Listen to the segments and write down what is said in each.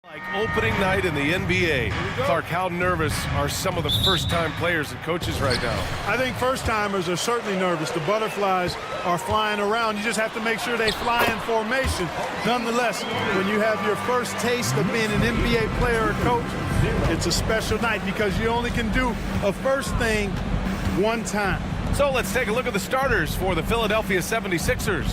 Like opening night in the NBA. Clark, how nervous are some of the first-time players and coaches right now? I think first-timers are certainly nervous. The butterflies are flying around. You just have to make sure they fly in formation. Nonetheless, when you have your first taste of being an NBA player or coach, it's a special night because you only can do a first thing one time. So let's take a look at the starters for the Philadelphia 76ers.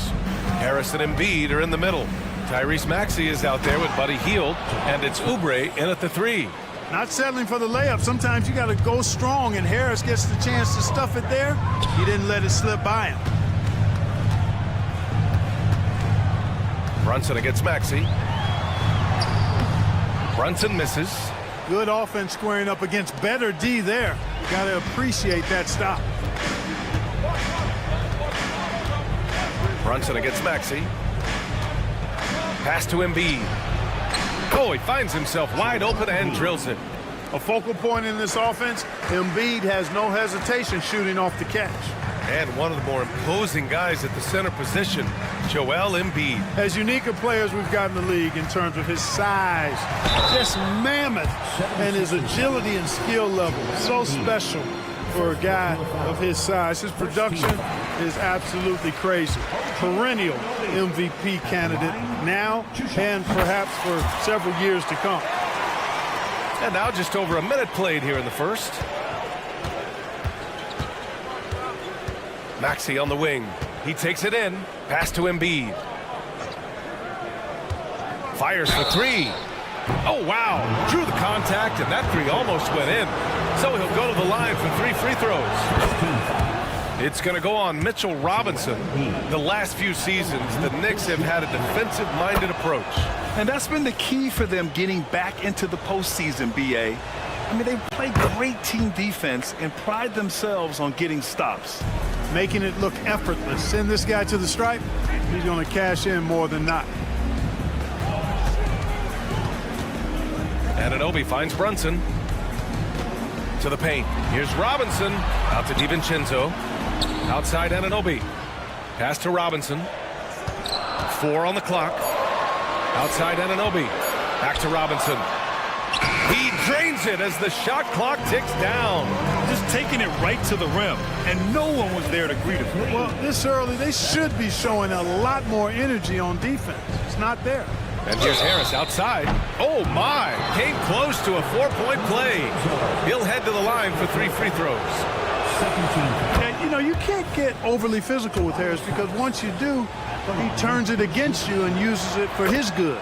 Harris and Embiid are in the middle. Tyrese Maxey is out there with Buddy Hield, and it's Oubre in at the three. Not settling for the layup. Sometimes you got to go strong, and Harris gets the chance to stuff it there. He didn't let it slip by him. Brunson against Maxey. Brunson misses. Good offense squaring up against better D there. Got to appreciate that stop. Brunson against Maxey. Pass to Embiid. Oh, he finds himself wide open and drills it. A focal point in this offense, Embiid has no hesitation shooting off the catch. And one of the more imposing guys at the center position, Joel Embiid. As unique a player as we've got in the league in terms of his size, just mammoth, and his agility and skill level. So special for a guy of his size. His production is absolutely crazy. Perennial MVP candidate now and perhaps for several years to come. And now just over a minute played here in the first. Maxey on the wing. He takes it in. Pass to Embiid. Fires for three. Oh, wow. Drew the contact, and that three almost went in. So he'll go to the line for 3 free throws. It's going to go on Mitchell Robinson. The last few seasons, the Knicks have had a defensive-minded approach. And that's been the key for them getting back into the postseason, B.A. I mean, they play great team defense and pride themselves on getting stops. Making it look effortless. Send this guy to the stripe, he's going to cash in more than not. Anunoby finds Brunson. To the paint. Here's Robinson. Out to DiVincenzo. Outside Anunoby. Pass to Robinson. 4 on the clock. Outside Anunoby. Back to Robinson. He drains it as the shot clock ticks down. Just taking it right to the rim, and no one was there to greet him. Well, this early, they should be showing a lot more energy on defense. It's not there. And here's Harris outside. Oh, my. Came close to a 4-point play. He'll head to the line for 3 free throws. And, you know, you can't get overly physical with Harris because once you do, he turns it against you and uses it for his good.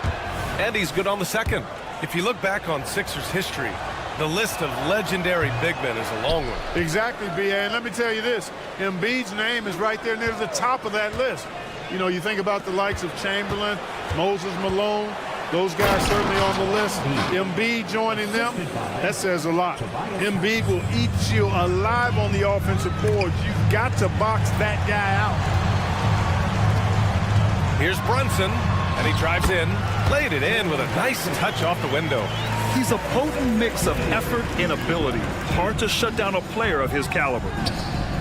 And he's good on the second. If you look back on Sixers history, the list of legendary big men is a long one. Exactly, B.A. And let me tell you this. Embiid's name is right there near the top of that list. You know, you think about the likes of Chamberlain, Moses Malone, those guys certainly on the list. Embiid joining them, that says a lot. Embiid will eat you alive on the offensive boards. You've got to box that guy out. Here's Brunson, and he drives in, laid it in with a nice touch off the window. He's a potent mix of effort and ability. Hard to shut down a player of his caliber.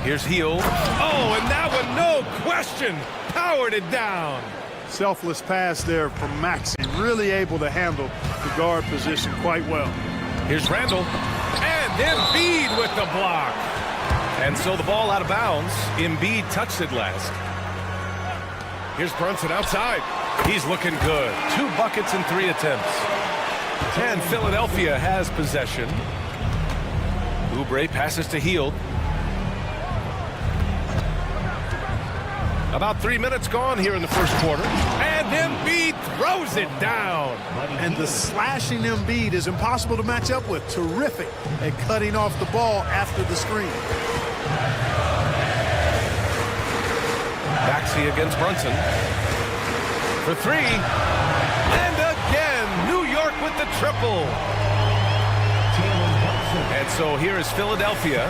Here's Hield. Oh, and that one, no question, powered it down. Selfless pass there from Maxey. Really able to handle the guard position quite well. Here's Randall. And Embiid with the block. And so the ball out of bounds. Embiid touched it last. Here's Brunson outside. He's looking good. 2 buckets in 3 attempts. And Philadelphia has possession. Oubre passes to Hield. About 3 minutes gone here in the first quarter. And Embiid throws it down. And the slashing Embiid is impossible to match up with. Terrific at cutting off the ball after the screen. Maxey against Brunson. For 3. And again, New York with the triple. And so here is Philadelphia.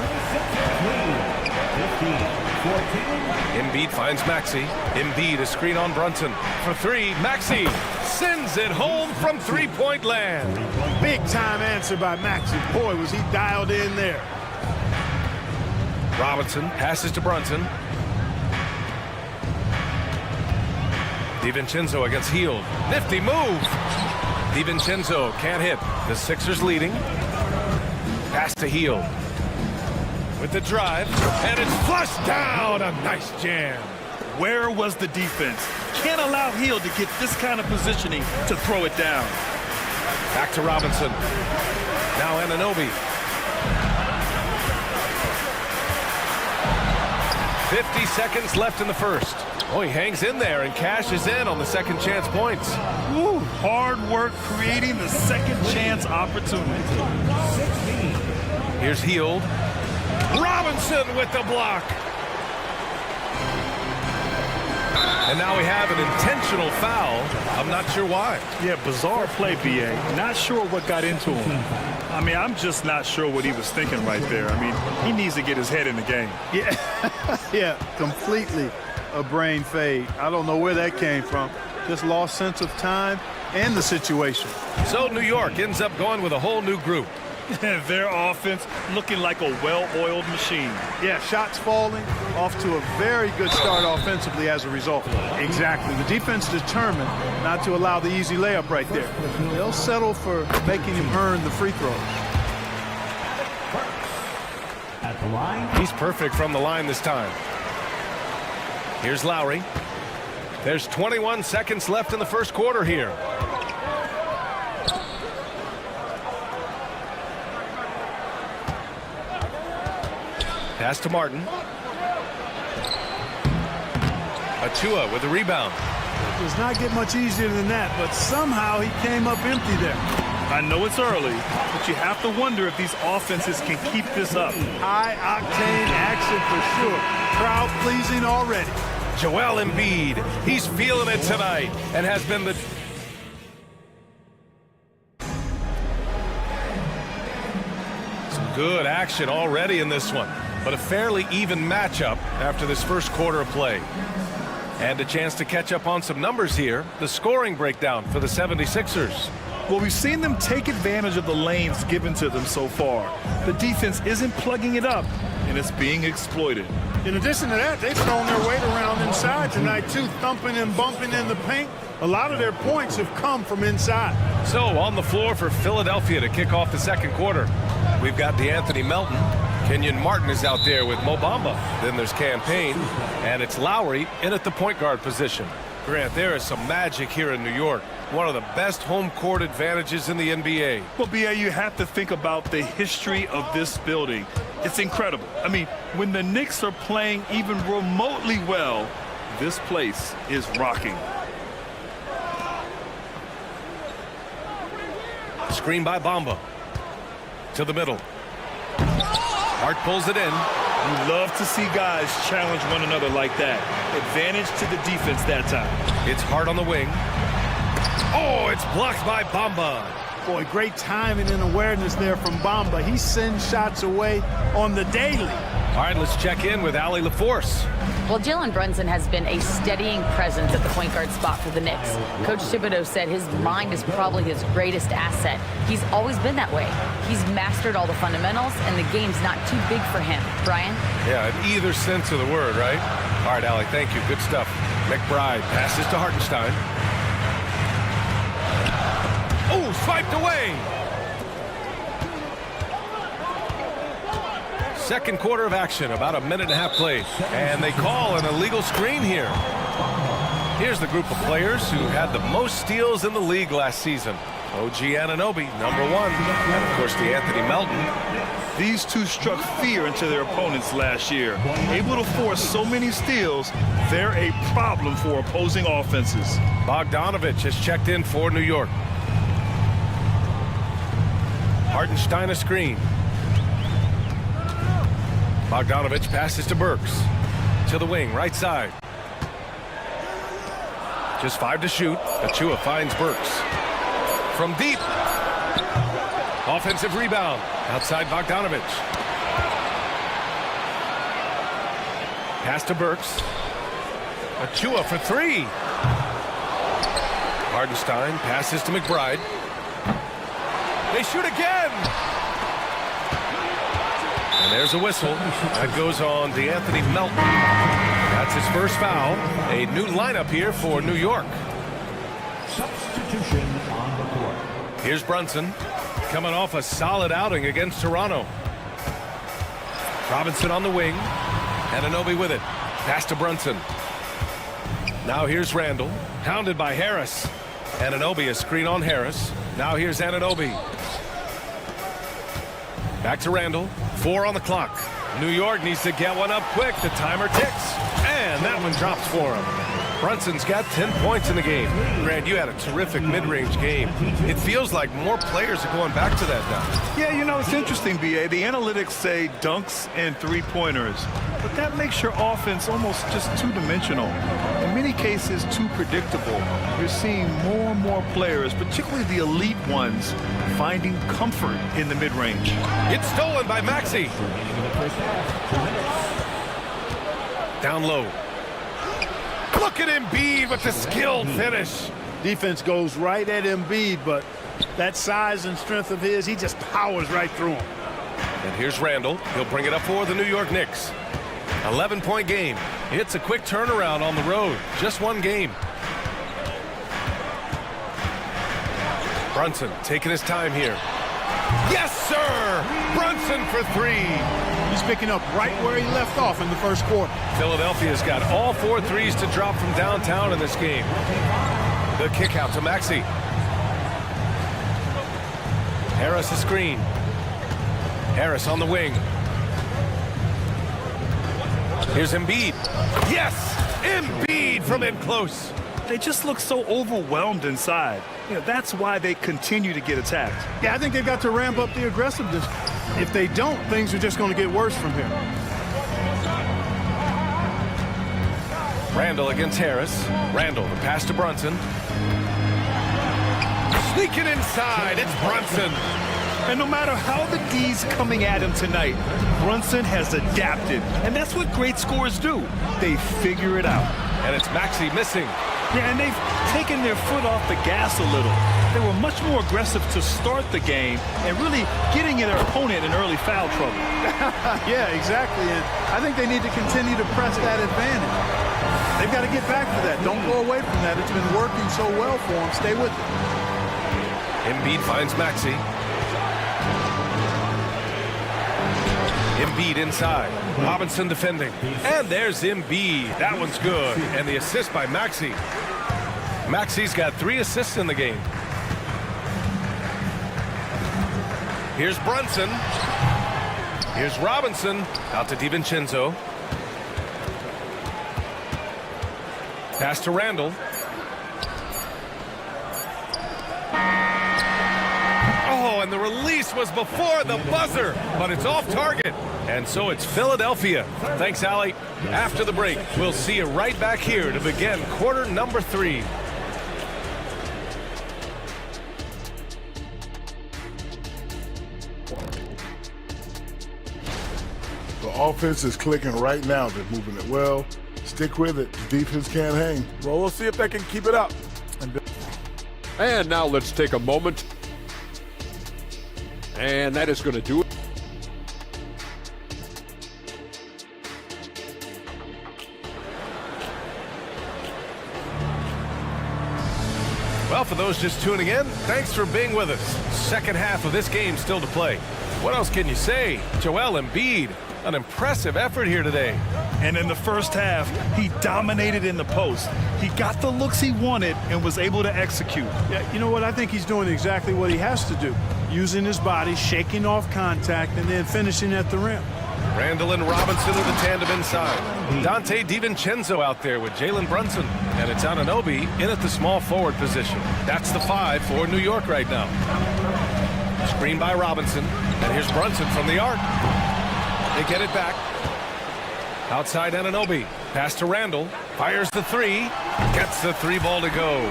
Embiid finds Maxey. Embiid, a screen on Brunson. For 3, Maxey sends it home from 3-point land. Big time answer by Maxey. Boy, was he dialed in there. Robinson passes to Brunson. DiVincenzo against Hield. Nifty move. DiVincenzo can't hit. The Sixers leading. Pass to Heel. With the drive, and it's flushed down. A nice jam. Where was the defense? Can't allow Hill to get this kind of positioning to throw it down. Back to Robinson. Now Anunoby. 50 seconds left in the first. Oh, he hangs in there and cashes in on the second chance points. Woo, hard work creating the second chance opportunity. Here's Hield. Robinson with the block. And now we have an intentional foul. I'm not sure why. Yeah, bizarre play, B.A. Not sure what got into him. I mean, I'm just not sure what he was thinking right there. I mean, he needs to get his head in the game. Yeah, yeah, completely a brain fade. I don't know where that came from. Just lost sense of time and the situation. So New York ends up going with a whole new group. Their offense looking like a well-oiled machine. Yeah, shots falling, off to a very good start offensively as a result. Exactly. The defense determined not to allow the easy layup right there. They'll settle for making him earn the free throws. At the line. He's perfect from the line this time. Here's Lowry. There's 21 seconds left in the first quarter here. Pass to Martin. Achua with the rebound. It does not get much easier than that, but somehow he came up empty there. I know it's early, but you have to wonder if these offenses can keep this up. High-octane action for sure. Crowd-pleasing already. Joel Embiid, he's feeling it tonight and has been the... Some good action already in this one, but a fairly even matchup after this first quarter of play. And a chance to catch up on some numbers here. The scoring breakdown for the 76ers. Well, we've seen them take advantage of the lanes given to them so far. The defense isn't plugging it up, and it's being exploited. In addition to that, they've thrown their weight around inside tonight, too, thumping and bumping in the paint. A lot of their points have come from inside. So, on the floor for Philadelphia to kick off the second quarter, we've got DeAnthony Melton. Kenyon Martin is out there with Mo Bamba. Then there's Campaign, and it's Lowry in at the point guard position. Grant, there is some magic here in New York. One of the best home court advantages in the NBA. Well, B.A., you have to think about the history of this building. It's incredible. I mean, when the Knicks are playing even remotely well, this place is rocking. Screen by Bamba. To the middle. Hart pulls it in. You love to see guys challenge one another like that. Advantage to the defense that time. It's Hart on the wing. Oh, it's blocked by Bamba. Boy, great timing and awareness there from Bamba. He sends shots away on the daily. All right, let's check in with Allie LaForce. Well, Jalen Brunson has been a steadying presence at the point guard spot for the Knicks. Coach Thibodeau said his mind is probably his greatest asset. He's always been that way. He's mastered all the fundamentals, and the game's not too big for him. Brian? Yeah, in either sense of the word, right? All right, Allie, thank you. Good stuff. McBride passes to Hartenstein. Oh, swiped away. Second quarter of action, about a minute and a half played. And they call an illegal screen here. Here's the group of players who had the most steals in the league last season. OG Anunoby, number one. And, of course, DeAnthony Melton. These two struck fear into their opponents last year. Able to force so many steals, they're a problem for opposing offenses. Bogdanovich has checked in for New York. Hartenstein a screen. Bogdanovich passes to Burks. To the wing, right side. Just 5 to shoot. Achua finds Burks. From deep. Offensive rebound. Outside Bogdanovich. Pass to Burks. Achua for 3. Hartenstein passes to McBride. They shoot again. And there's a whistle. That goes on DeAnthony Melton. That's his first foul. A new lineup here for New York. Substitution on the court. Here's Brunson, coming off a solid outing against Toronto. Robinson on the wing. Anunoby with it. Pass to Brunson. Now here's Randall, hounded by Harris. Anunoby, a screen on Harris. Now here's Anunoby. Back to Randall. 4 on the clock. New York needs to get one up quick. The timer ticks. And that one drops for him. Brunson's got 10 points in the game. Grant, you had a terrific mid-range game. It feels like more players are going back to that now. Yeah, you know, it's interesting, B.A. The analytics say dunks and three-pointers, but that makes your offense almost just two-dimensional. In many cases, too predictable. You're seeing more and more players, particularly the elite ones, finding comfort in the mid-range. It's stolen by Maxey. Down low. Look at Embiid with the skilled finish. Defense goes right at Embiid, but that size and strength of his, he just powers right through him. And here's Randall. He'll bring it up for the New York Knicks. 11-point game. It's a quick turnaround on the road. Just one game. Brunson taking his time here. Yes, sir! Brunson for 3. He's picking up right where he left off in the first quarter. Philadelphia's got all 4 threes to drop from downtown in this game. The kick out to Maxey. Harris a screen. Harris on the wing. Here's Embiid. Yes! Embiid from in close. They just look so overwhelmed inside. You know, that's why they continue to get attacked. Yeah, I think they've got to ramp up the aggressiveness. If they don't, things are just going to get worse from here. Randall against Harris. Randall, the pass to Brunson. Sneaking inside, it's Brunson. And no matter how the D's coming at him tonight, Brunson has adapted. And that's what great scorers do. They figure it out. And it's Maxey missing. Yeah, and they've taken their foot off the gas a little. They were much more aggressive to start the game and really getting their opponent in early foul trouble. Yeah, exactly. And I think they need to continue to press that advantage. They've got to get back to that. Don't go away from that. It's been working so well for them. Stay with it. Embiid finds Maxey. Embiid inside. Robinson defending. And there's Embiid. That one's good. And the assist by Maxey. Maxey's got 3 assists in the game. Here's Brunson. Here's Robinson. Out to DiVincenzo. Pass to Randall. Oh, and the release was before the buzzer, but it's off target. And so it's Philadelphia. Thanks, Allie. After the break, we'll see you right back here to begin quarter number 3. The offense is clicking right now. They're moving it well. Stick with it. The defense can't hang. Well, we'll see if they can keep it up. And now let's take a moment. And that is going to do it. Well, for those just tuning in, thanks for being with us. Second half of this game still to play. What else can you say? Joel Embiid, an impressive effort here today. And in the first half, he dominated in the post. He got the looks he wanted and was able to execute. Yeah, you know what? I think he's doing exactly what he has to do. Using his body, shaking off contact, and then finishing at the rim. Randall and Robinson are the tandem inside. Dante DiVincenzo out there with Jalen Brunson. And it's Anunoby in at the small forward position. That's the 5 for New York right now. Screen by Robinson. And here's Brunson from the arc. They get it back. Outside Anunoby. Pass to Randall. Fires the 3. Gets the 3 ball to go.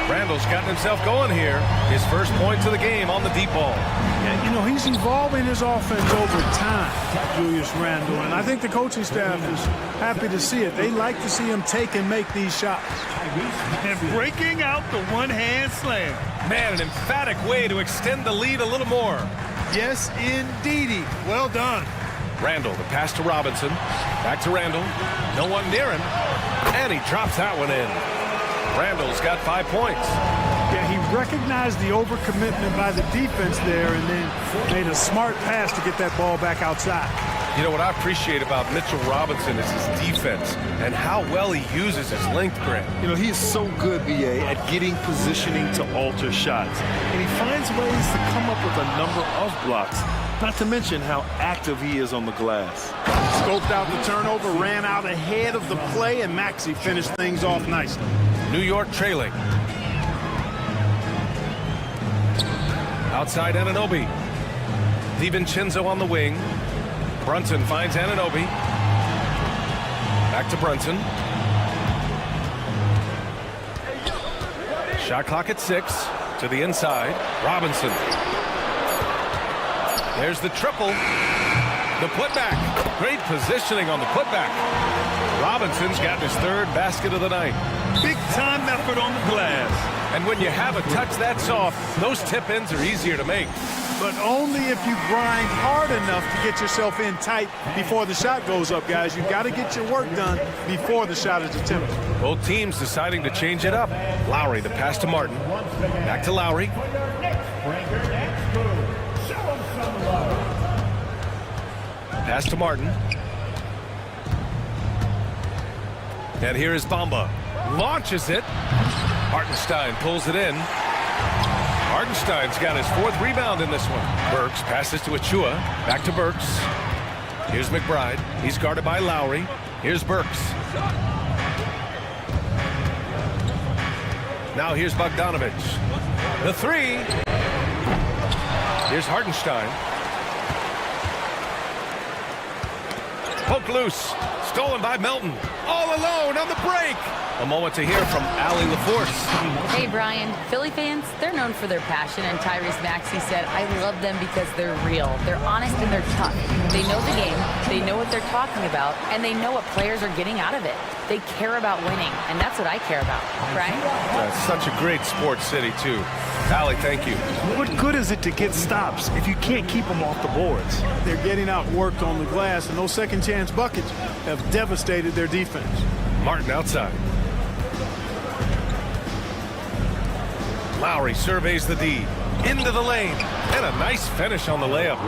Randall's gotten himself going here. His first points of the game on the deep ball. Yeah, you know, he's evolving his offense over time, Julius Randall. And I think the coaching staff is happy to see it. They like to see him take and make these shots. And breaking out the one-hand slam. Man, an emphatic way to extend the lead a little more. Yes, indeedy. Well done. Randall, the pass to Robinson. Back to Randall. No one near him. And he drops that one in. Randall's got 5 points. Yeah, he recognized the overcommitment by the defense there and then made a smart pass to get that ball back outside. You know, what I appreciate about Mitchell Robinson is his defense and how well he uses his length, Grant. You know, he is so good, BA, at getting positioning to alter shots. And he finds ways to come up with a number of blocks, not to mention how active he is on the glass. Scoped out the turnover, ran out ahead of the play, and Maxey finished things off nicely. New York trailing. Outside Anunoby. DiVincenzo on the wing. Brunson finds Anunoby. Back to Brunson. Shot clock at 6. To the inside. Robinson. There's the triple. The putback. Great positioning on the putback. Robinson's got his 3rd basket of the night. Big time effort on the glass. And when you have a touch that soft, those tip-ins are easier to make. But only if you grind hard enough to get yourself in tight before the shot goes up, guys. You've got to get your work done before the shot is attempted. Both teams deciding to change it up. Lowry, the pass to Martin. Back to Lowry. Pass to Martin. And here is Bamba. Launches it. Hartenstein pulls it in. Hartenstein's got his 4th rebound in this one. Burks passes to Achua. Back to Burks. Here's McBride. He's guarded by Lowry. Here's Burks. Now here's Bogdanovich. The 3. Here's Hartenstein. Poke loose. Stolen by Melton. All alone on the break. A moment to hear from Allie LaForce. Hey, Brian. Philly fans, they're known for their passion, and Tyrese Maxey said, I love them because they're real. They're honest and they're tough. They know the game, they know what they're talking about, and they know what players are getting out of it. They care about winning, and that's what I care about. Brian? That's such a great sports city, too. Allie, thank you. What good is it to get stops if you can't keep them off the boards? They're getting outworked on the glass, and those second chance buckets have devastated their defense. Martin outside. Lowry surveys the D. Into the lane. And a nice finish on the layup.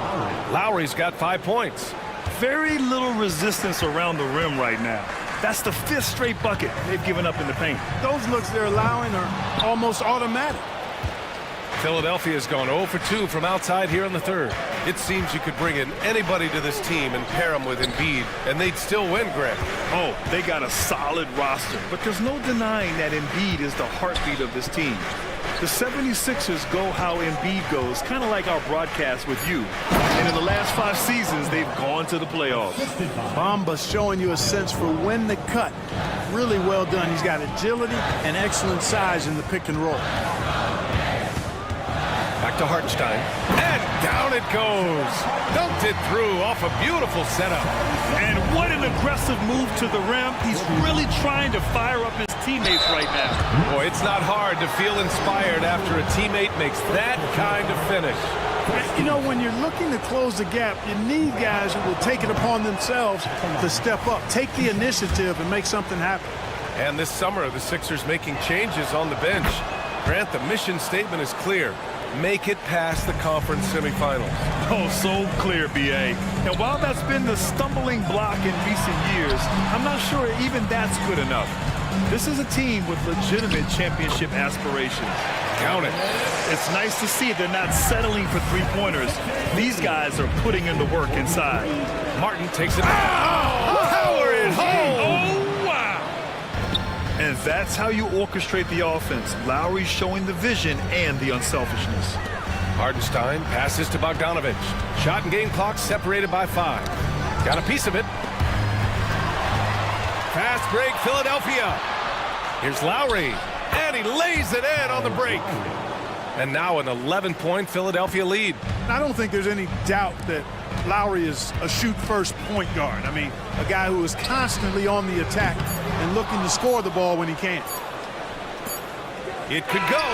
Lowry's got 5 points. Very little resistance around the rim right now. That's the 5th straight bucket they've given up in the paint. Those looks they're allowing are almost automatic. Philadelphia's gone 0 for 2 from outside here in the 3rd. It seems you could bring in anybody to this team and pair them with Embiid, and they'd still win, Greg. Oh, they got a solid roster, but there's no denying that Embiid is the heartbeat of this team. The 76ers go how Embiid goes, kind of like our broadcast with you. And in the last 5 seasons, they've gone to the playoffs. Bamba showing you a sense for when to cut. Really well done. He's got agility and excellent size in the pick and roll. Back to Hartenstein. And down it goes. Dunked it through off a beautiful setup. And what an aggressive move to the rim. He's really trying to fire up his teammates right now. Boy, it's not hard to feel inspired after a teammate makes that kind of finish. You know, when you're looking to close the gap, you need guys who will take it upon themselves to step up, take the initiative, and make something happen. And this summer, the Sixers making changes on the bench. Grant, the mission statement is clear. Make it past the conference semifinals. Oh, so clear, BA. And while that's been the stumbling block in recent years, I'm not sure even that's good enough. This is a team with legitimate championship aspirations. Count it. It's nice to see they're not settling for 3-pointers. These guys are putting in the work inside. Martin takes it. Power it home. Oh, wow. And that's how you orchestrate the offense. Lowry showing the vision and the unselfishness. Hartenstein passes to Bogdanovich. Shot and game clock separated by 5. Got a piece of it. Fast break, Philadelphia. Here's Lowry, and he lays it in on the break. And now an 11-point Philadelphia lead. I don't think there's any doubt that Lowry is a shoot-first point guard. I mean, a guy who is constantly on the attack and looking to score the ball when he can. It could go.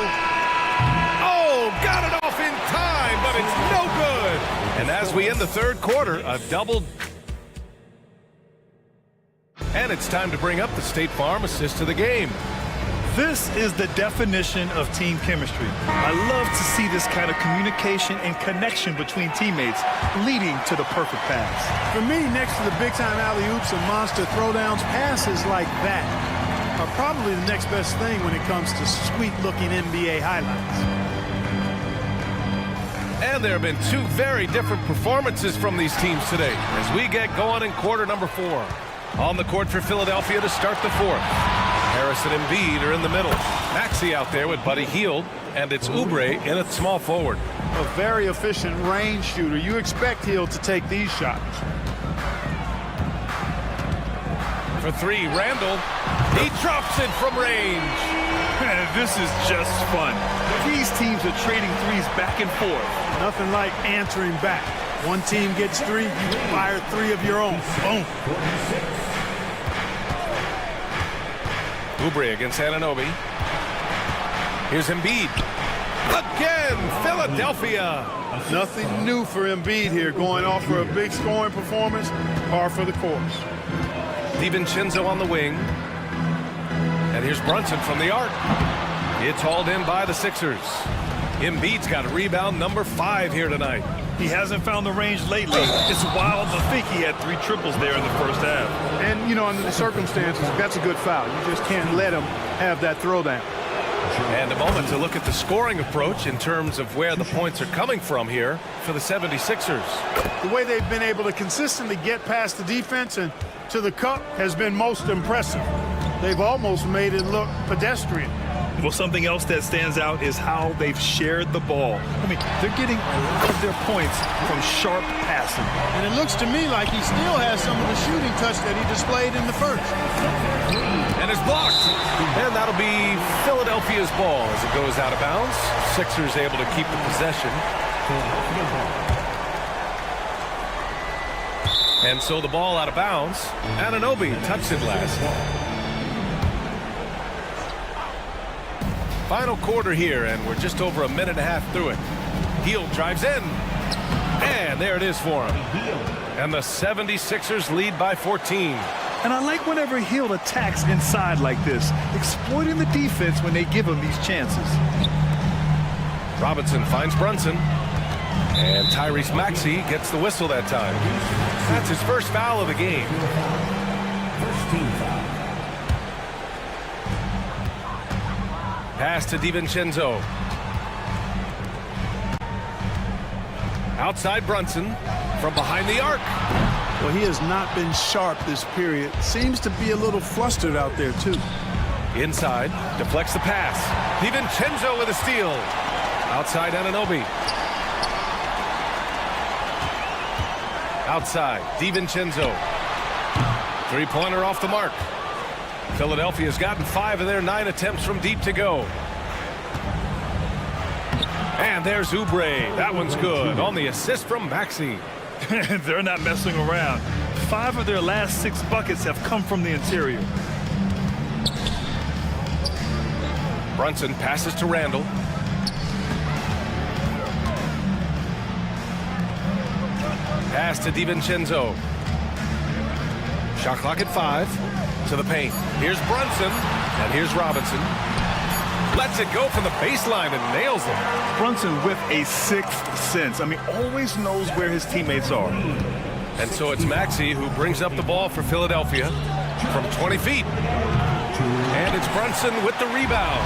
Oh, got it off in time, but it's no good. And as we end the 3rd quarter, a double. And it's time to bring up the State Farm assist of the game. This is the definition of team chemistry. I love to see this kind of communication and connection between teammates leading to the perfect pass. For me, next to the big-time alley-oops and monster throwdowns, passes like that are probably the next best thing when it comes to sweet-looking NBA highlights. And there have been two very different performances from these teams today as we get going in quarter number 4. On the court for Philadelphia to start the fourth. Harris and Embiid are in the middle. Maxey out there with Buddy Hield, and it's Oubre in at small forward. A very efficient range shooter. You expect Hield to take these shots. For three, Randall. He drops it from range. Man, this is just fun. These teams are trading threes back and forth. Nothing like answering back. One team gets 3, you fire 3 of your own. Boom. Oubre against Anunoby. Here's Embiid. Again, Philadelphia. Nothing new for Embiid here, going off for a big scoring performance, par for the course. DiVincenzo on the wing. And here's Brunson from the arc. It's hauled in by the Sixers. Embiid's got rebound number 5 here tonight. He hasn't found the range lately. It's wild to think he had 3 triples there in the first half. And, you know, under the circumstances, that's a good foul. You just can't let him have that throwdown. And a moment to look at the scoring approach in terms of where the points are coming from here for the 76ers. The way they've been able to consistently get past the defense and to the cup has been most impressive. They've almost made it look pedestrian. Well, something else that stands out is how they've shared the ball. I mean, they're getting a lot of their points from sharp passing. And it looks to me like he still has some of the shooting touch that he displayed in the first. And it's blocked. And that'll be Philadelphia's ball as it goes out of bounds. Sixers able to keep the possession. And so the ball out of bounds. Anunoby touched it last. Final quarter here, and we're just over a minute and a half through it. Hield drives in. And there it is for him. And the 76ers lead by 14. And I like whenever Hield attacks inside like this, exploiting the defense when they give him these chances. Robinson finds Brunson. And Tyrese Maxey gets the whistle that time. That's his first foul of the game. First team foul. Pass to DiVincenzo. Outside Brunson from behind the arc. Well, he has not been sharp this period. Seems to be a little flustered out there, too. Inside, deflects the pass. DiVincenzo with a steal. Outside Anunoby. Outside, DiVincenzo. Three-pointer off the mark. Philadelphia's gotten 5 of their 9 attempts from deep to go. And there's Oubre. That one's good on the assist from Maxey. They're not messing around. 5 of their last 6 buckets have come from the interior. Brunson passes to Randall. Pass to DiVincenzo. Shot clock at 5. To the paint. Here's Brunson. And here's Robinson. Lets it go from the baseline and nails it. Brunson with a 6th sense. I mean, always knows where his teammates are. And so it's Maxey who brings up the ball for Philadelphia from 20 feet. And it's Brunson with the rebound.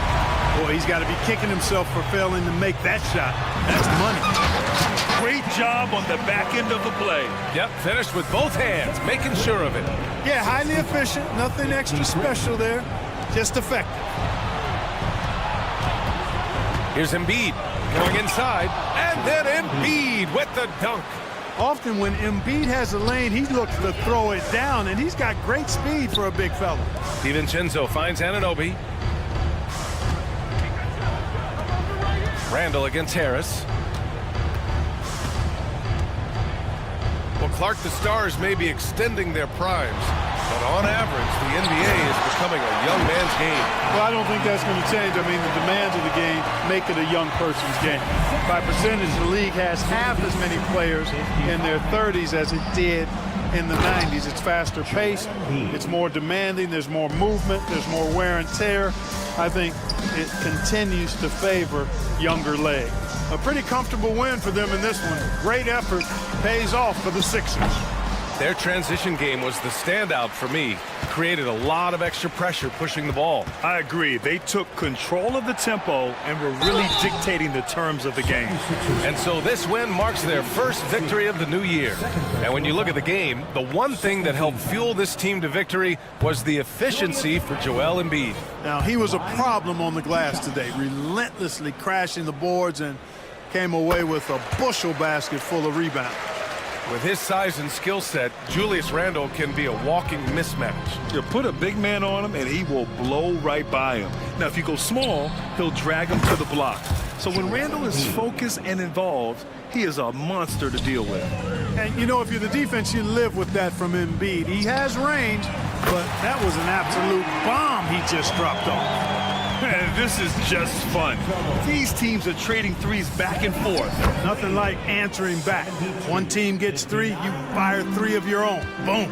Boy, he's got to be kicking himself for failing to make that shot. That's money. Great job on the back end of the play. Yep, finished with both hands, making sure of it. Yeah, highly efficient. Nothing extra special there. Just effective. Here's Embiid going inside. And then Embiid with the dunk. Often when Embiid has a lane, he looks to throw it down, and he's got great speed for a big fella. DiVincenzo finds Anunoby. Randall against Harris. Well, Clark, the Stars may be extending their primes, but on average, the NBA is becoming a young man's game. Well, I don't think that's going to change. I mean, the demands of the game make it a young person's game. By percentage, the league has half as many players in their 30s as it did in the 90s. It's faster paced, it's more demanding, there's more movement, there's more wear and tear. I think it continues to favor younger leg. A pretty comfortable win for them in this one. Great effort pays off for the Sixers. Their transition game was the standout for me. Created a lot of extra pressure pushing the ball. I agree. They took control of the tempo and were really dictating the terms of the game. And so this win marks their first victory of the new year. And when you look at the game, the one thing that helped fuel this team to victory was the efficiency for Joel Embiid. Now, he was a problem on the glass today, relentlessly crashing the boards and came away with a bushel basket full of rebounds. With his size and skill set, Julius Randle can be a walking mismatch. You put a big man on him, and he will blow right by him. Now, if you go small, he'll drag him to the block. So when Randle is focused and involved, he is a monster to deal with. And, you know, if you're the defense, you live with that from Embiid. He has range, but that was an absolute bomb he just dropped off. Man, this is just fun. These teams are trading threes back and forth. Nothing like answering back. One team gets three, you fire three of your own. Boom.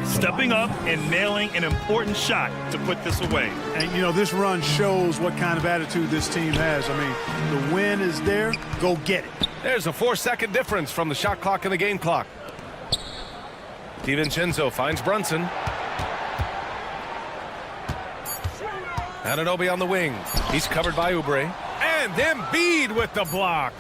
Stepping up and nailing an important shot to put this away. And, you know, this run shows what kind of attitude this team has. I mean, the win is there. Go get it. There's a 4-second difference from the shot clock and the game clock. DiVincenzo finds Brunson. Anunoby on the wing. He's covered by Oubre. And Embiid with the block.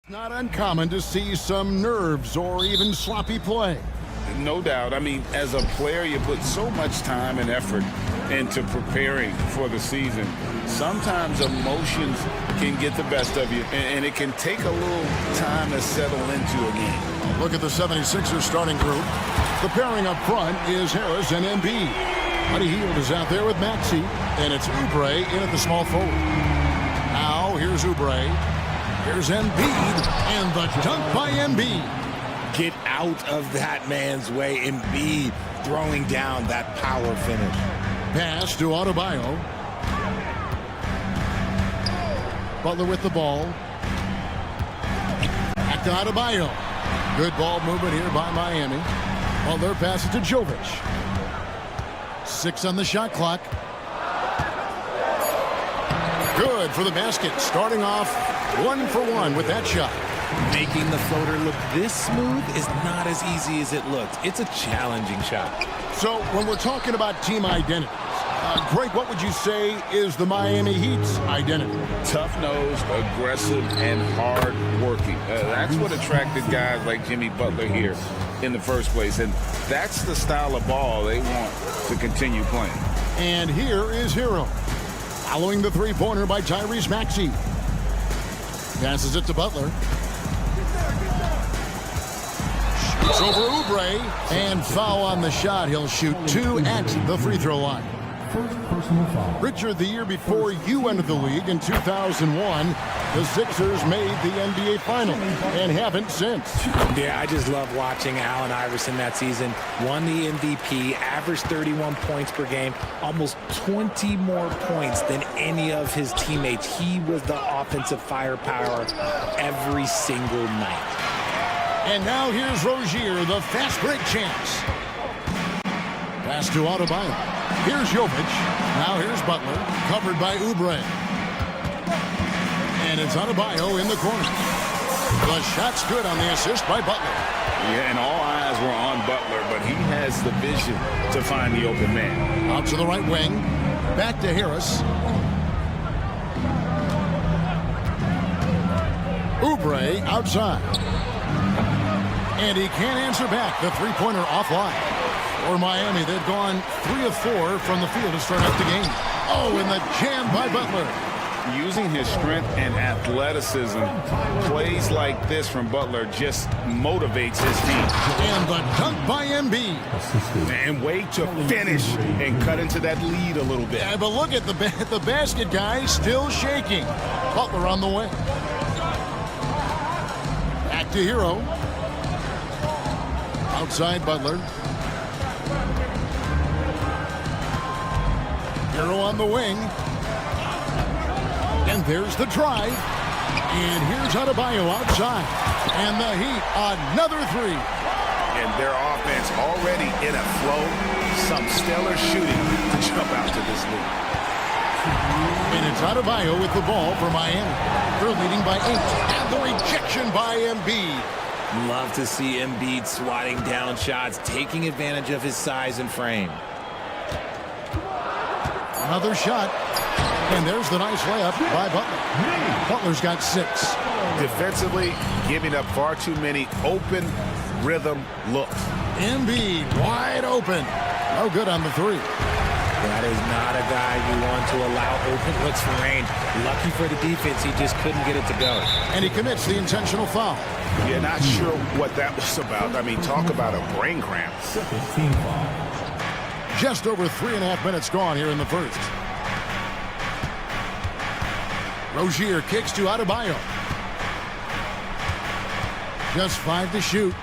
Not uncommon to see some nerves or even sloppy play. No doubt. I mean, as a player, you put so much time and effort into preparing for the season. Sometimes emotions can get the best of you, and it can take a little time to settle into a game. Look at the 76ers starting group. The pairing up front is Harris and Embiid. Buddy Hield is out there with Maxey, and it's Oubre in at the small forward. Now, here's Oubre. Here's Embiid, and the dunk by Embiid. Get out of that man's way. Embiid throwing down that power finish. Pass to Adebayo. Butler with the ball. Back to Adebayo. Good ball movement here by Miami. Butler passes to Jovic. 6 on the shot clock. Good for the basket. Starting off 1 for 1 with that shot. Making the floater look this smooth is not as easy as it looks. It's a challenging shot. So when we're talking about team identities, Greg, what would you say is the Miami Heat's identity? Tough-nosed, aggressive, and hard-working. That's what attracted guys like Jimmy Butler here in the first place. And that's the style of ball they want to continue playing. And here is Hero. Following the three-pointer by Tyrese Maxey. Passes it to Butler. Shoots over Oubre. And foul on the shot. He'll shoot 2 at the free throw line. First personal foul. Richard, the year before you entered the league in 2001, the Sixers made the NBA Finals and haven't since. Yeah, I just love watching Allen Iverson that season. Won the MVP, averaged 31 points per game, almost 20 more points than any of his teammates. He was the offensive firepower every single night. And now here's Rozier, the fast break champs. Pass to Adebayo. Here's Jovic. Now here's Butler, covered by Oubre. And it's Adebayo in the corner. The shot's good on the assist by Butler. Yeah, and all eyes were on Butler, but he has the vision to find the open man. Out to the right wing. Back to Harris. Oubre outside. And he can't answer back. The three-pointer offline. For Miami, they've gone 3 of 4 from the field to start out the game. Oh, and the jam by Butler. Using his strength and athleticism, plays like this from Butler just motivates his team. And the dunk by Embiid. And way to finish and cut into that lead a little bit. Yeah, but look at the basket guy still shaking. Butler on the way. Back to Hero. Outside Butler. Hero on the wing. And there's the drive. And here's Adebayo outside. And the Heat, another 3. And their offense already in a flow. Some stellar shooting to jump out to this lead. And it's Adebayo with the ball for Miami. They're leading by 8. And the rejection by Embiid. Love to see Embiid swatting down shots, taking advantage of his size and frame. Another shot. And there's the nice layup by Butler. Butler's got 6. Defensively, giving up far too many open rhythm looks. Embiid wide open. No good on the 3. That is not a guy you want to allow open looks from range. Lucky for the defense, he just couldn't get it to go. And he commits the intentional foul. You're not sure what that was about. I mean, talk about a brain cramp. Team foul. Just over 3.5 minutes gone here in the first. Rozier kicks to Adebayo. Just 5 to shoot.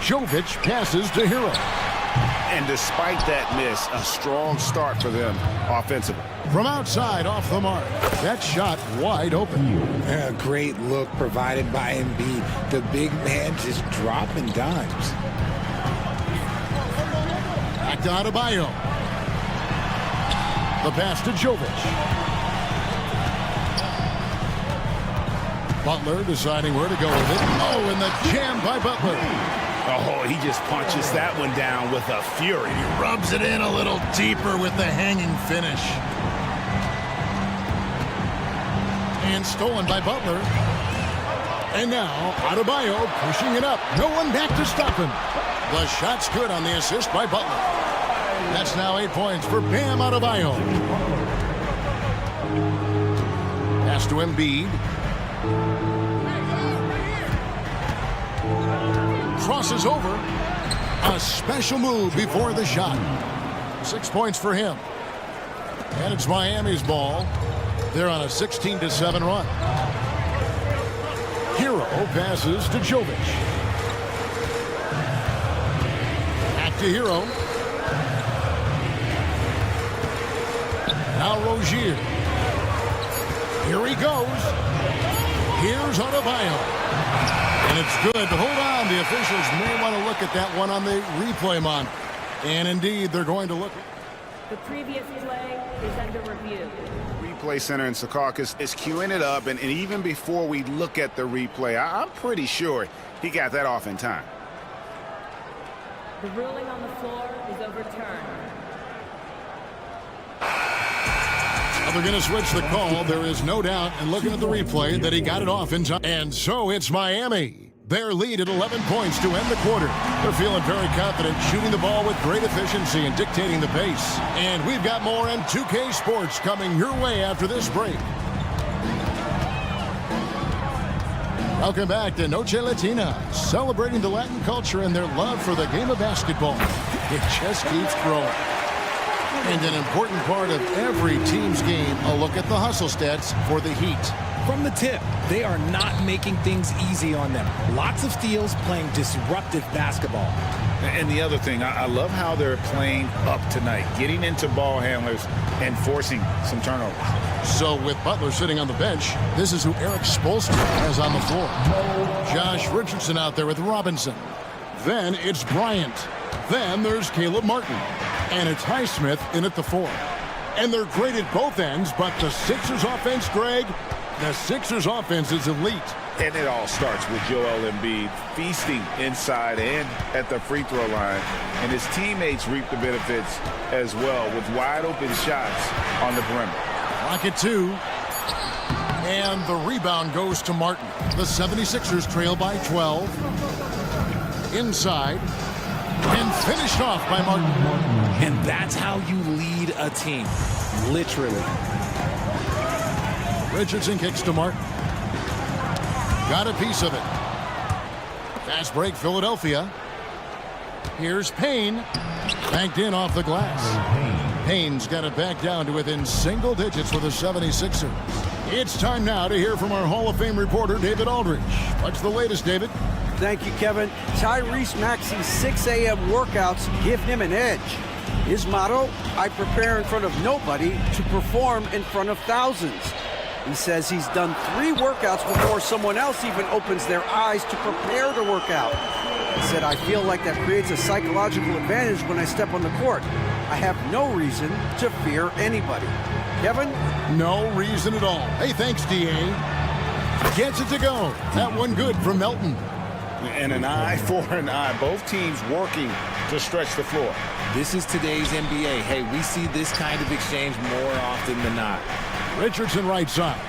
Jovic passes to Hero. And despite that miss, a strong start for them offensively. From outside, off the mark. That shot wide open. A great look provided by Embiid. The big man just dropping dimes. Back to Adebayo. The pass to Jovic. Butler deciding where to go with it. Oh, and the jam by Butler. Oh, he just punches that one down with a fury. He rubs it in a little deeper with the hanging finish. And stolen by Butler. And now, Adebayo pushing it up. No one back to stop him. The shot's good on the assist by Butler. That's now 8 points for Bam Adebayo. Pass to Embiid. Crosses over. A special move before the shot. 6 points for him. And it's Miami's ball. They're on a 16-7 run. Hero passes to Jovic. Back to Hero. Now Rozier. Here he goes. Here's Adebayo. And it's good. Hold on. The officials may want to look at that one on the replay mon. And indeed, they're going to look. The previous play is under review. Replay center in Secaucus is queuing it up, and even before we look at the replay, I'm pretty sure he got that off in time. The ruling on the floor is overturned. Well, they're going to switch the call. There is no doubt, and looking at the replay, that he got it off in time. And so it's Miami. Their lead at 11 points to end the quarter. They're feeling very confident, shooting the ball with great efficiency and dictating the pace. And we've got more on 2K Sports coming your way after this break. Welcome back to Noche Latina, celebrating the Latin culture and their love for the game of basketball. It just keeps growing. And an important part of every team's game, a look at the hustle stats for the Heat. From the tip, they are not making things easy on them. Lots of steals, playing disruptive basketball. And the other thing, I love how they're playing up tonight, getting into ball handlers and forcing some turnovers. So with Butler sitting on the bench, this is who Eric Spoelstra has on the floor. Josh Richardson out there with Robinson. Then it's Bryant. Then there's Caleb Martin. And it's Highsmith in at the 4. And they're great at both ends, but the Sixers offense, Greg, the Sixers offense is elite. And it all starts with Joel Embiid feasting inside and at the free throw line. And his teammates reap the benefits as well with wide open shots on the perimeter. Rocket 2. And the rebound goes to Martin. The 76ers trail by 12. Inside. And finished off by Martin. And that's how you lead a team. Literally. Richardson kicks to Martin. Got a piece of it. Fast break, Philadelphia. Here's Payne. Banked in off the glass. Payne's got it back down to within single digits for the 76ers. It's time now to hear from our Hall of Fame reporter, David Aldridge. What's the latest, David? Thank you, Kevin. Tyrese Maxey's 6 a.m. workouts give him an edge. His motto, I prepare in front of nobody to perform in front of thousands. He says he's done 3 workouts before someone else even opens their eyes to prepare to work out. He said, I feel like that creates a psychological advantage when I step on the court. I have no reason to fear anybody. Kevin? No reason at all. Hey, thanks, D.A. Gets it to go. That one good from Melton. And an eye for an eye. Both teams working to stretch the floor. This is today's NBA. Hey, we see this kind of exchange more often than not. Richardson right side.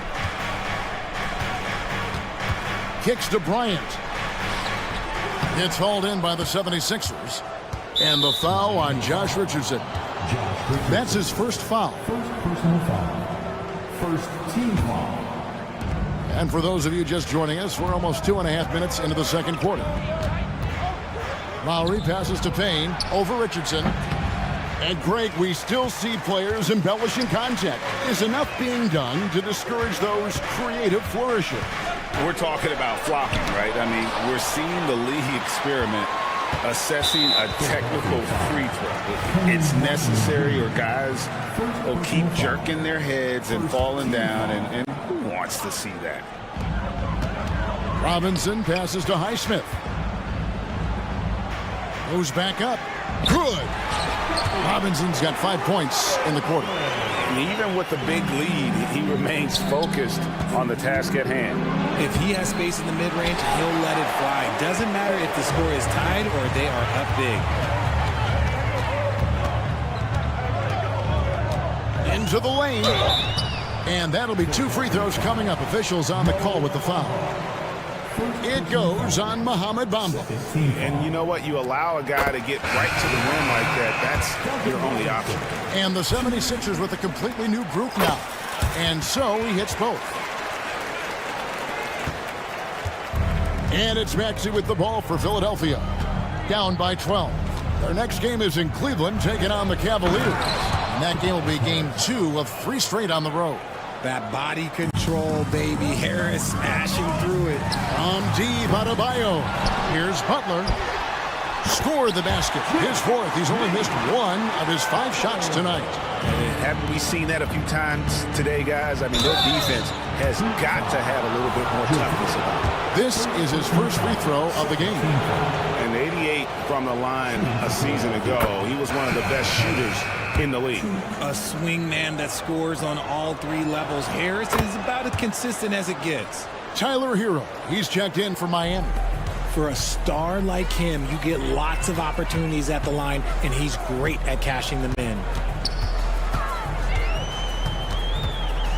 Kicks to Bryant. It's hauled in by the 76ers. And the foul on Josh Richardson. That's his first foul. First personal foul. First team foul. And for those of you just joining us, we're almost 2.5 minutes into the second quarter. Lowry passes to Payne over Richardson. And Greg, we still see players embellishing contact. Is enough being done to discourage those creative flourishes? We're talking about flocking, right? I mean, we're seeing the league experiment assessing a technical free throw. It's necessary or guys will keep jerking their heads and falling down, and who wants to see that? Robinson passes to Highsmith. Goes back up. Good. Robinson's got 5 points in the quarter. And even with the big lead, he remains focused on the task at hand. If he has space in the mid-range, he'll let it fly. Doesn't matter if the score is tied or they are up big. Into the lane. And that'll be 2 free throws coming up. Officials on the call with the foul. It goes on Mohamed Bamba. And you know what? You allow a guy to get right to the rim like that. That's your only option. And the 76ers with a completely new group now. And so he hits both. And it's Maxey with the ball for Philadelphia. Down by 12. Their next game is in Cleveland, taking on the Cavaliers. And that game will be game 2 of 3 straight on the road. That body control, baby. Harris smashing through it. From deep, Adebayo. Here's Butler. Scored the basket. His 4th. He's only missed 1 of his 5 shots tonight. Haven't we seen that a few times today, guys? I mean, their defense has got to have a little bit more toughness about it. This is his first free throw of the game. And 88 from the line a season ago. He was one of the best shooters in the league. A swing man that scores on all 3 levels. Harris is about as consistent as it gets. Tyler Hero. He's checked in for Miami. For a star like him, you get lots of opportunities at the line, and he's great at cashing them in.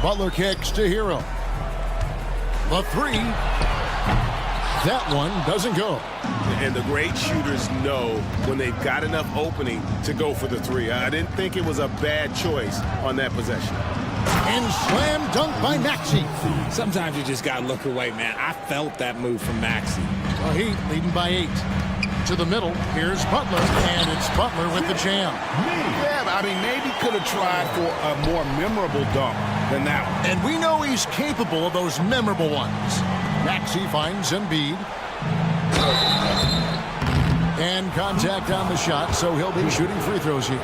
Butler kicks to Hero. The 3. That one doesn't go. And the great shooters know when they've got enough opening to go for the 3. I didn't think it was a bad choice on that possession. And slam dunk by Maxey. Sometimes you just got to look away, man. I felt that move from Maxey. Well, Heat leading by 8. To the middle, here's Butler, and it's Butler with the jam. Yeah, I mean, maybe could have tried for a more memorable dunk than that one. And we know he's capable of those memorable ones. Maxey finds Embiid. And contact on the shot, so he'll be shooting free throws here.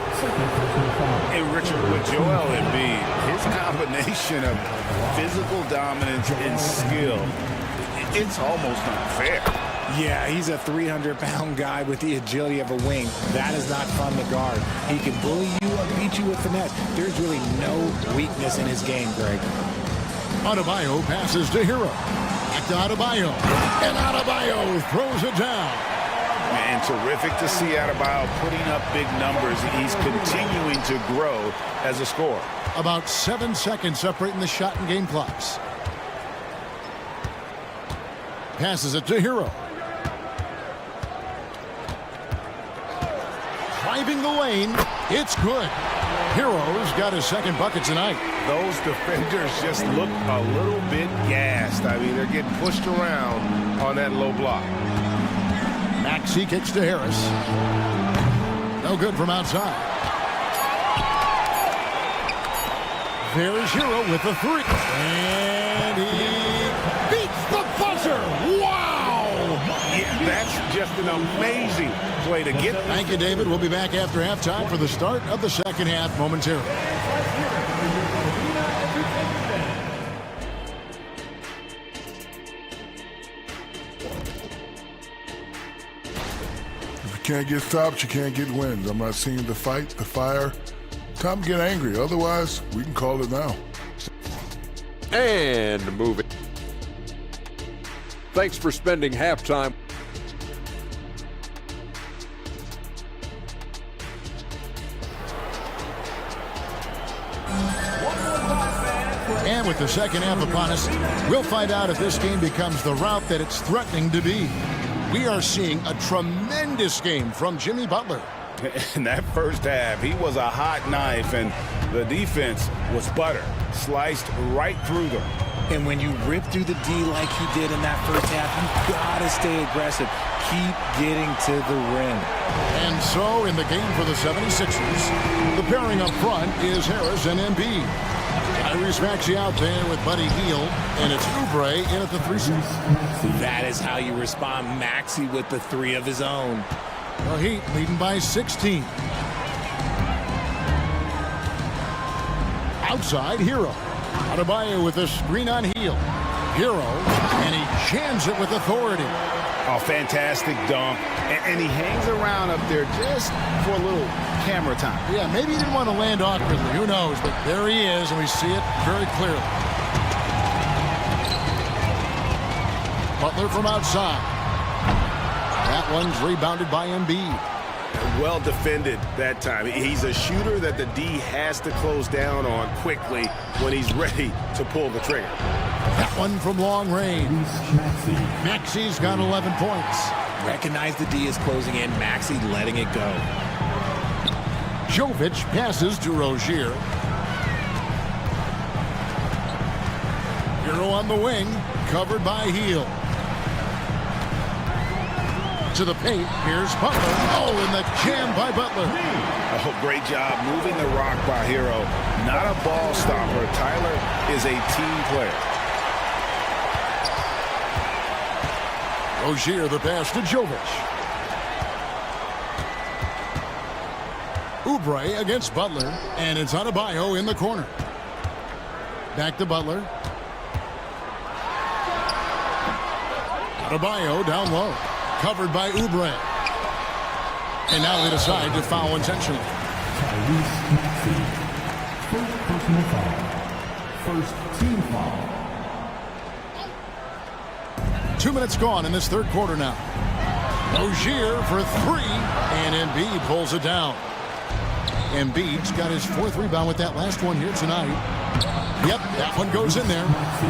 Hey, Richard, with Joel Embiid, his combination of physical dominance and skill, it's almost unfair. Yeah, he's a 300-pound guy with the agility of a wing. That is not fun to guard. He can bully you or beat you with finesse. There's really no weakness in his game, Greg. Adebayo passes to Hero. Back to Adebayo. And Adebayo throws it down. Man, terrific to see Adebayo putting up big numbers. He's continuing to grow as a scorer. About 7 seconds separating the shot and game clocks. Passes it to Hero. Driving the lane. It's good. Hero's got his 2nd bucket tonight. Those defenders just look a little bit gassed. I mean, they're getting pushed around on that low block. Maxey kicks to Harris. No good from outside. There's Hero with the 3. And he beats the buzzer. Wow! Yeah, that's just an amazing play to get. Thank you, David. We'll be back after halftime for the start of the 2nd half momentarily. If you can't get stops, you can't get wins. I'm not seeing the fight, the fire. Time to get angry. Otherwise, we can call it now. And moving. Thanks for spending halftime. And with the 2nd half upon us, we'll find out if this game becomes the route that it's threatening to be. We are seeing a tremendous game from Jimmy Butler. In that first half, he was a hot knife, and the defense was butter, sliced right through them. And when you rip through the D like he did in that first half, you gotta stay aggressive. Keep getting to the rim. And so, in the game for the 76ers, the pairing up front is Harris and Embiid. Tyrese Maxey out there with Buddy Hield, and it's Oubre in at the 3 spot. That is how you respond. Maxey with the 3 of his own. The Heat leading by 16. Outside, Hero. Adebayo with a screen on Hield. Hero, and he jams it with authority. Oh, fantastic dunk. And he hangs around up there just for a little camera time. Yeah, maybe he didn't want to land awkwardly. Who knows? But there he is, and we see it very clearly. Butler from outside. That one's rebounded by Embiid. Well defended that time. He's a shooter that the D has to close down on quickly when he's ready to pull the trigger. That one from long range. Maxi's got 11 points. Recognize the D is closing in. Maxi letting it go. Jovic passes to Rozier. Hero on the wing, covered by Heel. To the paint, here's Butler. Oh, and the jam by Butler. Oh, great job moving the rock by Hero. Not a ball stopper. Tyler is a team player. Rozier the pass to Jovic. Oubre against Butler, and it's Adebayo in the corner. Back to Butler. Adebayo down low. Covered by Oubre. And now they decide to foul intentionally. First personal foul. First team foul. 2 minutes gone in this third quarter now. Rozier for three, and Embiid pulls it down. Embiid's got his fourth rebound with that last one here tonight. Yep, that one goes in there.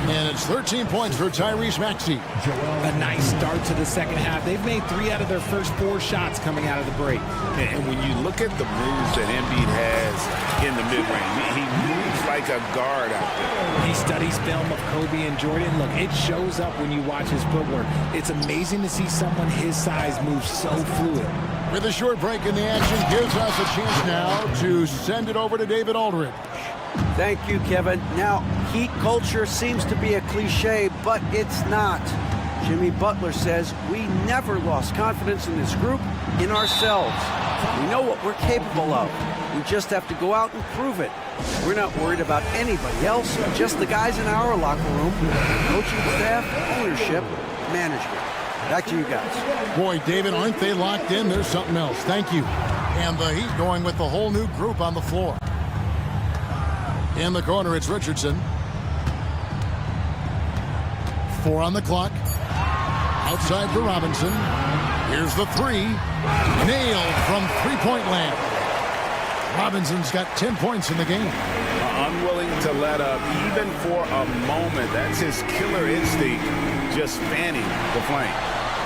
And it's 13 points for Tyrese Maxey. A nice start to the second half. They've made 3 out of their first 4 shots coming out of the break. And when you look at the moves that Embiid has in the mid-range, he moves like a guard out there. He studies film of Kobe and Jordan. Look, it shows up when you watch his footwork. It's amazing to see someone his size move so fluid. With a short break in the action, gives us a chance now to send it over to David Aldridge. Thank you, Kevin. Now, Heat culture seems to be a cliche, but it's not. Jimmy Butler says we never lost confidence in this group, in ourselves. We know what we're capable of. We just have to go out and prove it. We're not worried about anybody else, just the guys in our locker room, coaching staff, ownership, management. Back to you guys. Boy, David, aren't they locked in? There's something else. Thank you. And the Heat going with the whole new group on the floor. In the corner, it's Richardson. 4 on the clock. Outside for Robinson. Here's the three. Nailed from three-point land. Robinson's got 10 points in the game. Unwilling to let up, even for a moment. That's his killer instinct, just fanning the flame.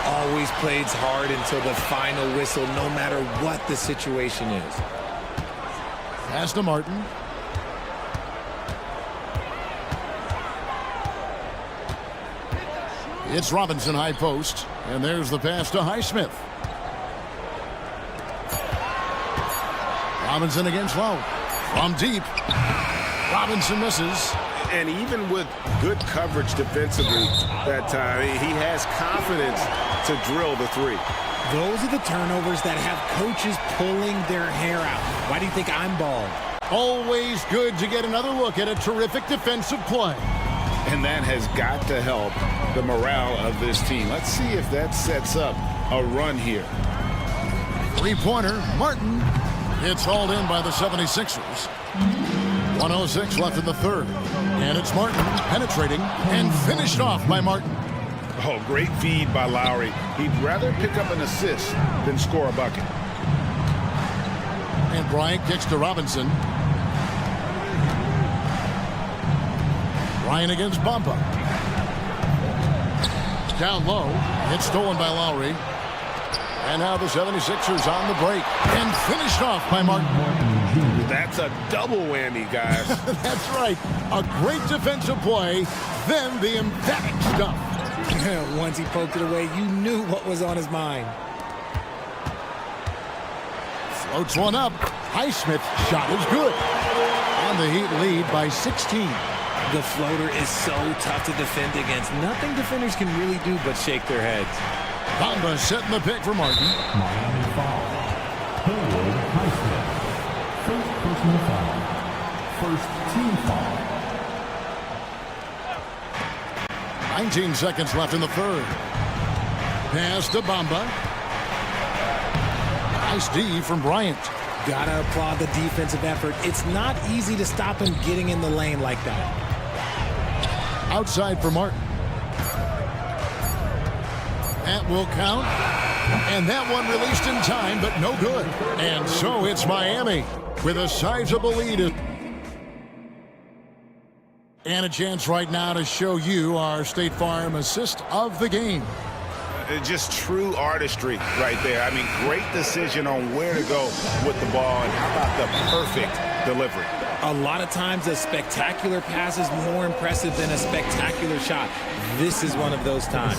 Always plays hard until the final whistle, no matter what the situation is. Pass to Martin. It's Robinson high post, and there's the pass to Highsmith. Robinson against Lowe. From deep. Robinson misses. And even with good coverage defensively that time, he has confidence to drill the three. Those are the turnovers that have coaches pulling their hair out. Why do you think I'm bald? Always good to get another look at a terrific defensive play. And that has got to help the morale of this team. Let's see if that sets up a run here. Three-pointer, Martin. It's hauled in by the 76ers. 1:06 left in the third. And it's Martin penetrating and finished off by Martin. Oh, great feed by Lowry. He'd rather pick up an assist than score a bucket. And Bryant kicks to Robinson. Bryant against Bamba. Down low. It's stolen by Lowry. And now the 76ers on the break. And finished off by Martin. That's a double whammy, guys. That's right. A great defensive play, then the emphatic stuff. Once he poked it away, you knew what was on his mind. Floats one up. Highsmith's shot is good. And the Heat lead by 16. The floater is so tough to defend against. Nothing defenders can really do but shake their heads. Bamba setting the pick for Martin. Miami foul. Hayward Highsmith. First personal foul. First team foul. 19 seconds left in the third. Pass to Bamba. Nice D from Bryant. Gotta applaud the defensive effort. It's not easy to stop him getting in the lane like that. Outside for Martin. That will count. And that one released in time, but no good. And so it's Miami with a sizable lead. And a chance right now to show you our State Farm assist of the game. Just true artistry right there. I mean, great decision on where to go with the ball, and how about the perfect delivery? A lot of times a spectacular pass is more impressive than a spectacular shot. This is one of those times.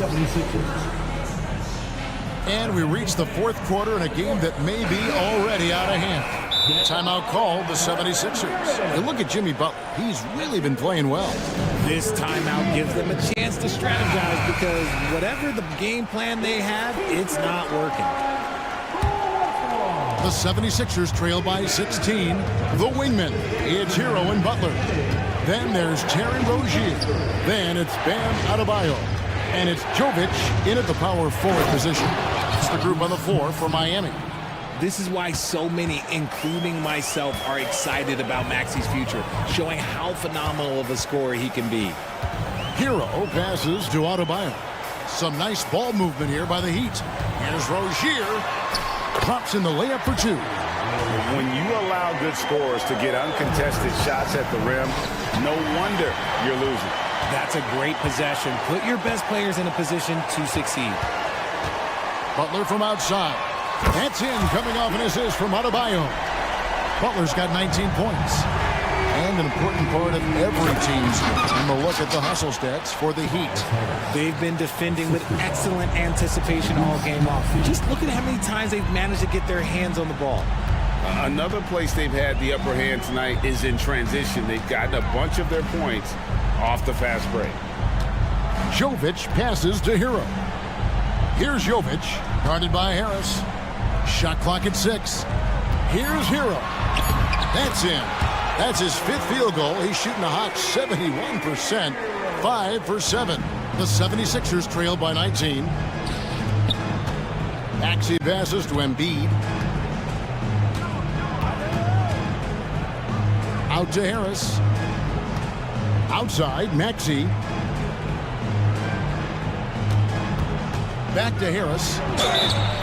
And we reach the fourth quarter in a game that may be already out of hand. Timeout called the 76ers. And look at Jimmy Butler. He's really been playing well. This timeout gives them a chance to strategize because whatever the game plan they have, it's not working. The 76ers trail by 16. The wingman, it's Hero and Butler. Then there's Terry Rozier. Then it's Bam Adebayo. And it's Jovic in at the power forward position. It's the group on the floor for Miami. This is why so many, including myself, are excited about Maxi's future, showing how phenomenal of a scorer he can be. Hero passes to Adebayo. Some nice ball movement here by the Heat. Here's Rozier. Drops in the layup for two. When you allow good scorers to get uncontested shots at the rim, no wonder you're losing. That's a great possession. Put your best players in a position to succeed. Butler from outside. That's in, coming off an assist from Adebayo. Butler's got 19 points. And an important part of every team's game. And look at the hustle stats for the Heat. They've been defending with excellent anticipation all game long. Just look at how many times they've managed to get their hands on the ball. Another place they've had the upper hand tonight is in transition. They've gotten a bunch of their points off the fast break. Jovic passes to Hero. Here's Jovic, guarded by Harris. Shot clock at 6. Here's Hero. That's in. That's his fifth field goal. He's shooting a hot 71%. 5 for 7. The 76ers trail by 19. Maxey passes to Embiid. Out to Harris. Outside, Maxey. Back to Harris.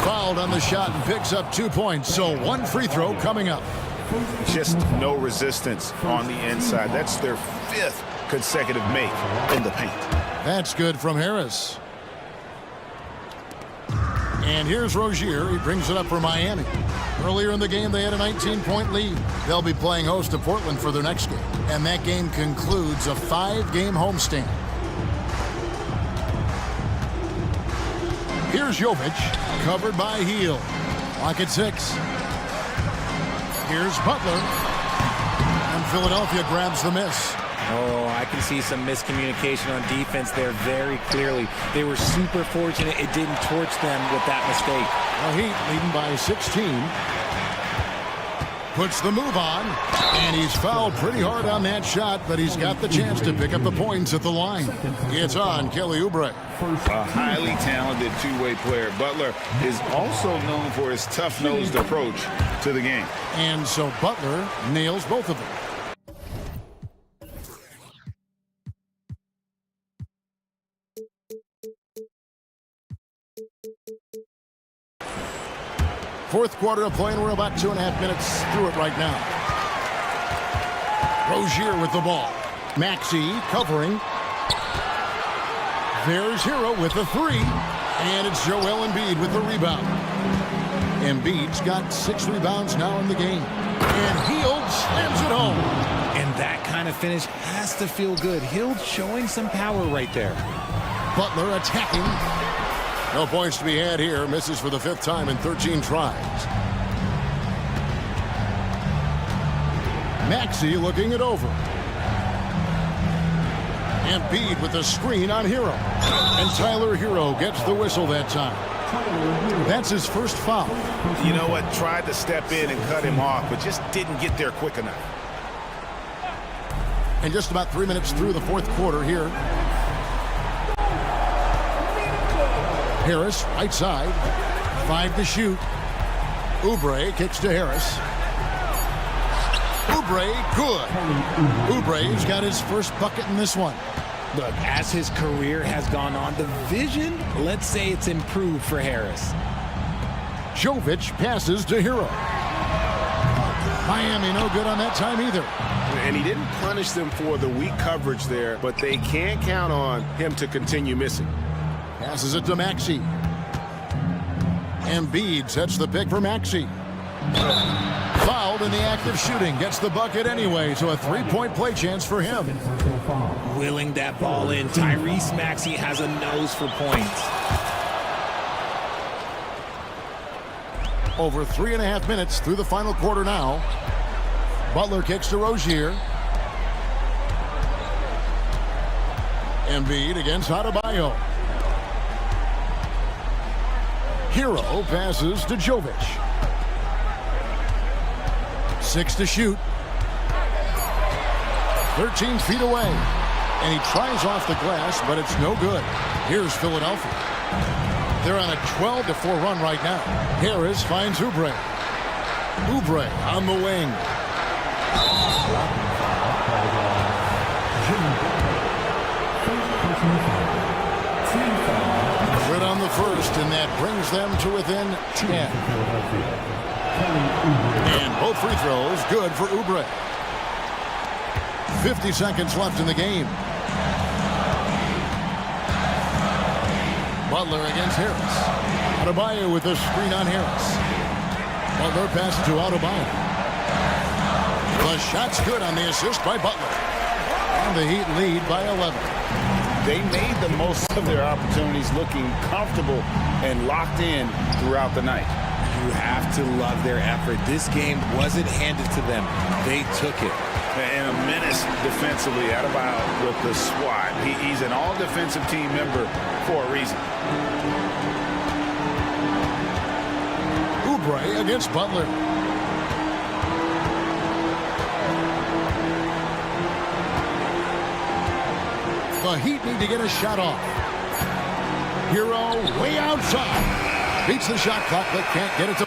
Fouled on the shot and picks up 2 points. So one free throw coming up. Just no resistance on the inside. That's their 5th consecutive make in the paint. That's good from Harris. And here's Rozier. He brings it up for Miami. Earlier in the game, they had a 19-point lead. They'll be playing host to Portland for their next game. And that game concludes a 5-game homestand. Here's Jovic, covered by Heel. Clock at 6. Here's Butler. And Philadelphia grabs the miss. Oh, I can see some miscommunication on defense there very clearly. They were super fortunate it didn't torch them with that mistake. The Heat leading by 16. Puts the move on, and he's fouled pretty hard on that shot, but he's got the chance to pick up the points at the line. It's on Kelly Oubre. A highly talented two-way player. Butler is also known for his tough-nosed approach to the game. And so Butler nails both of them. Fourth quarter of play, and we're about 2.5 minutes through it right now. Rozier with the ball. Maxey covering. There's Hero with the 3. And it's Joel Embiid with the rebound. Embiid's got 6 rebounds now in the game. And Hield slams it home. And that kind of finish has to feel good. Hield showing some power right there. Butler attacking. No points to be had here. Misses for the 5th time in 13 tries. Maxey looking it over. Embiid with the screen on Hero. And Tyler Hero gets the whistle that time. That's his first foul. You know what? Tried to step in and cut him off, but just didn't get there quick enough. And just about 3 minutes through the fourth quarter here. Harris, right side. 5 to shoot. Oubre kicks to Harris. Oubre, good. Oubre's got his first bucket in this one. Look, as his career has gone on, the vision, let's say it's improved for Harris. Jovic passes to Hero. Miami no good on that time either. And he didn't punish them for the weak coverage there, but they can't count on him to continue missing. Passes it to Maxey. Embiid sets the pick for Maxey. Fouled in the act of shooting. Gets the bucket anyway, so a three-point play chance for him. Willing that ball in. Tyrese Maxey has a nose for points. Over 3.5 minutes through the final quarter now. Butler kicks to Rozier. Embiid against Adebayo. Hero passes to Jovic. 6 to shoot. 13 feet away. And he tries off the glass, but it's no good. Here's Philadelphia. They're on a 12-4 run right now. Harris finds Oubre. Oubre on the wing. Good on the first, and that brings them to within 10. And both free throws good for Oubre. 50 seconds left in the game. Butler against Harris. Adebayo with the screen on Harris. Butler passes to Adebayo. The shot's good on the assist by Butler. And the Heat lead by 11. They made the most of their opportunities, looking comfortable and locked in throughout the night. You have to love their effort. This game wasn't handed to them. They took it. And a menace defensively, Adebayo with the swat. He's an all-defensive team member for a reason. Oubre against Butler. The Heat need to get a shot off. Hero way outside. Beats the shot clock, but can't get it to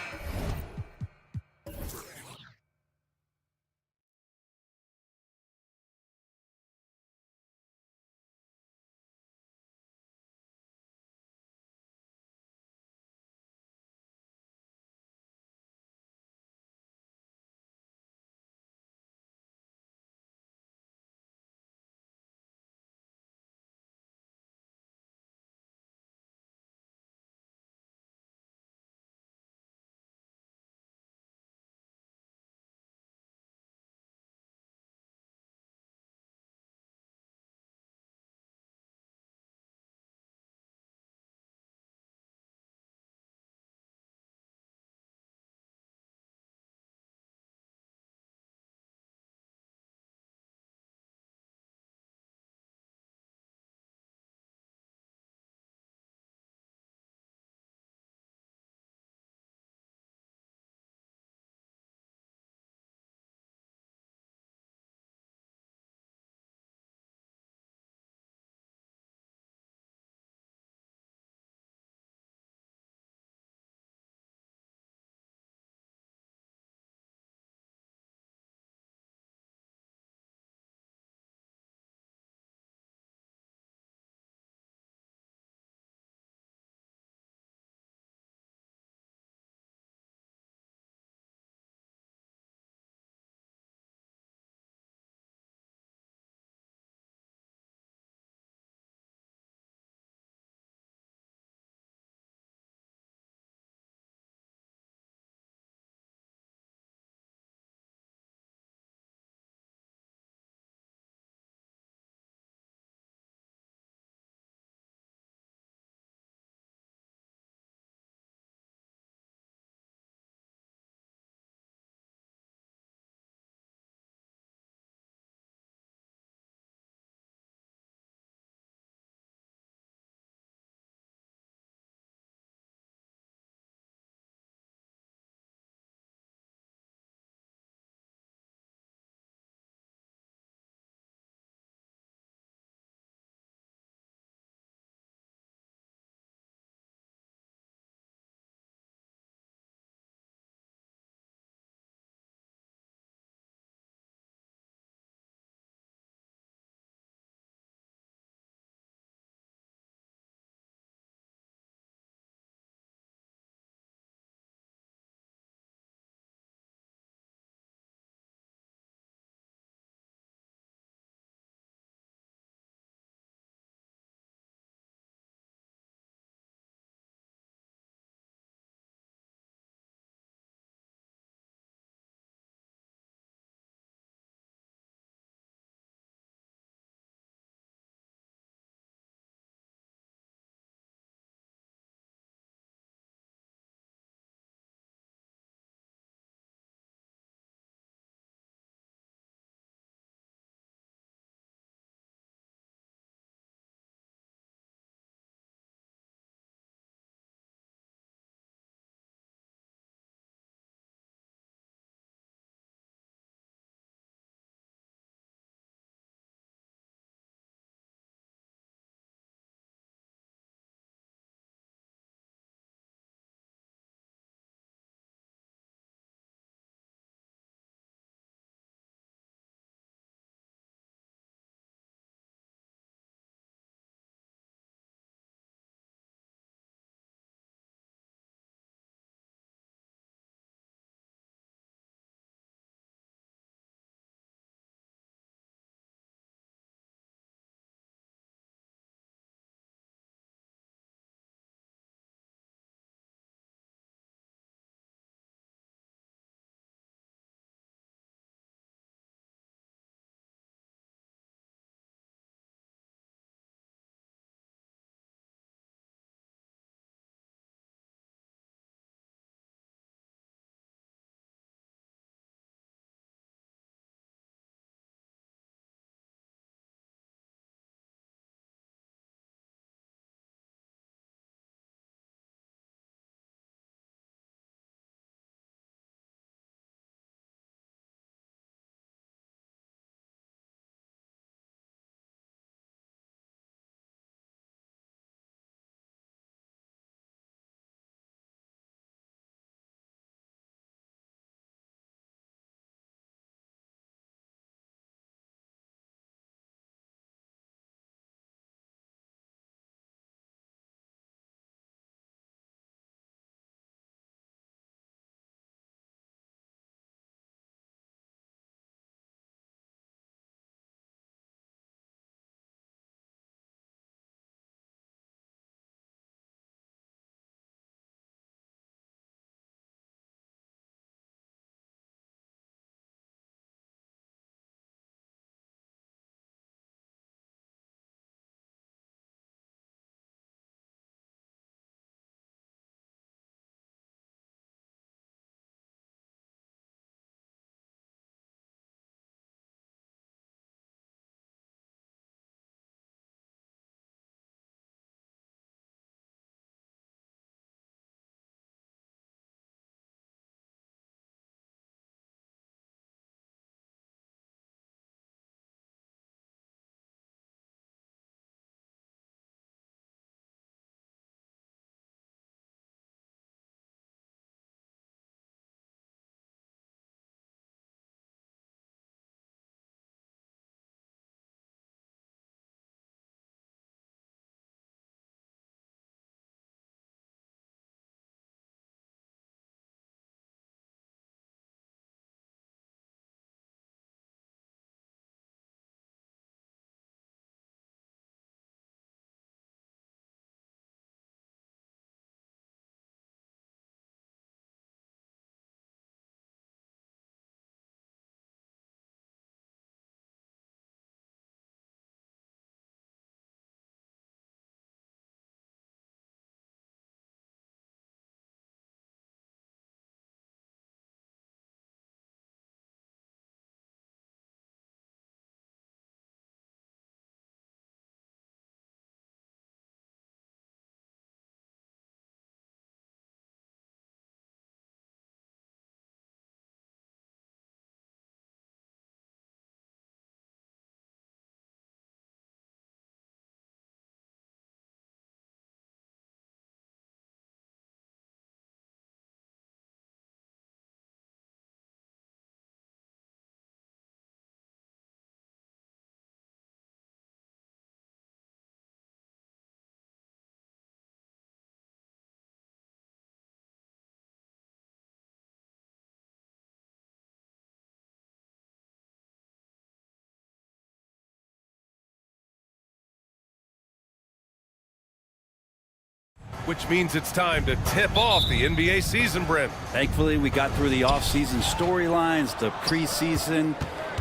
which means it's time to tip off the NBA season, Brent. Thankfully, we got through the off-season storylines, the preseason,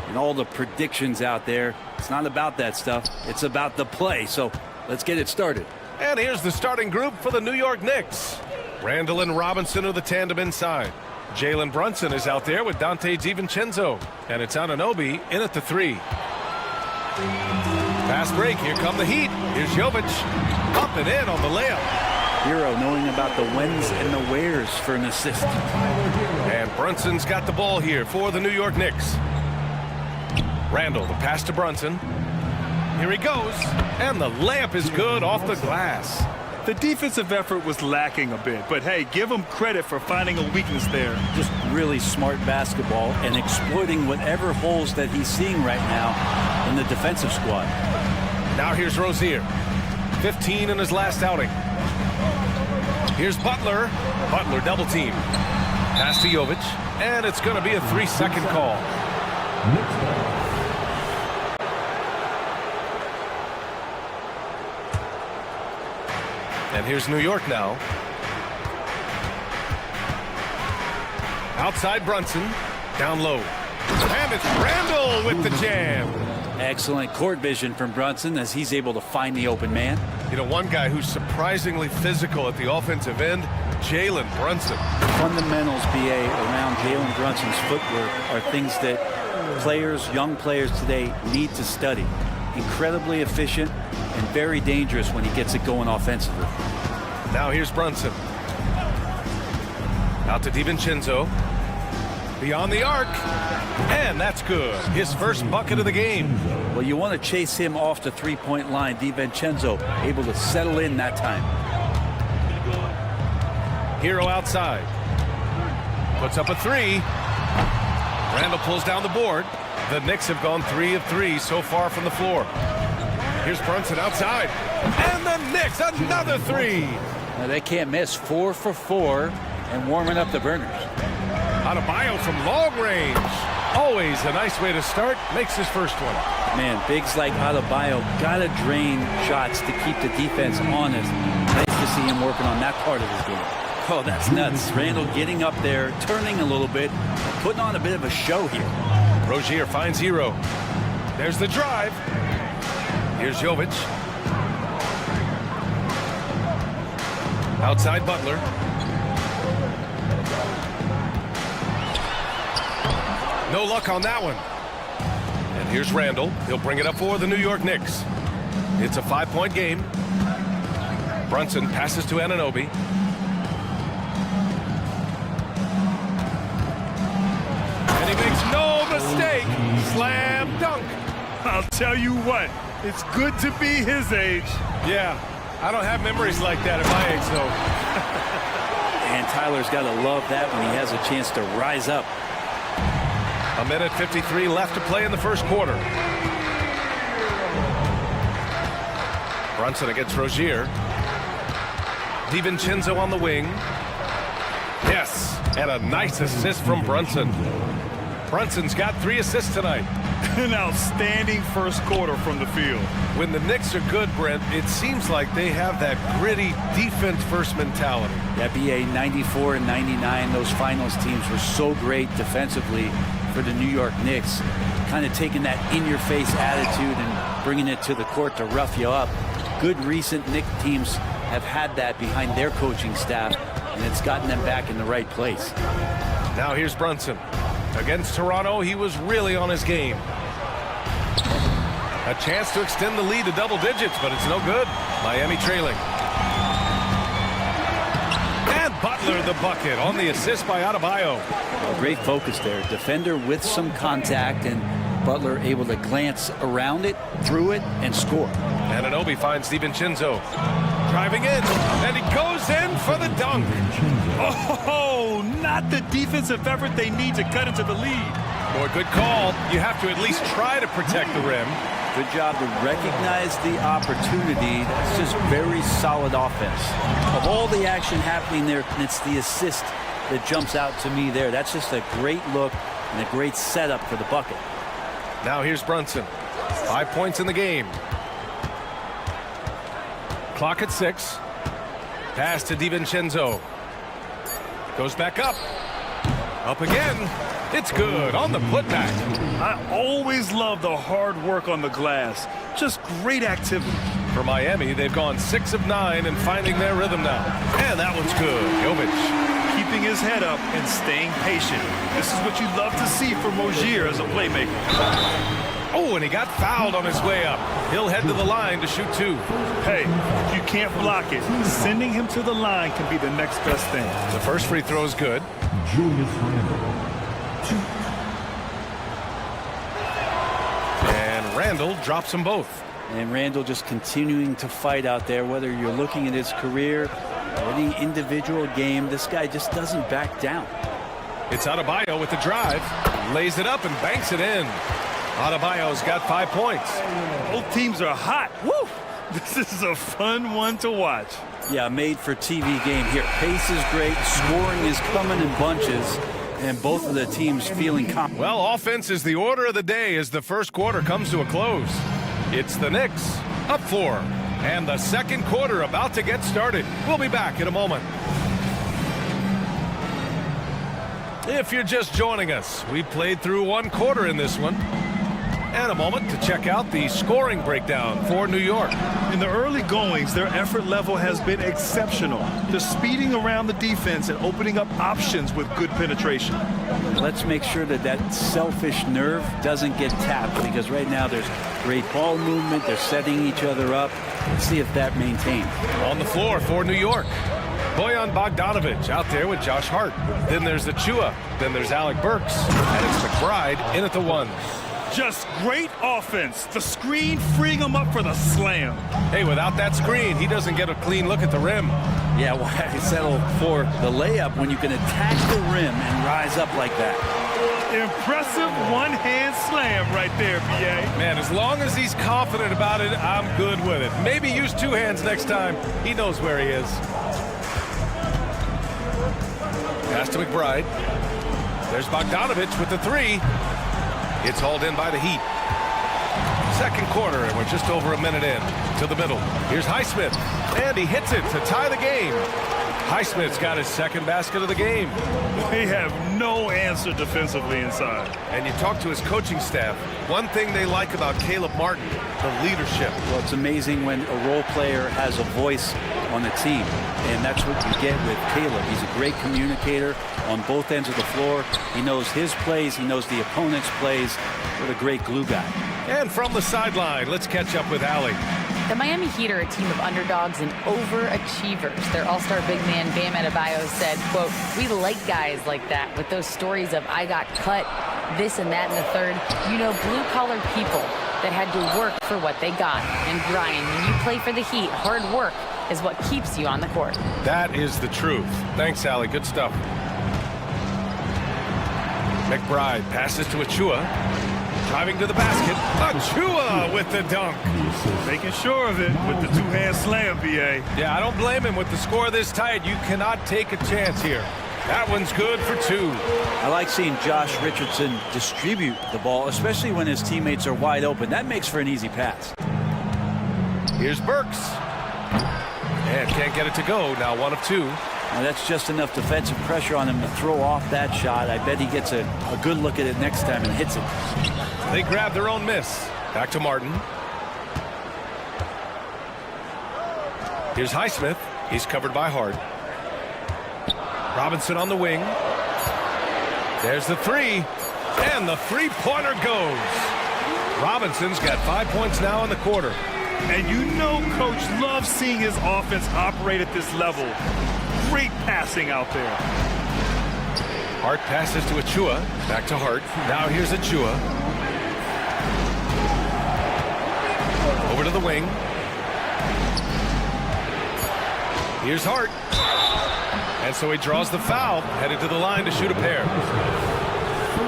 and all the predictions out there. It's not about that stuff. It's about the play. So let's get it started. And here's the starting group for the New York Knicks. Randall and Robinson are the tandem inside. Jalen Brunson is out there with Dante DiVincenzo. And it's Anunoby in at the 3. Fast break. Here come the Heat. Here's Jovic. Up and in on the layup. Hero knowing about the whens and the wheres for an assist. And Brunson's got the ball here for the New York Knicks. Randall, the pass to Brunson. Here he goes. And the layup is good off the glass. The defensive effort was lacking a bit, but hey, give him credit for finding a weakness there. Just really smart basketball and exploiting whatever holes that he's seeing right now in the defensive squad. Now here's Rozier. 15 in his last outing. Here's Butler. Butler double team. Pass to Jovic. And it's going to be a 3-second call. And here's New York now. Outside Brunson. Down low. And it's Randall with the jam. Excellent court vision from Brunson as he's able to find the open man. You know, one guy who's surprisingly physical at the offensive end, Jalen Brunson. The fundamentals, BA, around Jalen Brunson's footwork are things that players, young players today need to study. Incredibly efficient and very dangerous when he gets it going offensively. Now here's Brunson. Out to DiVincenzo. Beyond the arc. And that's good. His first bucket of the game. Well, you want to chase him off the three-point line. DiVincenzo able to settle in that time. Hero outside. Puts up a 3. Randall pulls down the board. The Knicks have gone 3 of 3 so far from the floor. Here's Brunson outside. And the Knicks, another 3. Now they can't miss. 4 for 4 and warming up the burners. Adebayo from long range. Always a nice way to start. Makes his first one. Man, bigs like Adebayo gotta drain shots to keep the defense honest. Nice to see him working on that part of his game. Oh, that's nuts. Randall getting up there, turning a little bit, putting on a bit of a show here. Rozier finds Hero. There's the drive. Here's Jovic. Outside Butler. No luck on that one. And here's Randall. He'll bring it up for the New York Knicks. It's a 5-point game. Brunson passes to Anunoby. And he makes no mistake. Slam dunk. I'll tell you what, it's good to be his age. Yeah, I don't have memories like that at my age, though. And Tyler's got to love that when he has a chance to rise up. A minute 53 left to play in the first quarter. Brunson against Rozier. DiVincenzo on the wing. Yes, and a nice assist from Brunson. Brunson's got 3 assists tonight. An outstanding first quarter from the field. When the Knicks are good, Brent, it seems like they have that gritty defense-first mentality. That BA 94 and 99, those finals teams were so great defensively for the New York Knicks. Kind of taking that in-your-face attitude and bringing it to the court to rough you up. Good recent Knicks teams have had that behind their coaching staff, and it's gotten them back in the right place. Now here's Brunson. Against Toronto, he was really on his game. A chance to extend the lead to double digits, but it's no good. Miami trailing. And Butler the bucket on the assist by Adebayo. Well, great focus there. Defender with some contact, and Butler able to glance around it, through it, and score. Anunoby finds DiVincenzo. Driving in, and he goes in for the dunk. Oh, not the defensive effort they need to cut into the lead. Boy, good call. You have to at least try to protect the rim. Good job to recognize the opportunity. That's just very solid offense. Of all the action happening there, it's the assist that jumps out to me there. That's just a great look and a great setup for the bucket. Now here's Brunson. 5 points in the game. Clock at 6. Pass to DiVincenzo. Goes back up. Up again. It's good on the putback. I always love the hard work on the glass. Just great activity. For Miami, they've gone 6 of 9 and finding their rhythm now. And that one's good. Jovic. Keeping his head up and staying patient. This is what you love to see from Rozier as a playmaker. Oh, and he got fouled on his way up. He'll head to the line to shoot 2. Hey, you can't block it. Sending him to the line can be the next best thing. The first free throw is good. Julius Randle. 2. And Randle drops them both. And Randle just continuing to fight out there, whether you're looking at his career or any individual game. This guy just doesn't back down. It's Adebayo with the drive. Lays it up and banks it in. Adebayo's got 5 points. Both teams are hot. Woo! This is a fun one to watch. Yeah, made for TV game here. Pace is great. Scoring is coming in bunches. And both of the teams feeling confident. Well, offense is the order of the day as the first quarter comes to a close. It's the Knicks up 4. And the second quarter about to get started. We'll be back in a moment. If you're just joining us, we played through 1 quarter in this one. And a moment to check out the scoring breakdown for New York. In the early goings, their effort level has been exceptional. They're speeding around the defense and opening up options with good penetration. Let's make sure that that selfish nerve doesn't get tapped, because right now there's great ball movement. They're setting each other up. Let's see if that maintains. On the floor for New York, Bojan Bogdanovic out there with Josh Hart. Then there's Achua. Then there's Alec Burks. And it's McBride in at the 1. Just great offense. The screen freeing him up for the slam. Hey, without that screen, he doesn't get a clean look at the rim. Yeah, why settle for the layup when you can attack the rim and rise up like that? Impressive one-hand slam right there, BA. Man, as long as he's confident about it, I'm good with it. Maybe use 2 hands next time. He knows where he is. Pass to McBride. There's Bogdanovic with the 3. It's hauled in by the Heat. Second quarter, and we're just over a minute in to the middle. Here's Highsmith, and he hits it to tie the game. Highsmith's got his second basket of the game. They have no answer defensively inside. And you talk to his coaching staff, one thing they like about Caleb Martin, the leadership. Well, it's amazing when a role player has a voice on the team, and that's what you get with Caleb. He's a great communicator on both ends of the floor. He knows his plays, he knows the opponent's plays. What a great glue guy. And from the sideline, let's catch up with Allie. The Miami Heat are a team of underdogs and overachievers. Their all-star big man, Bam Adebayo, said, quote, "We like guys like that with those stories of I got cut, this and that and the third. You know, blue-collar people that had to work for what they got. And Brian, when you play for the Heat, hard work is what keeps you on the court." That is the truth. Thanks, Allie. Good stuff. McBride passes to Achua. Driving to the basket. Achua with the dunk. Making sure of it with the 2-hand slam, BA. Yeah, I don't blame him. With the score this tight, you cannot take a chance here. That one's good for 2. I like seeing Josh Richardson distribute the ball, especially when his teammates are wide open. That makes for an easy pass. Here's Burks. And can't get it to go. Now 1 of 2. Now that's just enough defensive pressure on him to throw off that shot. I bet he gets a good look at it next time and hits it. They grab their own miss. Back to Martin. Here's Highsmith. He's covered by Hart. Robinson on the wing. There's the 3. And the 3-pointer goes. Robinson's got 5 points now in the quarter. And you know Coach loves seeing his offense operate at this level. Great passing out there. Hart passes to Achua. Back to Hart. Now here's Achua. Over to the wing. Here's Hart. And so he draws the foul, headed to the line to shoot a pair.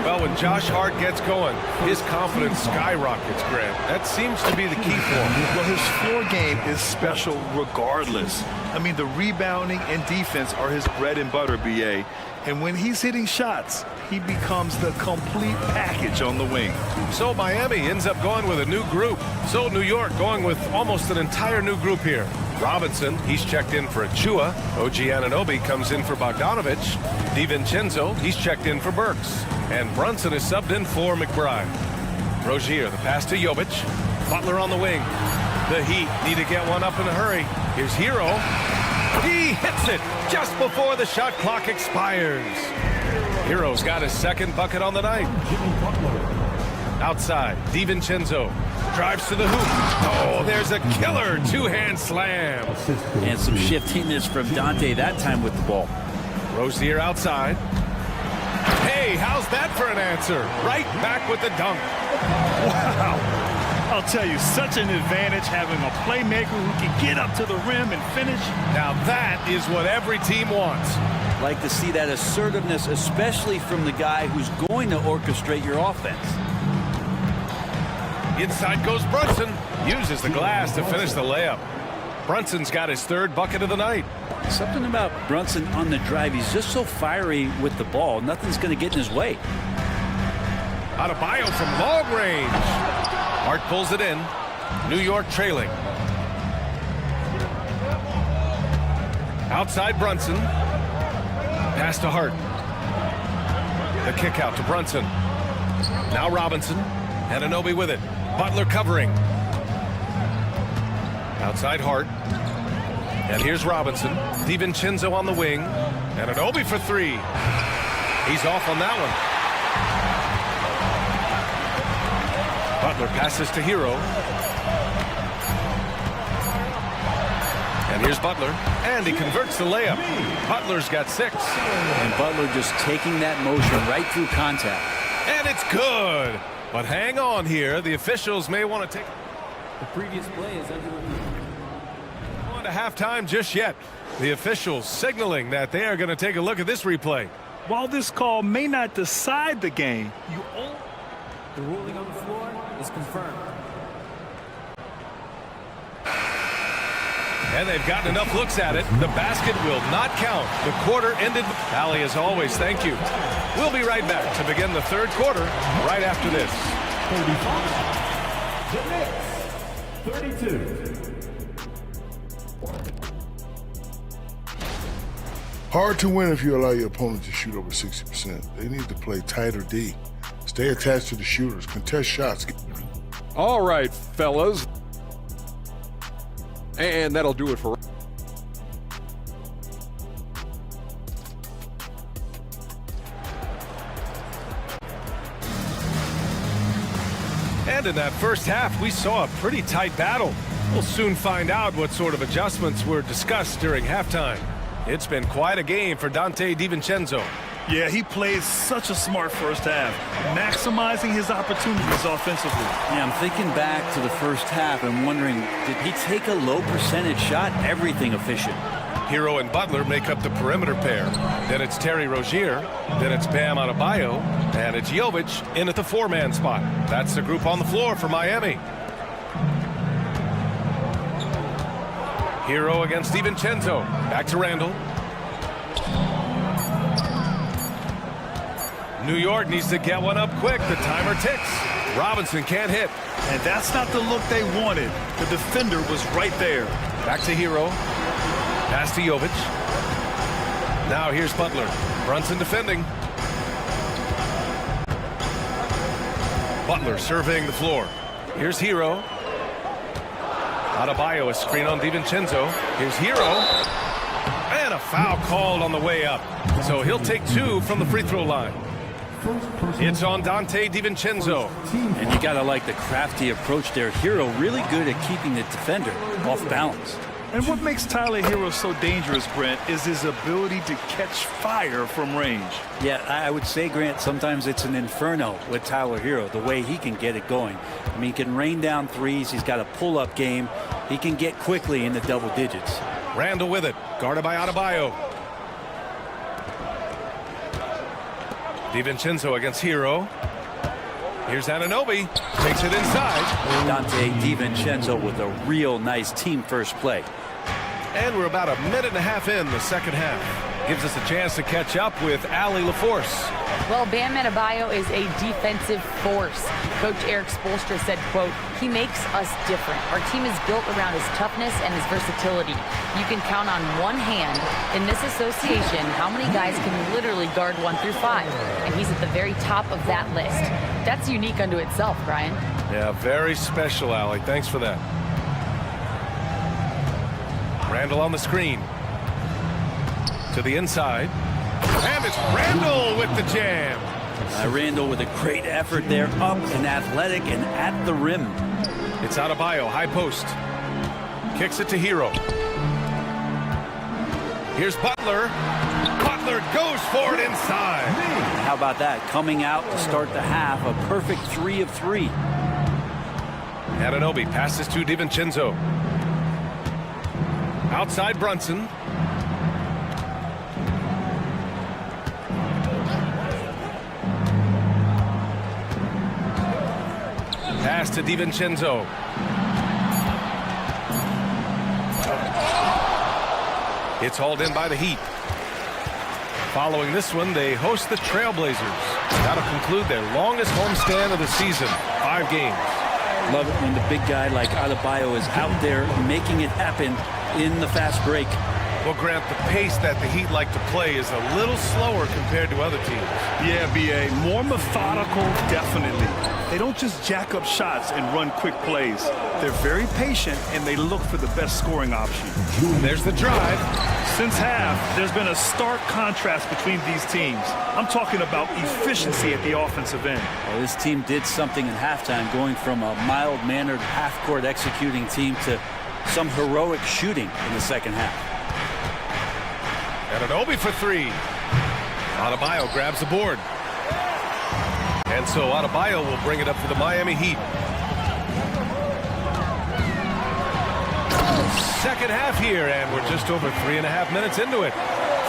Well, when Josh Hart gets going, his confidence skyrockets, Grant. That seems to be the key for him. Well, his floor game is special regardless. I mean, the rebounding and defense are his bread and butter, BA. And when he's hitting shots, he becomes the complete package on the wing. So Miami ends up going with a new group. So New York going with almost an entire new group here. Robinson, he's checked in for Achua. OG Anunoby comes in for Bogdanovich. DiVincenzo, he's checked in for Burks. And Brunson is subbed in for McBride. Rozier, the pass to Jovic. Butler on the wing. The Heat need to get one up in a hurry. Here's Hero. He hits it just before the shot clock expires. Hero's got his second bucket on the night. Outside, DiVincenzo drives to the hoop. Oh, there's a killer two-hand slam. And some shiftiness from Dante that time with the ball. Rozier outside. Hey, how's that for an answer? Right back with the dunk. Wow. I'll tell you, such an advantage having a playmaker who can get up to the rim and finish. Now that is what every team wants. Like to see that assertiveness, especially from the guy who's going to orchestrate your offense. Inside goes Brunson. Uses the glass to finish the layup. Brunson's got his third bucket of the night. Something about Brunson on the drive. He's just so fiery with the ball. Nothing's going to get in his way. Adebayo from long range. Hart pulls it in. New York trailing. Outside Brunson. Pass to Hart. The kick out to Brunson. Now Robinson. Anunoby with it. Butler covering. Outside Hart. And here's Robinson. DiVincenzo on the wing. Anunoby for three. He's off on that one. Butler passes to Hero. And here's Butler. And he converts the layup. Butler's got 6. And Butler just taking that motion right through contact. And it's good. But hang on here. The officials may want to take... The previous play is under review. On to halftime just yet. The officials signaling that they are going to take a look at this replay. While this call may not decide the game, the ruling on the floor is confirmed. And they've gotten enough looks at it. The basket will not count. The quarter ended. Allie, as always, thank you. We'll be right back to begin the third quarter right after this. 35. The Knicks, 32. Hard to win if you allow your opponent to shoot over 60%. They need to play tighter D. Stay attached to the shooters. Contest shots. All right, fellas. And that'll do it for... And in that first half, we saw a pretty tight battle. We'll soon find out what sort of adjustments were discussed during halftime. It's been quite a game for Dante DiVincenzo. yeah, he played such a smart first half, maximizing his opportunities offensively. Yeah, I'm thinking back to the first half and wondering, did he take a low percentage shot? Everything efficient. Hero and Butler make up the perimeter pair. Then it's Terry Rozier. Then it's Bam Adebayo. And it's Jovic in at the 4-man spot. That's the group on the floor for Miami. Hero against DiVincenzo. Back to Randall. New York needs to get one up quick. The timer ticks. Robinson can't hit. And that's not the look they wanted. The defender was right there. Back to Hero. Pass to Jovic. Now here's Butler. Brunson defending. Butler surveying the floor. Here's Hero. Adebayo, a screen on DiVincenzo. Here's Hero. And a foul called on the way up. So he'll take 2 from the free throw line. It's on Dante DiVincenzo. And you gotta like the crafty approach there. Hero really good at keeping the defender off balance. And what makes Tyler Hero so dangerous, Brent, is his ability to catch fire from range. Yeah, I would say, Grant, sometimes it's an inferno with Tyler Hero, the way he can get it going. I mean, he can rain down threes. He's got a pull-up game. He can get quickly in the double digits. Randall with it, guarded by Adebayo. DiVincenzo against Hero. Here's Anunoby. Takes it inside. Dante DiVincenzo with a real nice team-first play. And we're about a minute and a half in the second half. Gives us a chance to catch up with Allie LaForce. Well, Bam Adebayo is a defensive force. Coach Eric Spoelstra said, quote, "He makes us different. Our team is built around his toughness and his versatility. You can count on one hand in this association how many guys can literally guard 1 through 5. And he's at the very top of that list. That's unique unto itself, Brian." Yeah, very special, Allie. Thanks for that. Randall on the screen. To the inside. And it's Randall with the jam. Randall with a great effort there, up and athletic and at the rim. It's Adebayo, high post. Kicks it to Hero. Here's Butler. Butler goes for it inside. How about that? Coming out to start the half, a perfect 3 of 3. Anunoby passes to DiVincenzo. Outside Brunson. Pass to DiVincenzo. It's hauled in by the Heat. Following this one, they host the Trailblazers. That'll conclude their longest homestand of the season, 5 games. Love it when the big guy like Adebayo is out there making it happen in the fast break. Well, Grant, the pace that the Heat like to play is a little slower compared to other teams. Yeah, B.A. More methodical, definitely. They don't just jack up shots and run quick plays. They're very patient, and they look for the best scoring option. There's the drive. Since half, there's been a stark contrast between these teams. I'm talking about efficiency at the offensive end. Well, this team did something in halftime, going from a mild-mannered half-court executing team to some heroic shooting in the second half. Anunoby for 3. Adebayo grabs the board. And so Adebayo will bring it up for the Miami Heat. Second half here, and we're just over 3.5 minutes into it.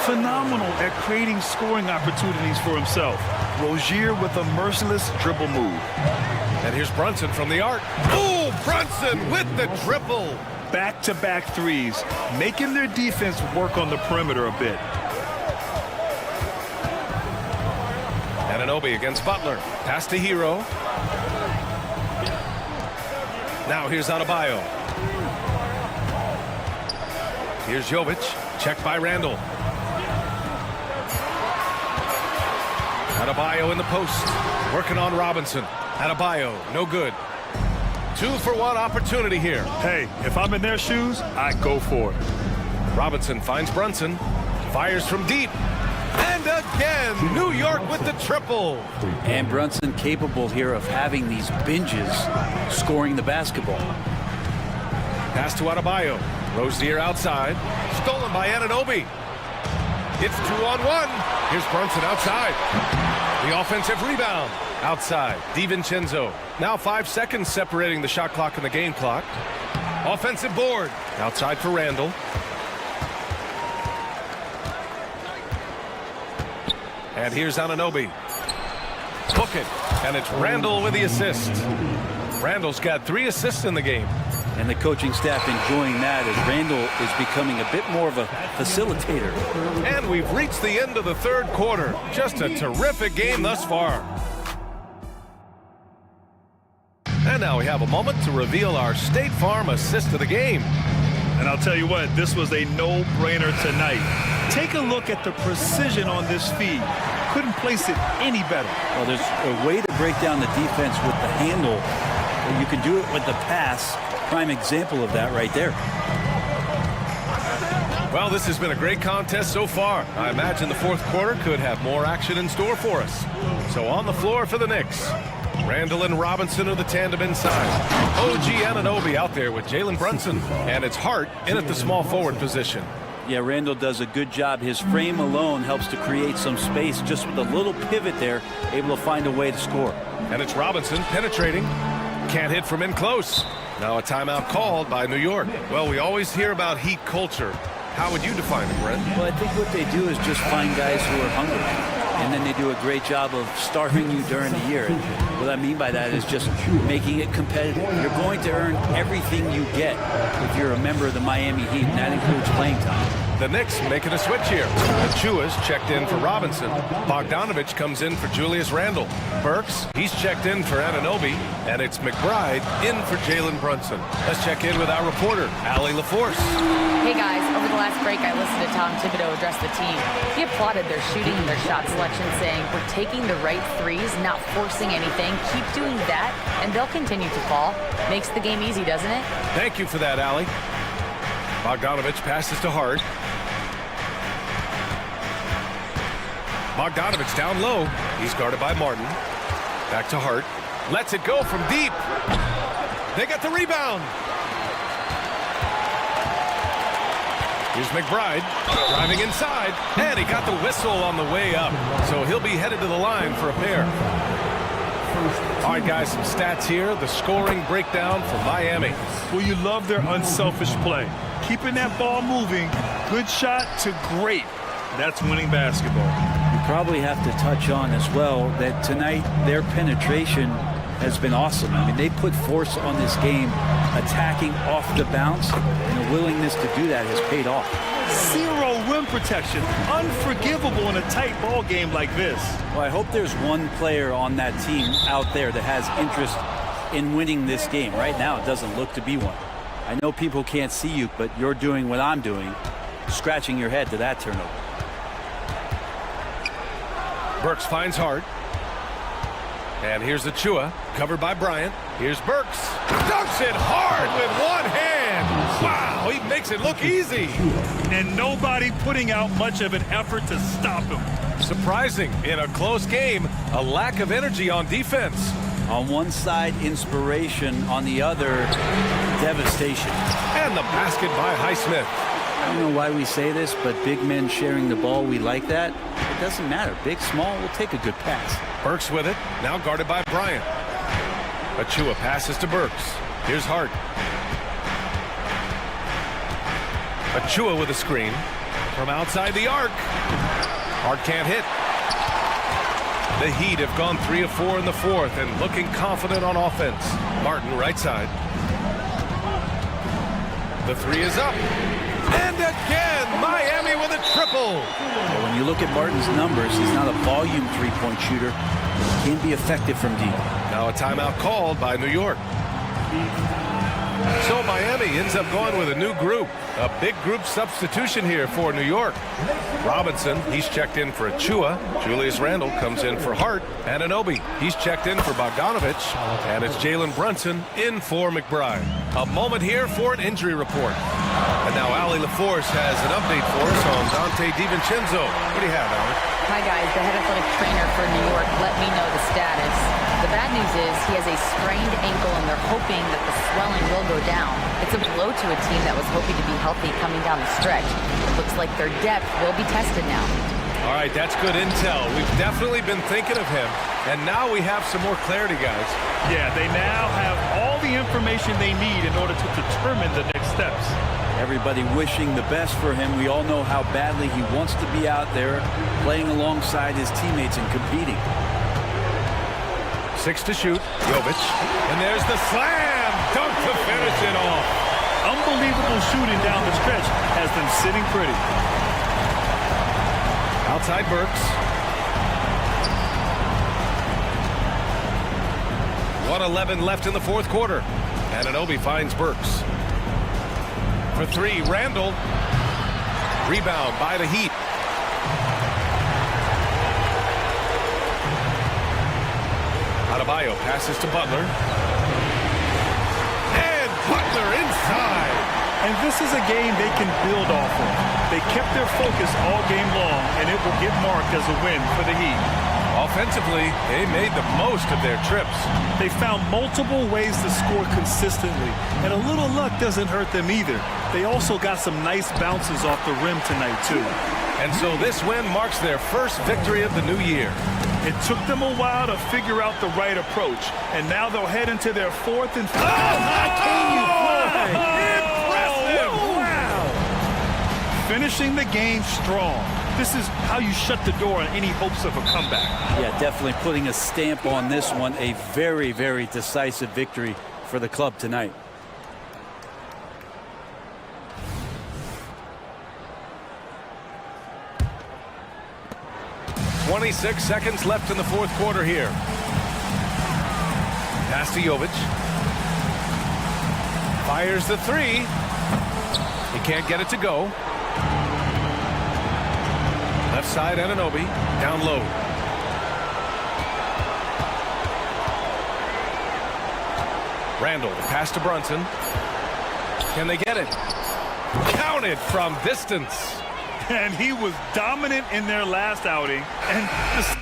Phenomenal at creating scoring opportunities for himself. Rozier with a merciless dribble move. And here's Brunson from the arc. Oh, Brunson with the triple. Back-to-back threes, making their defense work on the perimeter a bit. Anunoby against Butler. Pass to Hero. Now here's Adebayo. Here's Jovic. Checked by Randall. Adebayo in the post. Working on Robinson. Adebayo, no good. 2-for-1 opportunity here. Hey, if I'm in their shoes, I go for it. Robinson finds Brunson. Fires from deep. And again, New York with the triple. And Brunson capable here of having these binges, scoring the basketball. Pass to Adebayo. Rozier outside. Stolen by Anunoby. It's 2-on-1. Here's Brunson outside. The offensive rebound. Outside. DiVincenzo. Now 5 seconds separating the shot clock and the game clock. Offensive board. Outside for Randall. And here's Anunoby. Book it. And it's Randall with the assist. Randall's got 3 assists in the game. And the coaching staff enjoying that as Randall is becoming a bit more of a facilitator. And we've reached the end of the third quarter. Just a terrific game thus far. And now we have a moment to reveal our State Farm assist of the game. And I'll tell you what, this was a no-brainer tonight. Take a look at the precision on this feed. Couldn't place it any better. Well, there's a way to break down the defense with the handle. You can do it with the pass. Prime example of that right there. Well, this has been a great contest so far. I imagine the fourth quarter could have more action in store for us. So on the floor for the Knicks, Randall and Robinson are the tandem inside. OG Anunoby out there with Jalen Brunson. And it's Hart in at the small forward position. Yeah, Randall does a good job. His frame alone helps to create some space. Just with a little pivot there, able to find a way to score. And it's Robinson penetrating. Can't hit from in close. Now a timeout called by New York. Well, we always hear about Heat culture. How would you define it, Brent? Well, I think what they do is just find guys who are hungry. and then they do a great job of starving you during the year. And what I mean by that is just making it competitive. You're going to earn everything you get if you're a member of the Miami Heat, and that includes playing time. The Knicks making a switch here. Achua's checked in for Robinson. Bogdanovich comes in for Julius Randle. Burks, he's checked in for Anunoby. And it's McBride in for Jalen Brunson. Let's check in with our reporter, Allie LaForce. Hey guys, over the last break I listened to Tom Thibodeau address the team. He applauded their shooting and their shot selection, saying, we're taking the right threes, not forcing anything. Keep doing that, and they'll continue to fall. Makes the game easy, doesn't it? Thank you for that, Allie. Bogdanovich passes to Hart. Bogdanovich down low. He's guarded by Martin. Back to Hart. Lets it go from deep. They got the rebound. Here's McBride driving inside. And he got the whistle on the way up. So he'll be headed to the line for a pair. All right, guys, some stats here. The scoring breakdown for Miami. Well, you love their unselfish play. Keeping that ball moving, good shot to great. That's winning basketball. You probably have to touch on as well that tonight their penetration has been awesome. I mean, they put force on this game, attacking off the bounce, and the willingness to do that has paid off. Zero rim protection. Unforgivable in a tight ball game like this. Well, I hope there's one player on that team out there that has interest in winning this game. Right now, it doesn't look to be one. I know people can't see you, but you're doing what I'm doing, scratching your head to that turnover. Burks finds Hart. And here's Achua, covered by Bryant. Here's Burks. Dunks it hard with one hand. Wow, he makes it look easy. And nobody putting out much of an effort to stop him. Surprising, in a close game, a lack of energy on defense. On one side, inspiration. On the other, devastation. And the basket by Highsmith. I don't know why we say this, but big men sharing the ball, we like that. It doesn't matter. Big, small, we'll take a good pass. Burks with it, now guarded by Bryant. Achua passes to Burks. Here's Hart. Achua with a screen from outside the arc. Hart can't hit. The Heat have gone 3 of 4 in the fourth and looking confident on offense. Martin, right side. The three is up. And again, Miami with a triple. Well, when you look at Martin's numbers, he's not a volume three-point shooter. He can be effective from deep. Now a timeout called by New York. So Miami ends up going with a new group. A big group substitution here for New York. Robinson, he's checked in for Achua. Julius Randle comes in for Hart. Anunoby, he's checked in for Bogdanovich. And it's Jalen Brunson in for McBride. A moment here for an injury report. And now Allie LaForce has an update for us on Dante DiVincenzo. What do you have, Allie? Hi guys, the head athletic trainer for New York let me know the status. The bad news is he has a sprained ankle and they're hoping that the swelling will go down. It's a blow to a team that was hoping to be healthy coming down the stretch. It looks like their depth will be tested now. All right, that's good intel. We've definitely been thinking of him. And now we have some more clarity, guys. Yeah, they now have all the information they need in order to determine the next steps. Everybody wishing the best for him. We all know how badly he wants to be out there playing alongside his teammates and competing. 6 to shoot, Jovic. And there's the slam! Dunk to finish it off. Unbelievable shooting down the stretch has them sitting pretty. Outside Burks. 1:11 left in the fourth quarter. Anunoby finds Burks. For three, Randle. Rebound by the Heat. Adebayo passes to Butler. And Butler inside. And this is a game they can build off of. They kept their focus all game long, and it will get marked as a win for the Heat. Offensively, they made the most of their trips. They found multiple ways to score consistently, and a little luck doesn't hurt them either. They also got some nice bounces off the rim tonight, too. And so this win marks their first victory of the new year. It took them a while to figure out the right approach, and now they'll head into their fourth and fifth. Impressive! Wow! Finishing the game strong. this is how you shut the door on any hopes of a comeback. Yeah, definitely putting a stamp on this one. A very, very decisive victory for the club tonight. .26 seconds left in the fourth quarter here. Pass to Jovic. Fires the three. He can't get it to go. Left side, Anunoby. Down low. Randall, the pass to Brunson. Can they get it? Counted from distance. And he was dominant in their last outing. And the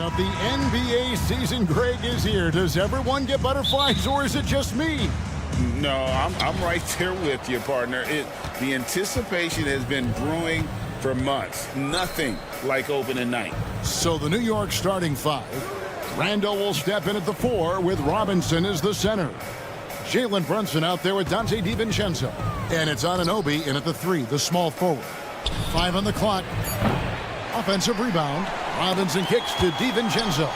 Of the NBA season, Greg, is here. Does everyone get butterflies, or is it just me? No, I'm right there with you, partner. The anticipation has been brewing for months. Nothing like opening night. So the New York starting five. Randall will step in at the 4 with Robinson as the center. Jalen Brunson out there with Dante DiVincenzo. And it's Anunoby in at the 3, the small forward. 5 on the clock. Offensive rebound. Robinson kicks to DiVincenzo.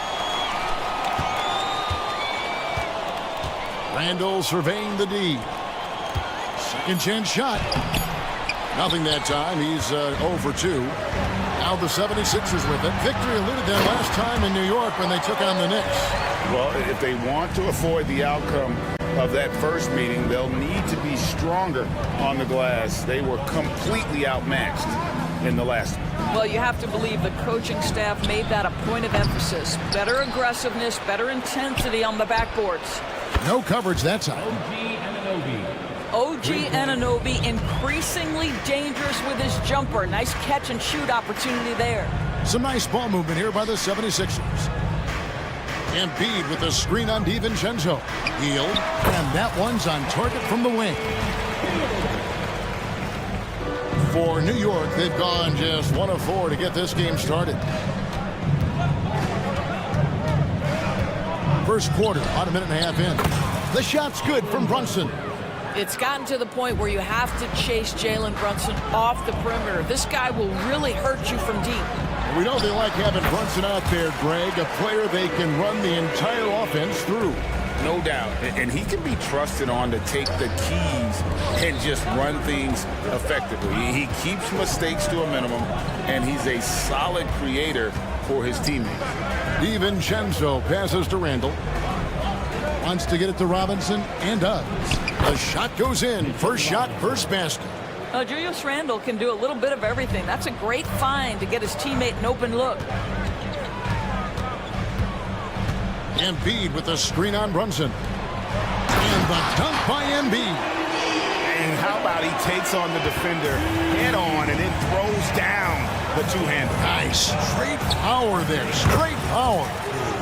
Randall surveying the D. Second chance shot. Nothing that time. He's 0 for 2. Now the 76ers with it. Victory eluded them last time in New York when they took on the Knicks. Well, if they want to avoid the outcome of that first meeting, they'll need to be stronger on the glass. They were completely outmatched in the last one. Well, you have to believe the coaching staff made that a point of emphasis. Better aggressiveness, better intensity on the backboards. No coverage that time. OG Anunoby increasingly dangerous with his jumper. Nice catch and shoot opportunity there. Some nice ball movement here by the 76ers. Embiid with a screen on DiVincenzo. Healed, and that one's on target from the wing. For New York, they've gone just 1 of 4 to get this game started. First quarter, about a minute and a half in. The shot's good from Brunson. It's gotten to the point where you have to chase Jalen Brunson off the perimeter. This guy will really hurt you from deep. We know they like having Brunson out there, Greg, a player they can run the entire offense through. No doubt. And he can be trusted on to take the keys and just run things effectively. He keeps mistakes to a minimum, and he's a solid creator for his teammates. DiVincenzo passes to Randall. Wants to get it to Robinson, and does. The shot goes in. First shot, first basket. Julius Randle can do a little bit of everything. That's a great find to get his teammate an open look. Embiid with the screen on Brunson. And the dunk by Embiid. And how about he takes on the defender head on and then throws down the two-hander. Nice. Straight power there. Straight power.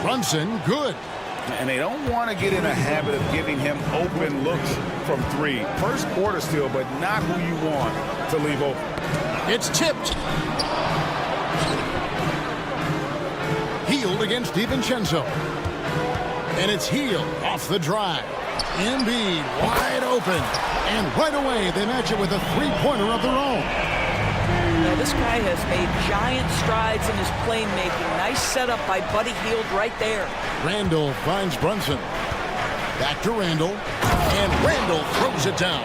Brunson, good. And they don't want to get in a habit of giving him open looks from 3. First quarter still, but not who you want to leave open. It's tipped. Healed against DiVincenzo. And it's Healed off the drive. Embiid wide open. And right away, they match it with a three-pointer of their own. Now, this guy has made giant strides in his playmaking. Nice setup by Buddy Hield right there. Randall finds Brunson. Back to Randall. And Randall throws it down.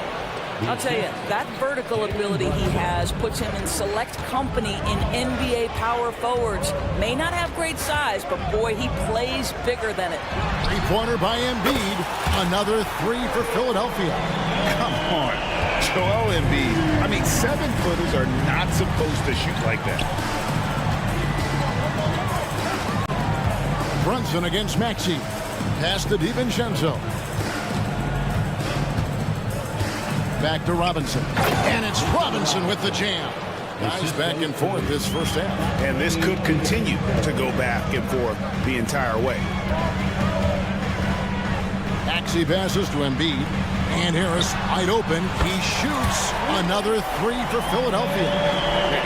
I'll tell you, that vertical ability he has puts him in select company in NBA power forwards. May not have great size, but boy, he plays bigger than it. Three-pointer by Embiid. Another 3 for Philadelphia. Come on. Joel Embiid. I mean, 7-footers are not supposed to shoot like that. Brunson against Maxey. Pass to DiVincenzo. Back to Robinson. And it's Robinson with the jam. Guys back and forth this first half. And this could continue to go back and forth the entire way. Maxey passes to Embiid. And Harris wide open. He shoots another 3 for Philadelphia.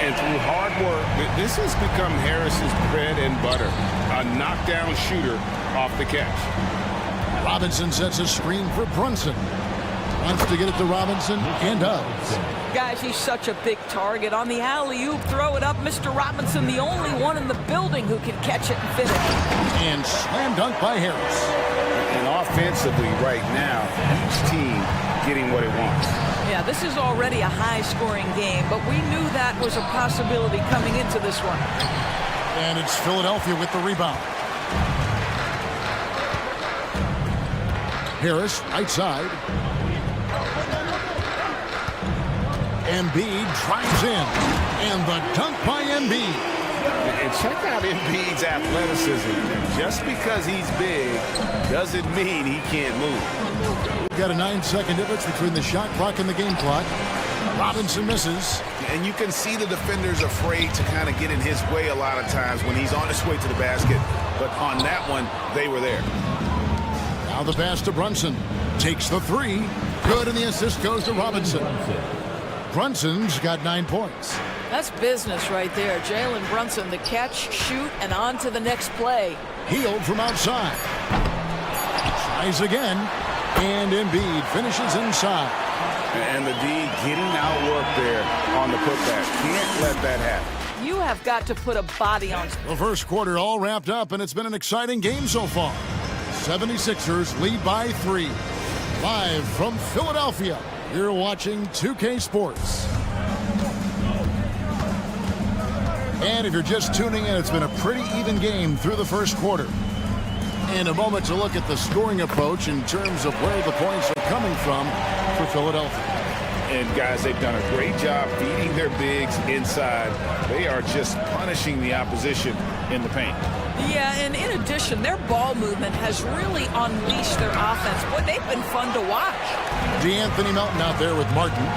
And through hard work, this has become Harris's bread and butter. A knockdown shooter off the catch. Robinson sets a screen for Brunson. Wants to get it to Robinson, and does. Guys, he's such a big target. On the alley-oop, throw it up. Mr. Robinson, the only one in the building who can catch it and finish. And slam dunk by Harris. And offensively right now, each team getting what it wants. Yeah, this is already a high-scoring game, but we knew that was a possibility coming into this one. And it's Philadelphia with the rebound. Harris, right side. Embiid drives in. And the dunk by Embiid. And check out Embiid's athleticism. Just because he's big doesn't mean he can't move. We've got a 9-second difference between the shot clock and the game clock. Robinson misses. And you can see the defenders afraid to kind of get in his way a lot of times when he's on his way to the basket. But on that one, they were there. Now the pass to Brunson. Takes the three. Good, and the assist goes to Robinson. Brunson's got 9 points. That's business right there. Jalen Brunson, the catch, shoot, and on to the next play. Healed from outside. Tries again. And Embiid finishes inside. And the D getting outworked there on the putback. Can't let that happen. You have got to put a body on. The first quarter all wrapped up, and it's been an exciting game so far. 76ers lead by 3. Live from Philadelphia, you're watching 2K Sports. And if you're just tuning in, it's been a pretty even game through the first quarter. In a moment to look at the scoring approach in terms of where the points are coming from for Philadelphia. And guys, they've done a great job feeding their bigs inside. They are just punishing the opposition in the paint. Yeah, and in addition, their ball movement has really unleashed their offense. Boy, they've been fun to watch. DeAnthony Melton out there with Martin.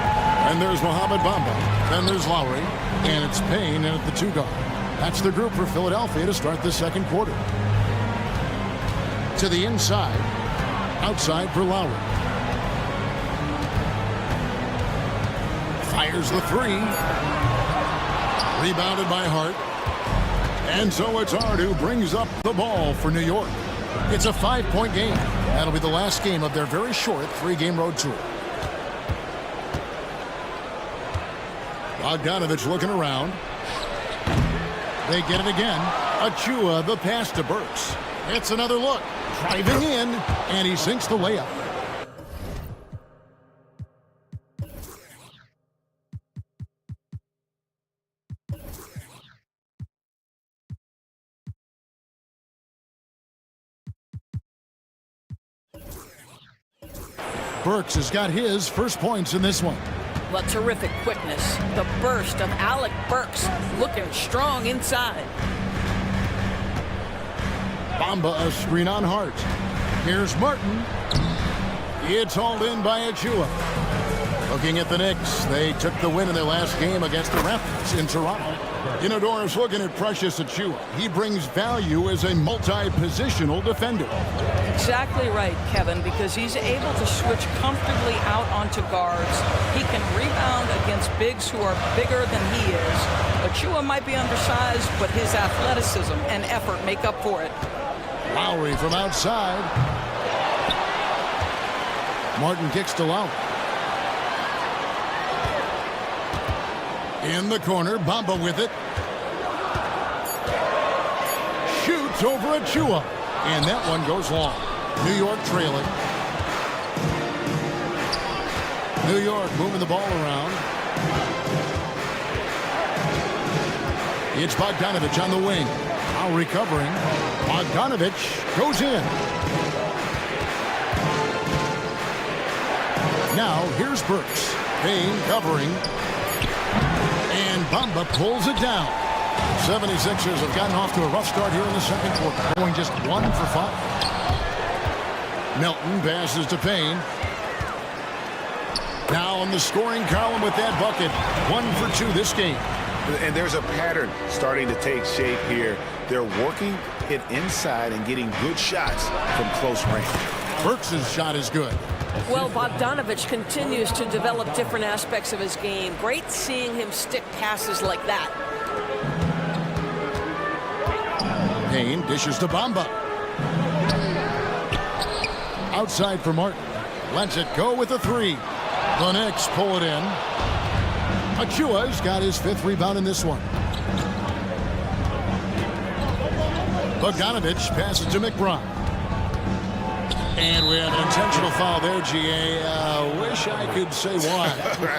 And there's Mohamed Bamba. Then there's Lowry. And it's Payne in at the 2 guard. That's the group for Philadelphia to start the second quarter. To the inside. Outside for Lowry. Fires the 3. Rebounded by Hart. And so it's Hart who brings up the ball for New York. It's a 5-point game. That'll be the last game of their very short 3-game road tour. Bogdanovich looking around. They get it again. Achua, the pass to Burks. It's another look. Driving in, and he sinks the layup. Burks has got his first points in this one. Well, terrific quickness. The burst of Alec Burks looking strong inside. Bamba a screen on Hart. Here's Martin. It's hauled in by Achua. Looking at the Knicks, they took the win in their last game against the Raptors in Toronto. Inodor's looking at Precious Achua. He brings value as a multi-positional defender. Exactly right, Kevin, because he's able to switch comfortably out onto guards. He can rebound against bigs who are bigger than he is. Achua might be undersized, but his athleticism and effort make up for it. Lowry from outside. Martin kicks to Lowry. In the corner, Bamba with it. Shoots over Achua. And that one goes long. New York trailing. New York moving the ball around. It's Bogdanovich on the wing. Now recovering. Bogdanovich goes in. Now here's Burks. Payne covering. And Bamba pulls it down. 76ers have gotten off to a rough start here in the second quarter, going just 1 for 5. Melton passes to Payne. Now in the scoring column with that bucket. 1 for 2 this game. And there's a pattern starting to take shape here. They're working it inside and getting good shots from close range. Burks' shot is good. Well, Bogdanovich continues to develop different aspects of his game. Great seeing him stick passes like that. Payne dishes to Bamba. Outside for Martin. Lets it go with a 3. The Knicks pull it in. Achua's got his 5th rebound in this one. Bogdanovich passes to McBride. And we have an intentional foul there, GA. Wish I could say why.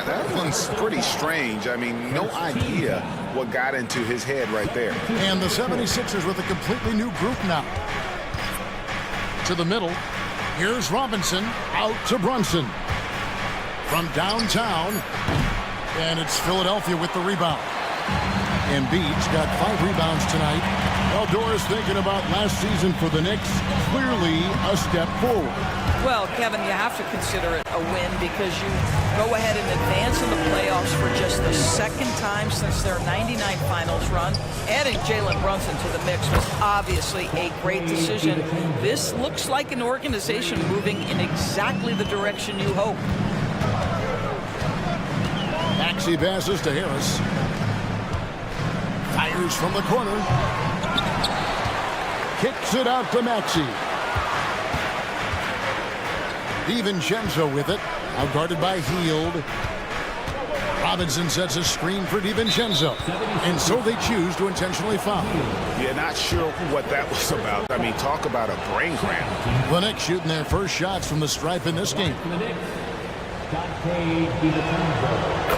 That one's pretty strange. I mean, no idea what got into his head right there. And the 76ers with a completely new group now. To the middle. Here's Robinson out to Brunson. From downtown. And it's Philadelphia with the rebound. Embiid's got 5 rebounds tonight. Well, Doris, thinking about last season for the Knicks, clearly a step forward. Well, Kevin, you have to consider it a win because you go ahead and advance in the playoffs for just the second time since their 99 finals run. Adding Jalen Brunson to the mix was obviously a great decision. This looks like an organization moving in exactly the direction you hope. Maxey passes to Harris. Fires from the corner. Kicks it out to Maxey. DiVincenzo with it. Out guarded by Hield. Robinson sets a screen for DiVincenzo. And so they choose to intentionally foul. Yeah, not sure what that was about. I mean, talk about a brain cramp. The Knicks shooting their first shots from the stripe in this game.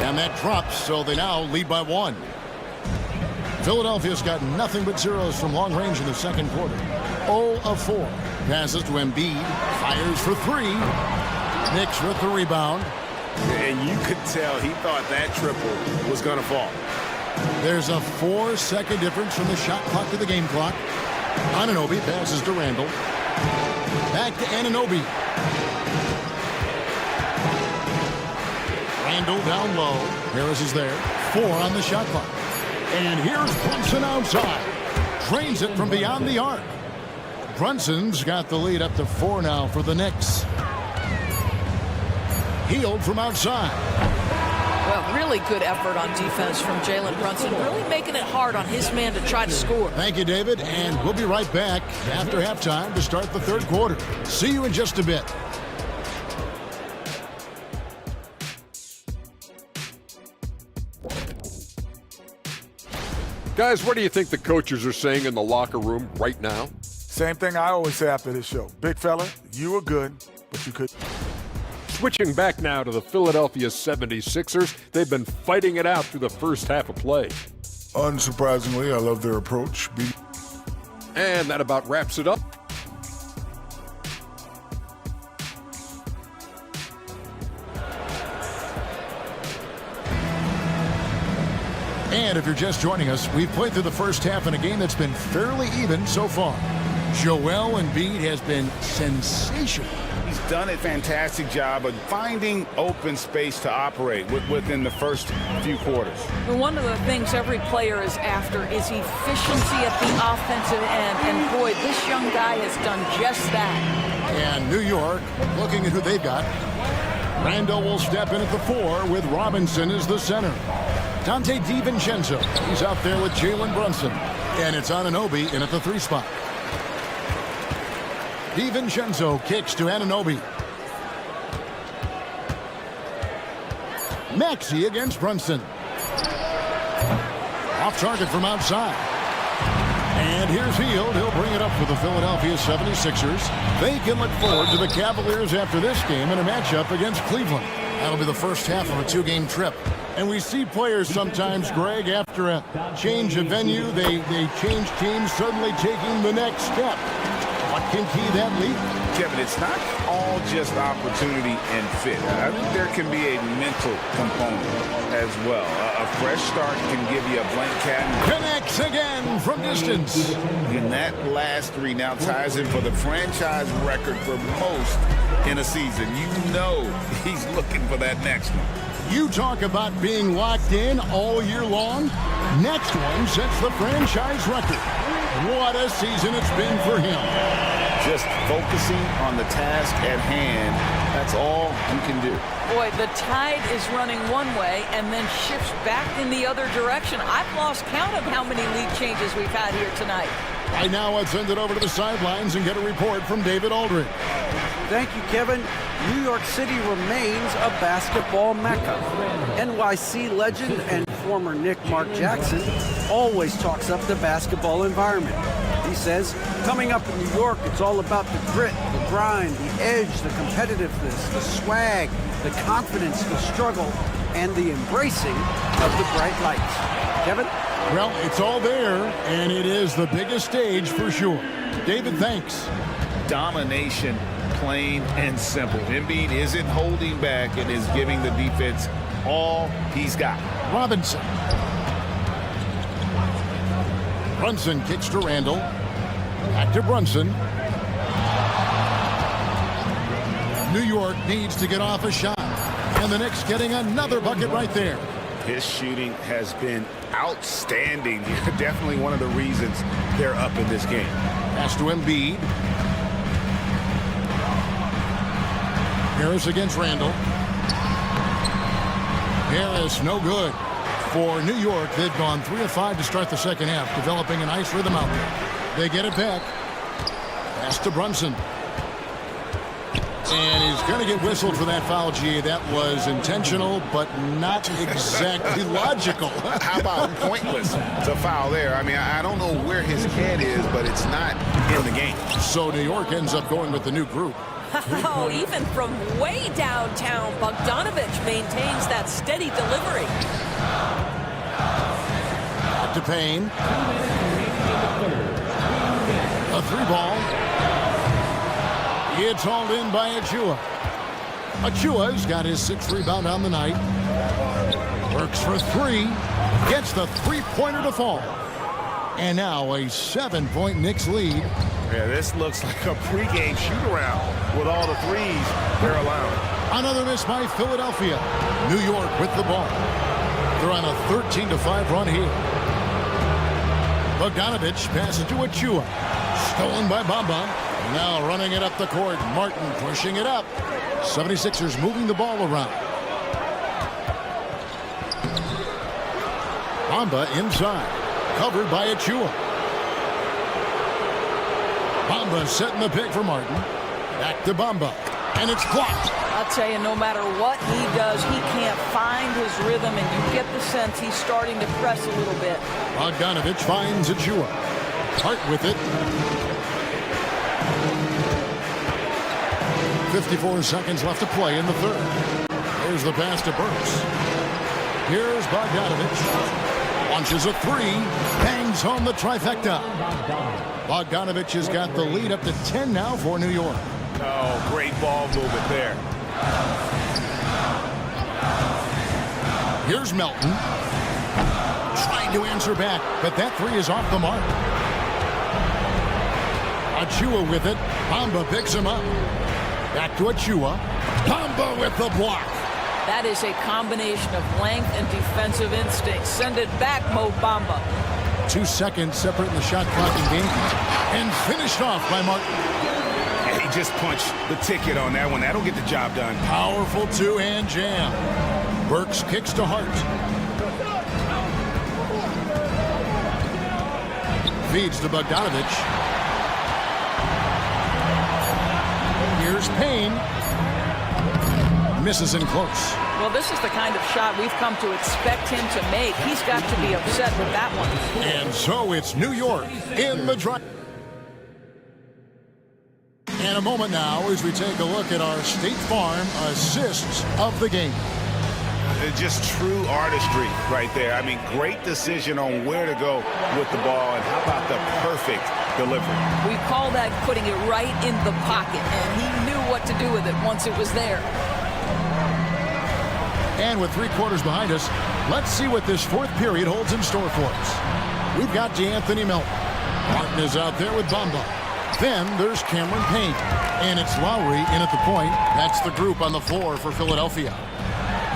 And that drops, so they now lead by 1. Philadelphia's got nothing but zeros from long range in the second quarter. 0 of 4. Passes to Embiid. Fires for 3. Knicks with the rebound. And you could tell he thought that triple was going to fall. There's a 4-second difference from the shot clock to the game clock. Anunoby passes to Randall. Back to Anunoby. Randall down low. Harris is there. 4 on the shot clock. And here's Brunson outside. Drains it from beyond the arc. Brunson's got the lead up to 4 now for the Knicks. Hield from outside. Well, really good effort on defense from Jalen Brunson, really making it hard on his man to try to score. Thank you, David, and we'll be right back after halftime to start the third quarter. See you in just a bit. Guys, what do you think the coaches are saying in the locker room right now? Same thing I always say after this show. Big fella, you were good, but you could. Switching back now to the Philadelphia 76ers, they've been fighting it out through the first half of play. Unsurprisingly, I love their approach. And that about wraps it up. And if you're just joining us, we've played through the first half in a game that's been fairly even so far. Joel Embiid has been sensational. He's done a fantastic job of finding open space to operate within the first few quarters. One of the things every player is after is efficiency at the offensive end. And boy, this young guy has done just that. And New York, looking at who they've got. Randall will step in at the 4 with Robinson as the center. Dante DiVincenzo, he's out there with Jalen Brunson. And it's Anunoby in at the 3 spot. DiVincenzo kicks to Anunoby. Maxey against Brunson. Off target from outside. And here's Hield. He'll bring it up for the Philadelphia 76ers. They can look forward to the Cavaliers after this game in a matchup against Cleveland. That'll be the first half of a 2-game trip. And we see players sometimes, Greg, after a change of venue, they change teams, suddenly taking the next step. What can key that lead? Kevin, it's not all just opportunity and fit. I think there can be a mental component as well. A fresh start can give you a blank canvas. Connects again from distance. And that last 3 now ties in for the franchise record for most in a season. You know he's looking for that next one. You talk about being locked in all year long. Next one sets the franchise record. What a season it's been for him. Just focusing on the task at hand, that's all you can do. Boy, the tide is running one way and then shifts back in the other direction. I've lost count of how many lead changes we've had here tonight. Right now, let's send it over to the sidelines and get a report from David Aldridge. Thank you, Kevin. New York City remains a basketball mecca. NYC legend and former Knick Mark Jackson always talks up the basketball environment. He says, coming up in New York, it's all about the grit, the grind, the edge, the competitiveness, the swag, the confidence, the struggle, and the embracing of the bright lights. Kevin? Well, it's all there, and it is the biggest stage for sure. David, thanks. Domination, plain and simple. Embiid isn't holding back and is giving the defense all he's got. Robinson. Brunson kicks to Randall. Back to Brunson. New York needs to get off a shot. And the Knicks getting another bucket right there. His shooting has been outstanding. Definitely one of the reasons they're up in this game. Pass to Embiid. Harris against Randall. Harris, no good. For New York, they've gone 3 of 5 to start the second half, developing a nice rhythm out there. They get it back. Pass to Brunson. And he's going to get whistled for that foul, G. That was intentional, but not exactly logical. How about pointless? It's a foul there. I mean, I don't know where his head is, but it's not in the game. So New York ends up going with the new group. Oh, even from way downtown, Bogdanovich maintains that steady delivery. Back to Payne. A 3-ball. It's hauled in by Achua. Achua's got his 6th rebound on the night. Works for 3. Gets the 3-pointer to fall. And now a 7-point Knicks lead. Yeah, this looks like a pregame shoot-around with all the threes they're allowing. Another miss by Philadelphia. New York with the ball. They're on a 13-5 run here. Bogdanovich passes to Achua. Stolen by Bamba. Now running it up the court. Martin pushing it up. 76ers moving the ball around. Bamba inside. Covered by Achua. Bamba setting the pick for Martin. Back to Bamba. And it's blocked. I'll tell you, no matter what he does, he can't find his rhythm, and you get the sense he's starting to press a little bit. Bogdanovich finds Achua. Hart with it. 54 seconds left to play in the third. Here's the pass to Burks. Here's Bogdanovich. Launches a 3. Bangs home the trifecta. Bogdanovich has got the lead up to 10 now for New York. Oh, great ball movement there. Here's Melton. Trying to answer back, but that 3 is off the mark. Achua with it. Bamba picks him up. Back to Achua. Bamba with the block. That is a combination of length and defensive instinct. Send it back, Mo Bamba. 2 seconds separating the shot clock and game. And finished off by Martin. And he just punched the ticket on that one. That'll get the job done. Powerful 2-hand jam. Burks kicks to Hart. Feeds to Bogdanovich. Here's Payne. Misses in close. Well, this is the kind of shot we've come to expect him to make. He's got to be upset with that one. And so it's New York in the drive. And a moment now as we take a look at our State Farm assists of the game. Just true artistry right there. I mean, great decision on where to go with the ball, and how about the perfect delivery? We call that putting it right in the pocket, and he knew what to do with it once it was there. And with 3 quarters behind us, let's see what this 4th period holds in store for us. We've got DeAnthony Melton. Martin is out there with Bamba. Then there's Cameron Payne. And it's Lowry in at the point. That's the group on the floor for Philadelphia.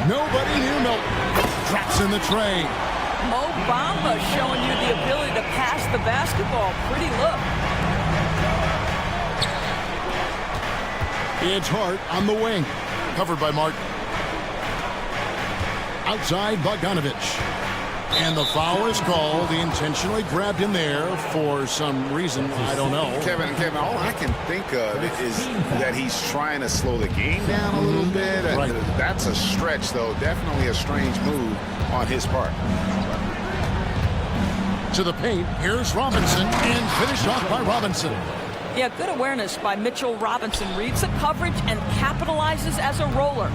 Nobody near Melton. Drops in the tray. Mo Bamba showing you the ability to pass the basketball. Pretty look. It's Hart on the wing. Covered by Martin. Outside Bogdanovich. And the foul is called. He intentionally grabbed him there for some reason. I don't know. Kevin, all I can think of is that he's trying to slow the game down a little bit. Right. That's a stretch, though. Definitely a strange move on his part. To the paint. Here's Robinson. And finished off by Robinson. Yeah, good awareness by Mitchell Robinson. Reads the coverage and capitalizes as a roller.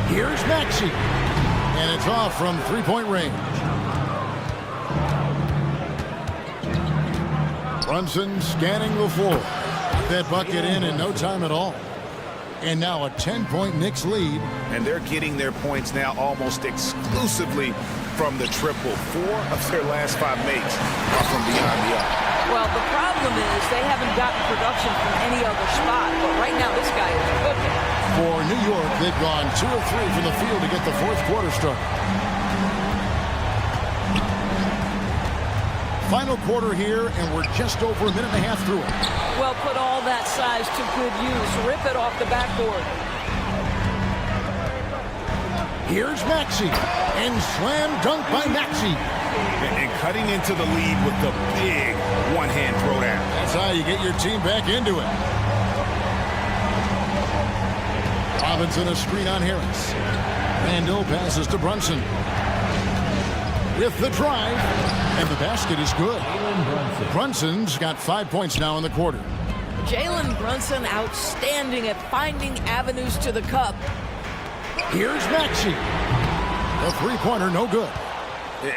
Here's Maxey. And it's off from 3-point range. Brunson scanning the floor. Got that bucket in no time at all. And now a 10-point Knicks lead. And they're getting their points now almost exclusively from the triple. 4 of their last 5 makes are from beyond the arc. Well, the problem is they haven't gotten production from any other spot, but right now this guy is cooking. For New York, they've gone 2 of 3 from the field to get the fourth quarter started. Final quarter here, and we're just over a minute and a half through it. Well, put all that size to good use. Rip it off the backboard. Here's Maxey, and slam dunk by Maxey. And cutting into the lead with the big one-hand throwdown. That's how you get your team back into it. Robinson a screen on Harris. Randall passes to Brunson. With the drive, and the basket is good. Brunson's got 5 points now in the quarter. Jalen Brunson outstanding at finding avenues to the cup. Here's Maxey. The three-pointer, no good.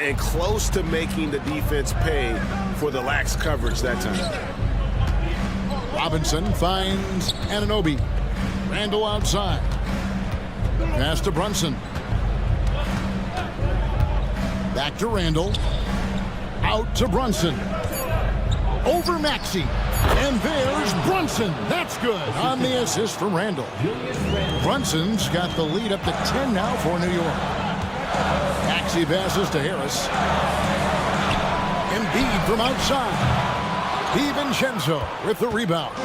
And close to making the defense pay for the lax coverage that time. Robinson finds Anunoby. Randall outside. Pass to Brunson. Back to Randall. Out to Brunson. Over Maxey. And there's Brunson. That's good. On the assist from Randall. Brunson's got the lead up to 10 now for New York. Maxey passes to Harris. Embiid from outside. DiVincenzo with the rebound.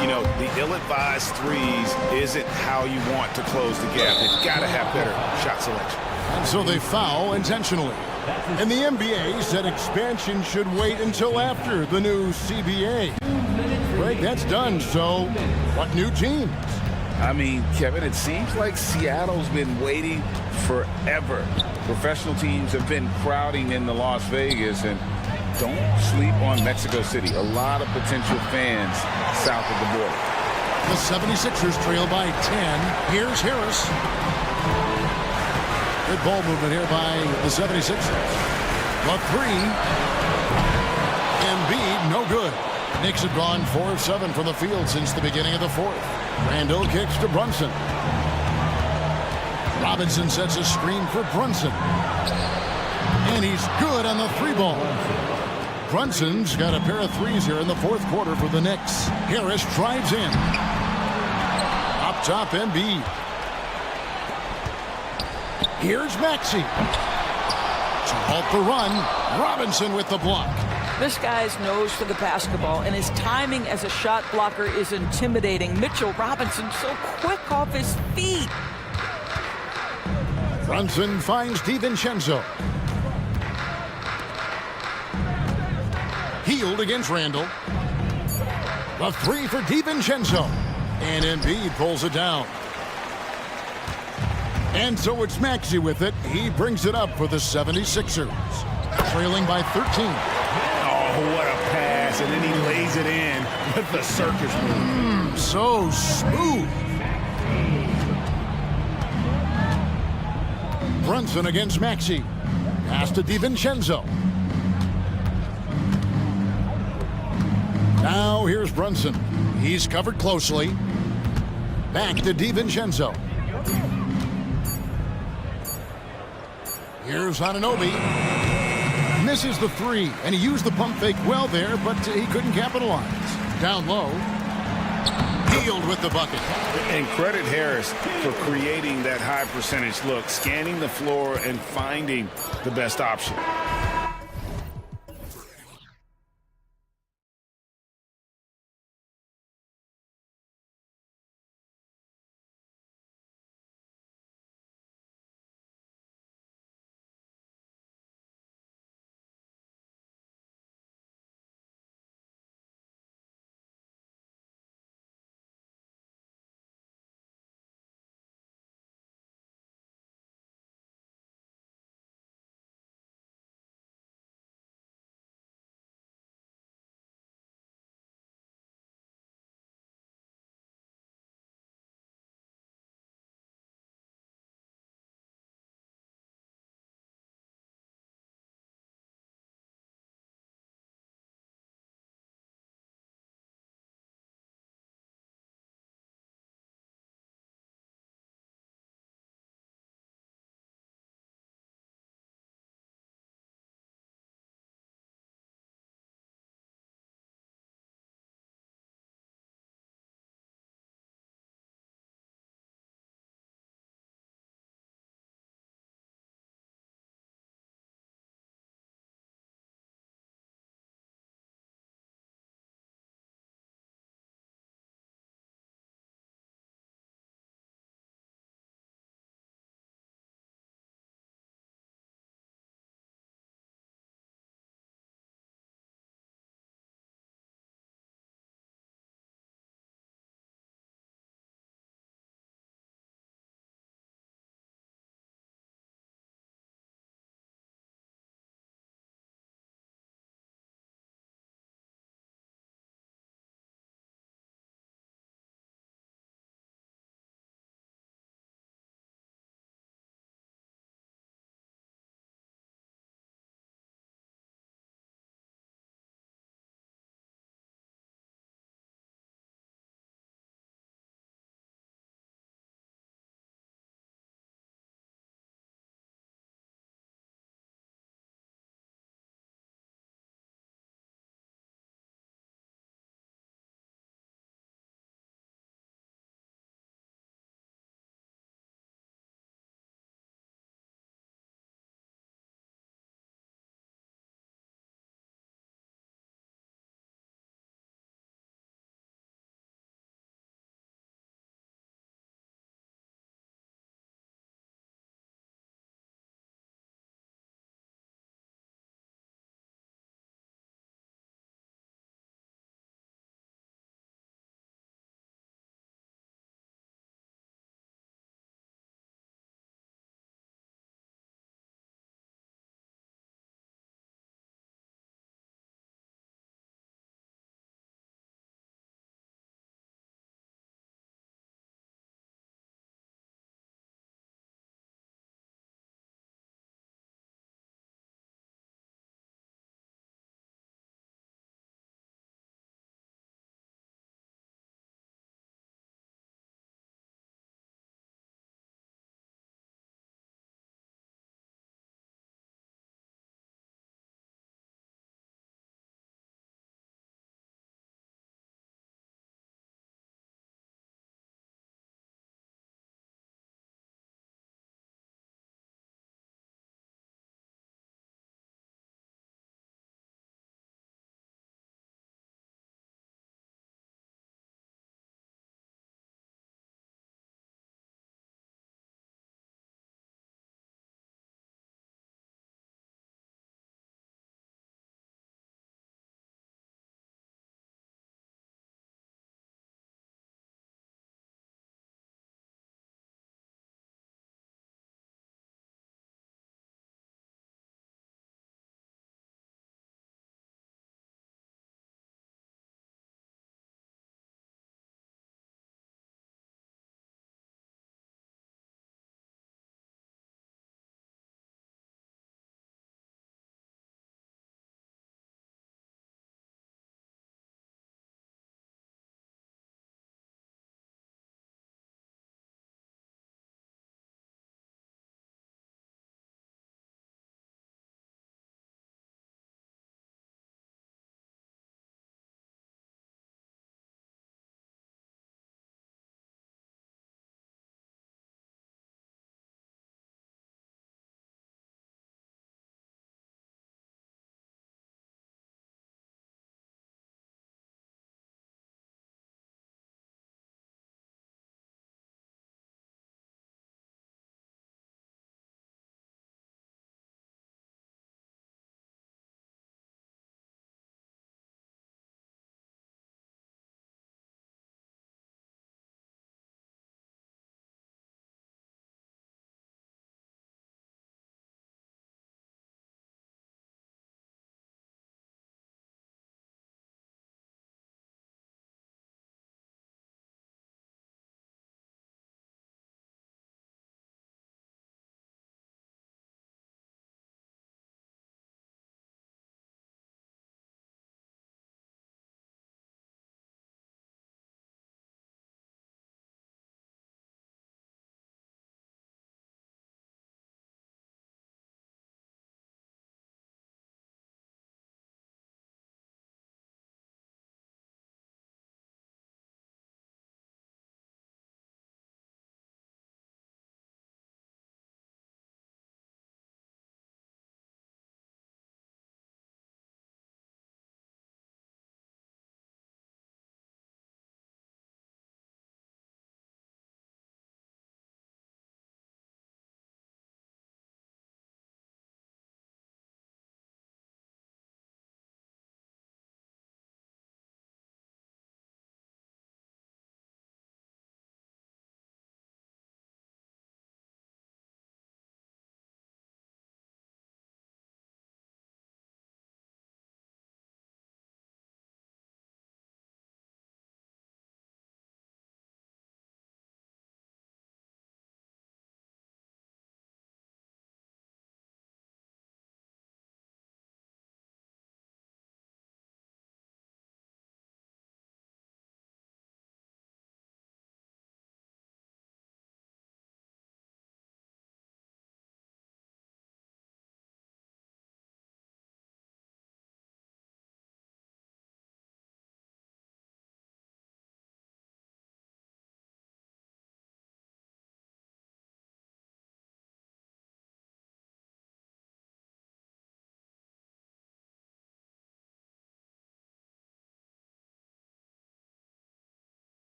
You know, the ill-advised threes isn't how you want to close the gap. They've got to have better shot selection. And so they foul intentionally. And the NBA said expansion should wait until after the new CBA. Greg, that's done, so what new teams? I mean, Kevin, it seems like Seattle's been waiting forever. Professional teams have been crowding in the Las Vegas, and don't sleep on Mexico City. A lot of potential fans south of the border. The 76ers trail by 10. Here's Harris. Good ball movement here by the 76ers. The three. Embiid, no good. Knicks have gone 4 of 7 from the field since the beginning of the fourth. Randall kicks to Brunson. Robinson sets a screen for Brunson. And he's good on the three ball. Brunson's got a pair of threes here in the fourth quarter for the Knicks. Harris drives in. Up top, Embiid. Here's Maxey. To halt the run, Robinson with the block. This guy's nose for the basketball, and his timing as a shot blocker is intimidating. Mitchell Robinson so quick off his feet. Brunson finds DiVincenzo. Healed against Randall. The three for DiVincenzo. And Embiid pulls it down. And so it's Maxey with it. He brings it up for the 76ers. Trailing by 13. Oh, what a pass. And then he lays it in with the circus move. So smooth. Brunson against Maxey. Pass to DiVincenzo. Now here's Brunson. He's covered closely. Back to DiVincenzo. Here's Anunoby. Misses the three, and he used the pump fake well there, but he couldn't capitalize. Down low. Healed with the bucket. And credit Harris for creating that high percentage look, scanning the floor and finding the best option.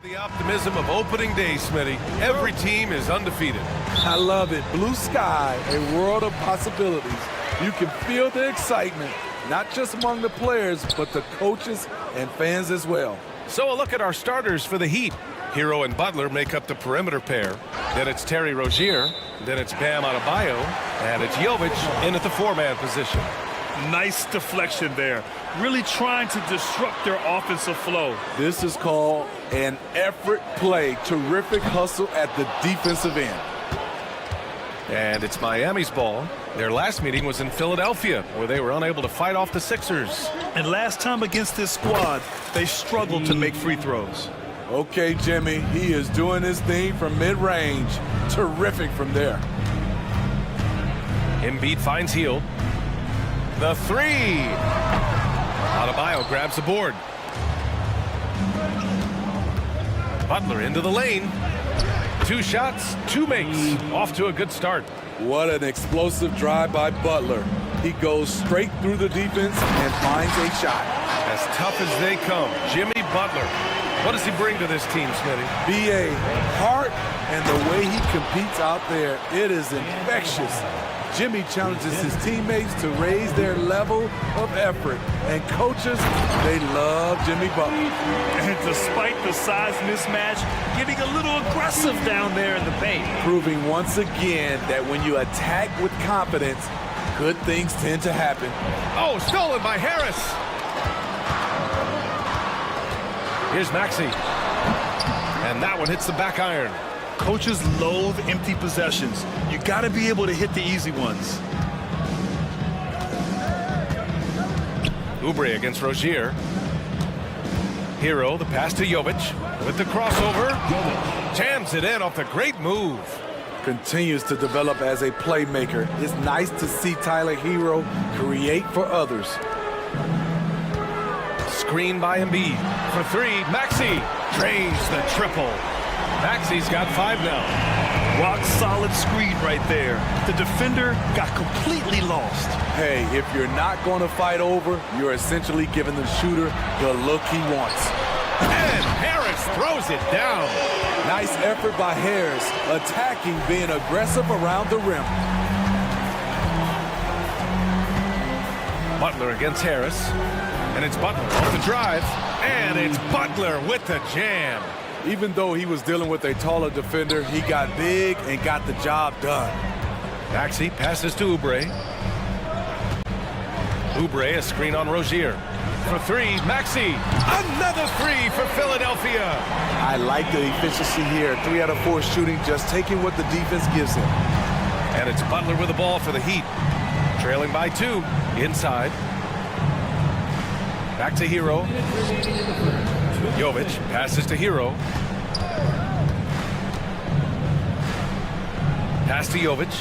The optimism of opening day, Smitty. Every team is undefeated. I love it. Blue sky, a world of possibilities. You can feel the excitement, not just among the players, but the coaches and fans as well. So a look at our starters for the Heat. Hero and Butler make up the perimeter pair. Then it's Terry Rozier. Then it's Bam Adebayo. And it's Jovic in at the four-man position. Nice deflection there. Really trying to disrupt their offensive flow. This is called an effort play. Terrific hustle at the defensive end. And it's Miami's ball. Their last meeting was in Philadelphia, where they were unable to fight off the Sixers. And last time against this squad, they struggled to make free throws. Okay, Jimmy, he is doing his thing from mid-range. Terrific from there. Embiid finds Hield. The three. Adebayo grabs the board. Butler into the lane. 2 shots, 2 makes. Off to a good start. What an explosive drive by Butler. He goes straight through the defense and finds a shot. As tough as they come, Jimmy Butler. What does he bring to this team, Smitty? B.A. heart and the way he competes out there, it is infectious. Jimmy challenges his teammates to raise their level of effort. And coaches, they love Jimmy Butler. And despite the size mismatch, getting a little aggressive down there in the paint. Proving once again that when you attack with confidence, good things tend to happen. Oh, stolen by Harris. Here's Maxey. And that one hits the back iron. Coaches loathe empty possessions. You got to be able to hit the easy ones. Oubre against Rozier. Hero, the pass to Jovic with the crossover. Jams it in off the great move. Continues to develop as a playmaker. It's nice to see Tyler Hero create for others. Screen by Embiid. For 3, Maxey drains the triple. Maxey's got 5 now. Rock solid screen right there. The defender got completely lost. Hey, if you're not going to fight over, you're essentially giving the shooter the look he wants. And Harris throws it down. Nice effort by Harris, attacking, being aggressive around the rim. Butler against Harris. And it's Butler off the drive. And it's Butler with the jam. Even though he was dealing with a taller defender, he got big and got the job done. Maxey passes to Oubre. Oubre, a screen on Rozier. For 3, Maxey. Another 3 for Philadelphia. I like the efficiency here. 3 out of 4 shooting, just taking what the defense gives him. And it's Butler with the ball for the Heat. Trailing by 2. Inside. Back to Hero. Jovic passes to Hero. Pass to Jovic.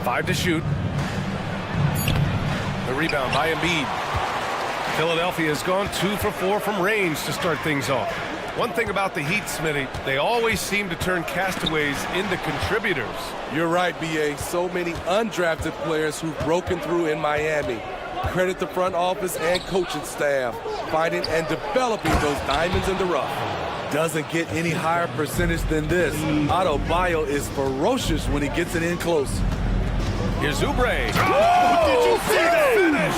5 to shoot. The rebound by Embiid. Philadelphia has gone 2 for 4 from range to start things off. One thing about the Heat, Smitty, they always seem to turn castaways into contributors. You're right, B.A. So many undrafted players who've broken through in Miami. Credit the front office and coaching staff, finding and developing those diamonds in the rough. Doesn't get any higher percentage than this. Adebayo is ferocious when he gets it in close. Here's Oubre. Oh, did you see that finish?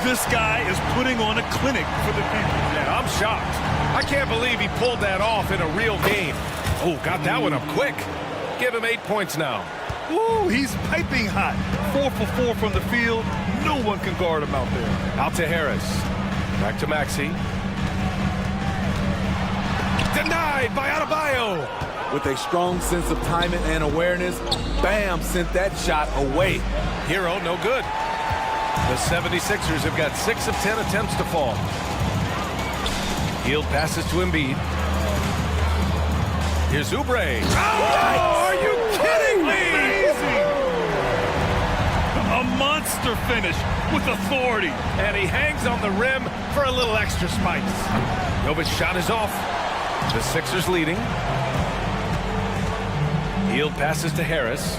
This guy is putting on a clinic for the people. Yeah, I'm shocked. I can't believe he pulled that off in a real game. Oh, got that one up quick. Give him 8 points now. Ooh, he's piping hot. 4 for 4 from the field. No one can guard him out there. Out to Harris. Back to Maxey. Denied by Adebayo. With a strong sense of timing and awareness, Bam sent that shot away. Hero, no good. The 76ers have got 6 of 10 attempts to fall. Hield passes to Embiid. Here's Oubre. Oh, are you kidding me? Amazing. A monster finish with authority. And he hangs on the rim for a little extra spice. Jovic's shot is off. The Sixers leading. Hield passes to Harris.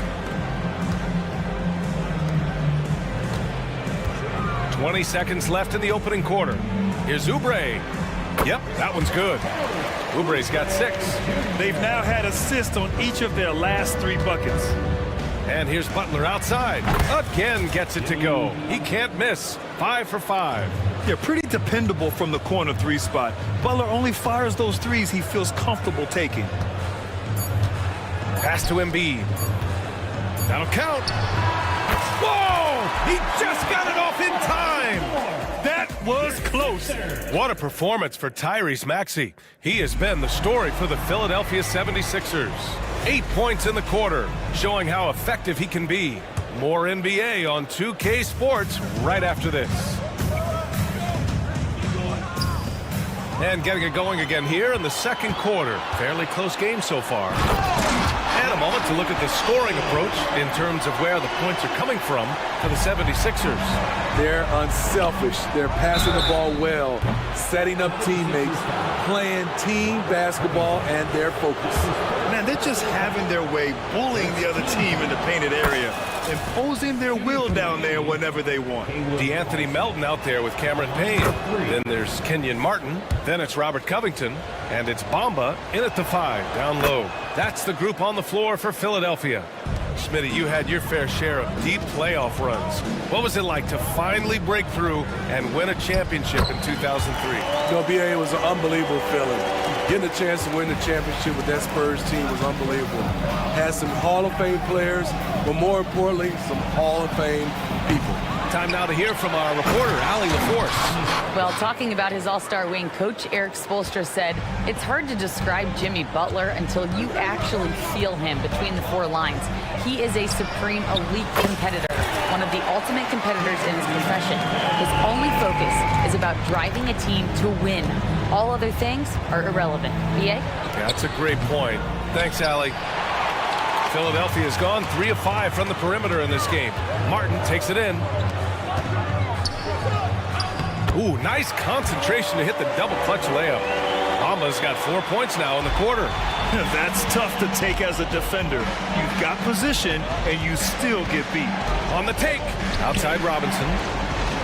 20 seconds left in the opening quarter. Here's Oubre. Yep, that one's good. Oubre's got 6. They've now had assists on each of their last 3 buckets. And here's Butler outside. Again gets it to go. He can't miss. 5 for 5. Yeah, pretty dependable from the corner 3 spot. Butler only fires those threes he feels comfortable taking. Pass to Embiid. That'll count. Whoa! He just got it off in time. That was close. What a performance for Tyrese Maxey. He has been the story for the Philadelphia 76ers. 8 points in the quarter, showing how effective he can be. More NBA on 2K Sports right after this. And getting it going again here in the second quarter. Fairly close game so far. And a moment to look at the scoring approach in terms of where the points are coming from for the 76ers. They're unselfish. They're passing the ball well, setting up teammates, playing team basketball, and they're focused. Man, they're just having their way, bullying the other team in the painted area, imposing their will down there whenever they want. DeAnthony Melton out there with Cameron Payne. Then there's Kenyon Martin. Then it's Robert Covington. And it's Bamba in at the 5, down low. That's the group on the floor for Philadelphia. Smitty, you had your fair share of deep playoff runs. What was it like to finally break through and win a championship in 2003? No, BA, it was an unbelievable feeling. Getting a chance to win the championship with that Spurs team was unbelievable. Had some Hall of Fame players, but more importantly, some Hall of Fame people. Time now to hear from our reporter, Allie LaForce. Well, talking about his all-star wing, Coach Eric Spoelstra said, it's hard to describe Jimmy Butler until you actually feel him between the 4 lines. He is a supreme elite competitor, one of the ultimate competitors in his profession. His only focus is about driving a team to win. All other things are irrelevant. BA? That's a great point. Thanks, Allie. Philadelphia has gone 3 of 5 from the perimeter in this game. Martin takes it in. Ooh, nice concentration to hit the double clutch layup. Bamba's got 4 points now in the quarter. That's tough to take as a defender. You've got position and you still get beat. On the take, outside Robinson.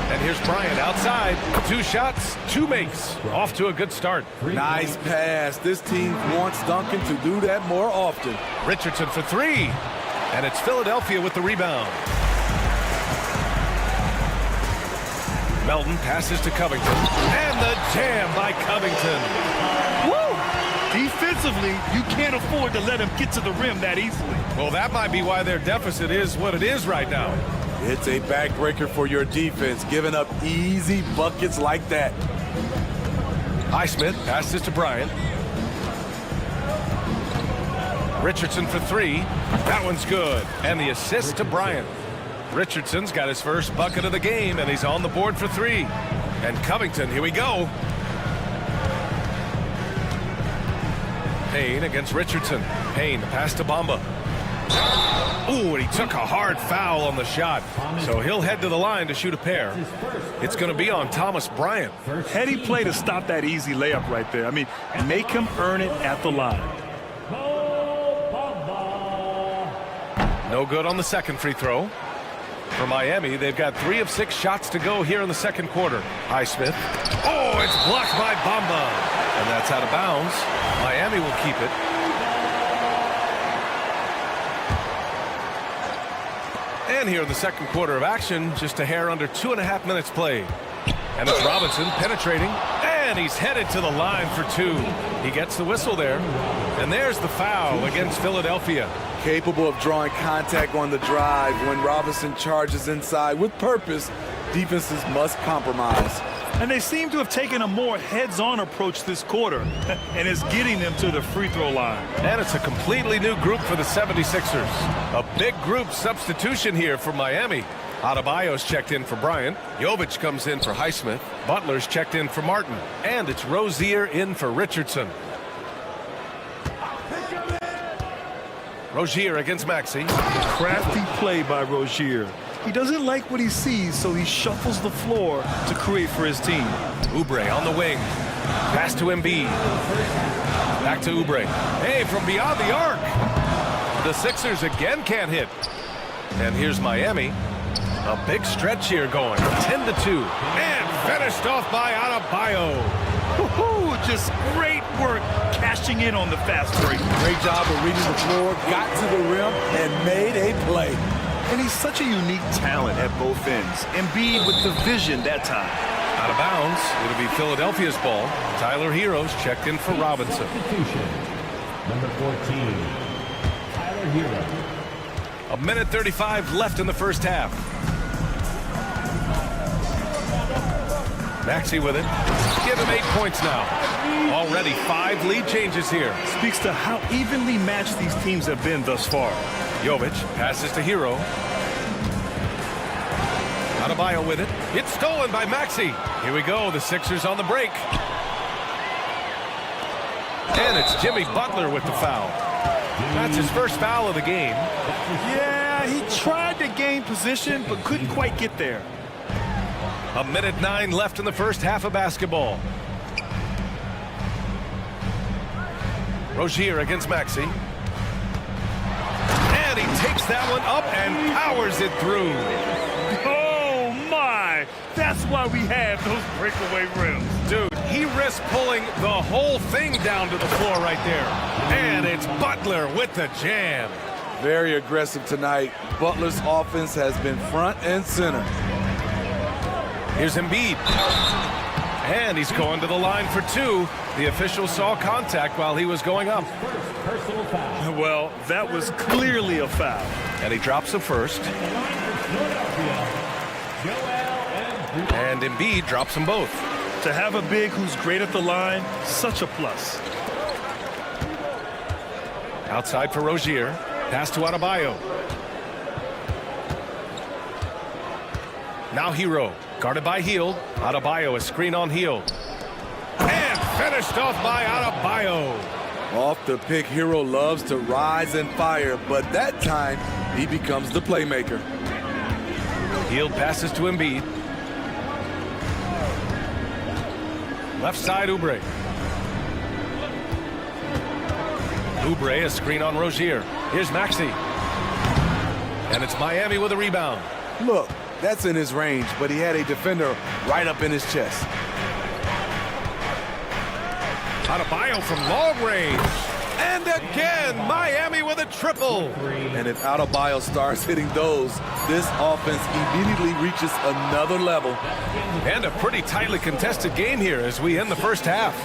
And here's Bryant outside. 2 shots, 2 makes. Off to a good start. Nice pass. This team wants Duncan to do that more often. Richardson for 3. And it's Philadelphia with the rebound. Melton passes to Covington. And the jam by Covington. Woo! Defensively, you can't afford to let him get to the rim that easily. Well, that might be why their deficit is what it is right now. It's a backbreaker for your defense, giving up easy buckets like that. Highsmith passes to Bryant. Richardson for 3. That one's good. And the assist to Bryant. Richardson's got his first bucket of the game, and he's on the board for 3. And Covington, here we go. Payne against Richardson. Payne, pass to Bamba. Ooh, and he took a hard foul on the shot. So he'll head to the line to shoot a pair. It's going to be on Thomas Bryant. Heady play to stop that easy layup right there. I mean, make him earn it at the line. No good on the second free throw. For Miami, they've got 3 of 6 shots to go here in the second quarter. Highsmith. Oh, it's blocked by Bamba. And that's out of bounds. Miami will keep it. And here in the second quarter of action, just a hair under 2.5 minutes played. And it's Robinson penetrating. And he's headed to the line for 2. He gets the whistle there. And there's the foul against Philadelphia. Capable of drawing contact on the drive. When Robinson charges inside with purpose, defenses must compromise. And they seem to have taken a more heads-on approach this quarter, and it's getting them to the free throw line. And it's a completely new group for the 76ers. A big group substitution here for Miami. Adebayo's checked in for Bryant. Jovic comes in for Highsmith. Butler's checked in for Martin. And it's Rozier in for Richardson. Rozier against Maxey. Crafty play by Rozier. He doesn't like what he sees, so he shuffles the floor to create for his team. Oubre on the wing. Pass to Embiid. Back to Oubre. Hey, from beyond the arc. The Sixers again can't hit. And here's Miami. A big stretch here going. 10-2. And finished off by Adebayo. Woo-hoo! Just great work cashing in on the fast break. Great job of reading the floor, got to the rim, and made a play. And he's such a unique talent at both ends. Embiid with the vision that time. Out of bounds. It'll be Philadelphia's ball. Tyler Heroes checked in for Robinson. Number 14, Tyler Hero. A minute 35 left in the first half. Maxey with it. Give him 8 points now. Already 5 lead changes here. Speaks to how evenly matched these teams have been thus far. Jovic passes to Hero. Adebayo with it. It's stolen by Maxey. Here we go. The Sixers on the break. And it's Jimmy Butler with the foul. That's his first foul of the game. Yeah, he tried to gain position, but couldn't quite get there. A minute 9 left in the first half of basketball. Rozier against Maxey. And he takes that one up and powers it through. Oh, my. That's why we have those breakaway rims. Dude, he risks pulling the whole thing down to the floor right there. And it's Butler with the jam. Very aggressive tonight. Butler's offense has been front and center. Here's Embiid. And he's going to the line for 2. The official saw contact while he was going up. Well, that was clearly a foul. And he drops the first. And Embiid drops them both. To have a big who's great at the line, such a plus. Outside for Rozier. Pass to Adebayo. Now Hero. Guarded by Hield. Adebayo, a screen on Hield. And finished off by Adebayo. Off the pick, Hero loves to rise and fire, but that time he becomes the playmaker. Hield passes to Embiid. Left side, Oubre. Oubre, a screen on Rozier. Here's Maxey. And it's Miami with a rebound. Look, that's in his range, but he had a defender right up in his chest. Adebayo from long range. And again, Miami with a triple. And if Adebayo starts hitting those, this offense immediately reaches another level. And a pretty tightly contested game here as we end the first half.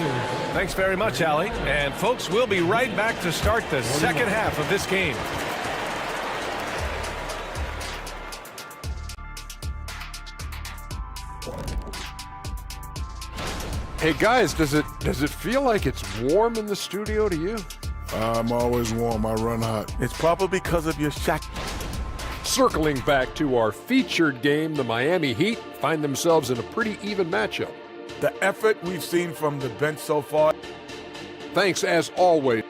Thanks very much, Allie. And folks, we'll be right back to start the second half of this game. Hey guys, does it feel like it's warm in the studio to you? I'm always warm. I run hot. It's probably because of your shot. Circling back to our featured game, the Miami Heat find themselves in a pretty even matchup. The effort we've seen from the bench so far. Thanks as always.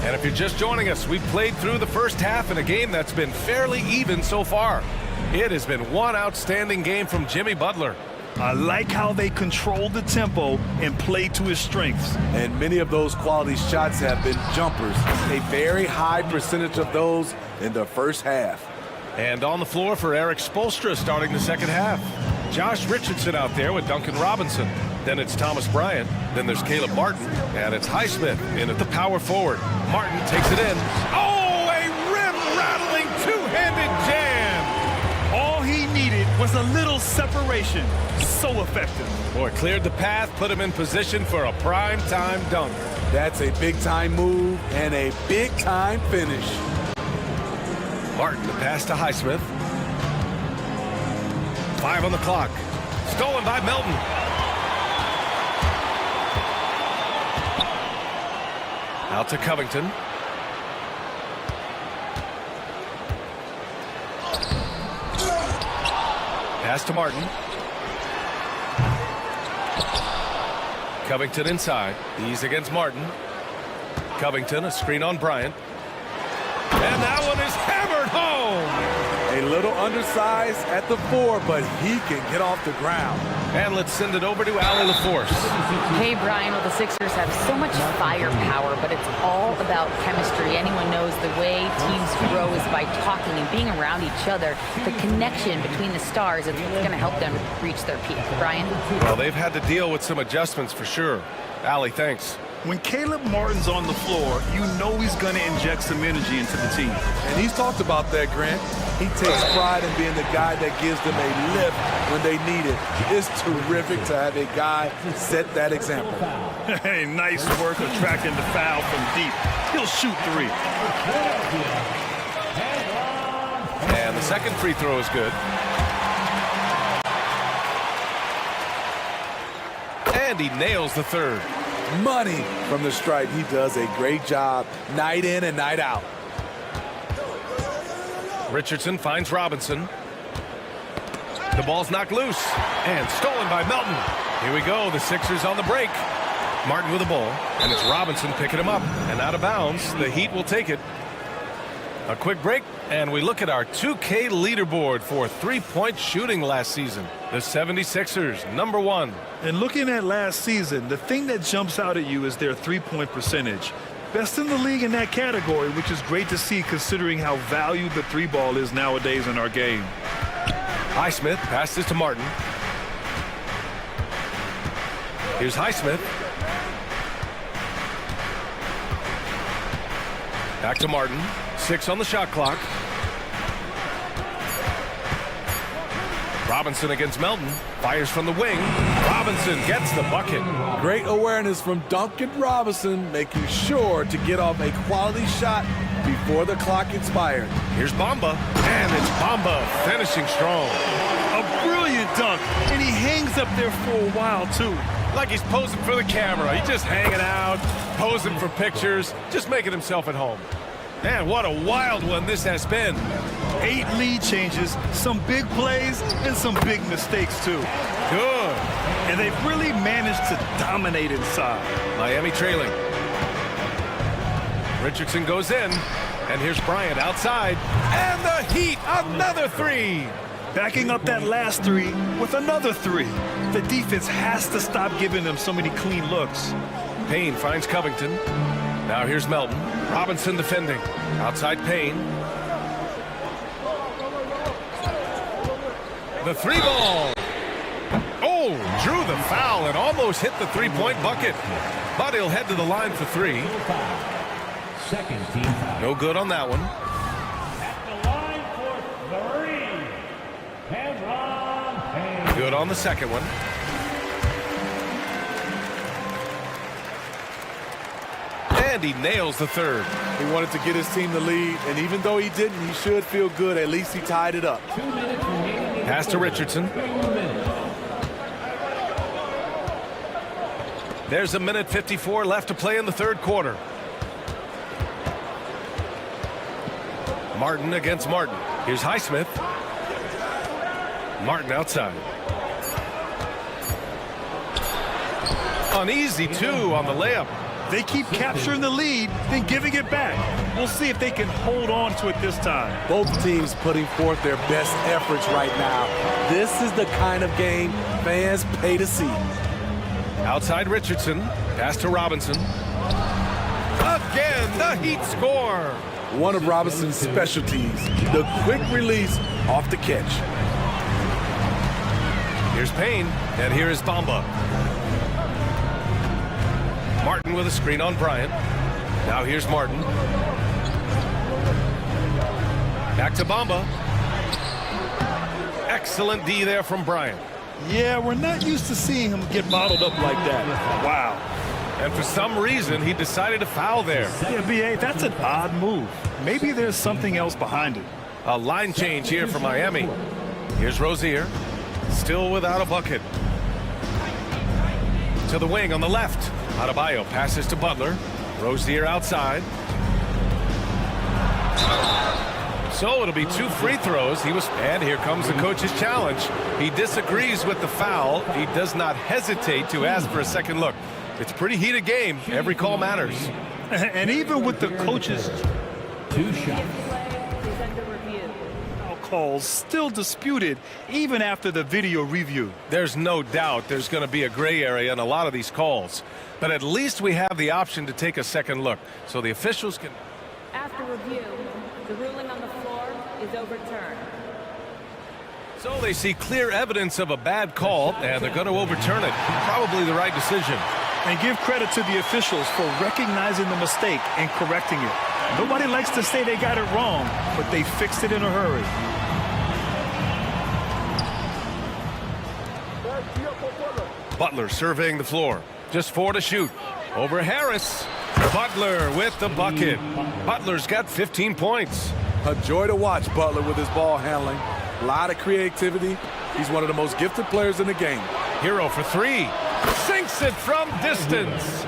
And if you're just joining us, we've played through the first half in a game that's been fairly even so far. It has been one outstanding game from Jimmy Butler. I like how they control the tempo and play to his strengths. And many of those quality shots have been jumpers. A very high percentage of those in the first half. And on the floor for Eric Spoelstra starting the second half. Josh Richardson out there with Duncan Robinson. Then it's Thomas Bryant. Then there's Caleb Martin. And it's Highsmith in at the power forward. Martin takes it in. Oh, a rim-rattling two-handed jam. All he needed was a little separation. So effective. Boy, cleared the path, put him in position for a prime-time dunk. That's a big-time move and a big-time finish. Martin, the pass to Highsmith. 5 on the clock. Stolen by Melton. Out to Covington. Pass to Martin. Covington inside. He's against Martin. Covington, a screen on Bryant. And that one is hammered home. A little undersized at the 4, but he can get off the ground. And let's send it over to Allie LaForce. Hey, Brian, well, the Sixers have so much firepower, but it's all about chemistry. Anyone knows the way teams grow is by talking and being around each other. The connection between the stars is what's going to help them reach their peak. Brian? Well, they've had to deal with some adjustments for sure. Allie, thanks. When Caleb Martin's on the floor, you know he's going to inject some energy into the team. And he's talked about that, Grant. He takes pride in being the guy that gives them a lift when they need it. It's terrific to have a guy set that example. Hey, nice work attracting the foul from deep. He'll shoot 3. And the second free throw is good. And he nails the third. Money from the stripe. He does a great job night in and night out. Richardson finds Robinson. The ball's knocked loose and stolen by Melton. Here we go, the Sixers on the break. Martin with the ball, and it's Robinson picking him up. And out of bounds, the Heat will take it. A quick break, and we look at our 2K leaderboard for three-point shooting last season. The 76ers, #1. And looking at last season, the thing that jumps out at you is their three-point percentage. Best in the league in that category, which is great to see considering how valued the three ball is nowadays in our game. Highsmith passes to Martin. Here's Highsmith. Back to Martin. 6 on the shot clock. Robinson against Melton. Fires from the wing. Robinson gets the bucket. Great awareness from Duncan Robinson, making sure to get off a quality shot before the clock expired. Here's Bamba, and it's Bamba finishing strong. A brilliant dunk, and he hangs up there for a while, too. Like he's posing for the camera. He's just hanging out, posing for pictures, just making himself at home. Man, what a wild one this has been. 8 lead changes, some big plays, and some big mistakes, too. Good. And they've really managed to dominate inside. Miami trailing. Richardson goes in, and here's Bryant outside. And the Heat, another 3. Backing up that last 3 with another 3. The defense has to stop giving them so many clean looks. Payne finds Covington. Now here's Melton. Robinson defending. Outside Payne. The 3 ball. Oh, drew the foul and almost hit the 3-point bucket. But he'll head to the line for 3. No good on that one. Good on the second one. And he nails the third. He wanted to get his team the lead, and even though he didn't, he should feel good. At least he tied it up. Pass to Richardson. There's 1:54 left to play in the third quarter. Martin against Martin. Here's Highsmith. Martin outside. Uneasy 2 on the layup. They keep capturing the lead, then giving it back. We'll see if they can hold on to it this time. Both teams putting forth their best efforts right now. This is the kind of game fans pay to see. Outside Richardson. Pass to Robinson. Again, the Heat score. One of Robinson's specialties, the quick release off the catch. Here's Payne, and here is Bamba. Martin with a screen on Bryant. Now here's Martin. Back to Bamba. Excellent D there from Bryant. Yeah, we're not used to seeing him get bottled up like that. Wow. And for some reason, he decided to foul there. Yeah, B.A., that's an odd move. Maybe there's something else behind it. A line change here for Miami. Here's Rozier. Still without a bucket. To the wing on the left. Adebayo passes to Butler. Rozier outside. So it'll be 2 free throws. And here comes the coach's challenge. He disagrees with the foul. He does not hesitate to ask for a second look. It's a pretty heated game. Every call matters. And even with the coach's calls still disputed even after the video review. There's no doubt there's going to be a gray area in a lot of these calls. But at least we have the option to take a second look so the officials can... After review, the ruling on the floor is overturned. So they see clear evidence of a bad call, and they're going to overturn it. Probably the right decision. And give credit to the officials for recognizing the mistake and correcting it. Nobody likes to say they got it wrong, but they fixed it in a hurry. Butler surveying the floor. Just 4 to shoot. Over Harris. Butler with the bucket. Butler's got 15 points. A joy to watch Butler with his ball handling. A lot of creativity. He's one of the most gifted players in the game. Hero for 3. Sinks it from distance.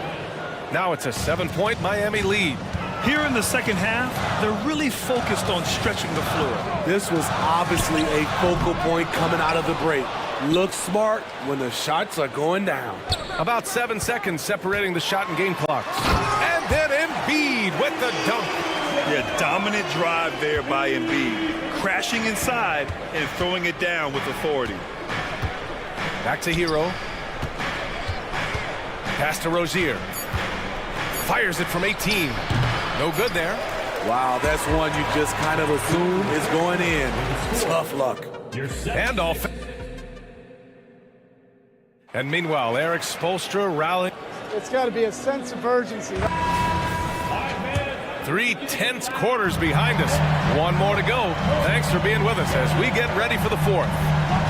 Now it's a 7-point Miami lead. Here in the second half, they're really focused on stretching the floor. This was obviously a focal point coming out of the break. Look smart when the shots are going down. About 7 seconds separating the shot and game clocks. And then Embiid with the dunk. Yeah, dominant drive there by Embiid. Crashing inside and throwing it down with authority. Back to Hero. Pass to Rozier. Fires it from 18. No good there. Wow, that's one you just kind of assume is going in. Tough luck. Handoff. And meanwhile, Eric Spoelstra rallying. It's got to be a sense of urgency. 3 tense quarters behind us. 1 more to go. Thanks for being with us as we get ready for the 4th.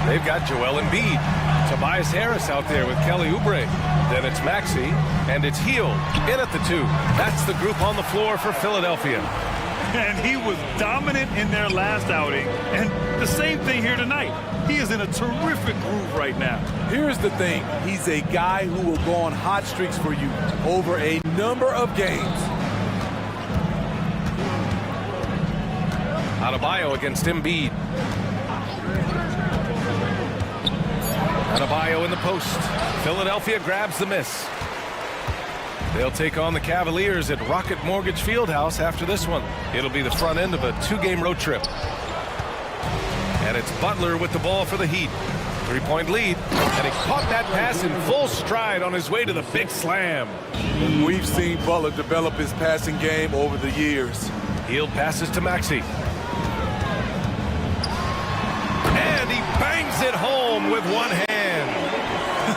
They've got Joel Embiid. Tobias Harris out there with Kelly Oubre. Then it's Maxey, and it's Hield in at the 2. That's the group on the floor for Philadelphia. And he was dominant in their last outing, and the same thing here tonight. He is in a terrific groove right now. Here's the thing. He's a guy who will go on hot streaks for you over a number of games. Adebayo against Embiid. Adebayo in the post. Philadelphia grabs the miss. They'll take on the Cavaliers at Rocket Mortgage Fieldhouse after this one. It'll be the front end of a 2-game road trip. And it's Butler with the ball for the Heat. 3-point lead. And he caught that pass in full stride on his way to the big slam. We've seen Butler develop his passing game over the years. Hield passes to Maxey. And he bangs it home with one hand.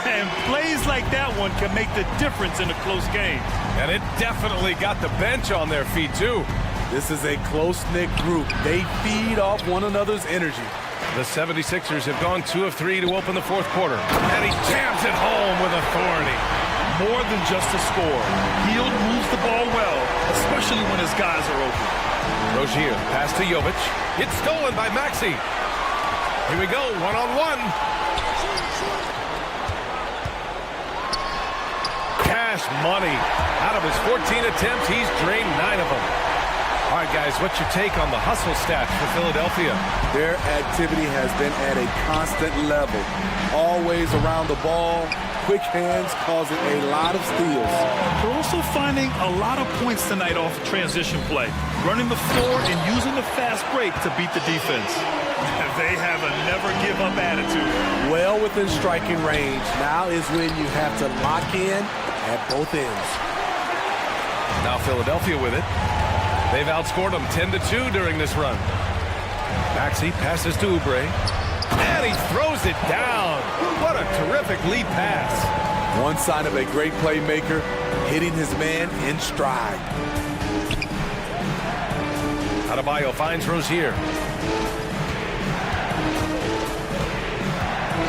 And plays like that one can make the difference in a close game. And it definitely got the bench on their feet, too. This is a close-knit group. They feed off one another's energy. The 76ers have gone 2 of 3 to open the 4th quarter. And he jams it home with authority. More than just a score. Hield moves the ball well, especially when his guys are open. Rozier, pass to Jovic. It's stolen by Maxey. Here we go, one-on-one. Cash money. Out of his 14 attempts, he's drained 9 of them. All right, guys, what's your take on the hustle stats for Philadelphia? Their activity has been at a constant level. Always around the ball. Quick hands causing a lot of steals. They're also finding a lot of points tonight off of transition play. Running the floor and using the fast break to beat the defense. They have a never-give-up attitude. Well within striking range. Now is when you have to lock in at both ends. Now Philadelphia with it. They've outscored them 10-2 during this run. Maxey passes to Oubre. And he throws it down. What a terrific lead pass. One sign of a great playmaker, hitting his man in stride. Adebayo finds Rozier.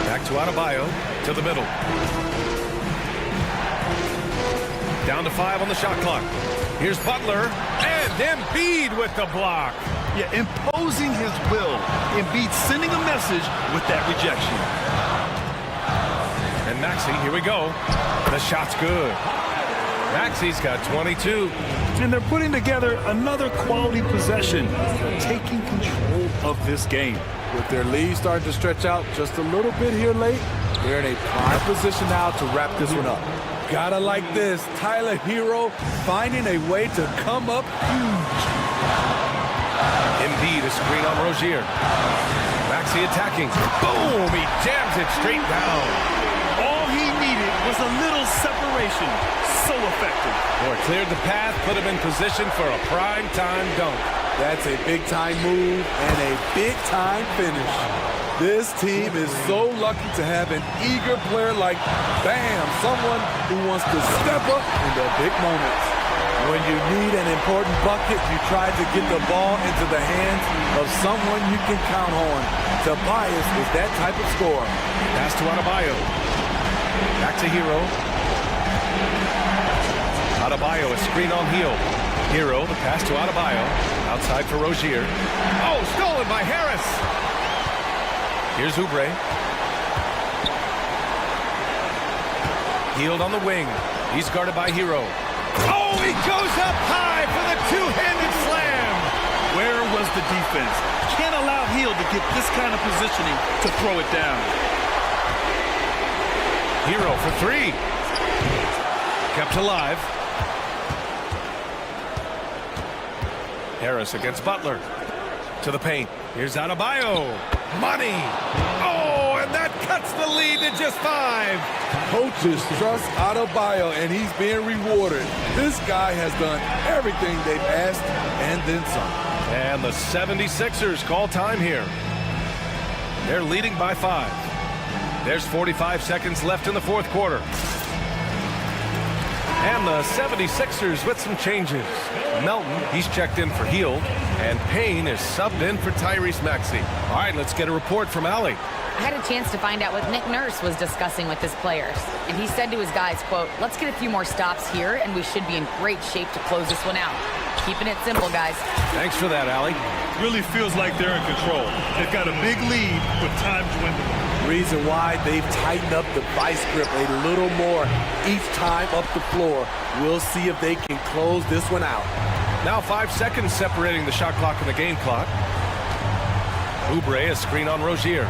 Back to Adebayo, to the middle. Down to 5 on the shot clock. Here's Butler, and Embiid with the block. Yeah, imposing his will. Embiid sending a message with that rejection. And Maxey, here we go. The shot's good. Maxey's got 22. And they're putting together another quality possession, taking control of this game. With their lead starting to stretch out just a little bit here late, they're in a prime position now to wrap this one up. Gotta like this. Tyler Hero finding a way to come up huge. Embiid a screen on Rozier. Maxey attacking. Boom! He jams it straight down. All he needed was a little separation. So effective. Or cleared the path, put him in position for a prime-time dunk. That's a big-time move and a big-time finish. This team is so lucky to have an eager player like Bam, someone who wants to step up in the big moments. When you need an important bucket, you try to get the ball into the hands of someone you can count on. Tobias is that type of scorer. Pass to Adebayo. Back to Hero. Adebayo, a screen on Hill. Hero, the pass to Adebayo. Outside for Rozier. Oh, stolen by Harris. Here's Oubre. Healed on the wing. He's guarded by Hero. Oh, he goes up high for the two-handed slam. Where was the defense? Can't allow Hill to get this kind of positioning to throw it down. Hero for three. Kept alive. Harris against Butler. To the paint. Here's Adebayo. Money. Oh, and that cuts the lead to just 5. Coaches trust Adebayo, and he's being rewarded. This guy has done everything they've asked and then some. And the 76ers call time here. They're leading by 5. There's 45 seconds left in the fourth quarter. And the 76ers with some changes. Melton, he's checked in for Hield, and Payne is subbed in for Tyrese Maxey. All right, let's get a report from Allie. I had a chance to find out what Nick Nurse was discussing with his players. And he said to his guys, quote, "Let's get a few more stops here, and we should be in great shape to close this one out." Keeping it simple, guys. Thanks for that, Allie. Really feels like they're in control. They've got a big lead, but time dwindling. Reason why they've tightened up the vice grip a little more each time up the floor. We'll see if they can close this one out. Now 5 seconds separating the shot clock and the game clock. Oubre, a screen on Rozier.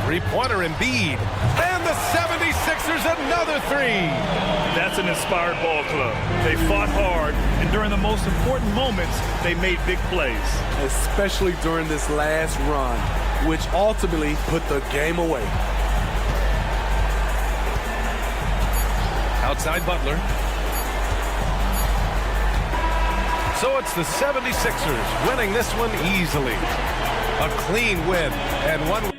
Three-pointer Embiid. And the 76ers another 3. That's an inspired ball club. They fought hard, and during the most important moments, they made big plays. Especially during this last run, which ultimately put the game away. Outside Butler. So it's the 76ers winning this one easily. A clean win and one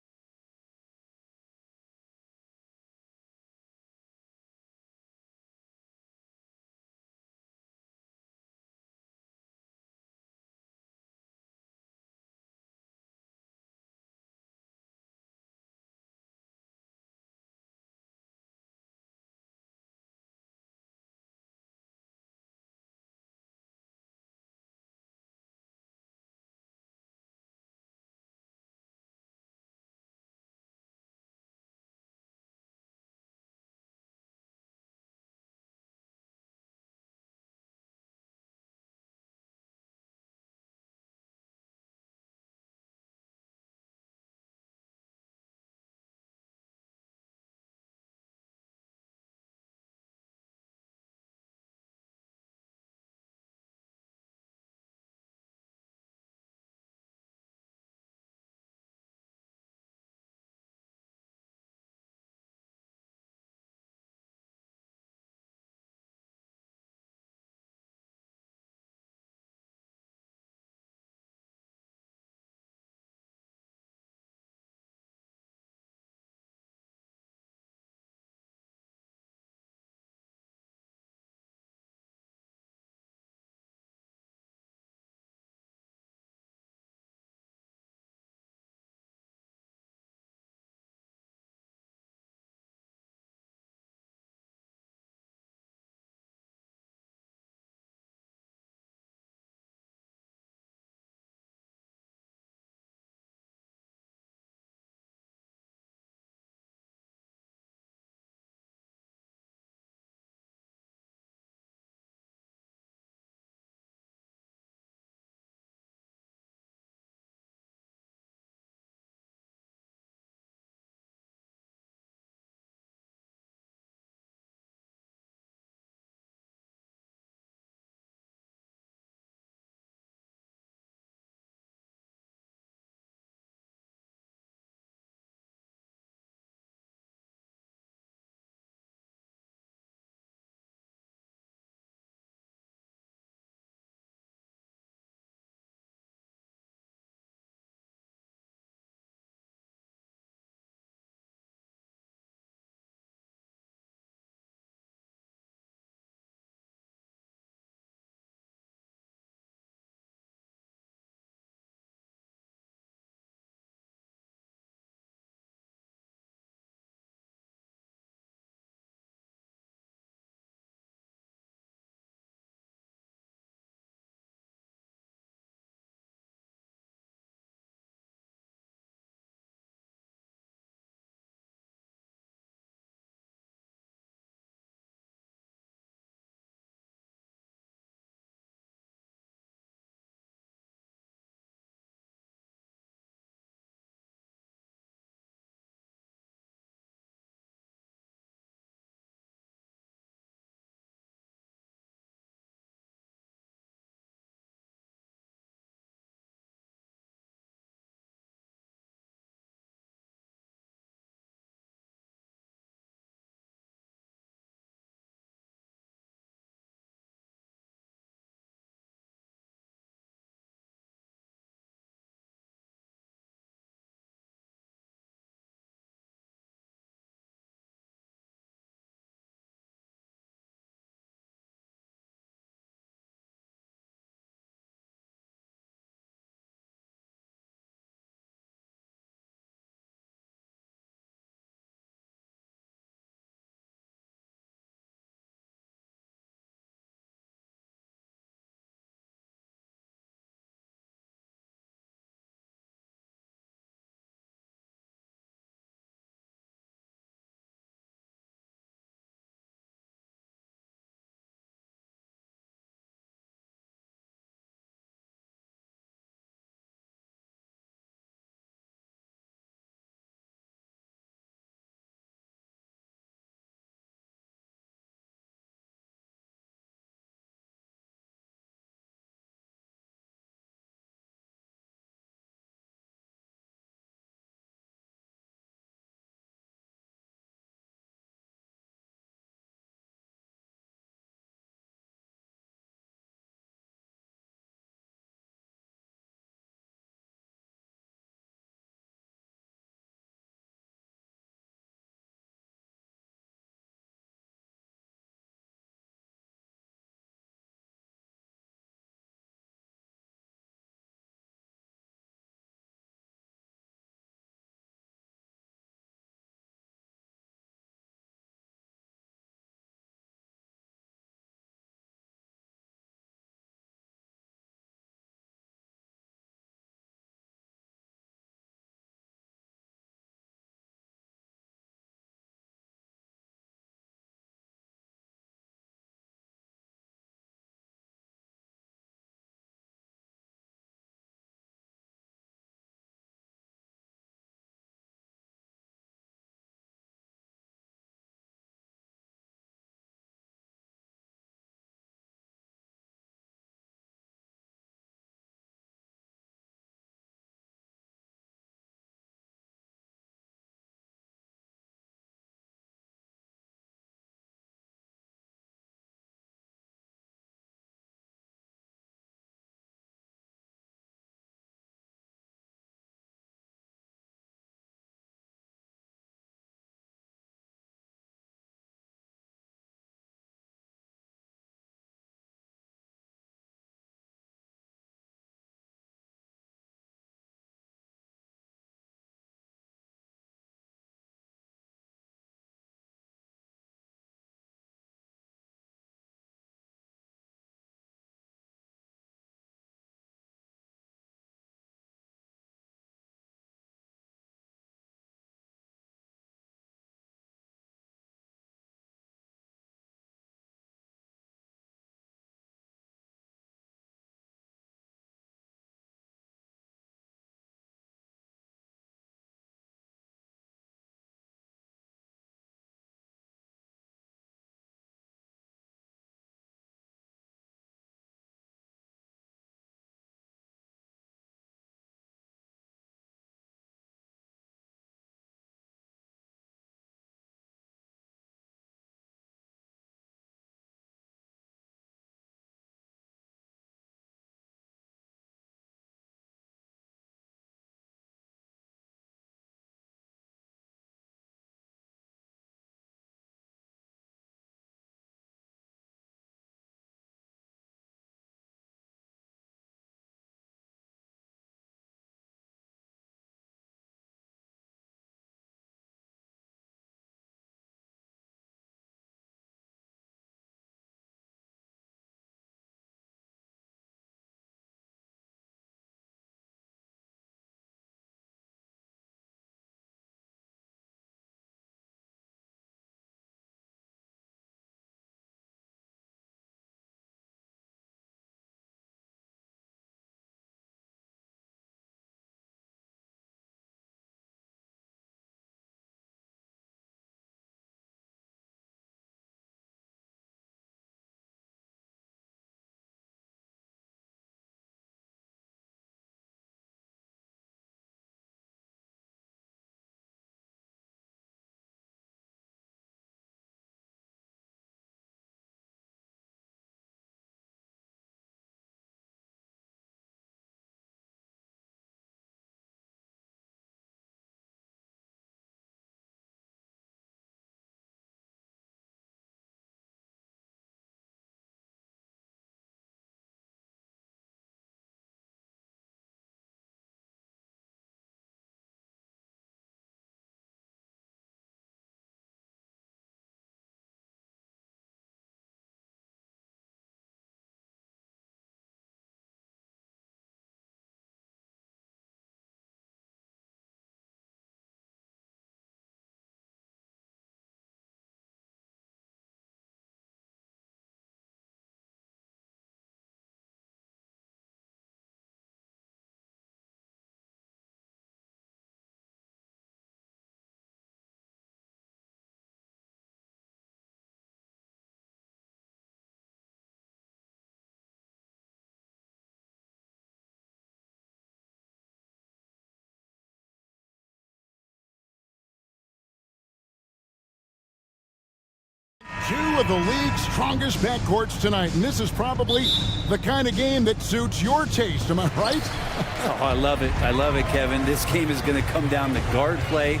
Two of the league's strongest backcourts tonight, and this is probably the kind of game that suits your taste, am I right? Oh, I love it. I love it, Kevin. This game is going to come down to guard play.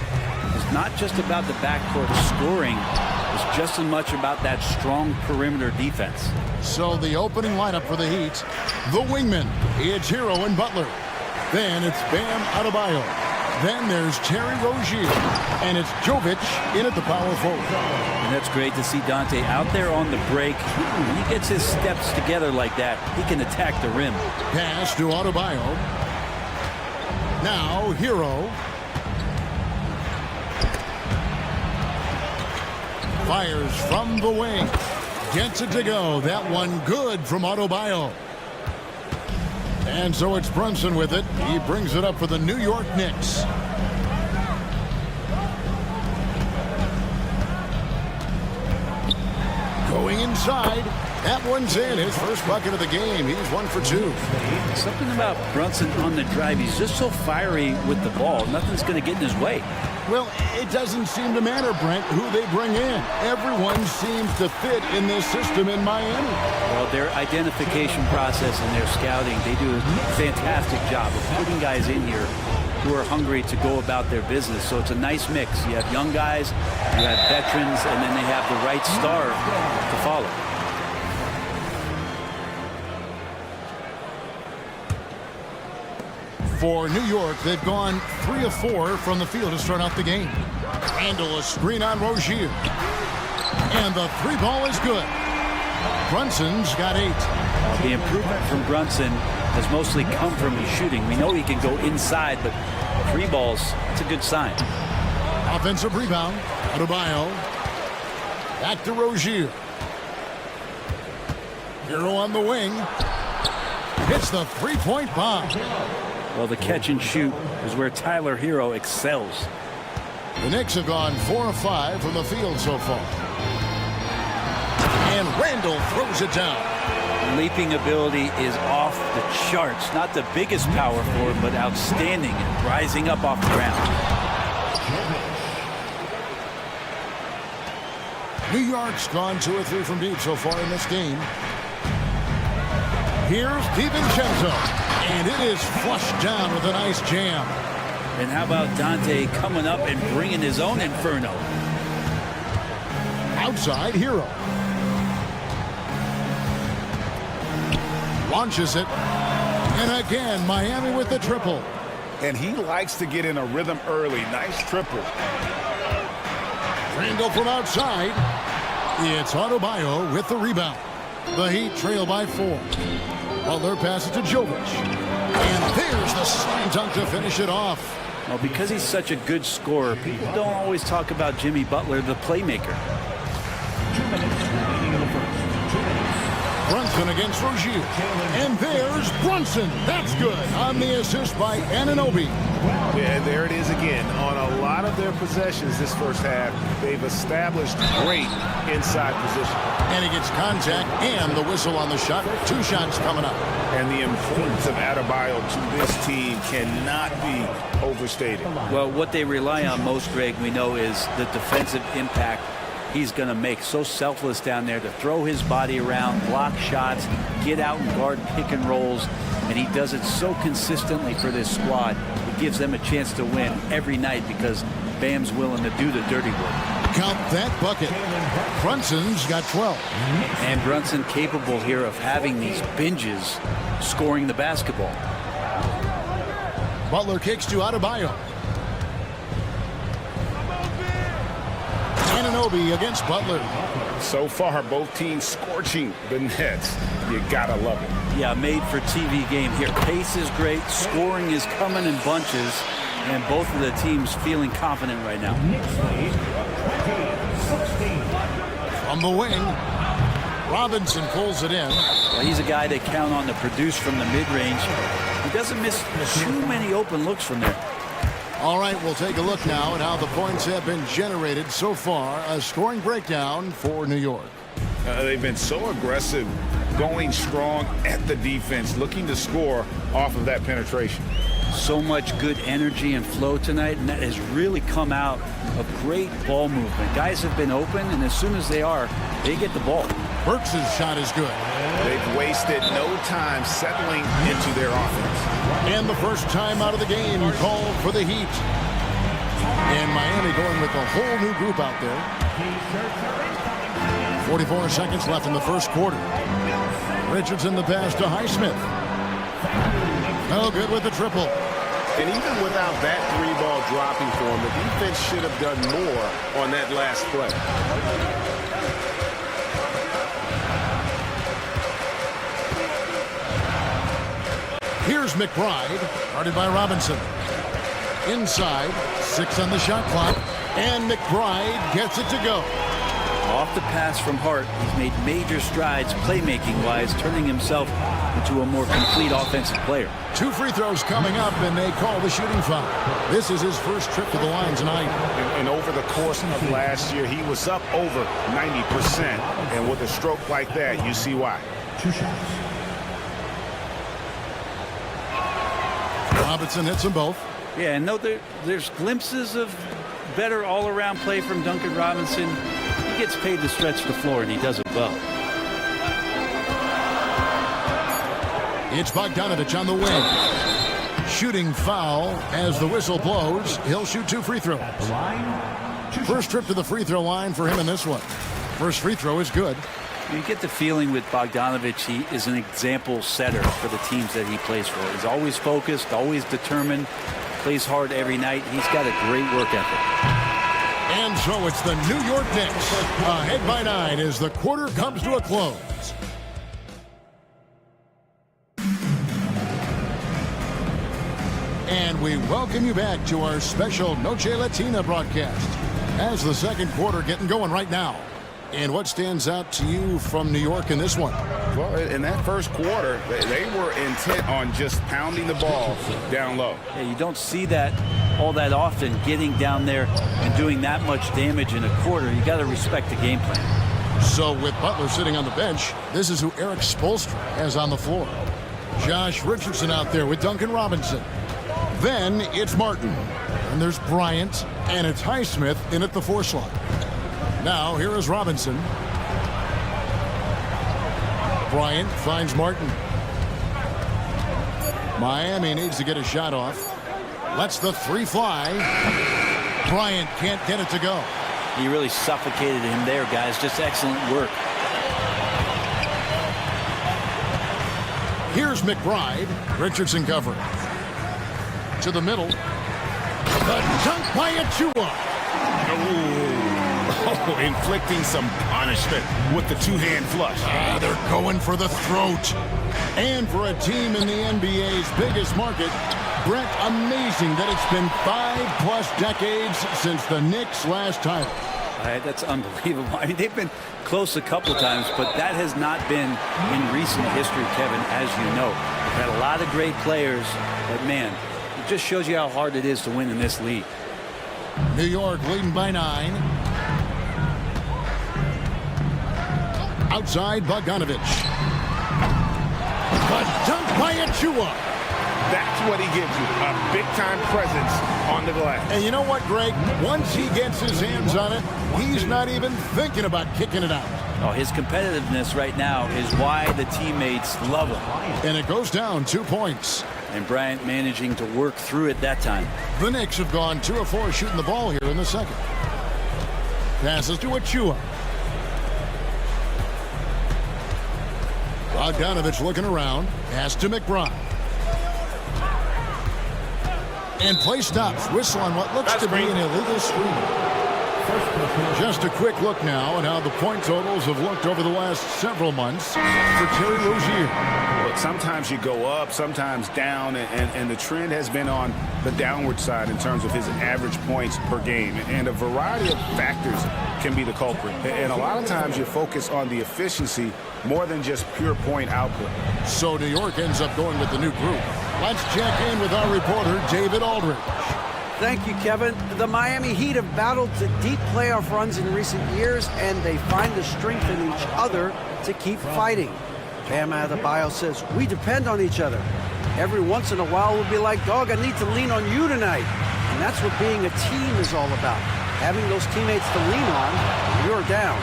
It's not just about the backcourt scoring. It's just as much about that strong perimeter defense. So the opening lineup for the Heat, the wingmen, it's Hero and Butler. Then it's Bam Adebayo. Then there's Terry Rozier. And it's Jovic in at the power forward. And that's great to see Dante out there on the break. When he gets his steps together like that, he can attack the rim. Pass to Adebayo. Now Hero. Fires from the wing. Gets it to go. That one good from Adebayo. And so it's Brunson with it. He brings it up for the New York Knicks. Going inside. That one's in. His first bucket of the game. He's 1 for 2. Something about Brunson on the drive. He's just so fiery with the ball. Nothing's going to get in his way. Well, it doesn't seem to matter, Brent, who they bring in. Everyone seems to fit in this system in Miami. Well, their identification process and their scouting, they do a fantastic job of putting guys in here who are hungry to go about their business. So it's a nice mix. You have young guys, you have veterans, and then they have the right star to follow. For New York, they've gone 3 of 4 from the field to start out the game. Randall, a screen on Rozier. And the 3-ball is good. Brunson's got 8. The improvement from Brunson has mostly come from his shooting. We know he can go inside, but 3 balls, it's a good sign. Offensive rebound. Adebayo. Back to Rozier. Hero on the wing. Hits the 3-point bomb. Well, the catch and shoot is where Tyler Hero excels. The Knicks have gone 4 of 5 from the field so far. And Randall throws it down. Leaping ability is off the charts. Not the biggest power forward, but outstanding and rising up off the ground. New York's gone 2 of 3 from deep so far in this game. Here's DiVincenzo. And it is flushed down with a nice jam. And how about Dante coming up and bringing his own inferno? Outside Hero. Launches it. And again, Miami with the triple. And he likes to get in a rhythm early. Nice triple. Randall from outside. It's Adebayo with the rebound. The Heat trail by 4. Butler passes to Jovic. And there's the slam dunk to finish it off. Well, because he's such a good scorer, people don't always talk about Jimmy Butler, the playmaker. Brunson against Rozier. And there's Brunson. That's good on the assist by Anunoby. Yeah, there it is again. On a lot of their possessions this first half, they've established great inside position. And he gets contact and the whistle on the shot. 2 shots coming up. And the importance of Adebayo to this team cannot be overstated. Well, what they rely on most, Greg, we know, is the defensive impact he's going to make. So selfless down there to throw his body around, block shots, get out and guard pick and rolls. And he does it so consistently for this squad. It gives them a chance to win every night because Bam's willing to do the dirty work. Count that bucket. Brunson's got 12. And Brunson capable here of having these binges scoring the basketball. Butler kicks to Adebayo. Anunoby against Butler. So far, both teams scorching the Nets. You gotta love it. Yeah, made for TV game here. Pace is great. Scoring is coming in bunches. And both of the teams feeling confident right now. From the wing, Robinson pulls it in. Well, he's a guy they count on to produce from the mid-range. He doesn't miss too many open looks from there. All right, we'll take a look now at how the points have been generated so far. A scoring breakdown for New York. They've been so aggressive, going strong at the defense, looking to score off of that penetration. so much good energy and flow tonight, and that has really come out of great ball movement. Guys have been open, and as soon as they are, they get the ball. Burks' shot is good. They've wasted no time settling into their offense. And the first time out of the game called for the Heat. And Miami going with a whole new group out there. 44 seconds left in the first quarter. Richardson the pass to Highsmith. No good with the triple. And even without that three-ball dropping for him, the defense should have done more on that last play. Here's McBride, guarded by Robinson. Inside, 6 on the shot clock, and McBride gets it to go. Off the pass from Hart, he's made major strides playmaking-wise, turning himself into a more complete offensive player. 2 free throws coming up, and they call the shooting foul. This is his first trip to the line tonight. And over the course of last year, he was up over 90%. And with a stroke like that, you see why. 2 shots. Robinson hits them both. Yeah, and there's glimpses of better all-around play from Duncan Robinson. He gets paid to stretch the floor, and he does it well. It's Bogdanovich on the wing. Shooting foul as the whistle blows. He'll shoot 2 free throws. First trip to the free throw line for him in this one. First free throw is good. You get the feeling with Bogdanovich, he is an example setter for the teams that he plays for. He's always focused, always determined, plays hard every night. He's got a great work ethic. And so it's the New York Knicks ahead by 9 as the quarter comes to a close. And we welcome you back to our special Noche Latina broadcast as the second quarter getting going right now. And what stands out to you from New York in this one? Well, in that first quarter, they were intent on just pounding the ball down low. Yeah, you don't see that all that often, getting down there and doing that much damage in a quarter. You got to respect the game plan. So with Butler sitting on the bench, this is who Eric Spoelstra has on the floor. Josh Richardson out there with Duncan Robinson. Then it's Martin, and there's Bryant, and it's Highsmith in at the 4 slot. Now here is Robinson. Bryant finds Martin. Miami needs to get a shot off. Lets the 3 fly. Bryant can't get it to go. He really suffocated him there, guys. Just excellent work. Here's McBride. Richardson covering. To the middle. The dunk by Achua. Oh, inflicting some punishment with the 2-hand flush. They're going for the throat. And for a team in the NBA's biggest market, Brett, amazing that it's been 5+ decades since the Knicks' last title. That's unbelievable. I mean, they've been close a couple times, but that has not been in recent history, Kevin, as you know. They've had a lot of great players, but man, it just shows you how hard it is to win in this league. New York leading by 9. Outside, Bogdanovich. The dunk by Achua. That's what he gives you, a big-time presence on the glass. And you know what, Greg? Once he gets his hands on it, he's not even thinking about kicking it out. Oh, his competitiveness right now is why the teammates love him. And it goes down 2 points. And Bryant managing to work through it that time. The Knicks have gone 2 of 4 shooting the ball here in the second. Passes to Achua. Bogdanovich looking around. Pass to McBride. And play stops. Whistle on what looks to be an illegal screen. Just a quick look now at how the point totals have looked over the last several months for Terry Rozier. Look, sometimes you go up, sometimes down, and the trend has been on the downward side in terms of his average points per game. And a variety of factors can be the culprit. And a lot of times you focus on the efficiency more than just pure point output. So New York ends up going with the new group. Let's check in with our reporter, David Aldridge. Thank you, Kevin. The Miami Heat have battled to deep playoff runs in recent years, and they find the strength in each other to keep fighting. Bam Adebayo says, "We depend on each other." Every once in a while, we'll be like, dog, I need to lean on you tonight. And that's what being a team is all about. Having those teammates to lean on when you're down.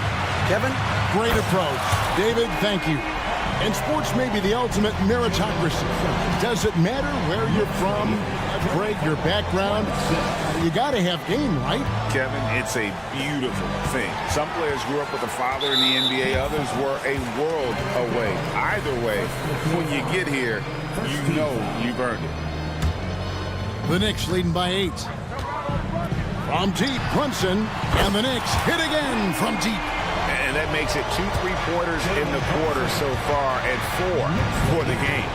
Kevin? Great approach. David, thank you. And sports may be the ultimate meritocracy. Does it matter where you're from, Greg, your background? You got to have game, right? Kevin, it's a beautiful thing. Some players grew up with a father in the NBA. Others were a world away. Either way, when you get here, you know you've earned it. The Knicks leading by 8. From deep, Brunson, and the Knicks hit again from deep. And that makes it 2 3-pointers in the quarter so far and 4 for the game.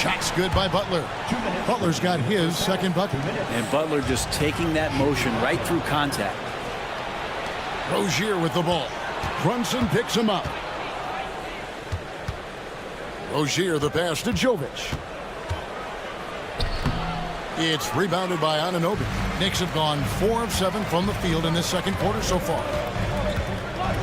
Shots good by Butler. Butler's got his second bucket. And Butler just taking that motion right through contact. Rozier with the ball. Brunson picks him up. Rozier the pass to Jovic. It's rebounded by Anunoby. Knicks have gone 4 of 7 from the field in this second quarter so far.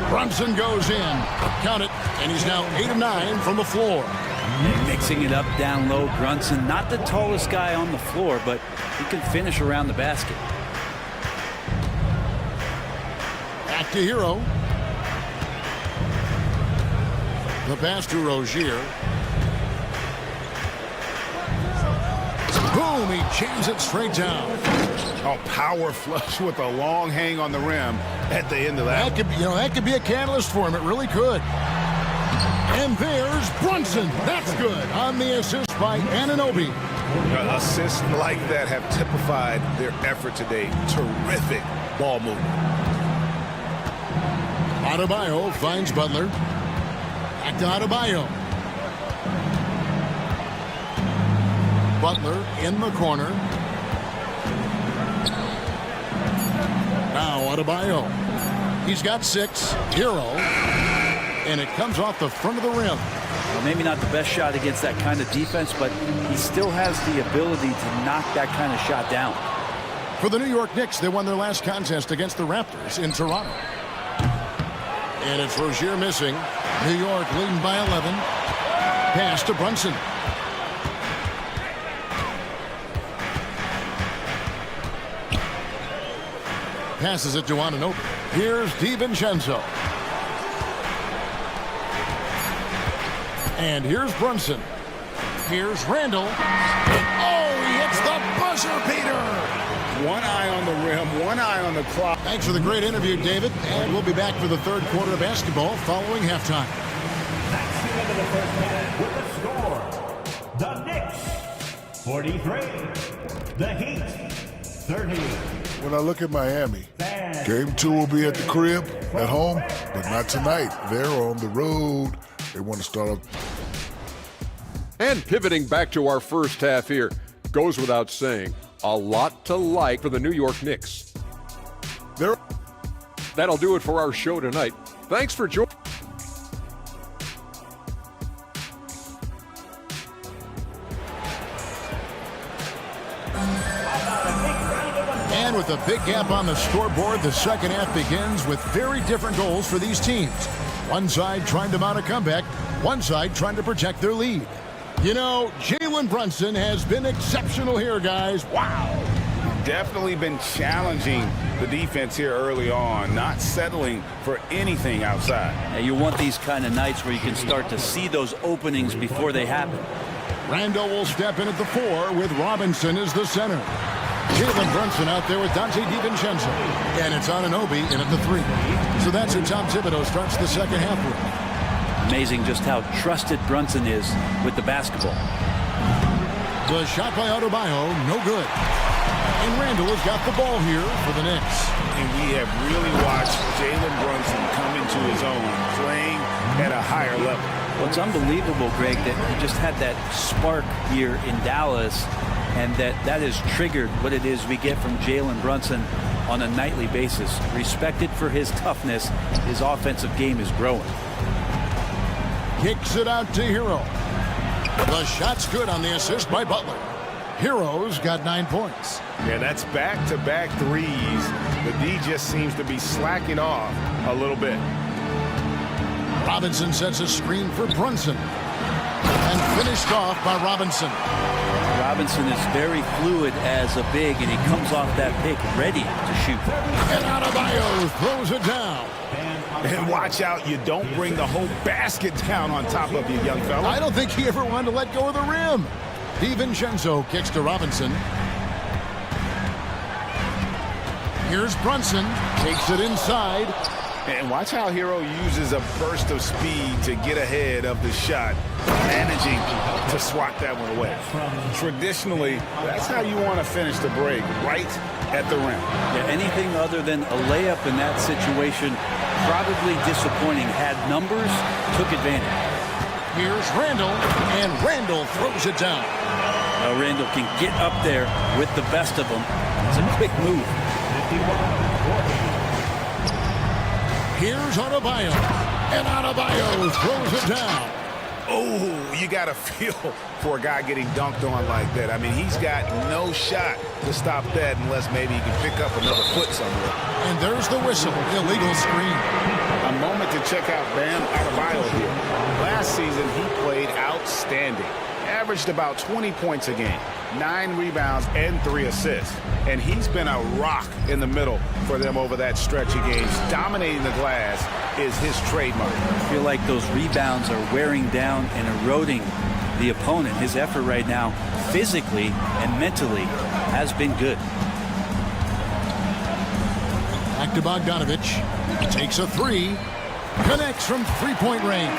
Brunson goes in. Count it. And he's now 8 of 9 from the floor. And mixing it up down low. Brunson, not the tallest guy on the floor, but he can finish around the basket. Back to Hero. The pass to Rozier. Boom, he jams it straight down. A power flush with a long hang on the rim at the end of that. That could be a catalyst for him. It really could. And there's Brunson. That's good on the assist by Anunoby. Assists like that have typified their effort today. Terrific ball movement. Adebayo finds Butler. Back to Adebayo. Butler in the corner. Now Adebayo. He's got 6. Hero. And it comes off the front of the rim. Well, maybe not the best shot against that kind of defense, but he still has the ability to knock that kind of shot down. For the New York Knicks, they won their last contest against the Raptors in Toronto. And it's Rozier missing. New York leading by 11. Pass to Brunson. Passes it to Anunoby. Here's DiVincenzo. And here's Brunson. Here's Randall. And he hits the buzzer beater. One eye on the rim, one eye on the clock. Thanks for the great interview, David. And we'll be back for the third quarter of basketball following halftime. That's the end of the first half with the score. The Knicks, 43. The Heat, 30. When I look at Miami, game 2 will be at the crib, at home, but not tonight. They're on the road. They want to start up. And pivoting back to our first half here, goes without saying, a lot to like for the New York Knicks. That'll do it for our show tonight. Thanks for joining. And with a big gap on the scoreboard, the second half begins with very different goals for these teams. One side trying to mount a comeback, one side trying to protect their lead. You know, Jalen Brunson has been exceptional here, guys. Wow. Definitely been challenging the defense here early on, not settling for anything outside. Now you want these kind of nights where you can start to see those openings before they happen. Randall will step in at the 4 with Robinson as the center. Jalen Brunson out there with Dante DiVincenzo. And it's Anunoby in at the 3. So that's how Tom Thibodeau starts the second half with. Amazing just how trusted Brunson is with the basketball. The shot by Adebayo, no good. And Randall has got the ball here for the Knicks. And we have really watched Jalen Brunson come into his own, playing at a higher level. Well, it's unbelievable, Greg, that he just had that spark here in Dallas, and that has triggered what it is we get from Jalen Brunson on a nightly basis. Respected for his toughness, his offensive game is growing. Kicks it out to Hero. The shot's good on the assist by Butler. Hero's got 9 points. Yeah, that's back-to-back threes. The D just seems to be slacking off a little bit. Robinson sets a screen for Brunson. And Finished off by Robinson. Robinson is very fluid as a big, and he comes off that pick ready to shoot. And Adebayo throws it down. And watch out, you don't bring the whole basket down on top of you, young fella. I don't think he ever wanted to let go of the rim. DiVincenzo kicks to Robinson. Here's Brunson, takes it inside. And watch how Hero uses a burst of speed to get ahead of the shot, managing to swat that one away. Traditionally, that's how you want to finish the break, right at the rim. Yeah, anything other than a layup in that situation, probably disappointing. Had numbers, took advantage. Here's Randall, and Randall throws it down. Now Randall can get up there with the best of them. It's a quick move. Here's Adebayo, and Adebayo throws it down. Oh, you got to feel for a guy getting dunked on like that. I mean, he's got no shot to stop that unless maybe he can pick up another foot somewhere. And there's the whistle, illegal screen. A moment to check out Bam Adebayo here. Last season, he played outstanding. Averaged about 20 points a game, 9 rebounds, and 3 assists. And he's been a rock in the middle for them over that stretch of games. Dominating the glass is his trademark. I feel like those rebounds are wearing down and eroding the opponent. His effort right now, physically and mentally, has been good. Back to Bogdanovich. Takes a three. Connects from three-point range.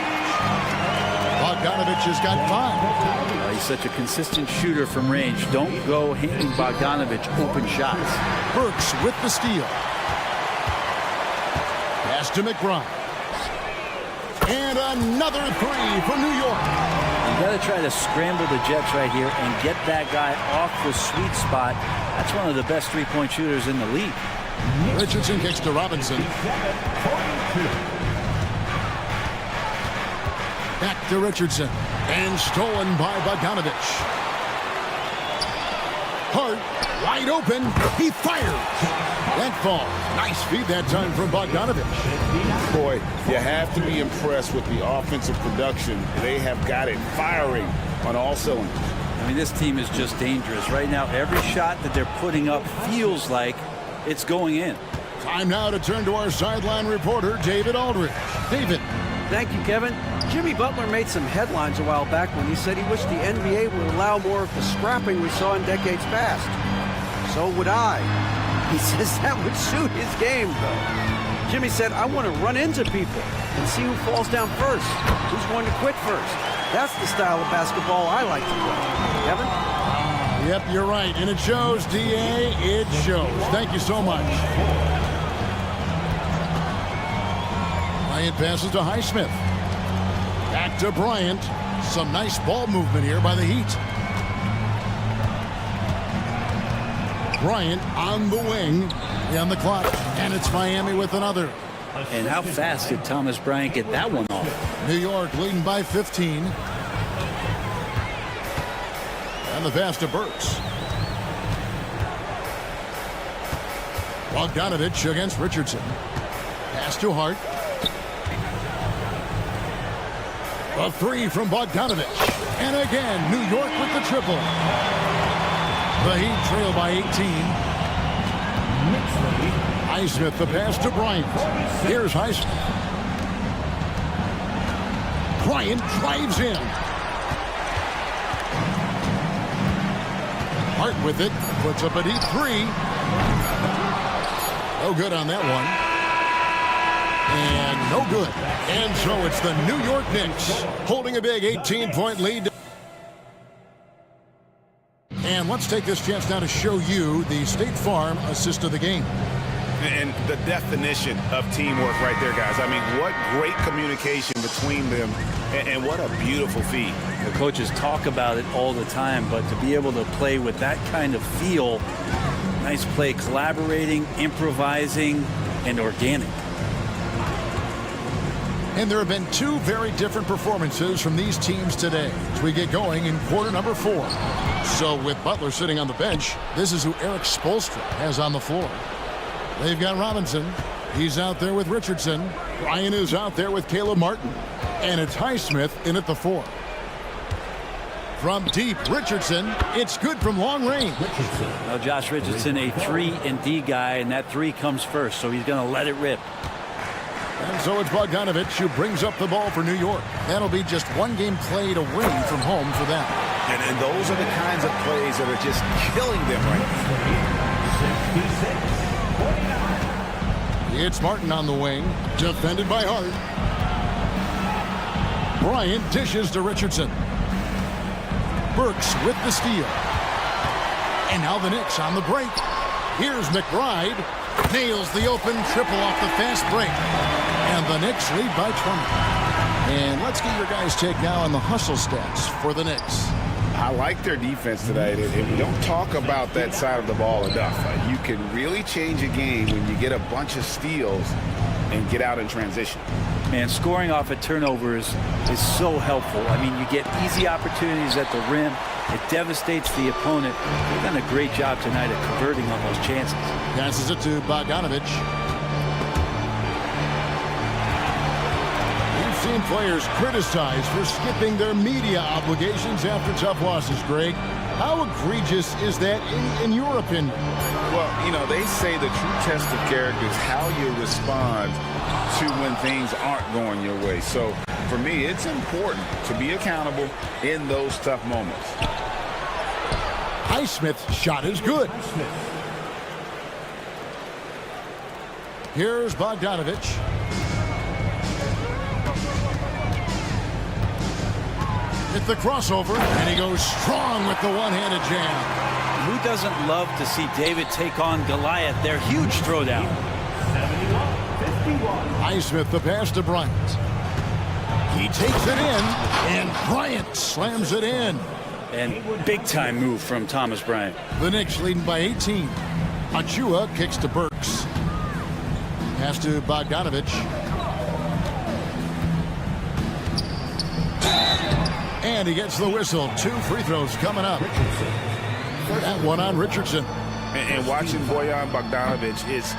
Bogdanovich has got 5. He's such a consistent shooter from range. Don't go handing Bogdanovich open shots. Burks with the steal. Pass to McBride. And another three for New York. You got to try to scramble the Jets right here and get that guy off the sweet spot. That's one of the best three-point shooters in the league. Richardson kicks to Robinson. Back to Richardson. And stolen by Bogdanovich. Hart, wide open. He fires. That fall. Nice feed that time from Bogdanovich. Boy, you have to be impressed with the offensive production. They have got it firing on all cylinders. I mean, this team is just dangerous. Right now, every shot that they're putting up feels like it's going in. Time now to turn to our sideline reporter, David Aldridge. David. Thank you, Kevin. Jimmy Butler made some headlines a while back when he said he wished the NBA would allow more of the scrapping we saw in decades past. So would I. He says that would suit his game, though. Jimmy said, I want to run into people and see who falls down first, who's going to quit first. That's the style of basketball I like to play. Kevin? Yep, you're right. And it shows, D.A., it shows. Thank you so much. Bryant passes to Highsmith. Back to Bryant. Some nice ball movement here by the Heat. Bryant on the wing. On the clock. And it's Miami with another. And how fast did Thomas Bryant get that one off? New York leading by 15. And the pass to Burks. Bogdanovich against Richardson. Pass to Hart. A three from Bogdanovich. And again, New York with the triple. The Heat trail by 18. Highsmith, the pass to Bryant. Here's Highsmith. Bryant drives in. Hart with it. Puts up a deep three. No good on that one. And no good. And so it's the New York Knicks holding a big 18-point lead. And let's take this chance now to show you the State Farm assist of the game. And the definition of teamwork right there, guys. I mean, what great communication between them, and what a beautiful feed. The coaches talk about it all the time, but to be able to play with that kind of feel, nice play, collaborating, improvising, and organic. And there have been two very different performances from these teams today as we get going in quarter number 4. So with Butler sitting on the bench, this is who Eric Spoelstra has on the floor. They've got Robinson. He's out there with Richardson. Ryan is out there with Caleb Martin. And it's Highsmith in at the 4. From deep, Richardson. It's good from long range. Now, Josh Richardson, a 3-and-D guy, and that 3 comes first, so he's going to let it rip. And so it's Bogdanovich who brings up the ball for New York. That'll be just one game played away from home for them. And those are the kinds of plays that are just killing them right now. It's Martin on the wing, defended by Hart. Bryant dishes to Richardson. Burks with the steal. And now the Knicks on the break. Here's McBride. Nails the open triple off the fast break. And the Knicks lead by 20. And let's get your guys' take now on the hustle stats for the Knicks. I like their defense today, and we don't talk about that side of the ball enough. You can really change a game when you get a bunch of steals and get out in transition. Man, scoring off of turnovers is so helpful. I mean, you get easy opportunities at the rim. It devastates the opponent. They've done a great job tonight at converting on those chances. Passes it to Bogdanovich. We've seen players criticized for skipping their media obligations after tough losses, Greg. How egregious is that in your opinion? Well, you know, they say the true test of character is how you respond to when things aren't going your way. So, for me, it's important to be accountable in those tough moments. Highsmith's shot is good. Here's Bogdanovich. Hit the crossover, and he goes strong with the one-handed jam. Who doesn't love to see David take on Goliath? Their huge throwdown. Highsmith the pass to Bryant. He takes it in, and Bryant slams it in. And big-time move from Thomas Bryant. The Knicks leading by 18. Achua kicks to Burks. Pass to Bogdanovich. And he gets the whistle. 2 free throws coming up. That one on Richardson. And watching Bojan Bogdanovich is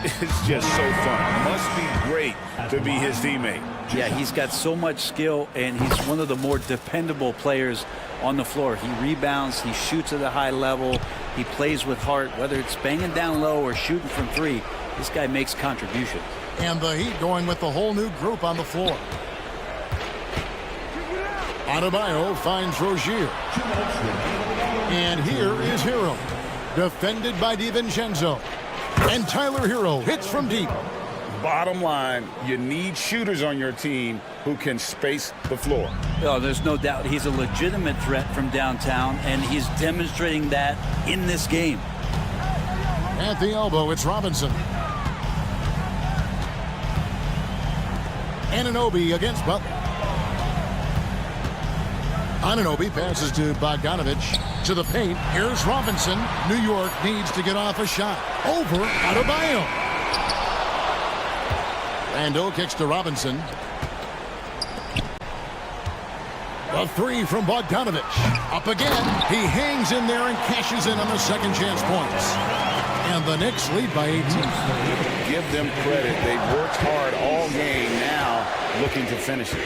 just so fun. Must be great to be his teammate. Yeah, he's got so much skill, and he's one of the more dependable players on the floor. He rebounds, he shoots at a high level, he plays with heart, whether it's banging down low or shooting from 3. This guy makes contributions. And the Heat going with the whole new group on the floor. Adebayo finds Rozier. And here is Hero. Defended by DiVincenzo. And Tyler Hero hits from deep. Bottom line, you need shooters on your team who can space the floor. Oh, there's no doubt he's a legitimate threat from downtown, and he's demonstrating that in this game. At the elbow, it's Robinson. Anunoby against Butler. Anunoby passes to Bogdanovich. To the paint. Here's Robinson. New York needs to get off a shot. Over Adebayo. Randall kicks to Robinson. A 3 from Bogdanovich. Up again. He hangs in there and cashes in on the second chance points. And the Knicks lead by 18. Give them credit. They've worked hard all game, now looking to finish it.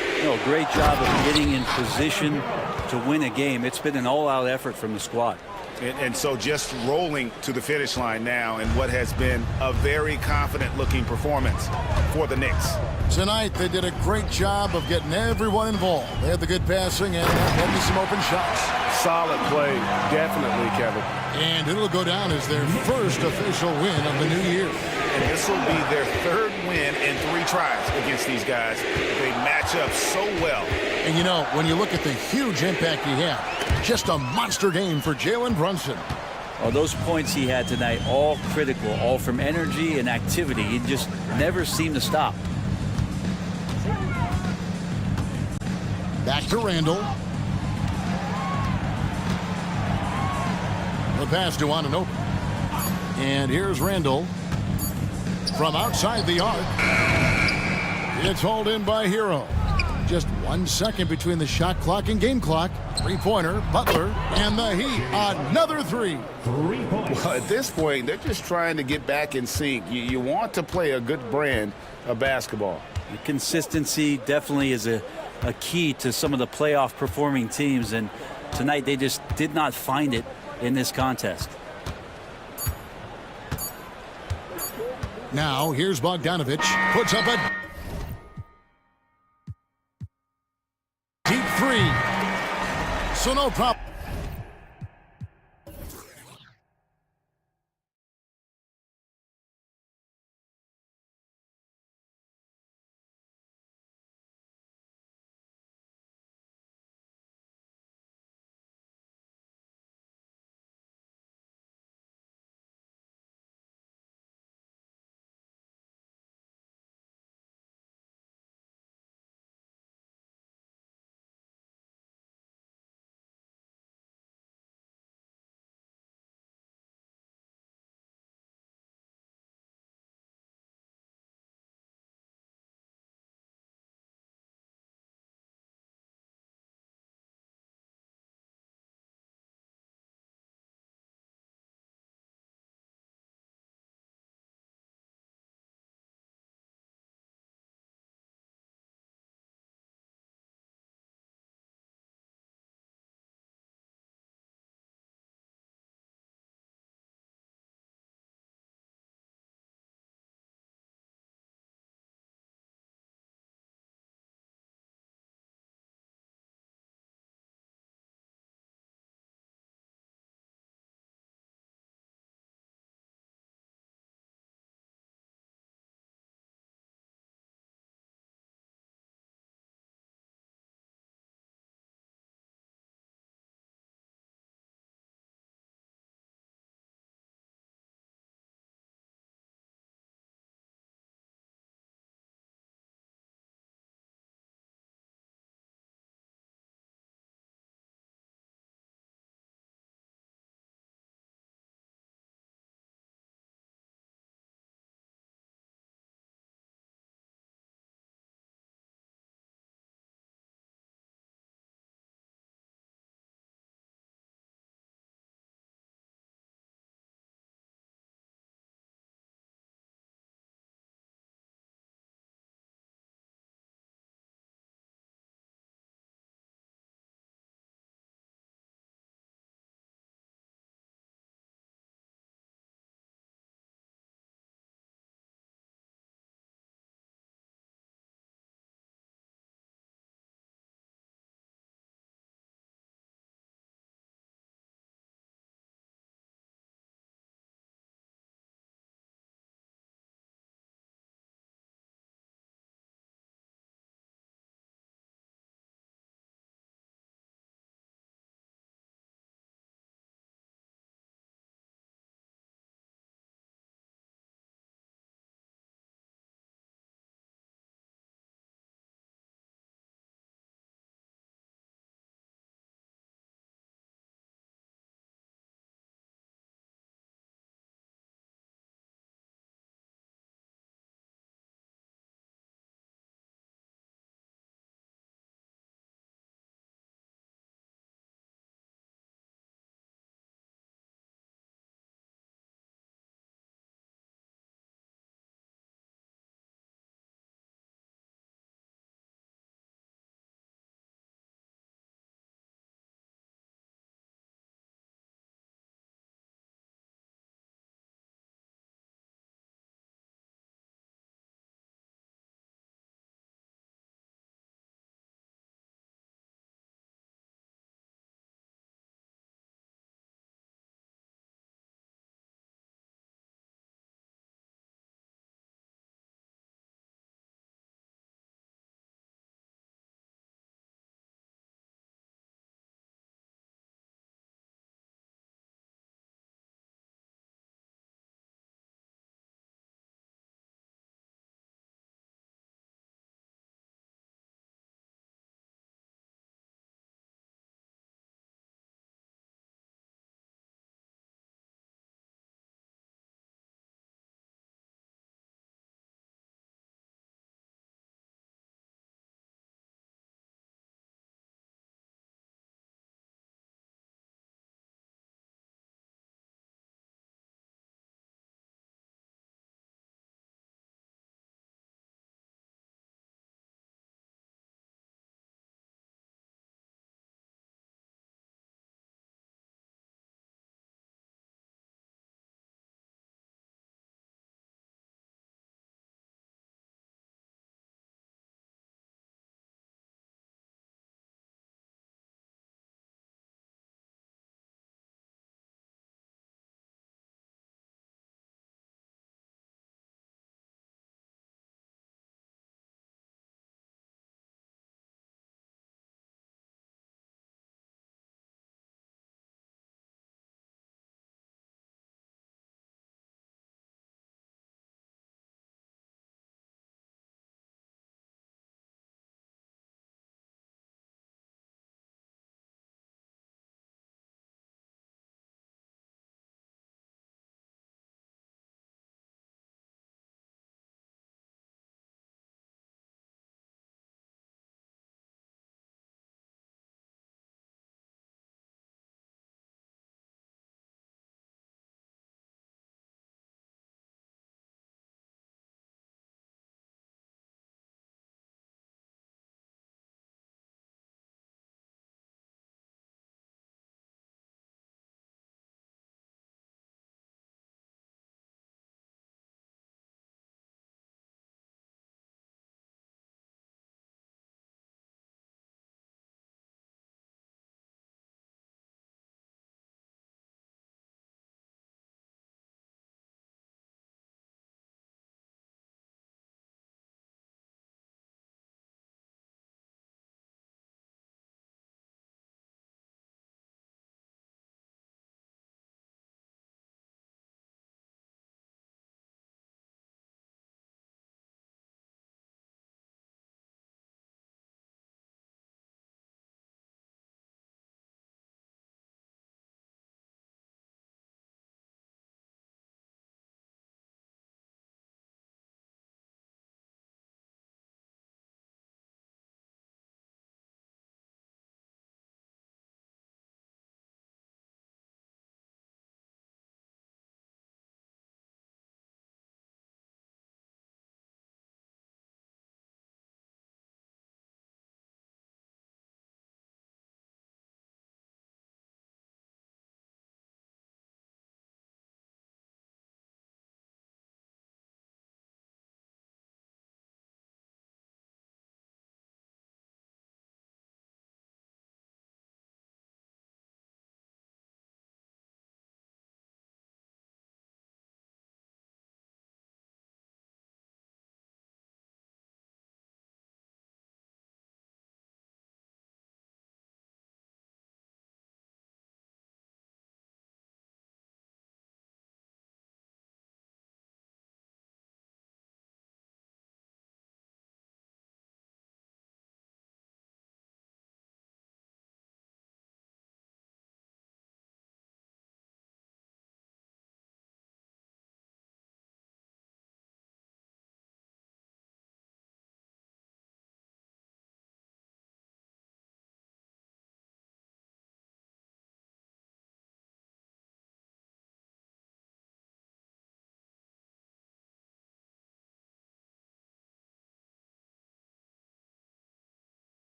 Great job of getting in position to win a game. It's been an all-out effort from the squad. And so just rolling to the finish line now in what has been a very confident-looking performance for the Knicks. Tonight, they did a great job of getting everyone involved. They had the good passing and maybe some open shots. Solid play, definitely, Kevin. And it'll go down as their first official win of the new year. And this will be their 3rd win in 3 tries against these guys. They match up so well. And you know, when you look at the huge impact he had, just a monster game for Jalen Brunson. Oh, those points he had tonight, all critical, all from energy and activity. He just never seemed to stop. Back to Randall. The pass to Anunoby. And here's Randall. From outside the arc. It's hauled in by Hero. Just 1 second between the shot clock and game clock. 3-pointer, Butler, and the Heat. Another 3. Well, at this point, they're just trying to get back in sync. You want to play a good brand of basketball. The consistency definitely is a key to some of the playoff performing teams, and Tonight, they just did not find it in this contest. Now, here's Bogdanovich. Puts up a deep three. So no problem.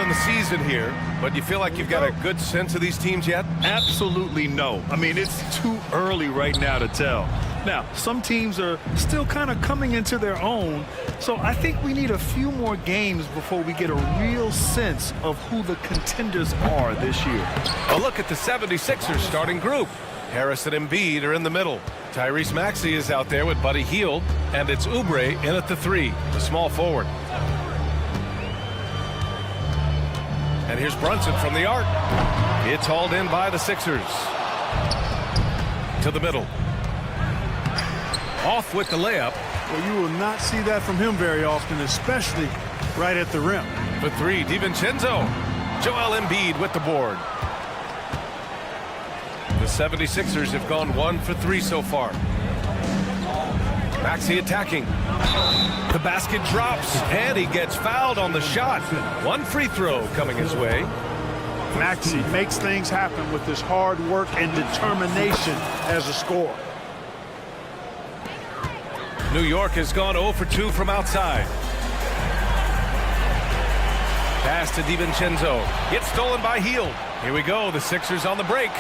in the season here, but you feel like you've got a good sense of these teams yet? Absolutely no. I mean, it's too early right now to tell. Now, some teams are still kind of coming into their own, so I think we need a few more games before we get a real sense of who the contenders are this year. A look at the 76ers starting group. Harris and Embiid are in the middle. Tyrese Maxey is out there with Buddy Hield, and it's Oubre in at the 3, the small forward. And here's Brunson from the arc. It's hauled in by the Sixers. To the middle. Off with the layup. Well, you will not see that from him very often, especially right at the rim. For 3, DiVincenzo. Joel Embiid with the board. The 76ers have gone 1 for 3 so far. Maxey attacking. The basket drops, and he gets fouled on the shot. 1 free throw coming his way. Maxey makes things happen with his hard work and determination as a scorer. New York has gone 0 for 2 from outside. Pass to DiVincenzo. It's stolen by Hield. Here we go, the Sixers on the break.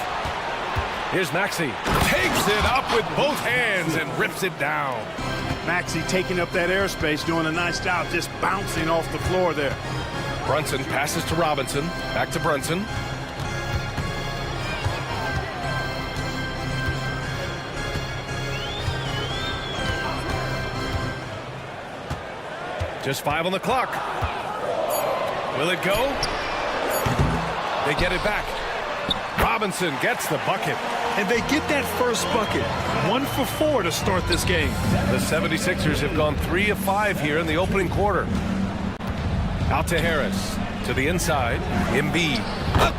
Here's Maxey. Takes it up with both hands and rips it down. Maxey taking up that airspace, doing a nice job just bouncing off the floor there. Brunson passes to Robinson. Back to Brunson. Just 5 on the clock. Will it go? They get it back. Robinson gets the bucket. And they get that first bucket. 1 for 4 to start this game. The 76ers have gone 3 of 5 here in the opening quarter. Out to Harris. To the inside. Embiid.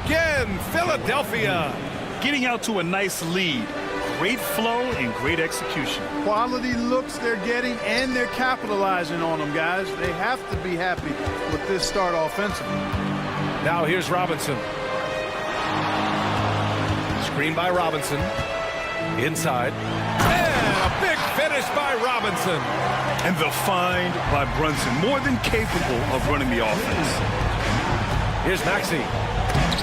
Again, Philadelphia. Getting out to a nice lead. Great flow and great execution. Quality looks they're getting, and they're capitalizing on them, guys. They have to be happy with this start offensively. Now here's Robinson. Screen by Robinson. Inside. And a big finish by Robinson. And the find by Brunson. More than capable of running the offense. Here's Maxey.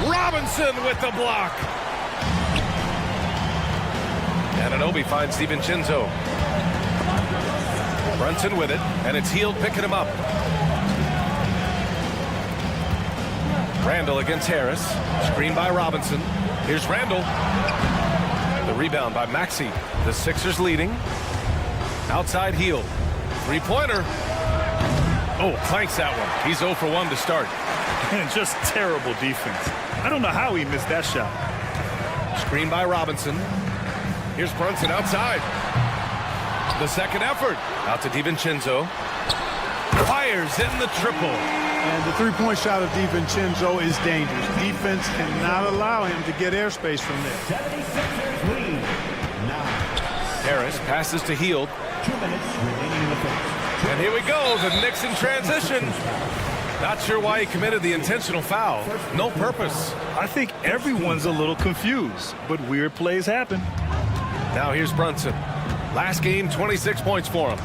Robinson with the block. Anunoby finds DiVincenzo. Brunson with it, and it's Hield picking him up. Randall against Harris. Screen by Robinson. Here's Randall. The rebound by Maxey. The Sixers leading. Outside Hield. Three-pointer. Oh, clanks that one. He's 0 for 1 to start. And just terrible defense. I don't know how he missed that shot. Screen by Robinson. Here's Brunson outside. The second effort. Out to DiVincenzo. Fires in the triple. And the three-point shot of DiVincenzo is dangerous. Defense cannot allow him to get airspace from there. 76ers lead. Harris passes to Hield. 2 minutes remaining in the first. And here we go, the Knicks in transition. Not sure why he committed the intentional foul. No purpose. I think everyone's a little confused, but weird plays happen. Now here's Brunson. Last game, 26 points for him.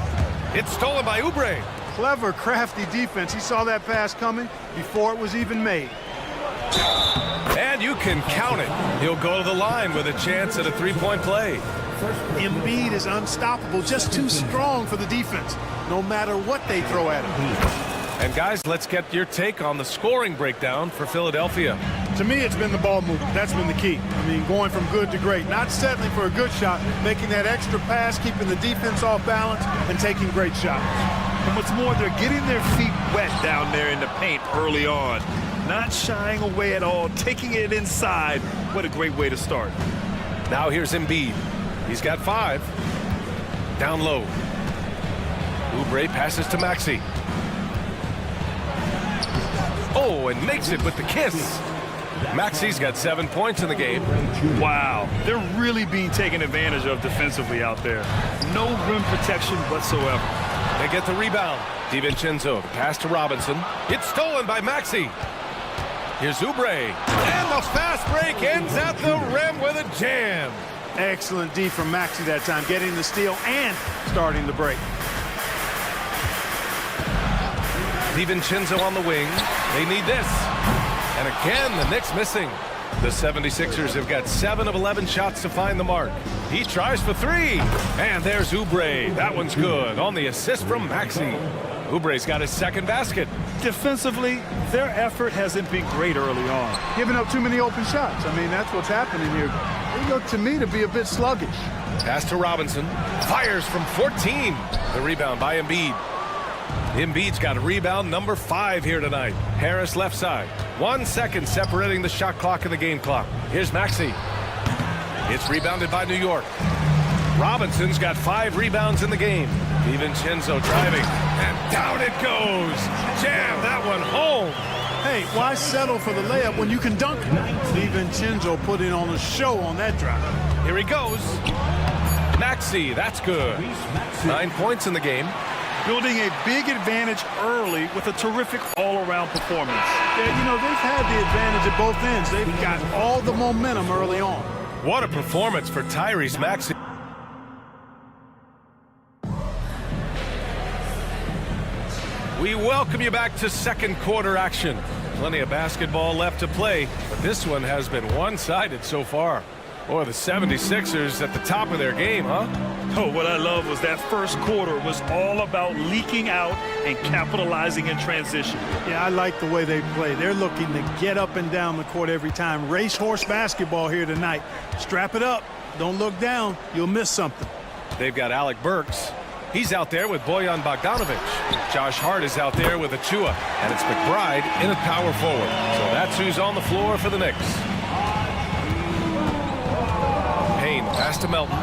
It's stolen by Oubre. Clever, crafty defense. He saw that pass coming before it was even made. And you can count it. He'll go to the line with a chance at a three-point play. Embiid is unstoppable, just too strong for the defense, no matter what they throw at him. And guys, let's get your take on the scoring breakdown for Philadelphia. To me, it's been the ball movement. That's been the key. I mean, going from good to great, not settling for a good shot, making that extra pass, keeping the defense off balance, and taking great shots. And what's more, they're getting their feet wet down there in the paint early on. Not shying away at all, taking it inside. What a great way to start. Now here's Embiid. He's got 5. Down low. Oubre passes to Maxey. Oh, and makes it with the kiss. Maxey's got 7 points in the game. Wow, they're really being taken advantage of defensively out there. No rim protection whatsoever. They get the rebound. DiVincenzo, the pass to Robinson. It's stolen by Maxey. Here's Oubre. And the fast break ends at the rim with a jam. Excellent D from Maxey that time, getting the steal and starting the break. DiVincenzo on the wing. They need this. And again, the Knicks missing. The 76ers have got 7 of 11 shots to find the mark. He tries for 3. And there's Oubre. That one's good on the assist from Maxey. Oubre's got his second basket. Defensively, their effort hasn't been great early on. Giving up too many open shots. I mean, that's what's happening here. They look to me to be a bit sluggish. Pass to Robinson. Fires from 14. The rebound by Embiid. Embiid's got a rebound number 5 here tonight. Harris left side. 1 second separating the shot clock and the game clock. Here's Maxey. It's rebounded by New York. Robinson's got 5 rebounds in the game. DiVincenzo driving. And down it goes. Jam that one home. Hey, why settle for the layup when you can dunk it? DiVincenzo putting on a show on that drive. Here he goes. Maxey, that's good. 9 points in the game. Building a big advantage early with a terrific all-around performance. Yeah, you know, they've had the advantage at both ends. They've got all the momentum early on. What a performance for Tyrese Maxey. We welcome you back to second quarter action. Plenty of basketball left to play, but this one has been one-sided so far. Boy, the 76ers at the top of their game, huh? Oh, what I love was that first quarter was all about leaking out and capitalizing in transition. Yeah, I like the way they play. They're looking to get up and down the court every time. Racehorse basketball here tonight. Strap it up. Don't look down. You'll miss something. They've got Alec Burks. He's out there with Bojan Bogdanovic. Josh Hart is out there with Achua. And it's McBride in at power forward. So that's who's on the floor for the Knicks. Payne, pass to Melton.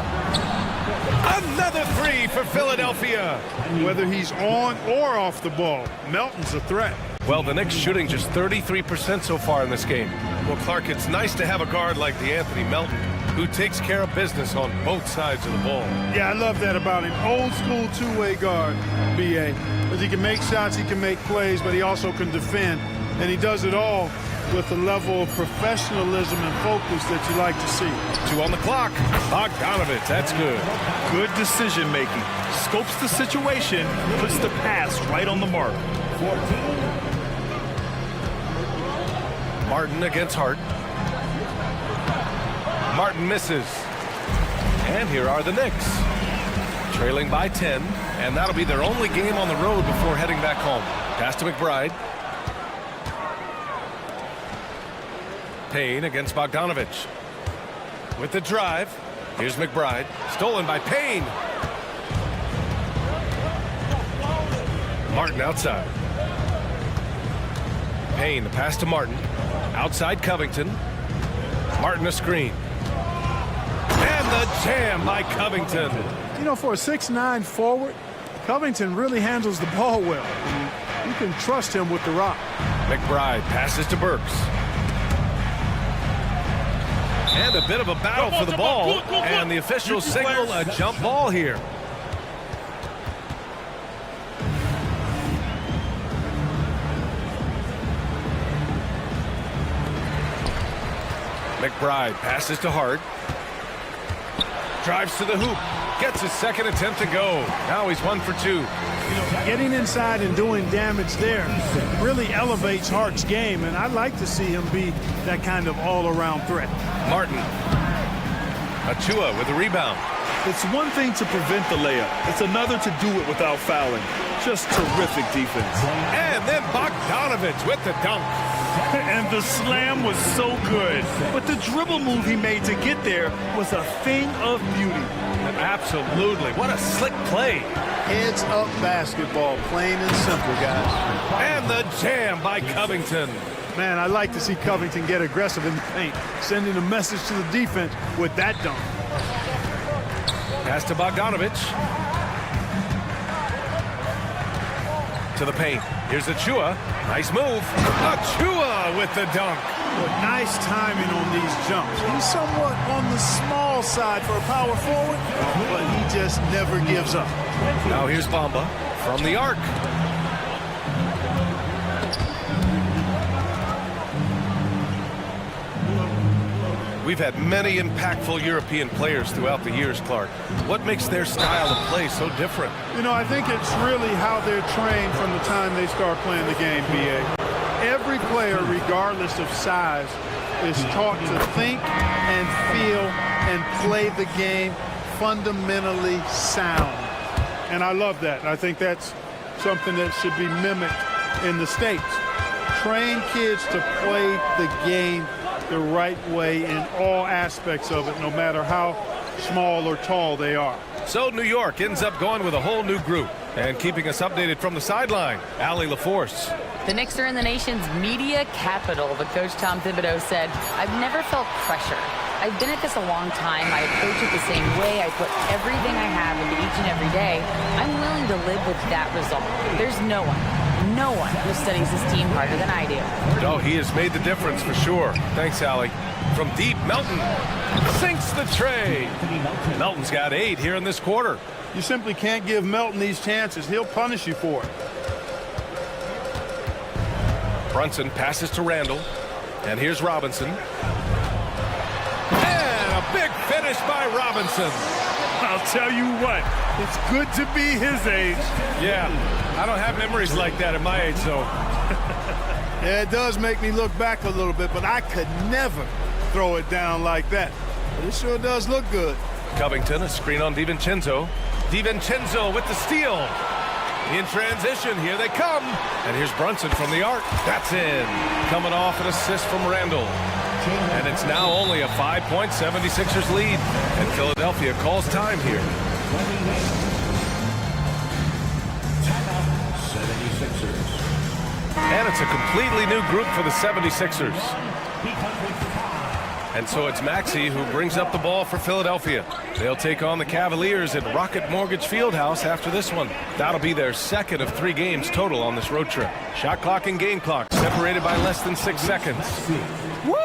Another 3 for Philadelphia. Whether he's on or off the ball, Melton's a threat. Well, the Knicks shooting just 33% so far in this game. Well, Clark, it's nice to have a guard like DeAnthony Melton, who takes care of business on both sides of the ball. Yeah, I love that about him. Old school two-way guard, B.A. Because he can make shots, he can make plays, but he also can defend. And he does it all with a level of professionalism and focus that you like to see. 2 on the clock. Bogdanovic, that's good. Good decision making. Scopes the situation, puts the pass right on the mark. 14. Martin against Hart. Martin misses. And here are the Knicks. Trailing by 10, and that'll be their only game on the road before heading back home. Pass to McBride. Payne against Bogdanovic. With the drive. Here's McBride. Stolen by Payne. Martin outside. Payne, the pass to Martin. Outside Covington. Martin a screen. And the jam by Covington. You know, for a 6'9" forward, Covington really handles the ball well. You can trust him with the rock. McBride passes to Burks. And a bit of a battle for the ball. And the officials signal a jump ball here. McBride passes to Hart. Drives to the hoop. Gets his second attempt to go. Now he's 1 for 2. You know, getting inside and doing damage there really elevates Hart's game, and I'd like to see him be that kind of all-around threat. Martin. Achua with the rebound. It's one thing to prevent the layup. It's another to do it without fouling. Just terrific defense. And then Bogdanovic with the dunk. And the slam was so good. But the dribble move he made to get there was a thing of beauty. Absolutely. What a slick play. Heads up basketball, plain and simple, guys. And the jam by Covington. Man, I like to see Covington get aggressive in the paint, sending a message to the defense with that dunk. Pass to Bogdanovic. To the paint. Here's Achua. Nice move. Achua with the dunk. But nice timing on these jumps. He's somewhat on the small side for a power forward, but he just never gives up. Now here's Bamba from the arc. We've had many impactful European players throughout the years, Clark. What makes their style of play so different? You know, I think it's really how they're trained from the time they start playing the game, B.A. Every player, regardless of size, is taught to think and feel and play the game fundamentally sound. And I love that. I think that's something that should be mimicked in the States. Train kids to play the game the right way in all aspects of it, no matter how small or tall they are. So New York ends up going with a whole new group. And keeping us updated from the sideline, Allie LaForce. The Knicks are in the nation's media capital, but Coach Tom Thibodeau said, "I've never felt pressure. I've been at this a long time. I approach it the same way. I put everything I have into each and every day. I'm willing to live with that result. There's no one who studies this team harder than I do." Oh, he has made the difference for sure. Thanks, Allie. From deep, Melton sinks the tray. Melton's got 8 here in this quarter. You simply can't give Melton these chances. He'll punish you for it. Brunson passes to Randall. And here's Robinson. And a big finish by Robinson. I'll tell you what, it's good to be his age. Yeah, I don't have memories like that at my age, so. Yeah, it does make me look back a little bit, but I could never throw it down like that. But it sure does look good. Covington, a screen on DiVincenzo. DiVincenzo with the steal. In transition, here they come. And here's Brunson from the arc. That's in. Coming off an assist from Randall. And it's now only a 5-point 76ers lead. And Philadelphia calls time here. And it's a completely new group for the 76ers. And so it's Maxey who brings up the ball for Philadelphia. They'll take on the Cavaliers at Rocket Mortgage Fieldhouse after this one. That'll be their second of 3 games total on this road trip. Shot clock and game clock separated by less than 6 seconds. Woo!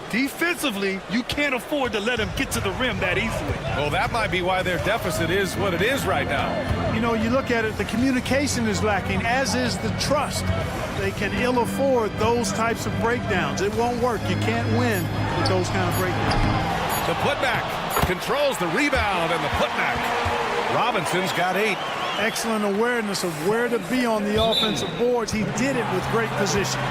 Defensively, you can't afford to let him get to the rim that easily. Well, that might be why their deficit is what it is right now. You know, you look at it, the communication is lacking, as is the trust. They can ill afford those types of breakdowns. It won't work. You can't win with those kind of breakdowns. The putback controls the rebound and the putback. Robinson's got 8. Excellent awareness of where to be on the offensive boards. He did it with great position.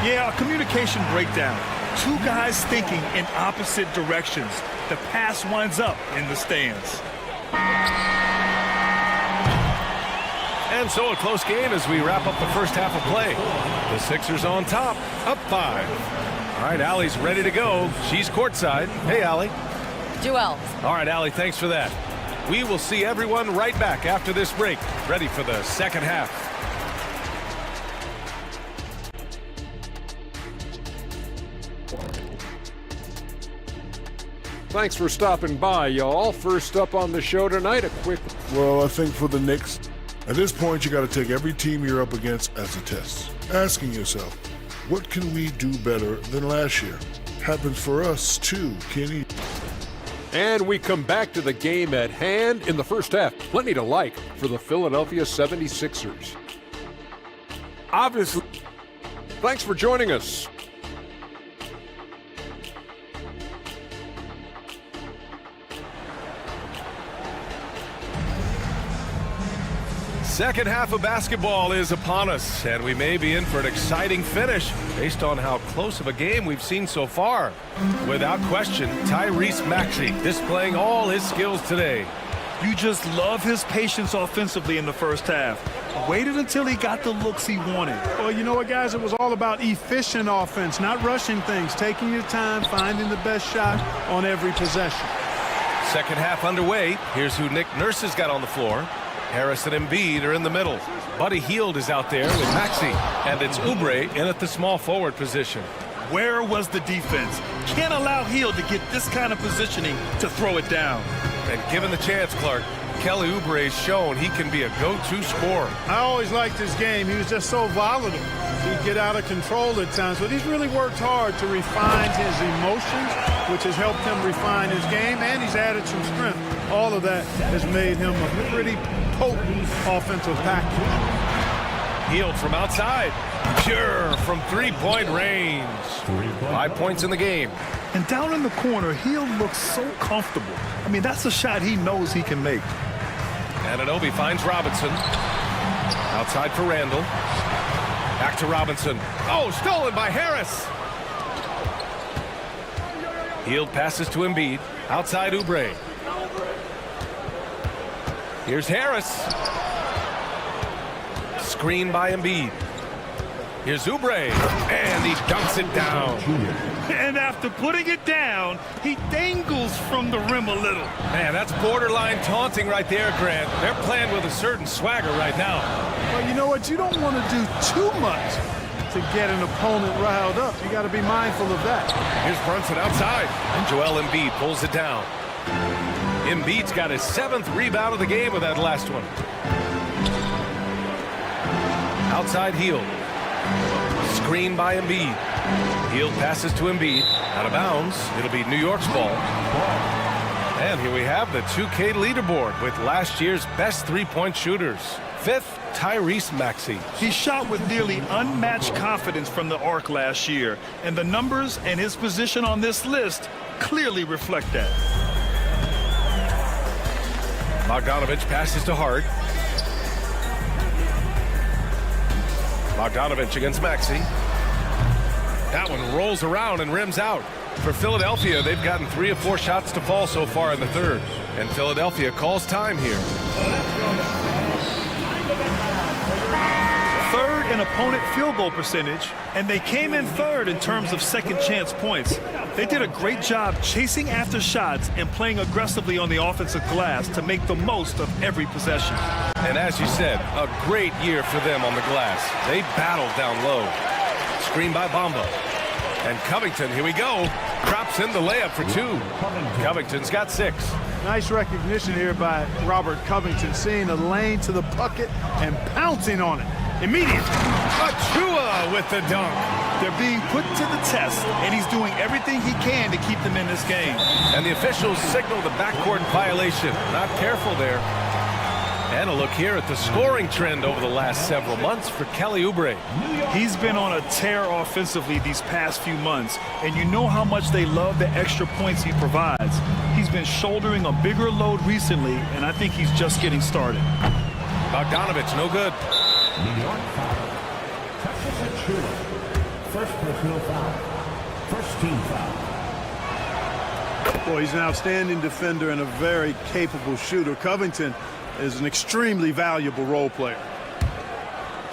Yeah, a communication breakdown. 2 guys thinking in opposite directions. The pass winds up in the stands. And so a close game as we wrap up the first half of play. The Sixers on top, up 5. All right, Allie's ready to go. She's courtside. Hey, Allie. Joel. All right, Allie, thanks for that. We will see everyone right back after this break, ready for the second half. Thanks for stopping by, y'all. First up on the show tonight, a quick... Well, I think for the Knicks, at this point, you got to take every team you're up against as a test. Asking yourself, what can we do better than last year? Happens for us, too, Kenny. And we come back to the game at hand in the first half. Plenty to like for the Philadelphia 76ers. Obviously, thanks for joining us. Second half of basketball is upon us, and we may be in for an exciting finish based on how close of a game we've seen so far. Without question, Tyrese Maxey displaying all his skills today. You just love his patience offensively in the first half. Waited until he got the looks he wanted. Well, you know what, guys? It was all about efficient offense, not rushing things, taking your time, finding the best shot on every possession. Second half underway. Here's who Nick Nurse has got on the floor. Harris and Embiid are in the middle. Buddy Hield is out there with Maxey. And it's Oubre in at the small forward position. Where was the defense? Can't allow Hield to get this kind of positioning to throw it down. And given the chance, Clark, Kelly Oubre's shown he can be a go-to scorer. I always liked his game. He was just so volatile. He'd get out of control at times, but he's really worked hard to refine his emotions, which has helped him refine his game, and he's added some strength. All of that has made him a pretty potent offensive package. Hield from outside. Pure from three-point range. 5 points in the game. And down in the corner, Hield looks so comfortable. I mean, that's a shot he knows he can make. Anunoby finds Robinson. Outside for Randall. Back to Robinson. Oh, stolen by Harris. Hield passes to Embiid. Outside Oubre. Here's Harris. Screen by Embiid. Here's Oubre. And he dunks it down. And after putting it down, he dangles from the rim a little. Man, that's borderline taunting right there, Grant. They're playing with a certain swagger right now. Well, you know what? You don't want to do too much to get an opponent riled up. You got to be mindful of that. Here's Brunson outside. And Joel Embiid pulls it down. Embiid's got his 7th rebound of the game with that last one. Outside Hield. Screen by Embiid. Hield passes to Embiid. Out of bounds. It'll be New York's ball. And here we have the 2K leaderboard with last year's best three-point shooters. 5th, Tyrese Maxey. He shot with nearly unmatched confidence from the arc last year, and the numbers and his position on this list clearly reflect that. Bogdanovich passes to Hart. Bogdanovich against Maxey. That one rolls around and rims out. For Philadelphia, they've gotten 3 of 4 shots to fall so far in the third. And Philadelphia calls time here. Third in opponent field goal percentage, and they came in third in terms of second chance points. They did a great job chasing after shots and playing aggressively on the offensive glass to make the most of every possession. And as you said, a great year for them on the glass. They battled down low. Screen by Bamba. And Covington, here we go, drops in the layup for 2. Covington's got 6. Nice recognition here by Robert Covington, seeing a lane to the bucket and pouncing on it. Immediate. Achua with the dunk. They're being put to the test, and he's doing everything he can to keep them in this game. And the officials signal the backcourt violation. Not careful there. And a look here at the scoring trend over the last several months for Kelly Oubre. He's been on a tear offensively these past few months, and you know how much they love the extra points he provides. He's been shouldering a bigger load recently, and I think he's just getting started. Bogdanovich, no good. New York foul. Touches and shooting. First personal foul. First team foul. Boy, he's an outstanding defender and a very capable shooter. Covington is an extremely valuable role player.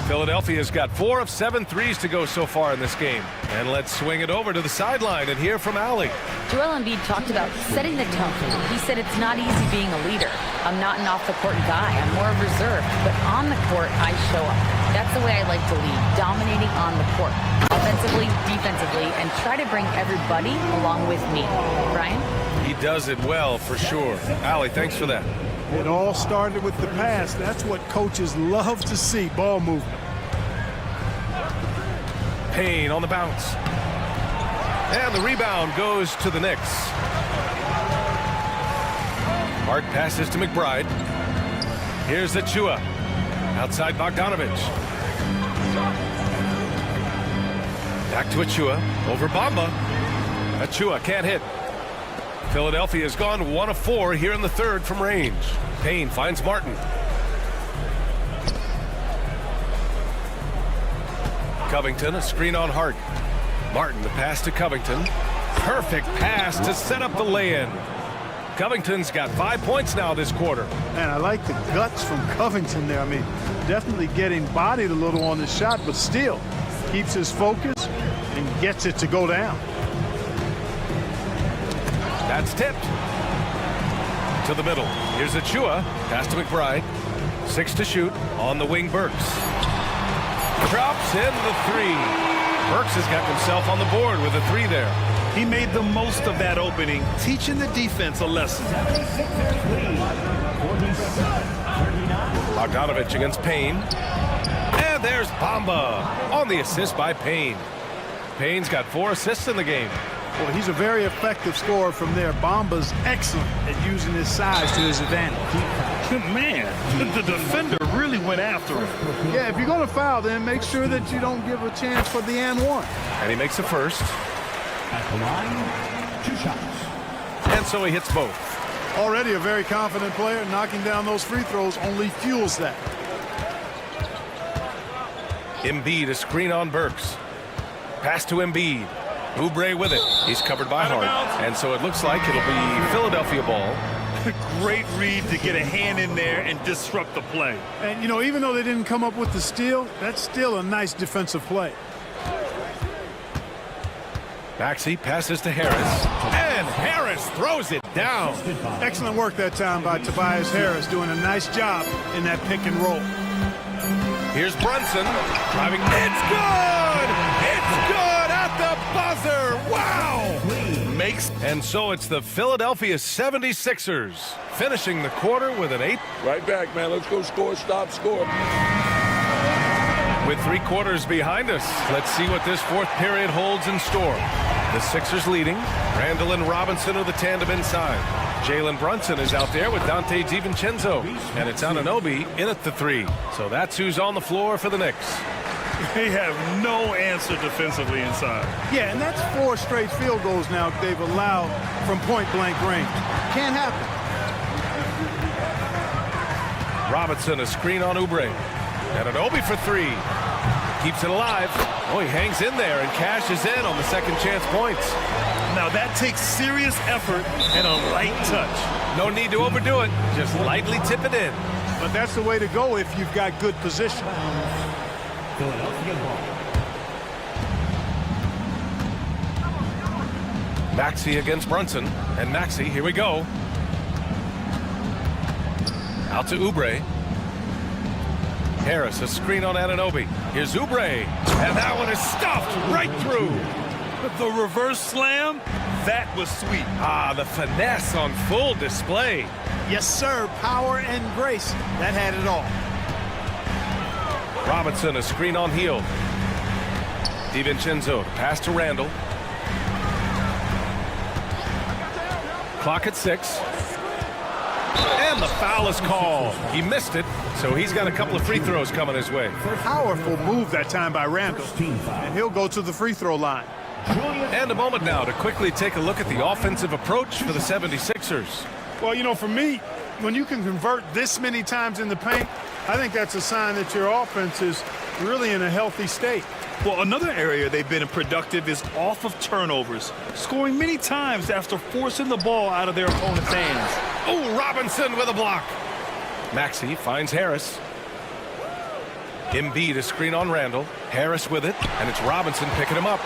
Philadelphia's got 4 of 7 threes to go so far in this game. And let's swing it over to the sideline and hear from Allie. Joel Embiid talked about setting the tone. He said it's not easy being a leader. I'm not an off-the-court guy. I'm more reserved. But on the court, I show up. That's the way I like to lead, dominating on the court. Offensively, defensively, and try to bring everybody along with me. Brian? He does it well, for sure. Allie, thanks for that. It all started with the pass. That's what coaches love to see, ball movement. Payne on the bounce. And the rebound goes to the Knicks. Hart passes to McBride. Here's Achua. Outside Bogdanovich. Back to Achua. Over Bamba. Achua can't hit. Philadelphia's gone 1 of 4 here in the third from range. Payne finds Martin. Covington, a screen on Hart. Martin, the pass to Covington. Perfect pass to set up the lay-in. Covington's got 5 points now this quarter. Man, I like the guts from Covington there. I mean, definitely getting bodied a little on the shot, but still keeps his focus and gets it to go down. That's tipped. To the middle. Here's Achua. Pass to McBride. 6 to shoot. On the wing, Burks. Drops in the 3. Burks has got himself on the board with a 3 there. He made the most of that opening, teaching the defense a lesson. Bogdanovich against Payne. And there's Bamba on the assist by Payne. Payne's got 4 assists in the game. Well, he's a very effective scorer from there. Bamba's excellent at using his size to his advantage. Man, the defender really went after him. Yeah, if you're going to foul, then make sure that you don't give a chance for the and one. And he makes the first. At the line, 2 shots. And so he hits both. Already a very confident player. Knocking down those free throws only fuels that. Embiid, a screen on Burks. Pass to Embiid. Oubre with it. He's covered by Hart. And so it looks like it'll be Philadelphia ball. Great read to get a hand in there and disrupt the play. And, you know, even though they didn't come up with the steal, that's still a nice defensive play. Maxey passes to Harris. And Harris throws it down. Excellent work that time by Tobias Harris, doing a nice job in that pick and roll. Here's Brunson driving. It's good! It's good at the buzzer! Wow! And so it's the Philadelphia 76ers finishing the quarter with an 8. Right back, man. Let's go score, stop, score. With 3 quarters behind us, let's see what this fourth period holds in store. The Sixers leading. Randall and Robinson are the tandem inside. Jalen Brunson is out there with Dante DiVincenzo. And it's Anunoby in at the 3. So that's who's on the floor for the Knicks. They have no answer defensively inside. Yeah, and that's 4 straight field goals now they've allowed from point-blank range. Can't happen. Robinson, a screen on Oubre. Anunoby for 3. Keeps it alive. Oh, he hangs in there and cashes in on the second chance points. Now that takes serious effort and a light touch. No need to overdo it. Just lightly tip it in. But that's the way to go if you've got good position. Philadelphia ball. Maxey against Brunson. And Maxey, here we go. Out to Oubre. Harris, a screen on Anunoby. Here's Oubre. And that one is stuffed right through. The reverse slam, that was sweet. Ah, the finesse on full display. Yes, sir. Power and grace. That had it all. Robinson, a screen on Hield. DiVincenzo, pass to Randall. Clock at 6. And the foul is called. He missed it, so he's got a couple of free throws coming his way. Powerful move that time by Randall. And he'll go to the free throw line. And a moment now to quickly take a look at the offensive approach for the 76ers. Well, you know, for me, when you can convert this many times in the paint, I think that's a sign that your offense is really in a healthy state. Well, another area they've been productive is off of turnovers, scoring many times after forcing the ball out of their opponent's hands. Oh, Robinson with a block. Maxey finds Harris. Embiid, a screen on Randall. Harris with it, and it's Robinson picking him up.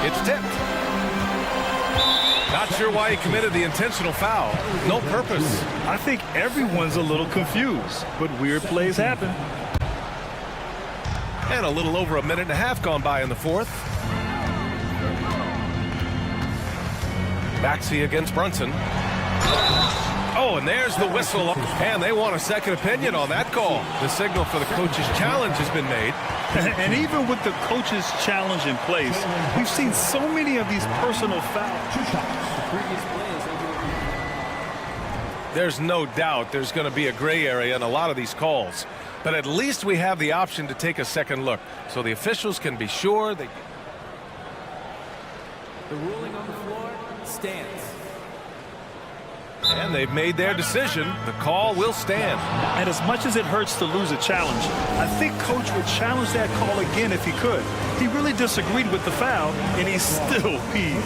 It's tipped. Not sure why he committed the intentional foul. No purpose. I think everyone's a little confused, but weird plays happen. And a little over a minute and a half gone by in the fourth. Maxey against Brunson. Oh, and there's the whistle. And they want a second opinion on that call. The signal for the coach's challenge has been made. And even with the coach's challenge in place, we've seen so many of these personal fouls. There's no doubt there's going to be a gray area in a lot of these calls. But at least we have the option to take a second look, so the officials can be sure they... The ruling on the floor stands. And they've made their decision. The call will stand. And as much as it hurts to lose a challenge, I think Coach would challenge that call again if he could. He really disagreed with the foul, and he's still peeved.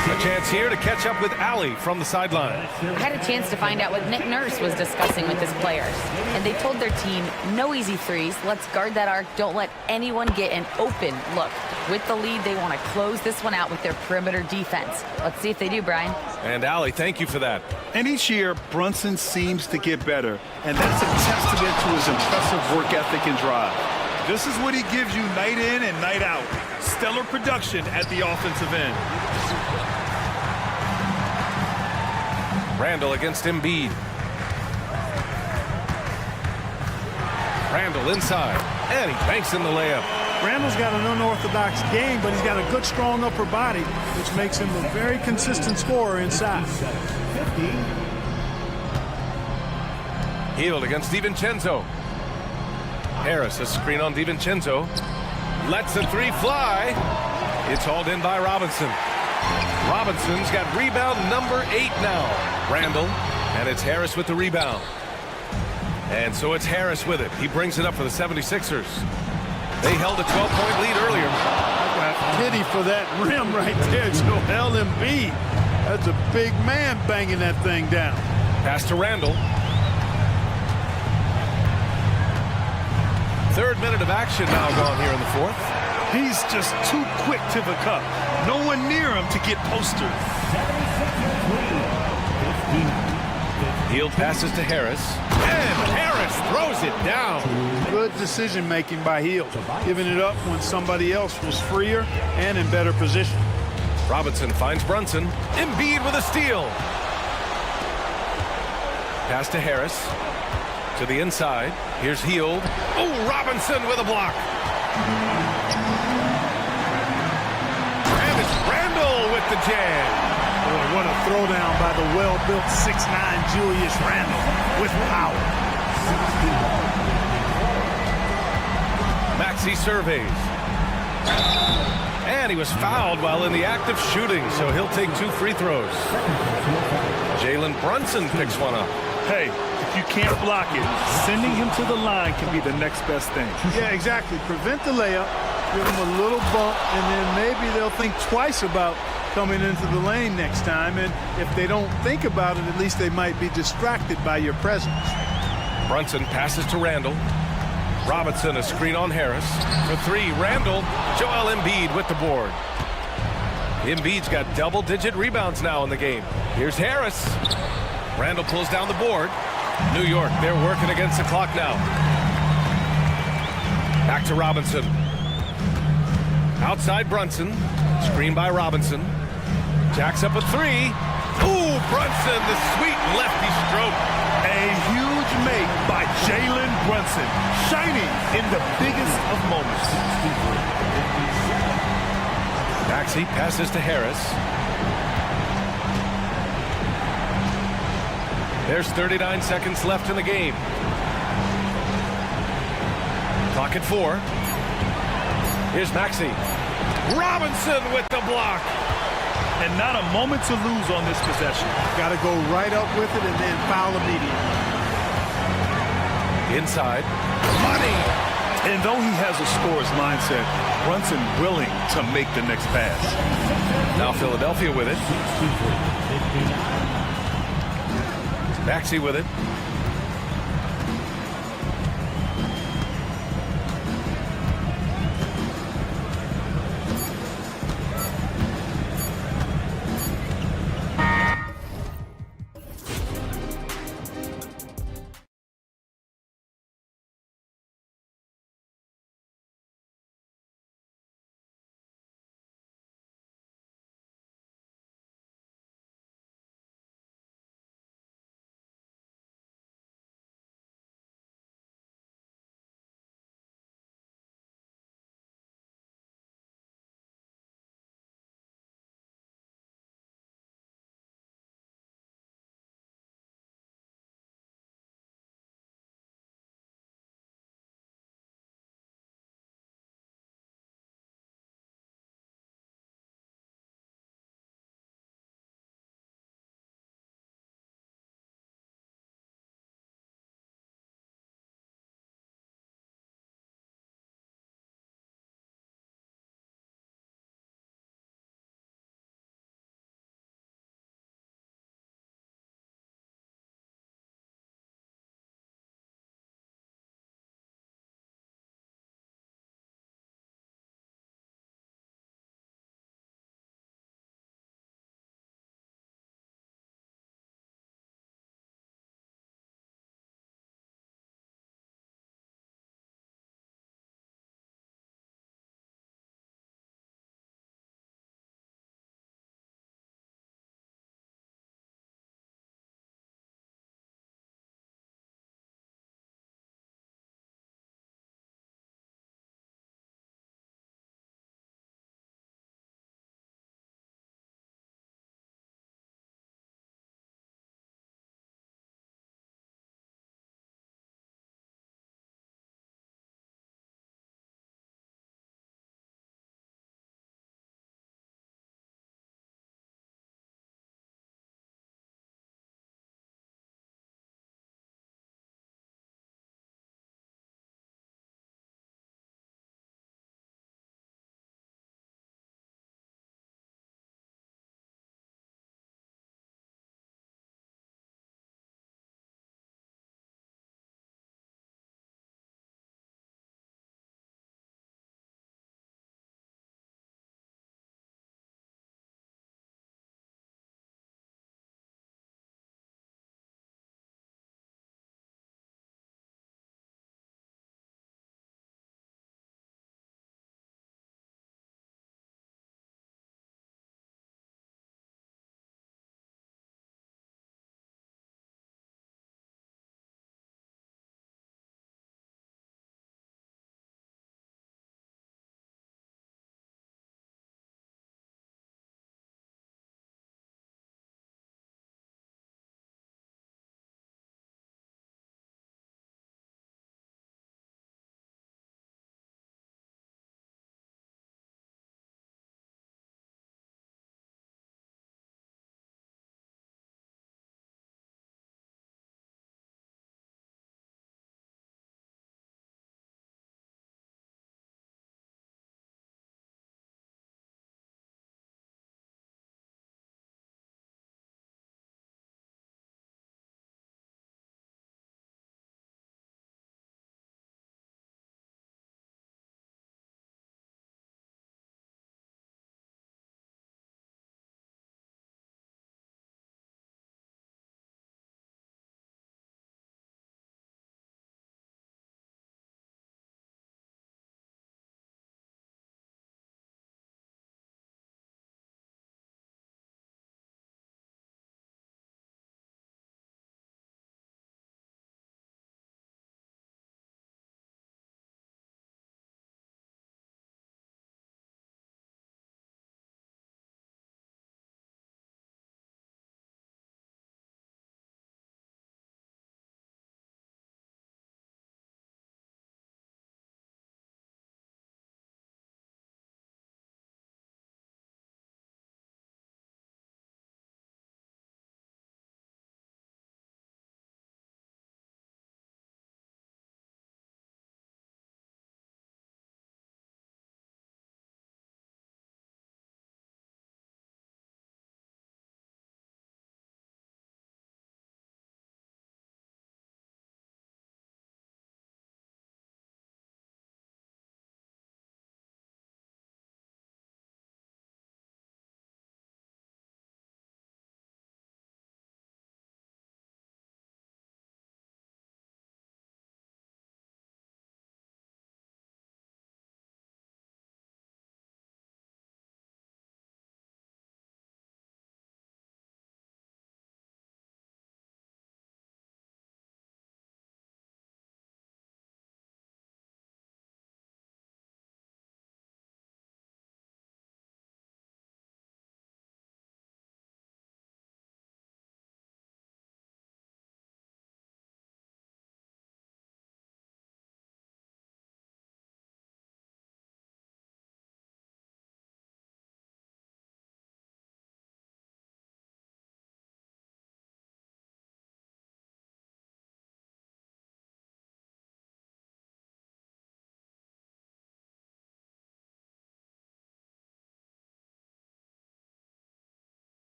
A chance here to catch up with Allie from the sideline. I had a chance to find out what Nick Nurse was discussing with his players. And they told their team, no easy threes. Let's guard that arc. Don't let anyone get an open look. With the lead, they want to close this one out with their perimeter defense. Let's see if they do, Brian. And Allie, thank you for that. And each year, Brunson seems to get better. And that's a testament to his impressive work ethic and drive. This is what he gives you night in and night out. Stellar production at the offensive end. Randall against Embiid. Randall inside, and he banks in the layup. Randall's got an unorthodox game, but he's got a good, strong upper body, which makes him a very consistent scorer inside. Hield against DiVincenzo. Harris, a screen on DiVincenzo. Lets a 3 fly. It's hauled in by Robinson. Robinson's got rebound number 8 now. Randall, and it's Harris with the rebound. And so it's Harris with it. He brings it up for the 76ers. They held a 12-point lead earlier. I got pity for that rim right there, Joel Embiid. That's a big man banging that thing down. Pass to Randall. Third minute of action now gone here in the fourth. He's just too quick to the cup. No one near him to get posted. Hield passes to Harris. And Harris throws it down. Good decision making by Hield, giving it up when somebody else was freer and in better position. Robinson finds Brunson. Embiid with a steal. Pass to Harris. To the inside. Here's Hield. Oh, Robinson with a block. And it's Randall with the jam. Boy, what a throwdown by the well-built 6'9" Julius Randle with power. Maxey surveys. And he was fouled while in the act of shooting, so he'll take 2 free throws. Jalen Brunson picks one up. Hey, if you can't block it, sending him to the line can be the next best thing. Yeah, exactly. Prevent the layup, give them a little bump, and then maybe they'll think twice about coming into the lane next time. And if they don't think about it, at least they might be distracted by your presence. Brunson passes to Randall. Robinson a screen on Harris. For 3, Randall. Joel Embiid with the board. Embiid's got double-digit rebounds now in the game. Here's Harris. Randall pulls down the board. New York, they're working against the clock now. Back to Robinson. Outside Brunson. Screen by Robinson. Jacks up a 3. Ooh, Brunson, the sweet lefty stroke. A huge make by Jalen Brunson, shining in the biggest of moments. Maxey passes to Harris. There's 39 seconds left in the game. Clock at 4. Here's Maxey. Robinson with the block. And not a moment to lose on this possession. Got to go right up with it and then foul immediately. Inside. Money. And though he has a scorer's mindset, Brunson willing to make the next pass. Now Philadelphia with it. Maxey with it.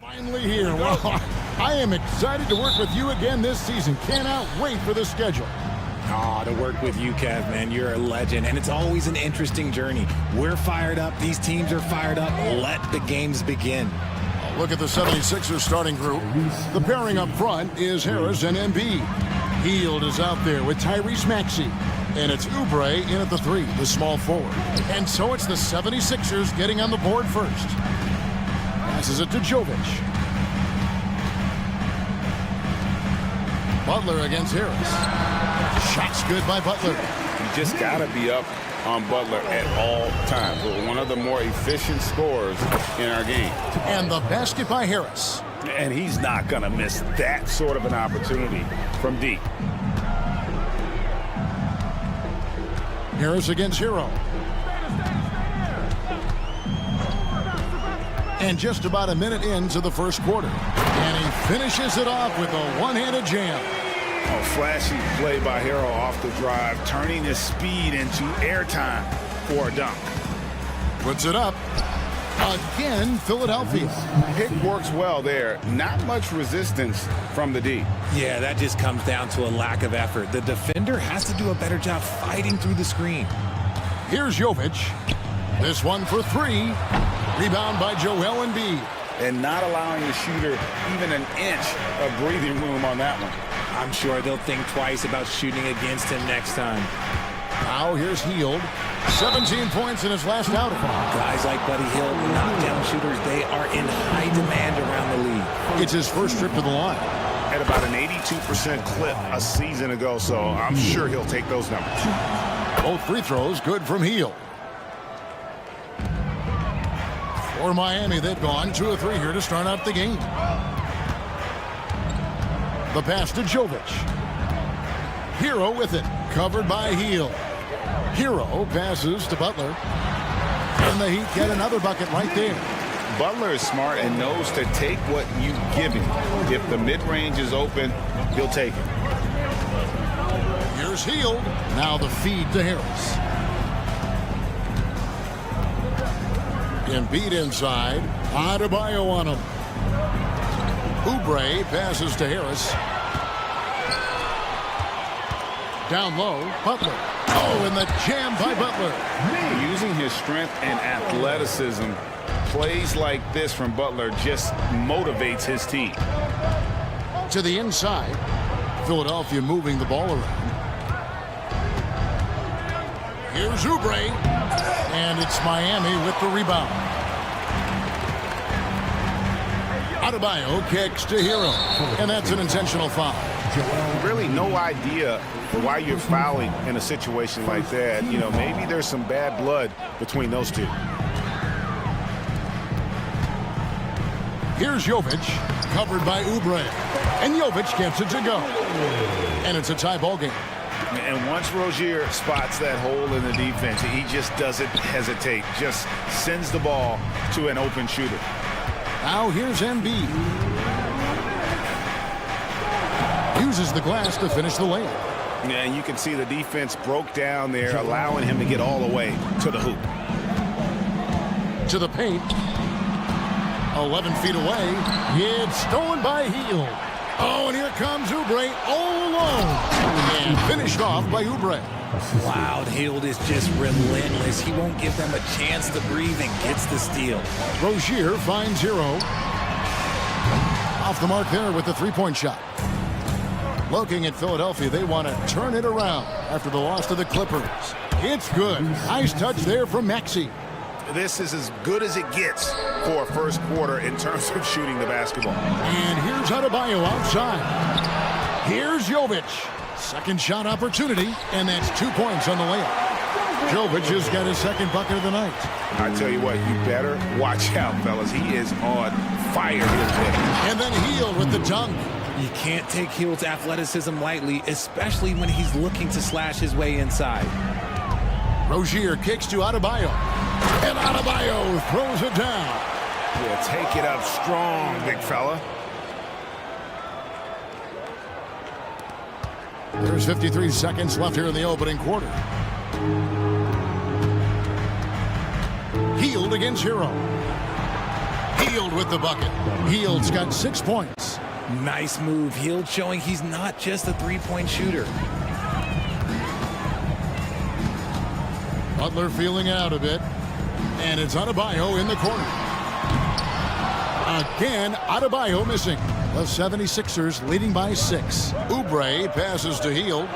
Finally here. Well, I am excited to work with you again this season. Cannot wait for the schedule. Oh, to work with you, Kev, man. You're a legend, and it's always an interesting journey. We're fired up. These teams are fired up. Let the games begin. Look at the 76ers starting group. The pairing up front is Harris and Embiid. Hield is out there with Tyrese Maxey. And it's Oubre in at the 3, the small forward. And so it's the 76ers getting on the board first. Passes it to Jovic. Butler against Harris. Shots good by Butler. You just got to be up on Butler at all times. One of the more efficient scorers in our game. And the basket by Harris. And he's not going to miss that sort of an opportunity from deep. Harris against Hero. And just about a minute into the first quarter. And he finishes it off with a one-handed jam. A flashy play by Hero off the drive, turning his speed into airtime for a dunk. Puts it up. Again, Philadelphia. Pick works well there. Not much resistance from the D. Yeah, that just comes down to a lack of effort. The defender has to do a better job fighting through the screen. Here's Jovic. This one for 3. Rebound by Joel Embiid. And not allowing the shooter even an inch of breathing room on that one. I'm sure they'll think twice about shooting against him next time. Now here's Hield. 17 points in his last outing. Guys like Buddy Hield, knockdown shooters, they are in high demand around the league. It's his first trip to the line. At about an 82% clip a season ago, so I'm sure he'll take those numbers. Both free throws good from Hield. For Miami, they've gone 2 of 3 here to start out the game. The pass to Jovic. Hero with it, covered by Hield. Hero passes to Butler. And the Heat get another bucket right there. Butler is smart and knows to take what you give him. If the mid-range is open, he'll take it. Here's Hield. Now the feed to Harris. Embiid inside. Adebayo on him. Oubre passes to Harris. Down low, Butler. Oh, and the jam by Butler. Using his strength and athleticism, plays like this from Butler just motivates his team. To the inside. Philadelphia moving the ball around. Here's Oubre. And it's Miami with the rebound. Adebayo kicks to Hero. And that's an intentional foul. Really no idea why you're fouling in a situation like that. You know, maybe there's some bad blood between those two. Here's Jovic, covered by Oubre. And Jovic gets it to go. And it's a tie ball game. And once Rozier spots that hole in the defense, he just doesn't hesitate. Just sends the ball to an open shooter. Now here's Embiid. Uses the glass to finish the layup. Yeah, and you can see the defense broke down there, allowing him to get all the way to the hoop. To the paint. 11 feet away. It's stolen by Hield. Oh, and here comes Oubre all alone. And finished off by Oubre. Wow, Hield is just relentless. He won't give them a chance to breathe and gets the steal. Rozier finds Hero. Off the mark there with the three-point shot. Looking at Philadelphia, they want to turn it around after the loss to the Clippers. It's good. Nice touch there from Maxey. This is as good as it gets for a first quarter in terms of shooting the basketball. And here's Adebayo outside. Here's Jovic. Second shot opportunity, and that's 2 points on the layup. Jovic has got his second bucket of the night. I tell you what, you better watch out, fellas. He is on fire here today. And then Hield with the dunk. You can't take Hield's athleticism lightly, especially when he's looking to slash his way inside. Rozier kicks to Adebayo. And Adebayo throws it down. Yeah, take it up strong, big fella. There's 53 seconds left here in the opening quarter. Hield against Hero. Hield with the bucket. Hield's got 6 points. Nice move. Hield showing he's not just a three-point shooter. Butler feeling out a bit. And it's Adebayo in the corner. Again, Adebayo missing. The 76ers leading by 6. Oubre passes to Hield.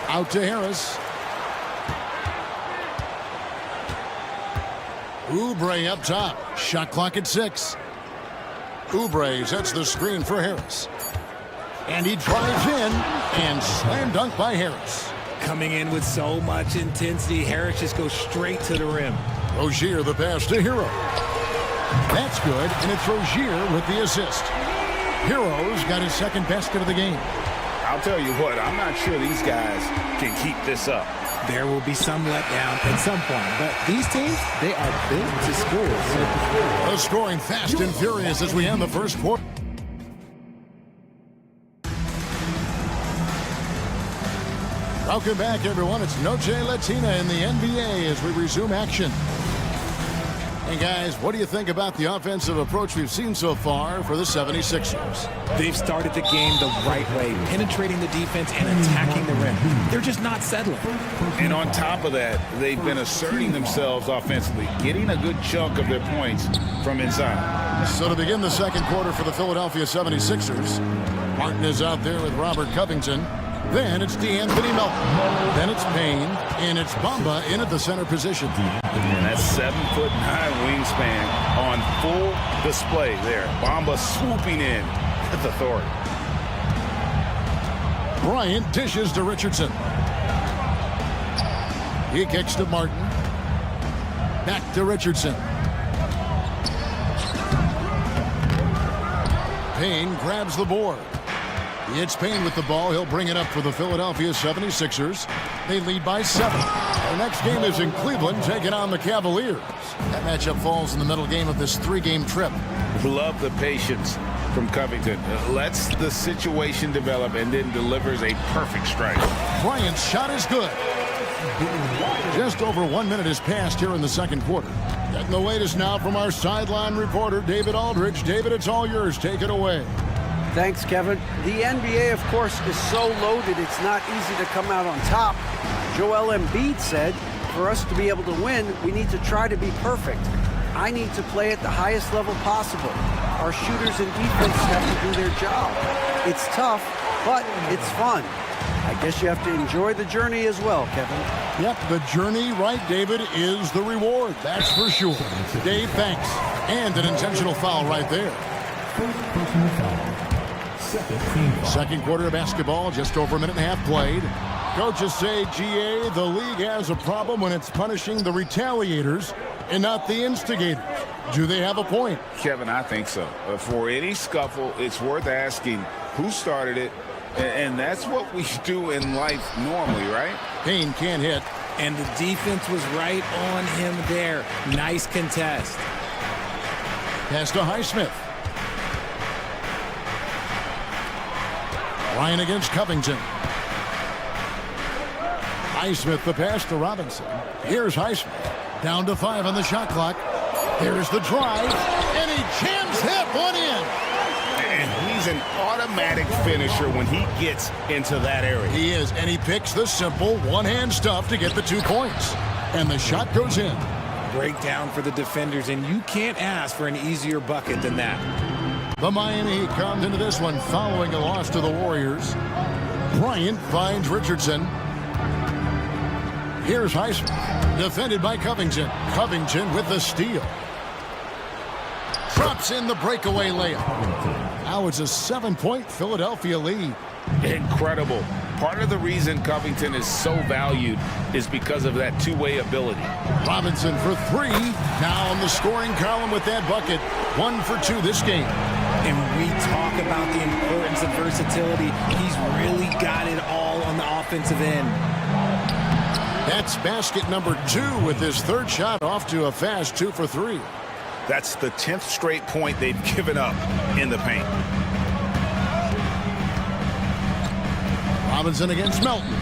Out to Harris. Oubre up top. Shot clock at 6. Oubre sets the screen for Harris. And he drives in and slam dunk by Harris. Coming in with so much intensity, Harris just goes straight to the rim. Rozier the pass to Hero. That's good, and it's Rozier with the assist. Hero's got his second basket of the game. I'll tell you what, I'm not sure these guys can keep this up. There will be some letdown at some point, but these teams, they are built to score. The scoring fast and furious as we end the first quarter. Welcome back, everyone. It's Noche Latina in the NBA as we resume action. And guys, what do you think about the offensive approach we've seen so far for the 76ers? They've started the game the right way, penetrating the defense and attacking the rim. They're just not settling. And on top of that, they've been asserting themselves offensively, getting a good chunk of their points from inside. So to begin the second quarter for the Philadelphia 76ers, Martin is out there with Robert Covington. Then it's DeAnthony Melton. Then it's Payne. And it's Bamba in at the center position. And that's 7'9" wingspan on full display there. Bamba swooping in with authority. Bryant dishes to Richardson. He kicks to Martin. Back to Richardson. Payne grabs the board. It's Payne with the ball. He'll bring it up for the Philadelphia 76ers. They lead by 7. Our next game is in Cleveland, taking on the Cavaliers. That matchup falls in the middle game of this 3-game trip. Love the patience from Covington. Lets the situation develop and then delivers a perfect strike. Bryant's shot is good. Just over 1 minute has passed here in the second quarter. Getting the latest now from our sideline reporter, David Aldridge. David, it's all yours. Take it away. Thanks, Kevin. The NBA, of course, is so loaded, it's not easy to come out on top. Joel Embiid said, for us to be able to win, we need to try to be perfect. I need to play at the highest level possible. Our shooters and defense have to do their job. It's tough, but it's fun. I guess you have to enjoy the journey as well, Kevin. Yep, the journey, right, David, is the reward. That's for sure. Dave, thanks. And an intentional foul right there. Second quarter of basketball, just over a minute and a half played. Coaches say, GA, the league has a problem when it's punishing the retaliators and not the instigators. Do they have a point? Kevin, I think so. For any scuffle, it's worth asking who started it, and that's what we do in life normally, right? Payne can't hit. And the defense was right on him there. Nice contest. Pass to Highsmith. Ryan against Covington. Highsmith the pass to Robinson. Here's Highsmith. Down to 5 on the shot clock. Here's the drive. And he jams that one in. And he's an automatic finisher when he gets into that area. He is. And he picks the simple one-hand stuff to get the 2 points. And the shot goes in. Breakdown for the defenders. And you can't ask for an easier bucket than that. The Miami Heat comes into this one following a loss to the Warriors. Bryant finds Richardson. Here's Highsmith, defended by Covington. Covington with the steal. Drops in the breakaway layup. Now it's a 7-point Philadelphia lead. Incredible. Part of the reason Covington is so valued is because of that two-way ability. Robinson for 3. Now on the scoring column with that bucket. 1 for 2 this game. And we talk about the importance of versatility. He's really got it all on the offensive end. That's basket number 2 with his 3rd shot off to a fast 2 for 3. That's the 10th straight point they've given up in the paint. Robinson against Melton.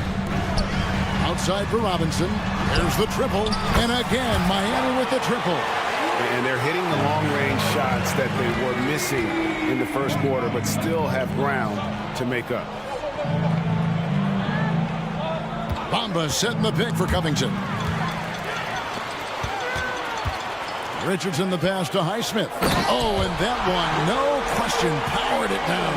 Outside for Robinson. There's the triple. And again, Miami with the triple. and they're hitting the long-range shots that they were missing in the first quarter, but still have ground to make up. Bamba setting the pick for Covington. Richardson the pass to Highsmith. Oh, and that one, no question, powered it down.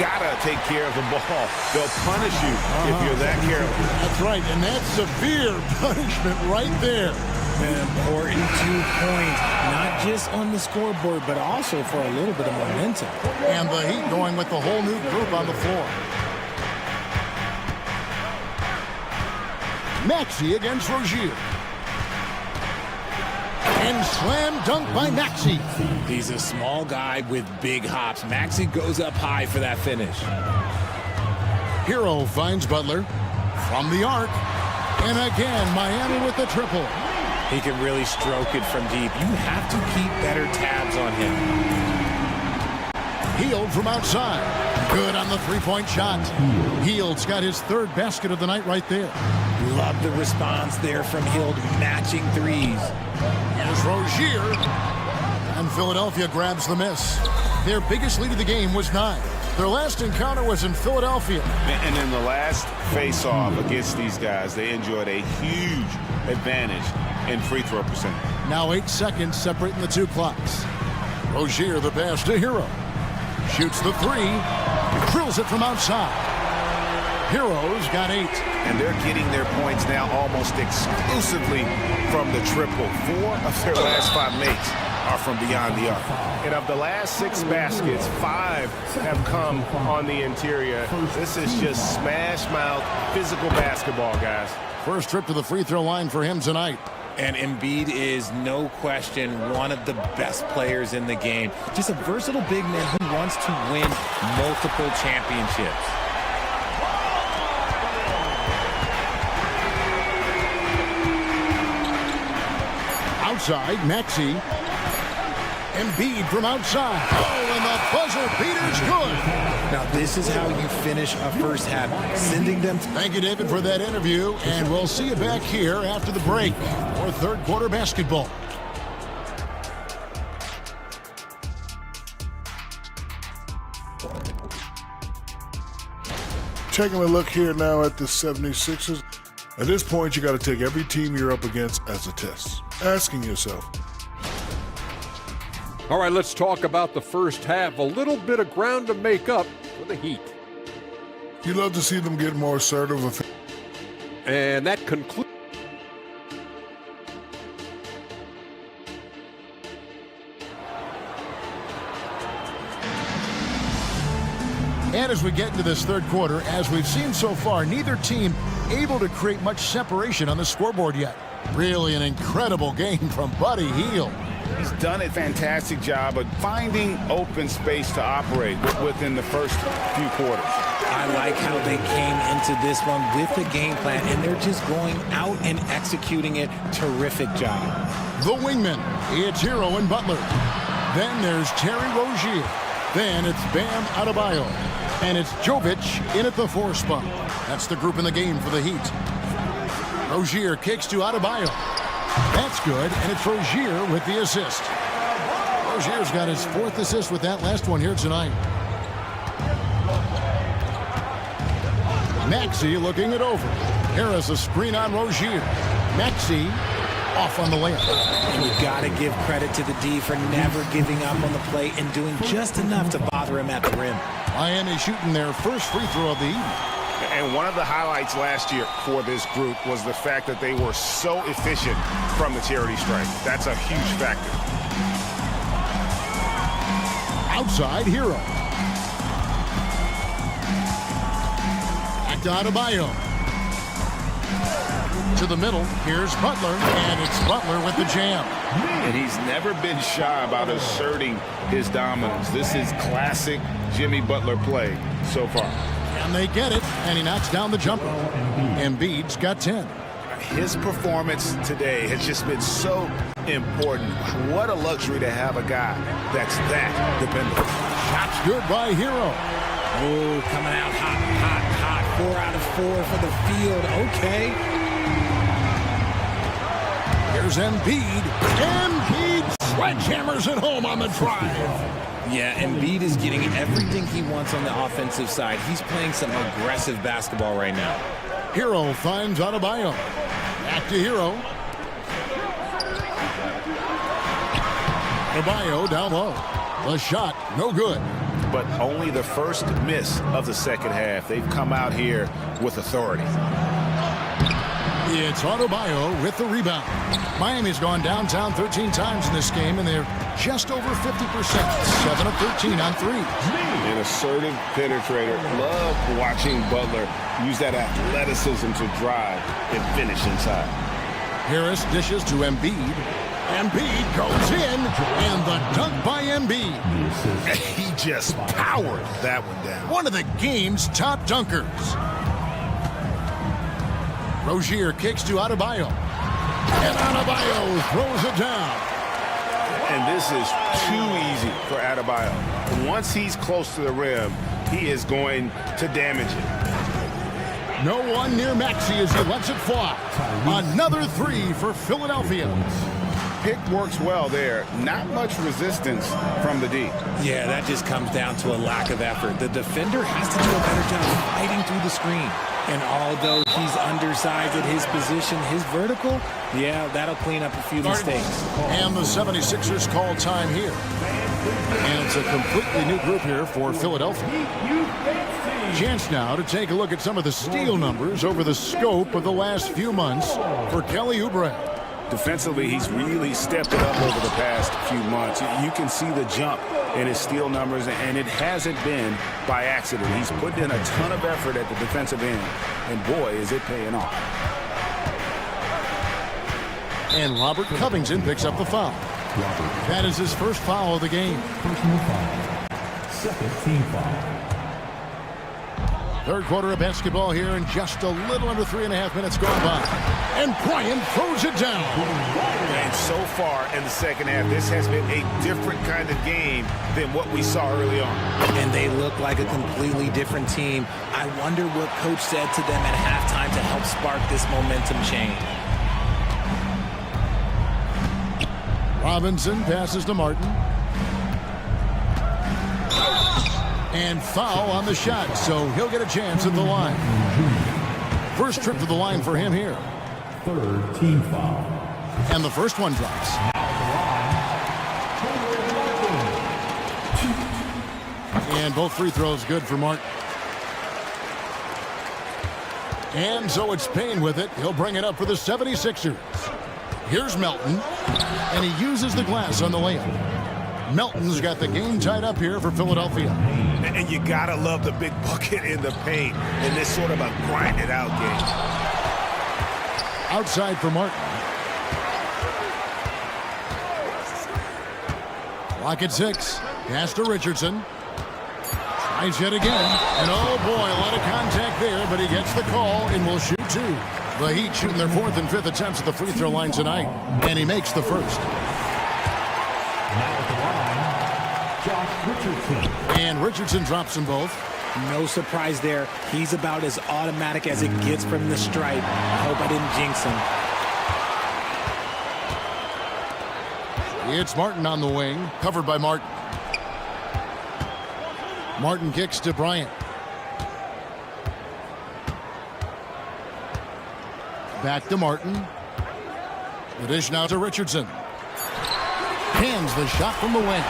Gotta take care of the ball. They'll punish you if you're that careless. That's right, and that's severe punishment right there. An important 2 points, not just on the scoreboard, but also for a little bit of momentum. And the Heat going with the whole new group on the floor. Maxey against Rozier. And slam dunk by Maxey. He's a small guy with big hops. Maxey goes up high for that finish. Hero finds Butler from the arc. And again, Miami with the triple. He can really stroke it from deep. You have to keep better tabs on him. Hield from outside. Good on the three-point shot. Hield's got his third basket of the night right there. Love the response there from Hield, matching threes. Here's Rozier. And Philadelphia grabs the miss. Their biggest lead of the game was 9. Their last encounter was in Philadelphia. And in the last face-off against these guys, they enjoyed a huge advantage in free throw percentage. Now 8 seconds separating the two clocks. Rozier the pass to Hero. Shoots the three. Drills it from outside. Hero's got 8. And they're getting their points now almost exclusively from the triple. 4 of their last 5 makes are from beyond the arc. And of the last 6 baskets, 5 have come on the interior. This is just smash-mouth physical basketball, guys. First trip to the free throw line for him tonight. And Embiid is, no question, one of the best players in the game. Just a versatile big man who wants to win multiple championships. Outside, Maxey. Embiid from outside. Oh, and the buzzer beater's good. Now, this is how you finish a first half, sending them. Thank you, David, for that interview, and we'll see you back here after the break for third quarter basketball. Taking a look here now at the 76ers. At this point, you got to take every team you're up against as a test. Asking yourself. All right, let's talk about the first half. A little bit of ground to make up for the Heat. You love to see them get more assertive. And that concludes. And as we get into this third quarter, as we've seen so far, neither team able to create much separation on the scoreboard yet. Really an incredible game from Buddy Hield. He's done a fantastic job of finding open space to operate within the first few quarters. I like how they came into this one with the game plan, and they're just going out and executing it. Terrific job. The wingman, it's Hero and Butler. Then there's Terry Rozier. Then it's Bam Adebayo. And it's Jovic in at the 4 spot. That's the group in the game for the Heat. Rozier kicks to Adebayo. That's good, and it's Rozier with the assist. Rozier's got his 4th assist with that last one here tonight. Maxey looking it over. Harris a screen on Rozier. Maxey off on the layup. And you got to give credit to the D for never giving up on the play and doing just enough to bother him at the rim. Miami shooting their first free throw of the evening. And one of the highlights last year for this group was the fact that they were so efficient from the charity stripe. That's a huge factor. Outside, Hero. Back to Adebayo. To the middle, here's Butler, and it's Butler with the jam. And he's never been shy about asserting his dominance. This is classic Jimmy Butler play so far. And they get it, and he knocks down the jumper. Embiid's got 10. His performance today has just been so important. What a luxury to have a guy that's that dependable. Shots good by Hero. Oh, coming out hot, hot, hot. 4 out of 4 for the field. Okay. Here's Embiid. Embiid sledgehammers it home on the drive. Yeah, Embiid is getting everything he wants on the offensive side. He's playing some aggressive basketball right now. Hero finds Adebayo. Back to Hero. Adebayo down low. The shot, no good. But only the first miss of the second half. They've come out here with authority. It's Adebayo with the rebound. Miami's gone downtown 13 times in this game, and they're just over 50%. 7 of 13 on threes. An assertive penetrator. Love watching Butler use that athleticism to drive and finish inside. Harris dishes to Embiid. Embiid goes in, and the dunk by Embiid. He just powered that one down. One of the game's top dunkers. Rozier kicks to Adebayo. And Adebayo throws it down. And this is too easy for Adebayo. Once he's close to the rim, he is going to damage it. No one near Maxey as he lets it fly. Another three for Philadelphia. Pick works well there. Not much resistance from the D. Yeah, that just comes down to a lack of effort. The defender has to do a better job fighting through the screen. And although he's undersized at his position, his vertical, yeah, that'll clean up a few mistakes. And the 76ers call time here. And it's a completely new group here for Philadelphia. Chance now to take a look at some of the steal numbers over the scope of the last few months for Kelly Oubre. Defensively, he's really stepped it up over the past few months. You can see the jump in his steal numbers, and it hasn't been by accident. He's put in a ton of effort at the defensive end, and boy, is it paying off. And Robert Covington picks up the foul. That is his first foul of the game. Personal foul. Second team foul. Third quarter of basketball here, and just a little under 3.5 minutes gone by. And Bryant throws it down. And so far in the second half, this has been a different kind of game than what we saw early on. And they look like a completely different team. I wonder what coach said to them at halftime to help spark this momentum change. Robinson passes to Martin. And foul on the shot, so he'll get a chance at the line. First trip to the line for him here. Third team foul. And the first one drops. And both free throws good for Martin. And so it's Payne with it. He'll bring it up for the 76ers. Here's Melton, and he uses the glass on the layup. Melton's got the game tied up here for Philadelphia. And you gotta love the big bucket in the paint in this sort of a grinded out game. Outside for Martin. Clock at 6. Pass to Richardson. Tries yet again. And oh boy, a lot of contact there, but he gets the call and will shoot two. The Heat shooting their 4th and 5th attempts at the free throw line tonight. And he makes the first. Richardson. And Richardson drops them both. No surprise there. He's about as automatic as it gets from the stripe. I hope I didn't jinx him. It's Martin on the wing, covered by Martin. Martin kicks to Bryant. Back to Martin. The dish now to Richardson. Hands the shot from the wing.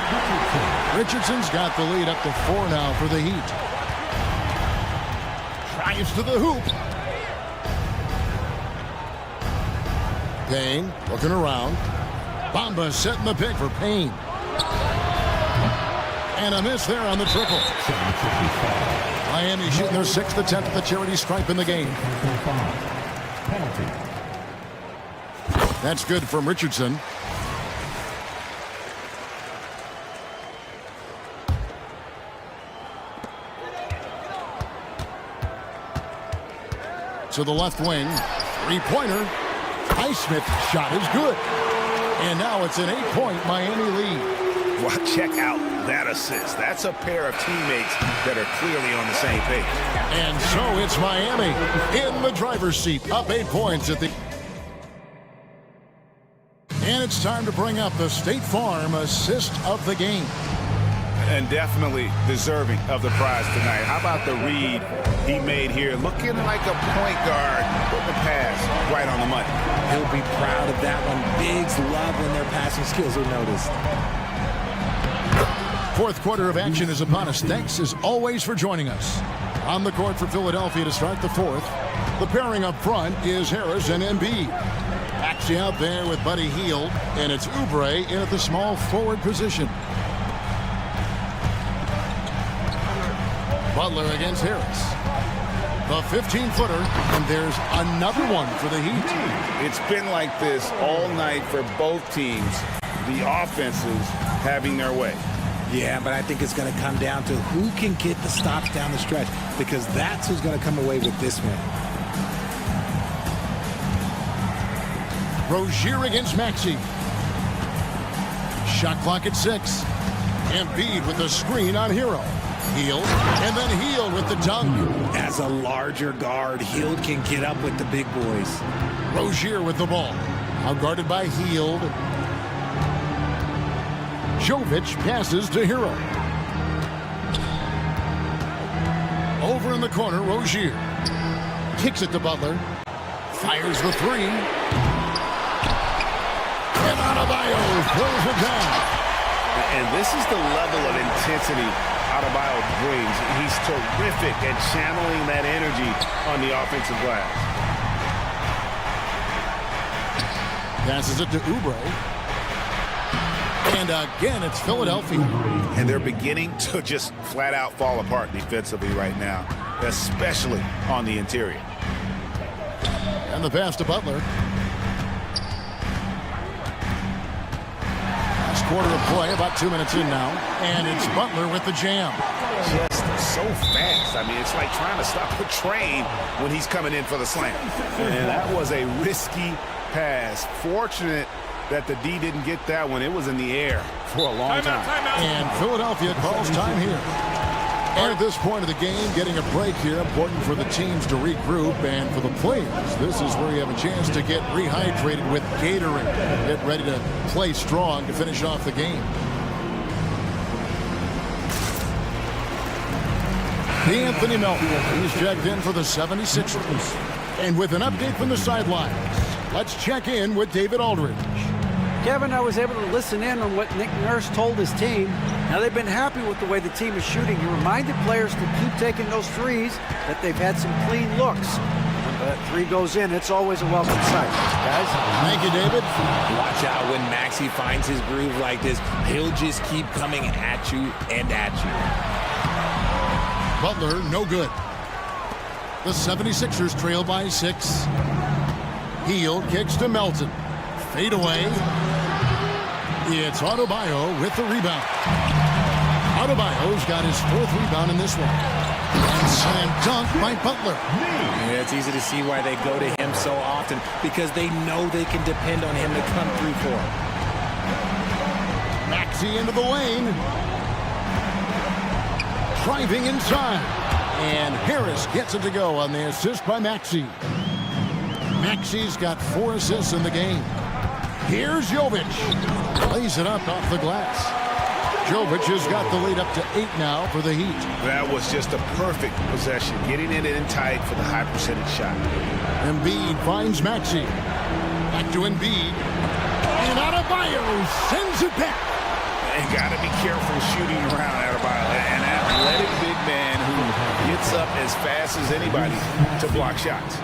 Richardson's got the lead up to 4 now for the Heat. Drives to the hoop. Payne looking around. Bamba setting the pick for Payne. And a miss there on the triple. Miami shooting their 6th attempt at the charity stripe in the game. That's good from Richardson. To the left wing, three-pointer. Highsmith's shot is good. And now it's an 8-point Miami lead. Well, check out that assist. That's a pair of teammates that are clearly on the same page. And so it's Miami in the driver's seat, up 8 points at the... And it's time to bring up the State Farm assist of the game. And definitely deserving of the prize tonight. How about the read he made here? Looking like a point guard with the pass right on the money. He'll be proud of that one. Bigs love when their passing skills are noticed. Fourth quarter of action is upon us. Thanks as always for joining us. On the court for Philadelphia to start the fourth. The pairing up front is Harris and Embiid. Maxey out there with Buddy Hield, and it's Oubre in at the small forward position. Butler against Harris. The 15-footer, and there's another one for the Heat. It's been like this all night for both teams. The offenses having their way. Yeah, but I think it's going to come down to who can get the stops down the stretch, because that's who's going to come away with this one. Rozier against Maxey. Shot clock at 6. Embiid with the screen on Hero. Hield, and then Hield with the dunk. As a larger guard, Hield can get up with the big boys. Rozier with the ball. Now guarded by Hield. Jovic passes to Hero. Over in the corner, Rozier. Kicks it to Butler. Fires the three. And Adebayo throws it down. And this is the level of intensity Adebayo brings. He's terrific at channeling that energy on the offensive glass. Passes it to Oubre. And again, it's Philadelphia. And they're beginning to just flat out fall apart defensively right now, especially on the interior. And the pass to Butler. Last quarter of play, about 2 minutes in now. And it's Butler with the jam. Just so fast. I mean, it's like trying to stop a train when he's coming in for the slam. And that was a risky pass. Fortunate that the D didn't get that one. It was in the air for a long time. And Philadelphia calls time here. And at this point of the game, getting a break here, important for the teams to regroup, and for the players, this is where you have a chance to get rehydrated with Gatorade. Get ready to play strong to finish off the game. Anthony Melton, he's checked in for the 76ers. And with an update from the sidelines, let's check in with David Aldridge. Kevin, I was able to listen in on what Nick Nurse told his team. Now, they've been happy with the way the team is shooting. He reminded players to keep taking those threes, that they've had some clean looks. When that three goes in, it's always a welcome sight. Guys? Thank you, David. Watch out when Maxey finds his groove like this. He'll just keep coming at you and at you. Butler, no good. The 76ers trail by 6. Hield kicks to Melton. Fade away. It's Adebayo with the rebound. Adebayo's got his 4th rebound in this one. And slam dunk by Butler. Yeah, it's easy to see why they go to him so often, because they know they can depend on him to come through for them. Maxey into the lane. Driving inside. And Harris gets it to go on the assist by Maxey. Maxey's got 4 assists in the game. Here's Jovic. Lays it up off the glass. Jovic has got the lead up to 8 now for the Heat. That was just a perfect possession, getting it in tight for the high percentage shot. Embiid finds Maxey. Back to Embiid. And Adebayo sends it back. And got to be careful shooting around Adebayo. An athletic big man who gets up as fast as anybody to block shots.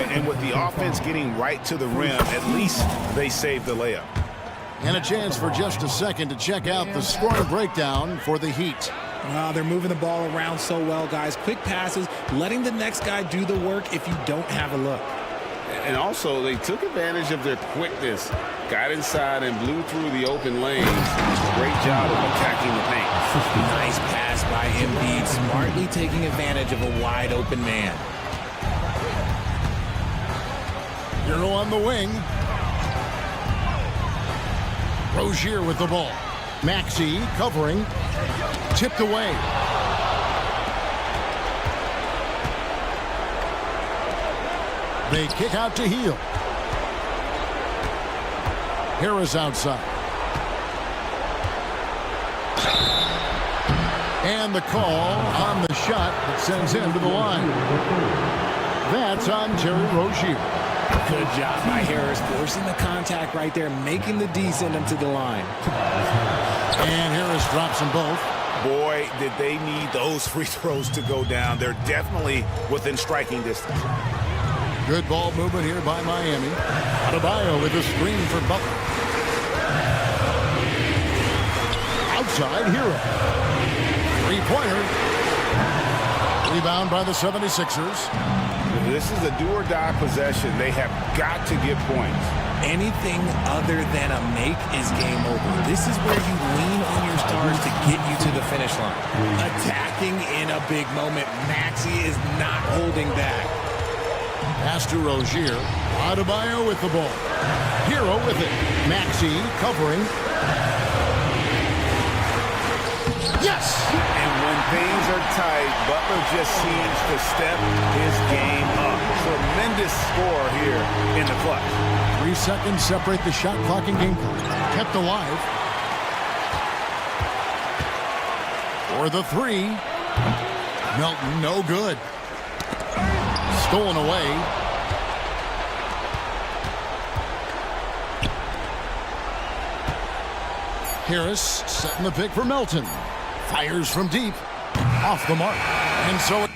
And with the offense getting right to the rim, at least they saved the layup. And a chance for just a second to check out the scoring breakdown for the Heat. They're moving the ball around so well, guys. Quick passes, letting the next guy do the work if you don't have a look. And also, they took advantage of their quickness. Got inside and blew through the open lanes. Great job of attacking the paint. Nice pass by Embiid, smartly taking advantage of a wide open man. Hero on the wing. Rozier with the ball. Maxey covering. Tipped away. They kick out to Hield. Harris outside. And the call on the shot that sends him to the line. That's on Terry Rozier. Good job by Harris, forcing the contact right there, making the D send him to the line. And Harris drops them both. Boy, did they need those free throws to go down. They're definitely within striking distance. Good ball movement here by Miami. Adebayo with a screen for Butler. Outside, Hero. Three-pointer. Rebound by the 76ers. This is a do-or-die possession. They have got to get points. Anything other than a make is game over. This is where you lean on your stars to get you to the finish line. Attacking in a big moment. Maxey is not holding back. Pass to Rozier. Adebayo with the ball. Hero with it. Maxey covering. Yes! And when things are tight, Butler just seems to step his game up. Tremendous score here in the clutch. 3 seconds separate the shot clock and game clock. Kept alive. For the three. Melton, no good. Stolen away. Harris setting the pick for Melton. Fires from deep. Off the mark. And so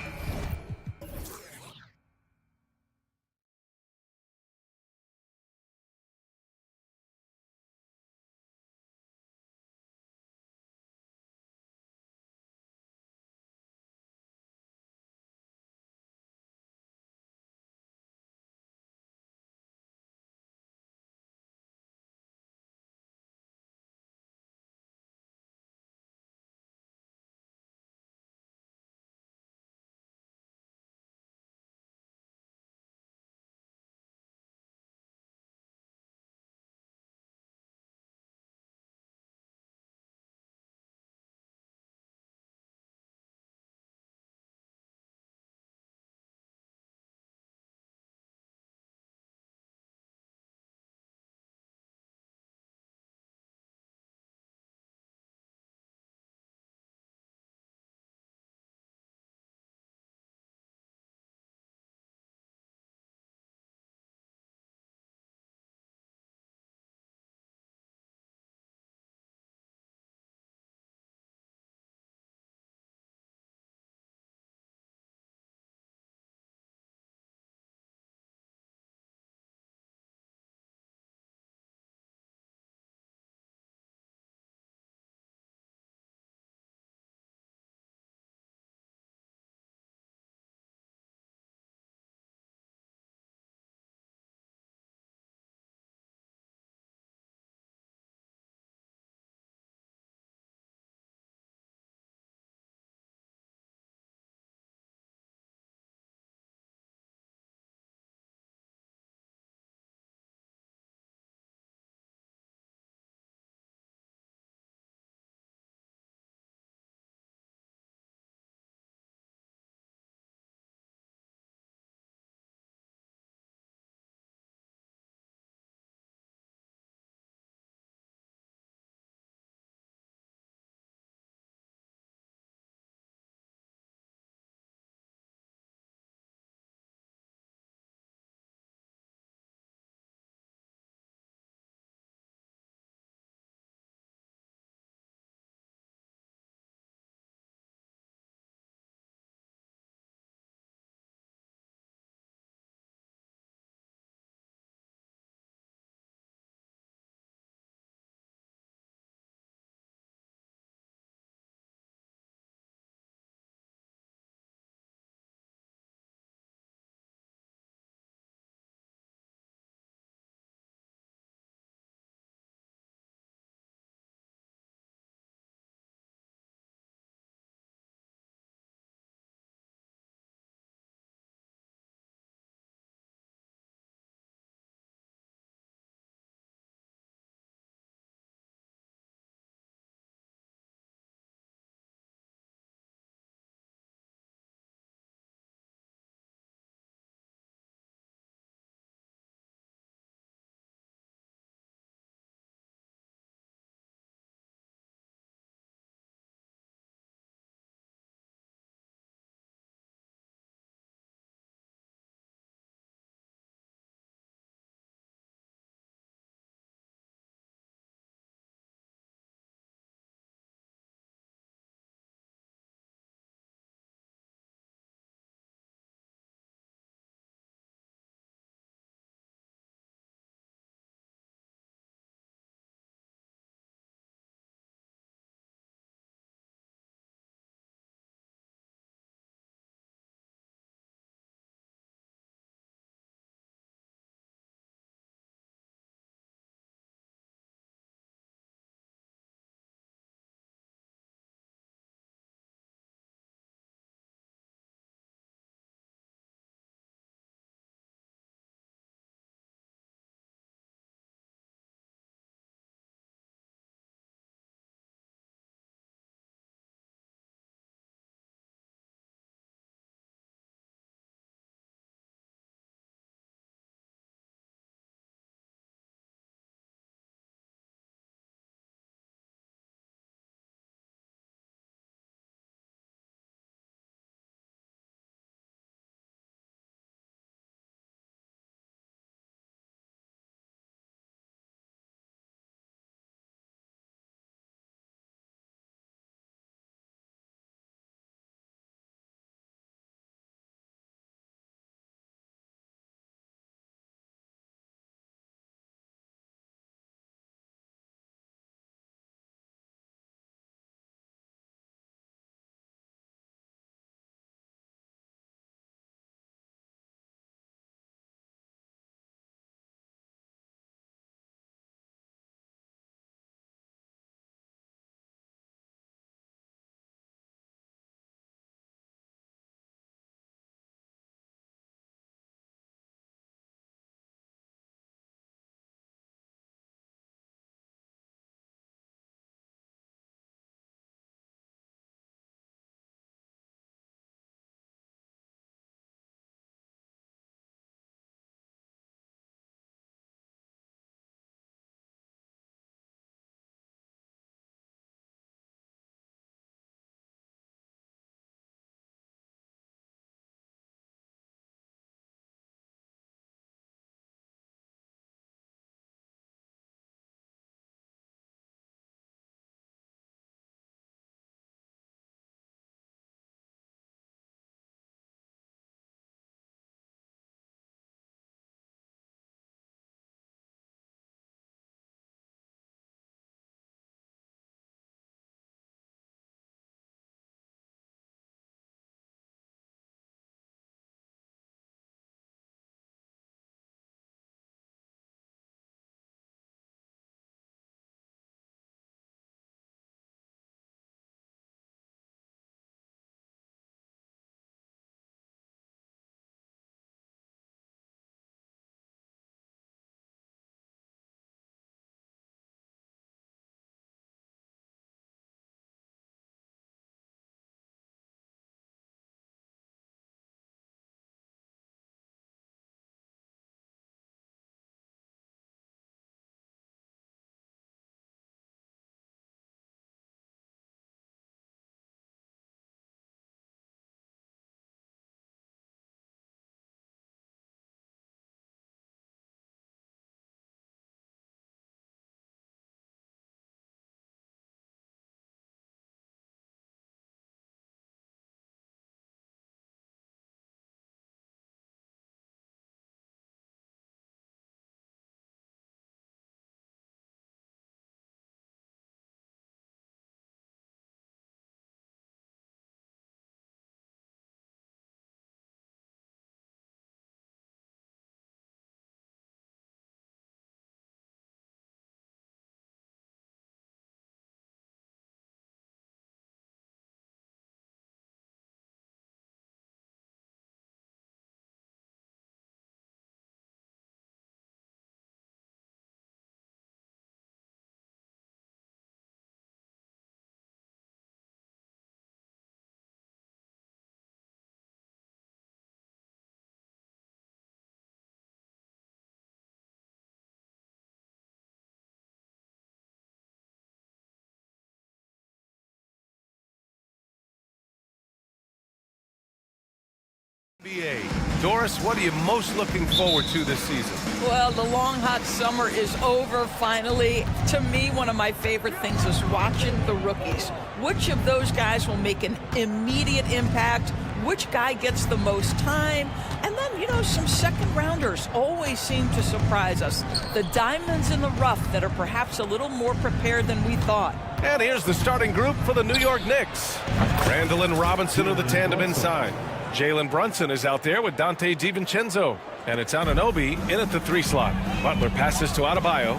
NBA. Doris, what are you most looking forward to this season? Well, the long, hot summer is over finally. To me, one of my favorite things is watching the rookies. Which of those guys will make an immediate impact? Which guy gets the most time? And then, you know, some second rounders always seem to surprise us. The diamonds in the rough that are perhaps a little more prepared than we thought. And here's the starting group for the New York Knicks. Randall and Robinson are the tandem inside. Jalen Brunson is out there with Dante DiVincenzo. And it's Anunoby in at the 3 slot. Butler passes to Adebayo.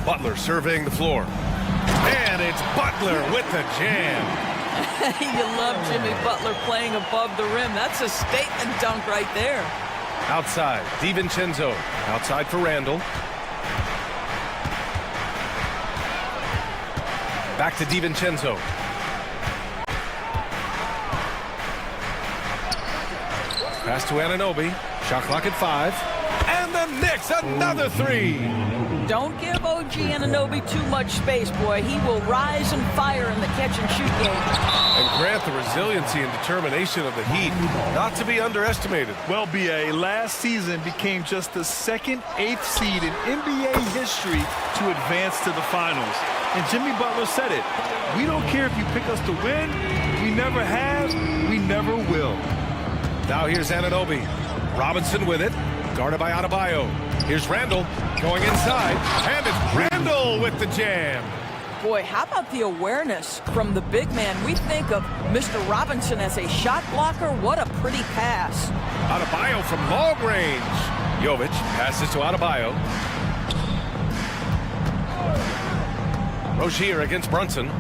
Butler surveying the floor. And it's Butler with the jam. You love Jimmy Butler playing above the rim. That's a statement dunk right there. Outside, DiVincenzo. Outside for Randall. Back to DiVincenzo. Pass to Anunoby. Shot clock at 5. And the Knicks, another 3. Don't give OG Anunoby too much space, boy. He will rise and fire in the catch-and-shoot game. And Grant, the resiliency and determination of the Heat, not to be underestimated. Well, BA, last season became just the second 8th seed in NBA history to advance to the finals. And Jimmy Butler said it. We don't care if you pick us to win. We never have. We never will. Now here's Anunoby. Robinson with it. Guarded by Adebayo. Here's Randall going inside. And it's Randall with the jam. Boy, how about the awareness from the big man? We think of Mr. Robinson as a shot blocker. What a pretty pass. Adebayo from long range. Jovic passes to Adebayo. Rozier against Brunson.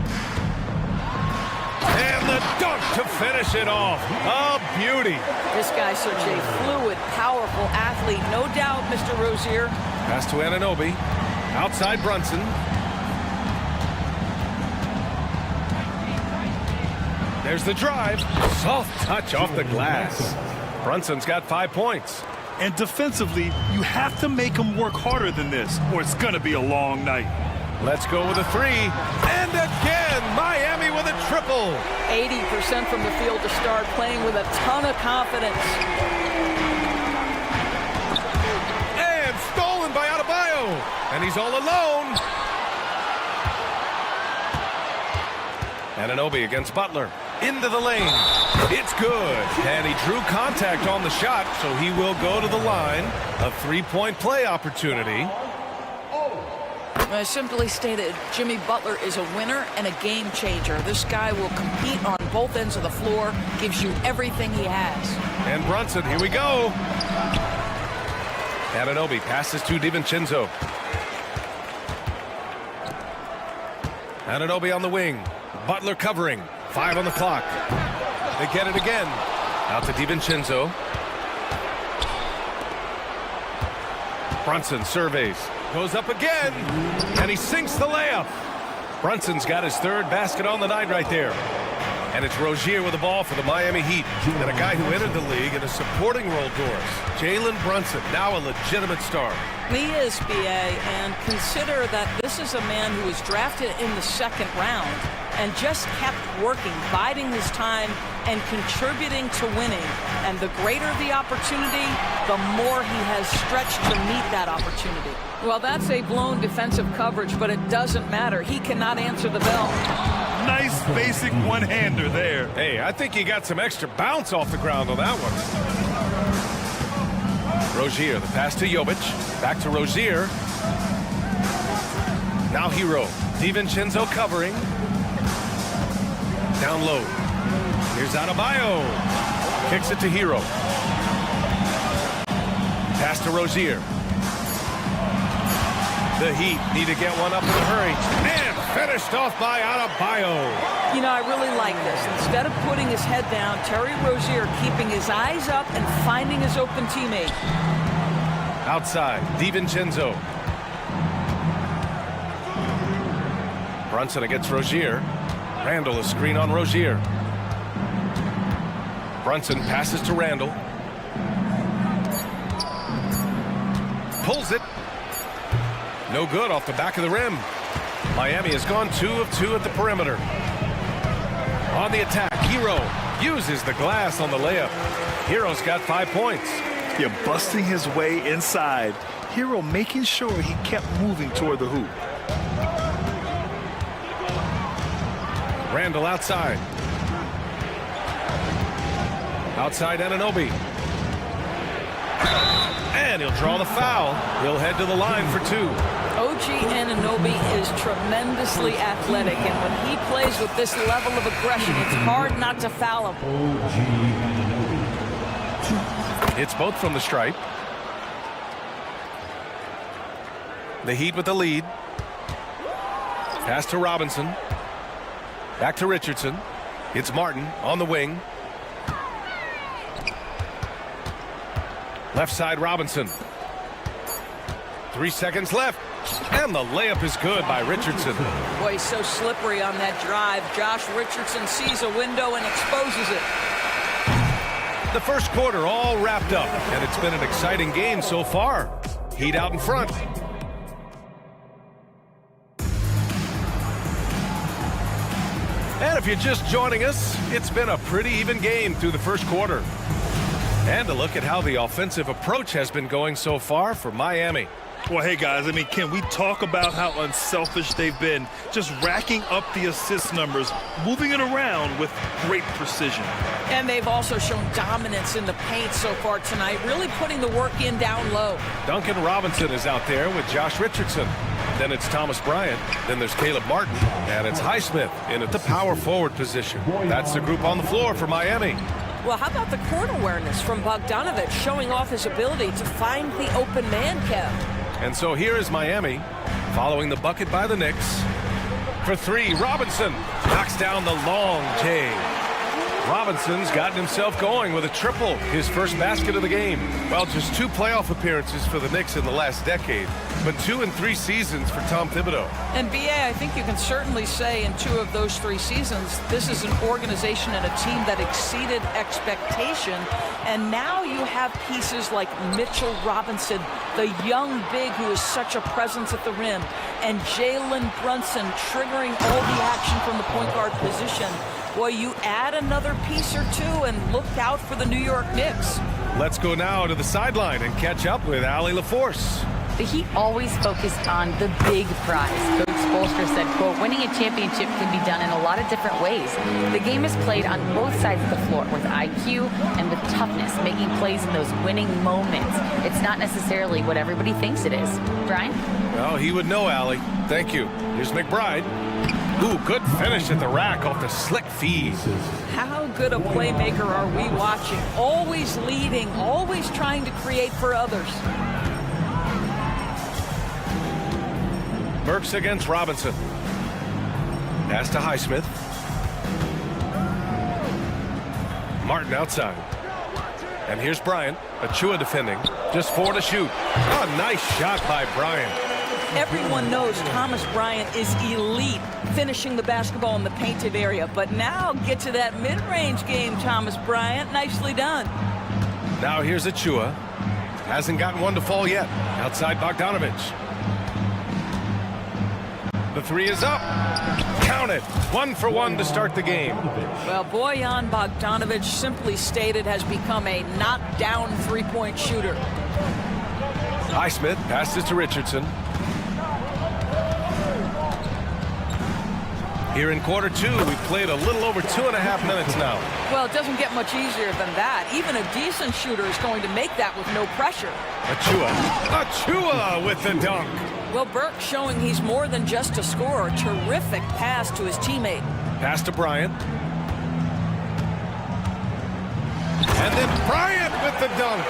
And the dunk to finish it off. A beauty. This guy's such a fluid, powerful athlete. No doubt, Mr. Rozier. Pass to Anunoby. Outside Brunson. There's the drive. Soft touch off the glass. Brunson's got 5 points. And defensively, you have to make him work harder than this, or it's going to be a long night. Let's go with a 3. And again, Miami with a triple. 80% from the field to start, playing with a ton of confidence. And stolen by Adebayo. And he's all alone. Anunoby against Butler. Into the lane. It's good. And he drew contact on the shot, so he will go to the line. A 3-point play opportunity. Simply stated, Jimmy Butler is a winner and a game changer. This guy will compete on both ends of the floor, gives you everything he has. And Brunson, here we go. Anunoby passes to DiVincenzo. Anunoby on the wing. Butler covering. 5 on the clock. They get it again. Out to DiVincenzo. Brunson surveys. Goes up again, and he sinks the layup. Brunson's got his 3rd basket on the night right there. And it's Rozier with the ball for the Miami Heat. And a guy who entered the league in a supporting role, Doris. Jalen Brunson, now a legitimate star. He is, BA, and consider that this is a man who was drafted in the 2nd round and just kept working, biding his time, and contributing to winning. And the greater the opportunity, the more he has stretched to meet that opportunity. Well, that's a blown defensive coverage, but it doesn't matter. He cannot answer the bell. Nice basic one-hander there. Hey, I think he got some extra bounce off the ground on that one. Rozier, the pass to Jovic. Back to Rozier. Now Hero. DiVincenzo covering. Down low. Here's Adebayo. Kicks it to Hero. Pass to Rozier. The Heat need to get one up in a hurry. And finished off by Adebayo. You know, I really like this. Instead of putting his head down, Terry Rozier keeping his eyes up and finding his open teammate. Outside, DiVincenzo. Brunson against Rozier. Randall, a screen on Rozier. Brunson passes to Randall. Pulls it. No good off the back of the rim. Miami has gone 2 of 2 at the perimeter. On the attack, Hero uses the glass on the layup. Hero's got 5 points. Yeah, busting his way inside. Hero making sure he kept moving toward the hoop. Randall outside. Outside Anunoby. And he'll draw the foul. He'll head to the line for 2. OG Anunoby is tremendously athletic, and when he plays with this level of aggression, it's hard not to foul him. It's both from the stripe. The Heat with the lead. Pass to Robinson. Back to Richardson. It's Martin on the wing. Left side Robinson. 3 seconds left. And the layup is good by Richardson. Boy, he's so slippery on that drive. Josh Richardson sees a window and exposes it. The first quarter all wrapped up, and it's been an exciting game so far. Heat out in front. And if you're just joining us, it's been a pretty even game through the first quarter. And a look at how the offensive approach has been going so far for Miami. Well, hey, guys, I mean, can we talk about how unselfish they've been? Just racking up the assist numbers, moving it around with great precision. And they've also shown dominance in the paint so far tonight, really putting the work in down low. Duncan Robinson is out there with Josh Richardson. Then it's Thomas Bryant. Then there's Caleb Martin. And it's Highsmith in at the power forward position. That's the group on the floor for Miami. Well, how about the court awareness from Bogdanovic, showing off his ability to find the open man, Kev? And so here is Miami, following the bucket by the Knicks. For 3, Robinson knocks down the long J. Robinson's gotten himself going with a triple, his first basket of the game. Well, just 2 playoff appearances for the Knicks in the last decade, but 2 in 3 seasons for Tom Thibodeau. And BA, I think you can certainly say in 2 of those 3 seasons, this is an organization and a team that exceeded expectation. And now you have pieces like Mitchell Robinson, the young big who is such a presence at the rim, and Jalen Brunson triggering all the action from the point guard position. Boy, you add another piece or 2 and look out for the New York Knicks. Let's go now to the sideline and catch up with Allie LaForce. The Heat always focused on the big prize. Coach Spoelstra said, quote, winning a championship can be done in a lot of different ways. The game is played on both sides of the floor with IQ and with toughness, making plays in those winning moments. It's not necessarily what everybody thinks it is. Brian? Well, he would know, Allie. Thank you. Here's McBride. Ooh, good finish at the rack off the slick feed. How good a playmaker are we watching? Always leading, always trying to create for others. Burks against Robinson. Pass to Highsmith. Martin outside. And here's Bryant. Achua defending. Just 4 to shoot. Oh, nice shot by Bryant. Everyone knows Thomas Bryant is elite finishing the basketball in the painted area. But now get to that mid-range game, Thomas Bryant. Nicely done. Now here's Achua. Hasn't gotten one to fall yet. Outside Bogdanovic. The 3 is up. Count it. 1 for 1 to start the game. Well, Bojan Bogdanovic, simply stated, has become a knockdown three-point shooter. Highsmith passes to Richardson. Here in quarter 2, we've played a little over 2.5 minutes now. Well, it doesn't get much easier than that. Even a decent shooter is going to make that with no pressure. Achua with the dunk. Well, Burke showing he's more than just a scorer. Terrific pass to his teammate. Pass to Bryant. And then Bryant with the dunk.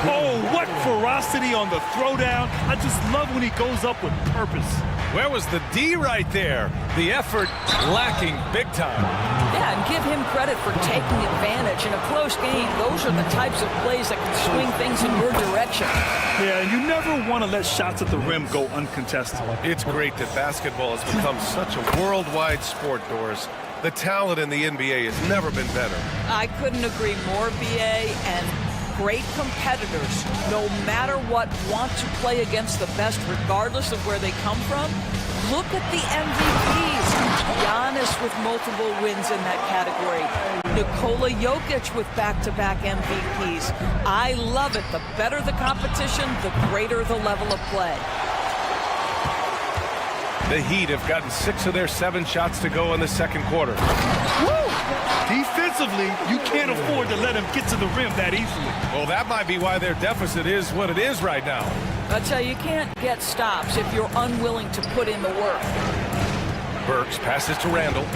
Oh, what ferocity on the throwdown. I just love when he goes up with purpose. Where was the D right there? The effort lacking big time. Yeah, and give him credit for taking advantage. In a close game, those are the types of plays that can swing things in your direction. Yeah, you never want to let shots at the rim go uncontested. It's great that basketball has become such a worldwide sport, Doris. The talent in the NBA has never been better. I couldn't agree more, BA, and great competitors, no matter what, want to play against the best regardless of where they come from. Look at the MVPs. Giannis with multiple wins in that category. Nikola Jokic with back-to-back MVPs. I love it. The better the competition, the greater the level of play. The Heat have gotten 6 of their 7 shots to go in the second quarter. Woo! Defensively, you can't afford to let him get to the rim that easily. Well, that might be why their deficit is what it is right now. I tell you, you can't get stops if you're unwilling to put in the work. Burks passes to Randall.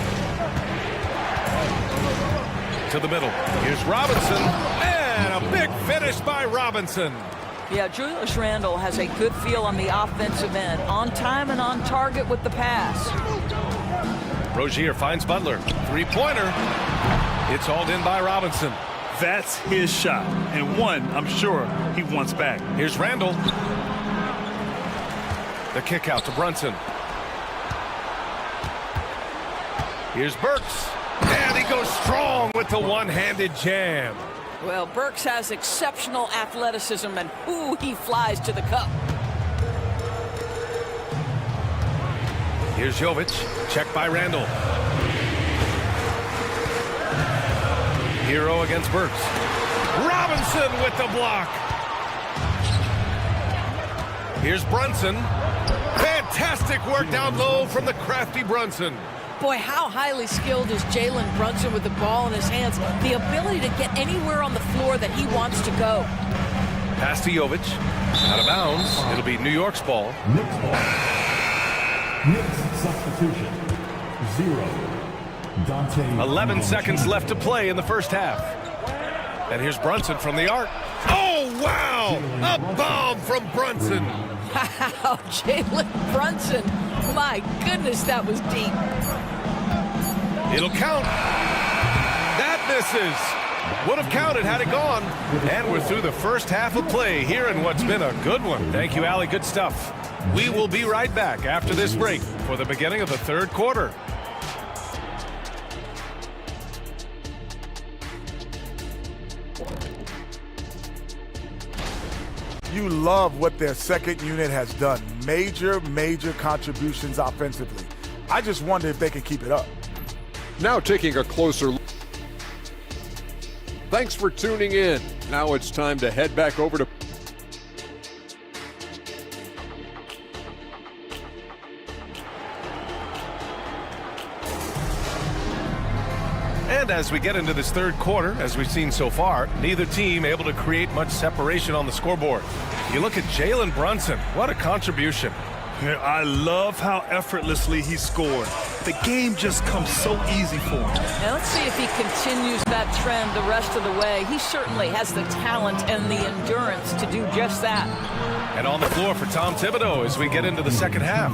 To the middle. Here's Robinson. And a big finish by Robinson. Yeah, Julius Randle has a good feel on the offensive end. On time and on target with the pass. Rozier finds Butler. Three-pointer. It's hauled in by Robinson. That's his shot, and one I'm sure he wants back. Here's Randall. The kick out to Brunson. Here's Burks. And he goes strong with the one-handed jam. Well, Burks has exceptional athleticism, and ooh, he flies to the cup. Here's Jovic. Checked by Randall. Hero against Burks. Robinson with the block. Here's Brunson. Fantastic work down low from the crafty Brunson. Boy, how highly skilled is Jalen Brunson with the ball in his hands. The ability to get anywhere on the floor that he wants to go. Pass to Jovic. Out of bounds. It'll be New York's ball. Knicks ball. Knicks substitution. 0. Dante. 11 seconds left to play in the first half. And here's Brunson from the arc. Oh, wow! A bomb from Brunson. Wow, Jalen Brunson. My goodness, that was deep. It'll count. That misses. Would have counted had it gone. And we're through the first half of play here in what's been a good one. Thank you, Allie. Good stuff. We will be right back after this break for the beginning of the third quarter. You love what their second unit has done. Major contributions offensively. I just wonder if they can keep it up. Now taking a closer look. Thanks for tuning in. Now it's time to head back over to And as we get into this third quarter, as we've seen so far, neither team able to create much separation on the scoreboard. You look at Jalen Brunson, what a contribution. I love how effortlessly he scored. The game just comes so easy for him. Now let's see if he continues that trend the rest of the way. He certainly has the talent and the endurance to do just that. And on the floor for Tom Thibodeau as we get into the second half.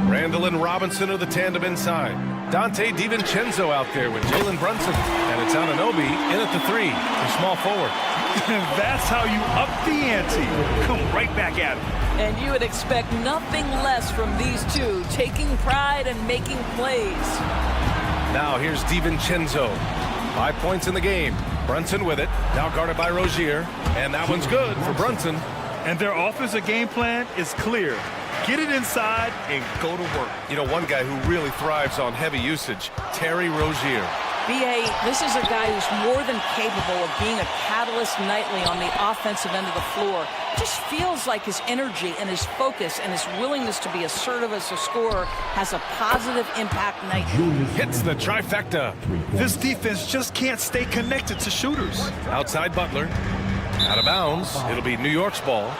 Randall and Robinson are the tandem inside. Dante DiVincenzo out there with Jalen Brunson. And it's Anunoby in at the 3, the small forward. That's how you up the ante. Come right back at him. And you would expect nothing less from these two, taking pride and making plays. Now here's DiVincenzo. 5 points in the game. Brunson with it. Now guarded by Rozier. And that one's good for Brunson. And their offensive game plan is clear. Get it inside and go to work. You know, one guy who really thrives on heavy usage, Terry Rozier. B.A., this is a guy who's more than capable of being a catalyst nightly on the offensive end of the floor. It just feels like his energy and his focus and his willingness to be assertive as a scorer has a positive impact nightly. Hits the trifecta. This defense just can't stay connected to shooters. Outside Butler. Out of bounds. It'll be New York's ball.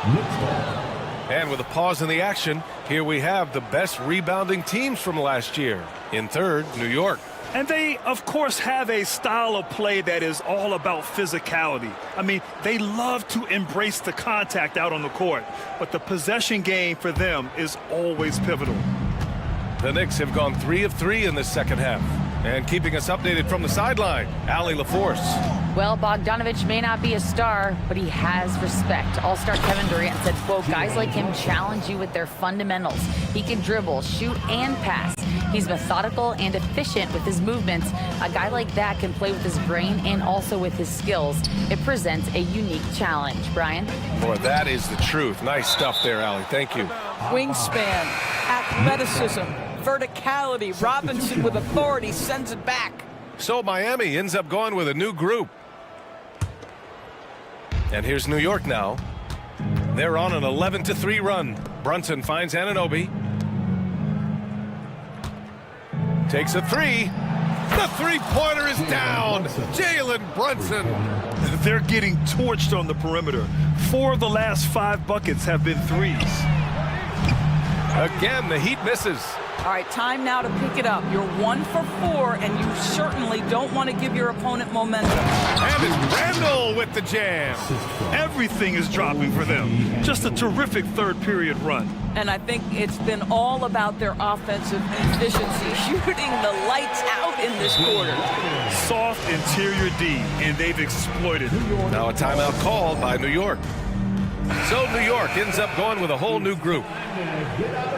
And with a pause in the action, here we have the best rebounding teams from last year. In third, New York. And they, of course, have a style of play that is all about physicality. I mean, they love to embrace the contact out on the court, but the possession game for them is always pivotal. The Knicks have gone 3 of 3 in this second half. And keeping us updated from the sideline, Allie LaForce. Well, Bogdanovic may not be a star, but he has respect. All-star Kevin Durant said, quote, guys like him challenge you with their fundamentals. He can dribble, shoot, and pass. He's methodical and efficient with his movements. A guy like that can play with his brain and also with his skills. It presents a unique challenge. Brian? Boy, that is the truth. Nice stuff there, Allie. Thank you. Wingspan, athleticism, verticality. Robinson with authority sends it back. So Miami ends up going with a new group. And here's New York now. They're on an 11-3 run. Brunson finds Anunoby. Takes a three. The three-pointer is down. Jalen Brunson. They're getting torched on the perimeter. 4 of the last 5 buckets have been threes. Again, the Heat misses. All right, time now to pick it up. You're 1 for 4, and you certainly don't want to give your opponent momentum. And it's Randall with the jam. Everything is dropping for them. Just a terrific third-period run. And I think it's been all about their offensive efficiency, shooting the lights out in this quarter. Soft interior D, and they've exploited it. Now a timeout called by New York. So New York ends up going with a whole new group.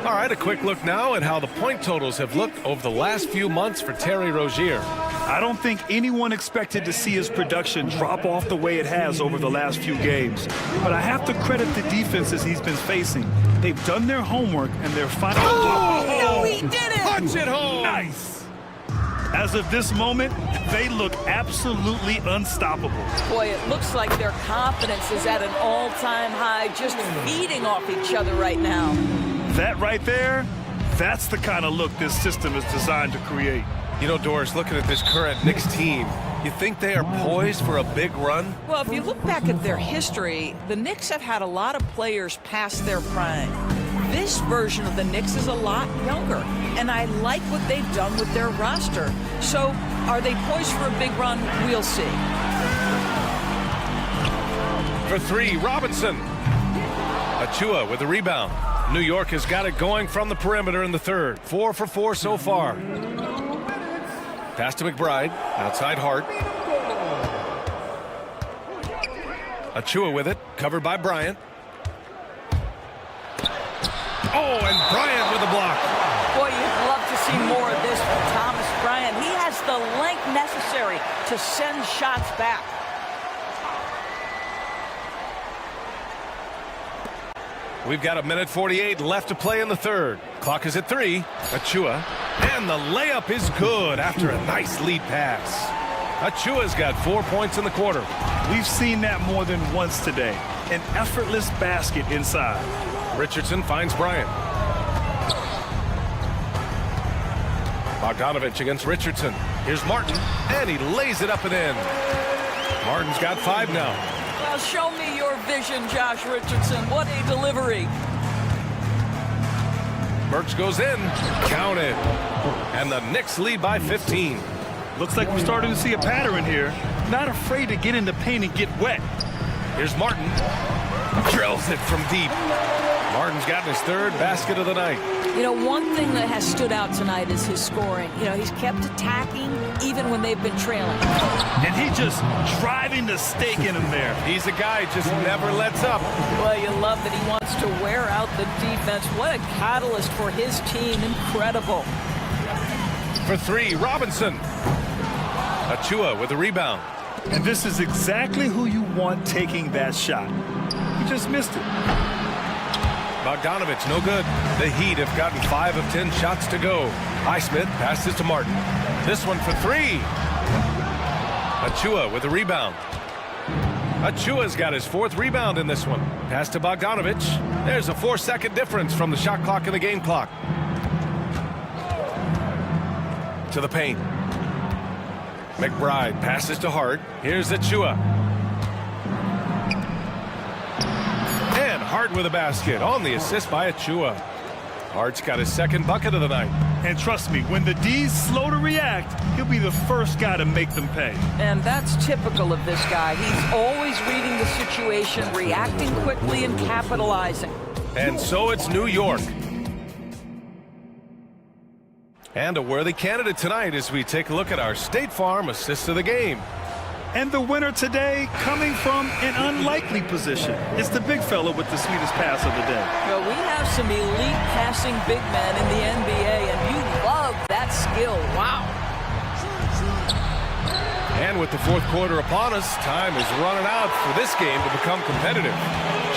All right, a quick look now at how the point totals have looked over the last few months for Terry Rozier. I don't think anyone expected to see his production drop off the way it has over the last few games. But I have to credit the defenses he's been facing. They've done their homework, and they're finally... No, he did it! Punch it home! Nice! As of this moment, they look absolutely unstoppable. Boy, it looks like their confidence is at an all-time high, just feeding off each other right now. That right there, that's the kind of look this system is designed to create. You know, Doris, looking at this current Knicks team, you think they are poised for a big run? Well, if you look back at their history, the Knicks have had a lot of players past their prime. This version of the Knicks is a lot younger, and I like what they've done with their roster. So, are they poised for a big run? We'll see. For three, Robinson. Achua with the rebound. New York has got it going from the perimeter in the third. 4 for 4 so far. Pass to McBride. Outside Hart. Achua with it. Covered by Bryant. Oh, and Bryant with the block. Boy, you'd love to see more of this from Thomas Bryant. He has the length necessary to send shots back. We've got 1:48 left to play in the third. Clock is at 3. Achua. And the layup is good after a nice lead pass. Achua's got 4 points in the quarter. We've seen that more than once today. An effortless basket inside. Richardson finds Bryant. Bogdanovic against Richardson. Here's Martin, and he lays it up and in. Martin's got 5 now. Well, show me your vision, Josh Richardson. What a delivery. Burks goes in. Counted. And the Knicks lead by 15. Looks like we're starting to see a pattern here. Not afraid to get in the paint and get wet. Here's Martin. Drills it from deep. Martin's gotten his 3rd basket of the night. You know, one thing that has stood out tonight is his scoring. You know, he's kept attacking even when they've been trailing. And he's just driving the stake in him there. He's a guy just never lets up. Well, you love that he wants to wear out the defense. What a catalyst for his team. Incredible. For 3, Robinson. Achua with the rebound. And this is exactly who you want taking that shot. He just missed it. Bogdanovic, no good. The Heat have gotten 5 of 10 shots to go. Highsmith passes to Martin. This one for 3. Achua with the rebound. Achua's got his 4th rebound in this one. Pass to Bogdanovic. There's a 4-second difference from the shot clock and the game clock. To the paint. McBride passes to Hart. Here's Achua. And Hart with a basket on the assist by Achua. Hart's got his 2nd bucket of the night. And trust me, when the D's slow to react, he'll be the first guy to make them pay. And that's typical of this guy. He's always reading the situation, reacting quickly, and capitalizing. And so it's New York. And a worthy candidate tonight as we take a look at our State Farm assists of the game. And the winner today coming from an unlikely position. It's the big fella with the sweetest pass of the day. Well, we have some elite passing big men in the NBA, and you love that skill. Wow. And with the fourth quarter upon us, time is running out for this game to become competitive.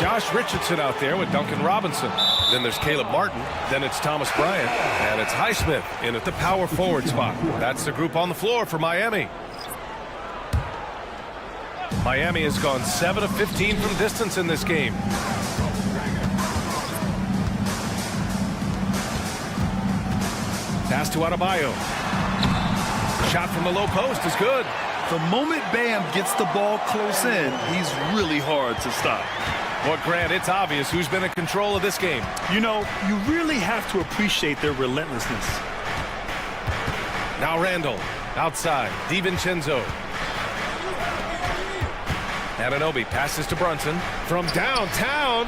Josh Richardson out there with Duncan Robinson. Then there's Caleb Martin. Then it's Thomas Bryant. And it's Highsmith in at the power forward spot. That's the group on the floor for Miami. Miami has gone 7 of 15 from distance in this game. Pass to Adebayo. Shot from the low post is good. The moment Bam gets the ball close in, he's really hard to stop. But Grant, it's obvious who's been in control of this game. You know, you really have to appreciate their relentlessness. Now Randall, outside, DiVincenzo. Anunoby passes to Brunson from downtown.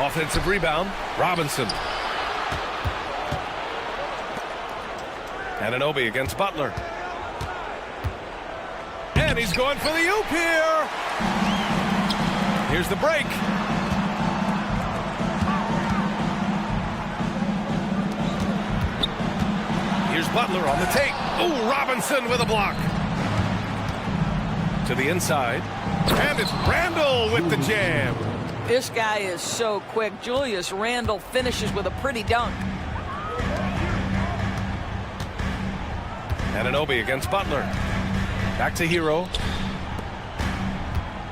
Offensive rebound, Robinson. Anunoby against Butler. And he's going for the oop here. Here's the break. Here's Butler on the take. Oh, Robinson with a block. To the inside. And it's Randall with the jam. This guy is so quick. Julius Randle finishes with a pretty dunk. Anunoby against Butler. Back to Hero.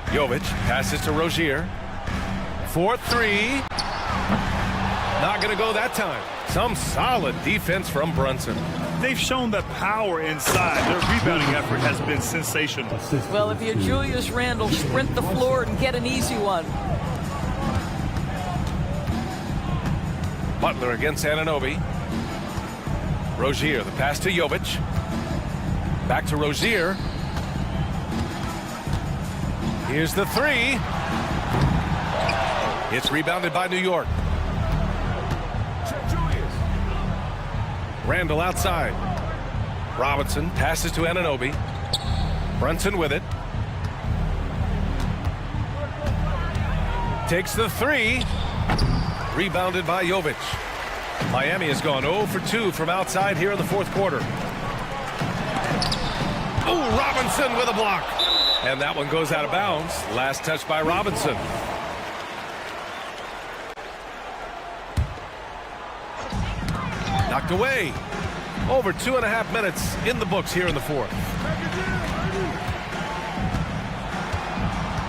Jovic passes to Rozier. 4-3. Not going to go that time. Some solid defense from Brunson. They've shown that power inside. Their rebounding effort has been sensational. Well, if you're Julius Randle, sprint the floor and get an easy one. Butler against Anunoby. Rozier, the pass to Jovic. Back to Rozier. Here's the three. It's rebounded by New York. Randall outside. Robinson passes to Anunoby. Brunson with it. Takes the three. Rebounded by Jovic. Miami has gone 0 for 2 from outside here in the fourth quarter. Oh, Robinson with a block. And that one goes out of bounds. Last touch by Robinson. Knocked away. Over 2.5 minutes in the books here in the fourth.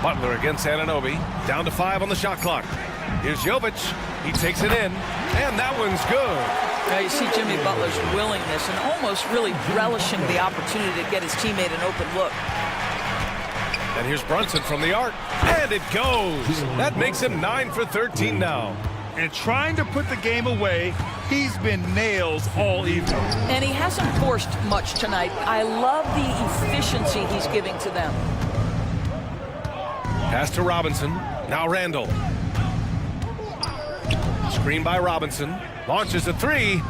Butler against Anunoby. Down to 5 on the shot clock. Here's Jovic. He takes it in. And that one's good. Now you see Jimmy Butler's willingness and almost really relishing the opportunity to get his teammate an open look. And here's Brunson from the arc. And it goes. That makes him 9 for 13 now. And trying to put the game away, he's been nails all evening. And he hasn't forced much tonight. I love the efficiency he's giving to them. Pass to Robinson. Now Randall. Screen by Robinson. Launches a three.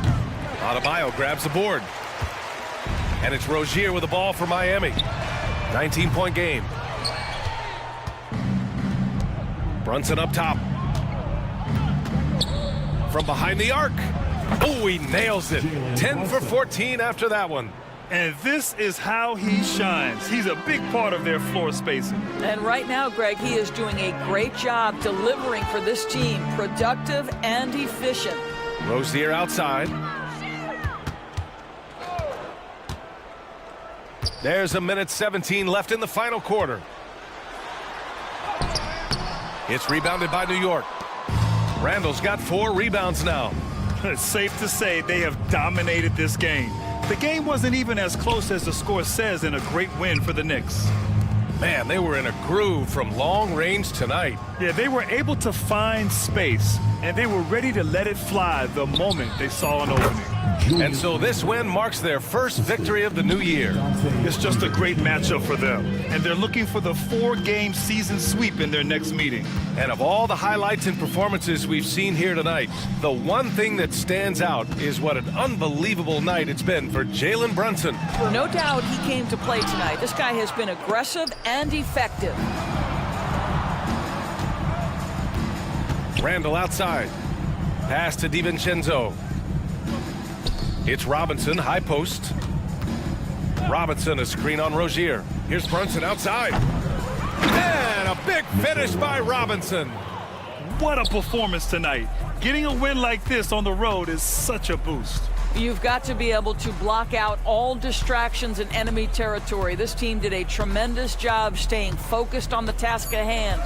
Adebayo grabs the board. And it's Rozier with the ball for Miami. 19-point game. Brunson up top. From behind the arc. Oh, he nails it. 10 for 14 after that one. And this is how he shines. He's a big part of their floor spacing. And right now, Greg, he is doing a great job delivering for this team. Productive and efficient. Rozier outside. There's a minute 17 left in the final quarter. It's rebounded by New York. Randall's got 4 rebounds now. It's safe to say they have dominated this game. The game wasn't even as close as the score says in a great win for the Knicks. Man, they were in a groove from long range tonight. Yeah, they were able to find space, and they were ready to let it fly the moment they saw an opening. And so this win marks their first victory of the new year. It's just a great matchup for them, and they're looking for the 4-game season sweep in their next meeting. And of all the highlights and performances we've seen here tonight, the one thing that stands out is what an unbelievable night it's been for Jalen Brunson. No doubt he came to play tonight. This guy has been aggressive and effective. Randall outside. Pass to DiVincenzo. It's Robinson, high post. Robinson, a screen on Rozier. Here's Brunson outside. And a big finish by Robinson. What a performance tonight. Getting a win like this on the road is such a boost. You've got to be able to block out all distractions in enemy territory. This team did a tremendous job staying focused on the task at hand.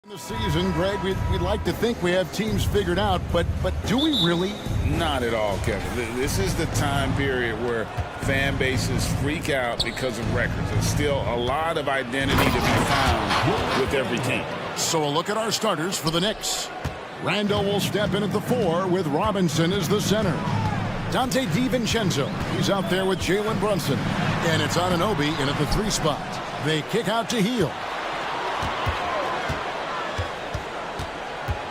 The season, Greg, we'd like to think we have teams figured out, but do we really? Not at all, Kevin. This is the time period where fan bases freak out because of records. There's still a lot of identity to be found with every team. So a look at our starters for the Knicks. Randall will step in at the 4 with Robinson as the center. Dante DiVincenzo, he's out there with Jalen Brunson. And it's Anunoby in at the 3 spot. They kick out to Hield.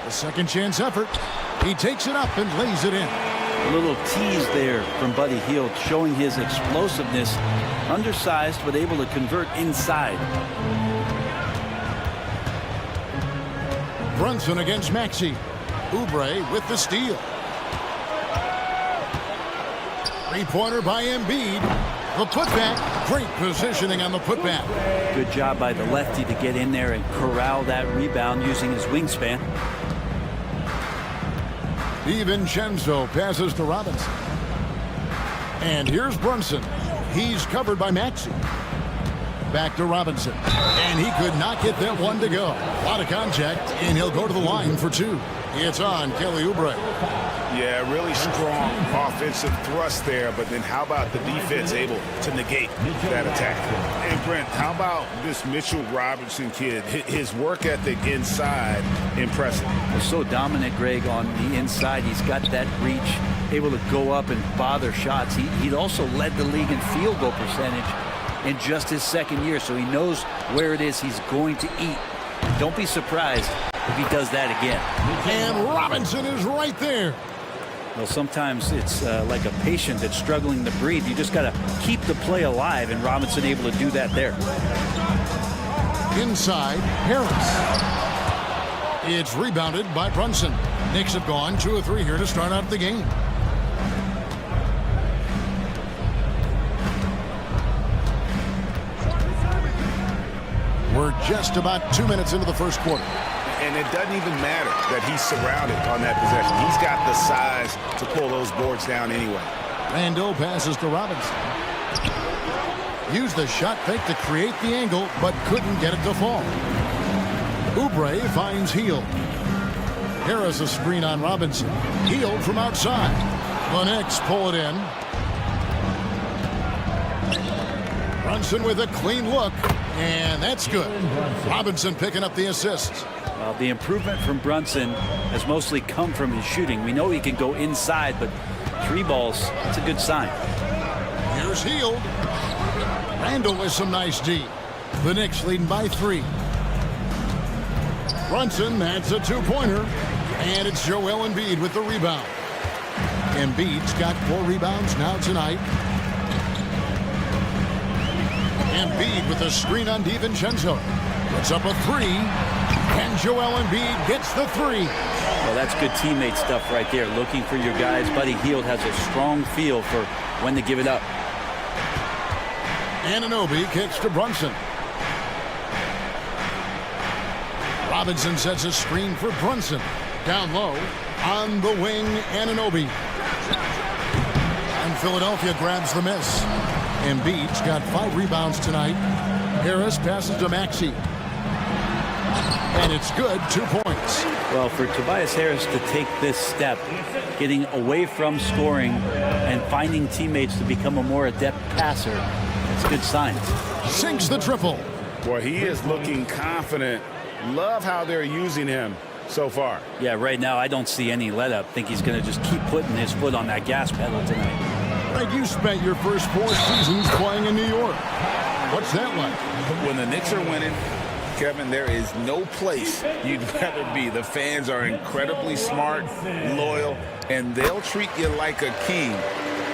A second chance effort. He takes it up and lays it in. A little tease there from Buddy Hield, showing his explosiveness. Undersized, but able to convert inside. Brunson against Maxey. Oubre with the steal. Three-pointer by Embiid. The putback. Great positioning on the putback. Good job by the lefty to get in there and corral that rebound using his wingspan. DiVincenzo passes to Robinson. And here's Brunson. He's covered by Maxey. Back to Robinson. And he could not get that one to go. A lot of contact, and he'll go to the line for 2. It's on Kelly Oubre. Yeah, really strong offensive thrust there, but then how about the defense able to negate that attack? And Brent, how about this Mitchell Robinson kid? His work ethic inside, impressive. Well, so dominant, Greg, on the inside. He's got that reach, able to go up and bother shots. He'd also led the league in field goal percentage in just his second year, so he knows where it is he's going to eat. Don't be surprised if he does that again. And Robinson is right there. Well, sometimes it's like a patient that's struggling to breathe. You just got to keep the play alive, and Robinson able to do that there. Inside, Harris. It's rebounded by Brunson. Knicks have gone 2 of 3 here to start out the game. We're just about 2 minutes into the first quarter. And it doesn't even matter that he's surrounded on that possession. He's got the size to pull those boards down anyway. Randall passes to Robinson. Used the shot fake to create the angle, but couldn't get it to fall. Oubre finds Hield. Harris a screen on Robinson. Hield from outside. The Knicks pull it in. Brunson with a clean look, and that's good. Robinson picking up the assist. Well, the improvement from Brunson has mostly come from his shooting. We know he can go inside, but 3 balls, that's a good sign. Here's Hield. Randall with some nice D. The Knicks leading by 3. Brunson, that's a 2-pointer. And it's Joel Embiid with the rebound. Embiid's got 4 rebounds now tonight. Embiid with a screen on DiVincenzo. Puts up a 3. And Joel Embiid gets the 3. Well, that's good teammate stuff right there. Looking for your guys. Buddy Hield has a strong feel for when to give it up. Anunoby kicks to Brunson. Robinson sets a screen for Brunson. Down low. On the wing, Anunoby. And Philadelphia grabs the miss. Embiid's got 5 rebounds tonight. Harris passes to Maxey. And it's good, 2 points. Well, for Tobias Harris to take this step, getting away from scoring and finding teammates to become a more adept passer, it's a good sign. Sinks the triple. Boy, he is looking confident. Love how they're using him so far. Yeah, right now I don't see any let up. Think he's going to just keep putting his foot on that gas pedal tonight. Greg, you spent your first 4 seasons playing in New York. What's that like? When the Knicks are winning, Kevin, there is no place you'd rather be. The fans are incredibly smart, loyal, and they'll treat you like a king.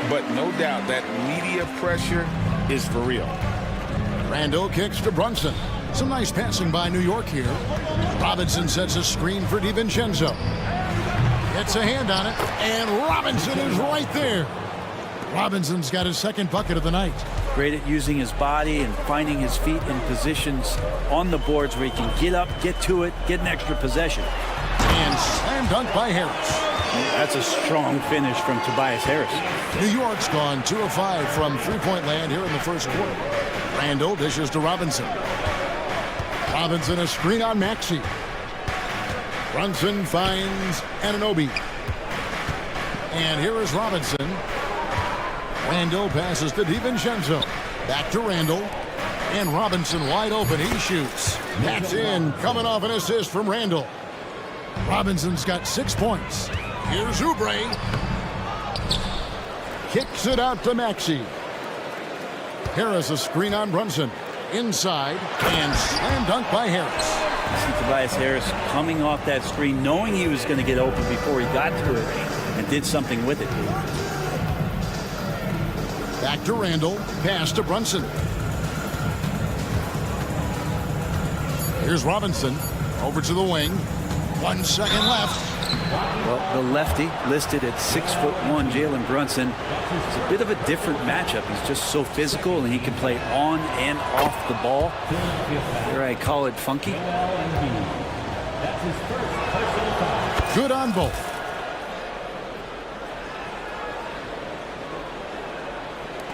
But no doubt that media pressure is for real. Randall kicks to Brunson. Some nice passing by New York here. Robinson sets a screen for DiVincenzo. Gets a hand on it, and Robinson is right there. Robinson's got his 2nd bucket of the night. Great at using his body and finding his feet in positions on the boards where he can get up, get to it, get an extra possession. And slam dunk by Harris. That's a strong finish from Tobias Harris. New York's gone 2 of 5 from 3-point land here in the first quarter. Randall dishes to Robinson. Robinson a screen on Maxey. Brunson finds Anunoby. And here is Robinson. Randall passes to DiVincenzo. Back to Randall. And Robinson wide open. He shoots. That's in. Coming off an assist from Randall. Robinson's got 6 points. Here's Oubre. Kicks it out to Maxey. Harris a screen on Brunson. Inside. And slam dunk by Harris. See Tobias Harris coming off that screen, knowing he was going to get open before he got to it, and did something with it. Back to Randall. Pass to Brunson. Here's Robinson. Over to the wing. 1 second left. Well, the lefty listed at 6'1", Jalen Brunson. It's a bit of a different matchup. He's just so physical, and he can play on and off the ball. Here I call it funky. Good on both.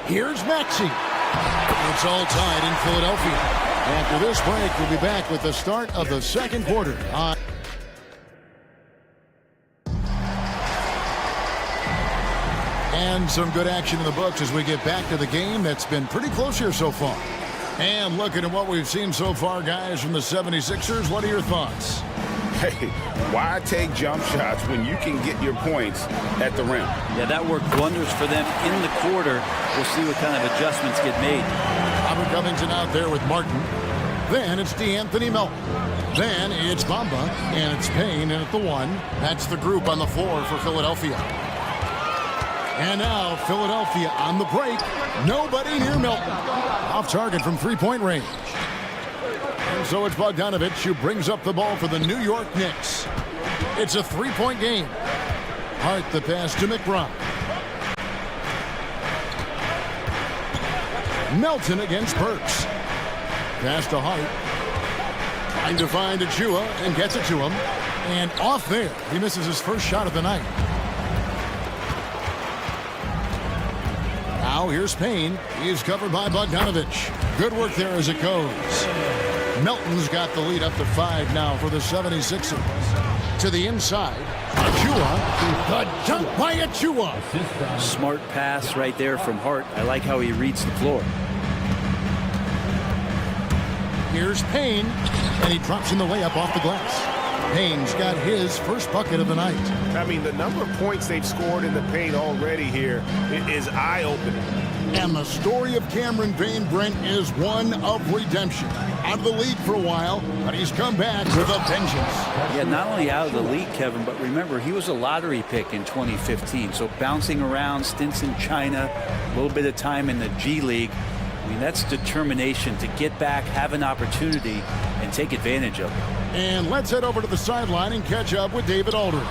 Here's Maxey. It's all tied in Philadelphia. After this break, we'll be back with the start of the second quarter. And some good action in the books as we get back to the game that's been pretty close here so far. And looking at what we've seen so far, guys, from the 76ers, what are your thoughts? Hey, why take jump shots when you can get your points at the rim? Yeah, that worked wonders for them in the quarter. We'll see what kind of adjustments get made. Robert Covington out there with Martin. Then it's DeAnthony Melton. Then it's Bamba, and it's Payne in at the 1. That's the group on the floor for Philadelphia. And now Philadelphia on the break. Nobody near Melton. Off target from three-point range. And so it's Bogdanovich who brings up the ball for the New York Knicks. It's a three-point game. Hart the pass to McBride. Melton against Burks. Pass to Hart. Trying to find Achua and gets it to him. And off there. He misses his first shot of the night. Now here's Payne. He's covered by Bogdanovich. Good work there as it goes. Melton's got the lead up to 5 now for the 76ers. To the inside. Achua. The dunk by Achua. Smart pass right there from Hart. I like how he reads the floor. Here's Payne. And he drops in the way up off the glass. Payne's got his first bucket of the night. I mean, the number of points they've scored in the paint already here is eye-opening. And the story of Cameron Payne, Brent, is one of redemption. Out of the league for a while, but he's come back with a vengeance. Yeah, not only out of the league, Kevin, but remember, he was a lottery pick in 2015. So bouncing around, stints in China, a little bit of time in the G League. I mean, that's determination to get back, have an opportunity, and take advantage of it. And let's head over to the sideline and catch up with David Aldridge.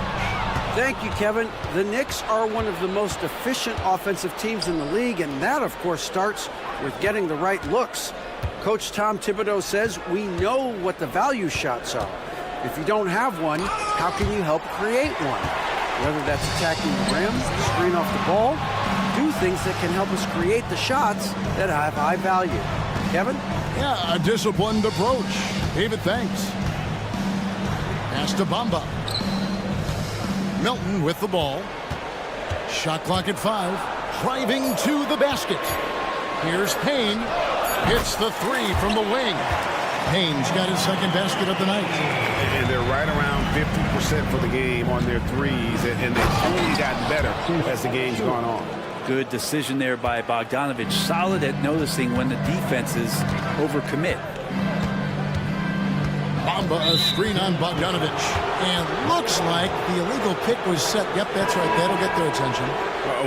Thank you, Kevin. The Knicks are one of the most efficient offensive teams in the league, and that, of course, starts with getting the right looks. Coach Tom Thibodeau says we know what the value shots are. If you don't have one, how can you help create one? Whether that's attacking the rim, screen off the ball, do things that can help us create the shots that have high value. Kevin? Yeah, a disciplined approach. David, thanks. Pass to Bamba. Melton with the ball. Shot clock at 5. Driving to the basket. Here's Payne. Hits the 3 from the wing. Payne's got his second basket of the night. And they're right around 50% for the game on their threes, and they've only gotten better as the game's gone on. Good decision there by Bogdanovich. Solid at noticing when the defenses overcommit. Bamba, a screen on Bogdanovich. And looks like the illegal pick was set. Yep, that's right. That'll get their attention.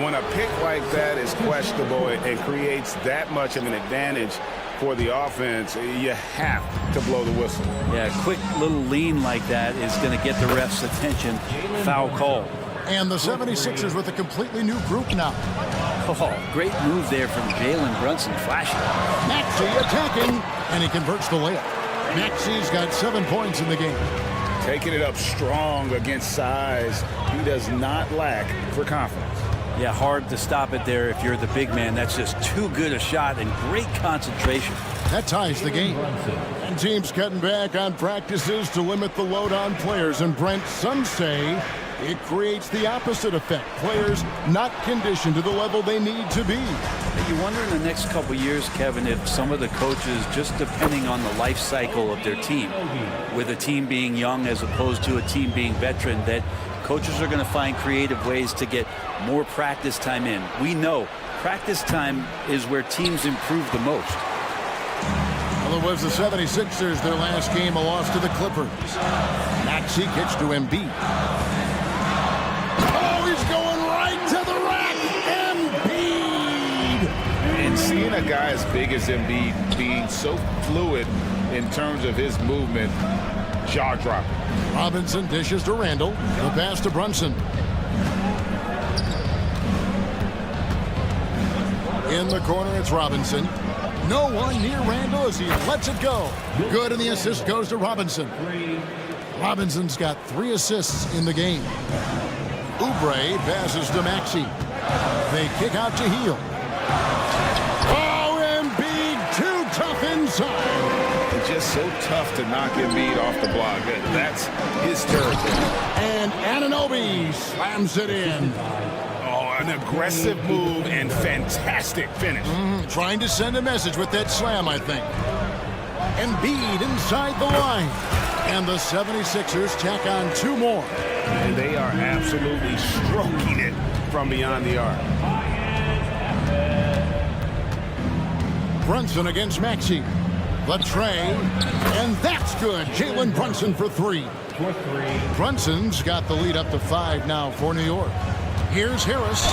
When a pick like that is questionable and creates that much of an advantage for the offense, you have to blow the whistle. Yeah, a quick little lean like that is going to get the ref's attention. Foul call. And the 76ers with a completely new group now. Oh, great move there from Jalen Brunson, flashing. Maxey attacking, and he converts the layup. Maxey's got 7 points in the game. Taking it up strong against size. He does not lack for confidence. Yeah, hard to stop it there if you're the big man. That's just too good a shot and great concentration. That ties the game. And teams cutting back on practices to limit the load on players. And Brent, some say it creates the opposite effect. Players not conditioned to the level they need to be. You wonder in the next couple years, Kevin, if some of the coaches, just depending on the life cycle of their team, with a team being young as opposed to a team being veteran, that coaches are going to find creative ways to get more practice time in. We know practice time is where teams improve the most. Well, it was the 76ers, their last game, a loss to the Clippers. Maxey kicks to Embiid. Oh, he's going right to the rack. Embiid! And seeing a guy as big as Embiid being so fluid in terms of his movement, jaw-dropping. Robinson dishes to Randall. The pass to Brunson. In the corner, it's Robinson. No one near Randall as he lets it go. Good, and the assist goes to Robinson. Robinson's got 3 assists in the game. Oubre passes to Maxey. They kick out to Heel. Oh, Embiid, too tough inside. It's just so tough to knock Embiid off the block. That's his territory. And Anunoby slams it in. An aggressive move and fantastic finish. Trying to send a message with that slam, I think. Embiid inside the line. And the 76ers tack on 2 more. And they are absolutely stroking it from beyond the arc. Brunson against Maxey. The tray. And that's good. Jalen Brunson for 3. Brunson's got the lead up to 5 now for New York. Here's Harris,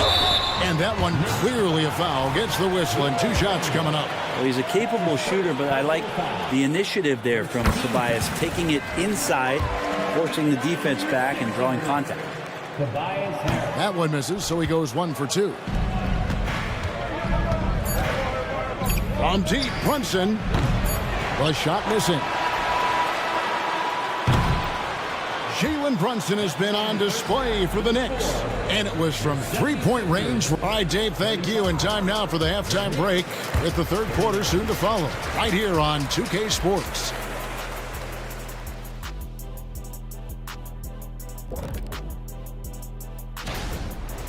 and that one clearly a foul. Gets the whistle, and 2 shots coming up. Well, he's a capable shooter, but I like the initiative there from Tobias, taking it inside, forcing the defense back, and drawing contact. That one misses, so he goes 1 for 2. From deep, Brunson. The shot missing. Jalen Brunson has been on display for the Knicks. And it was from 3-point range. All right, Dave, thank you. And time now for the halftime break with the 3rd quarter soon to follow. Right here on 2K Sports.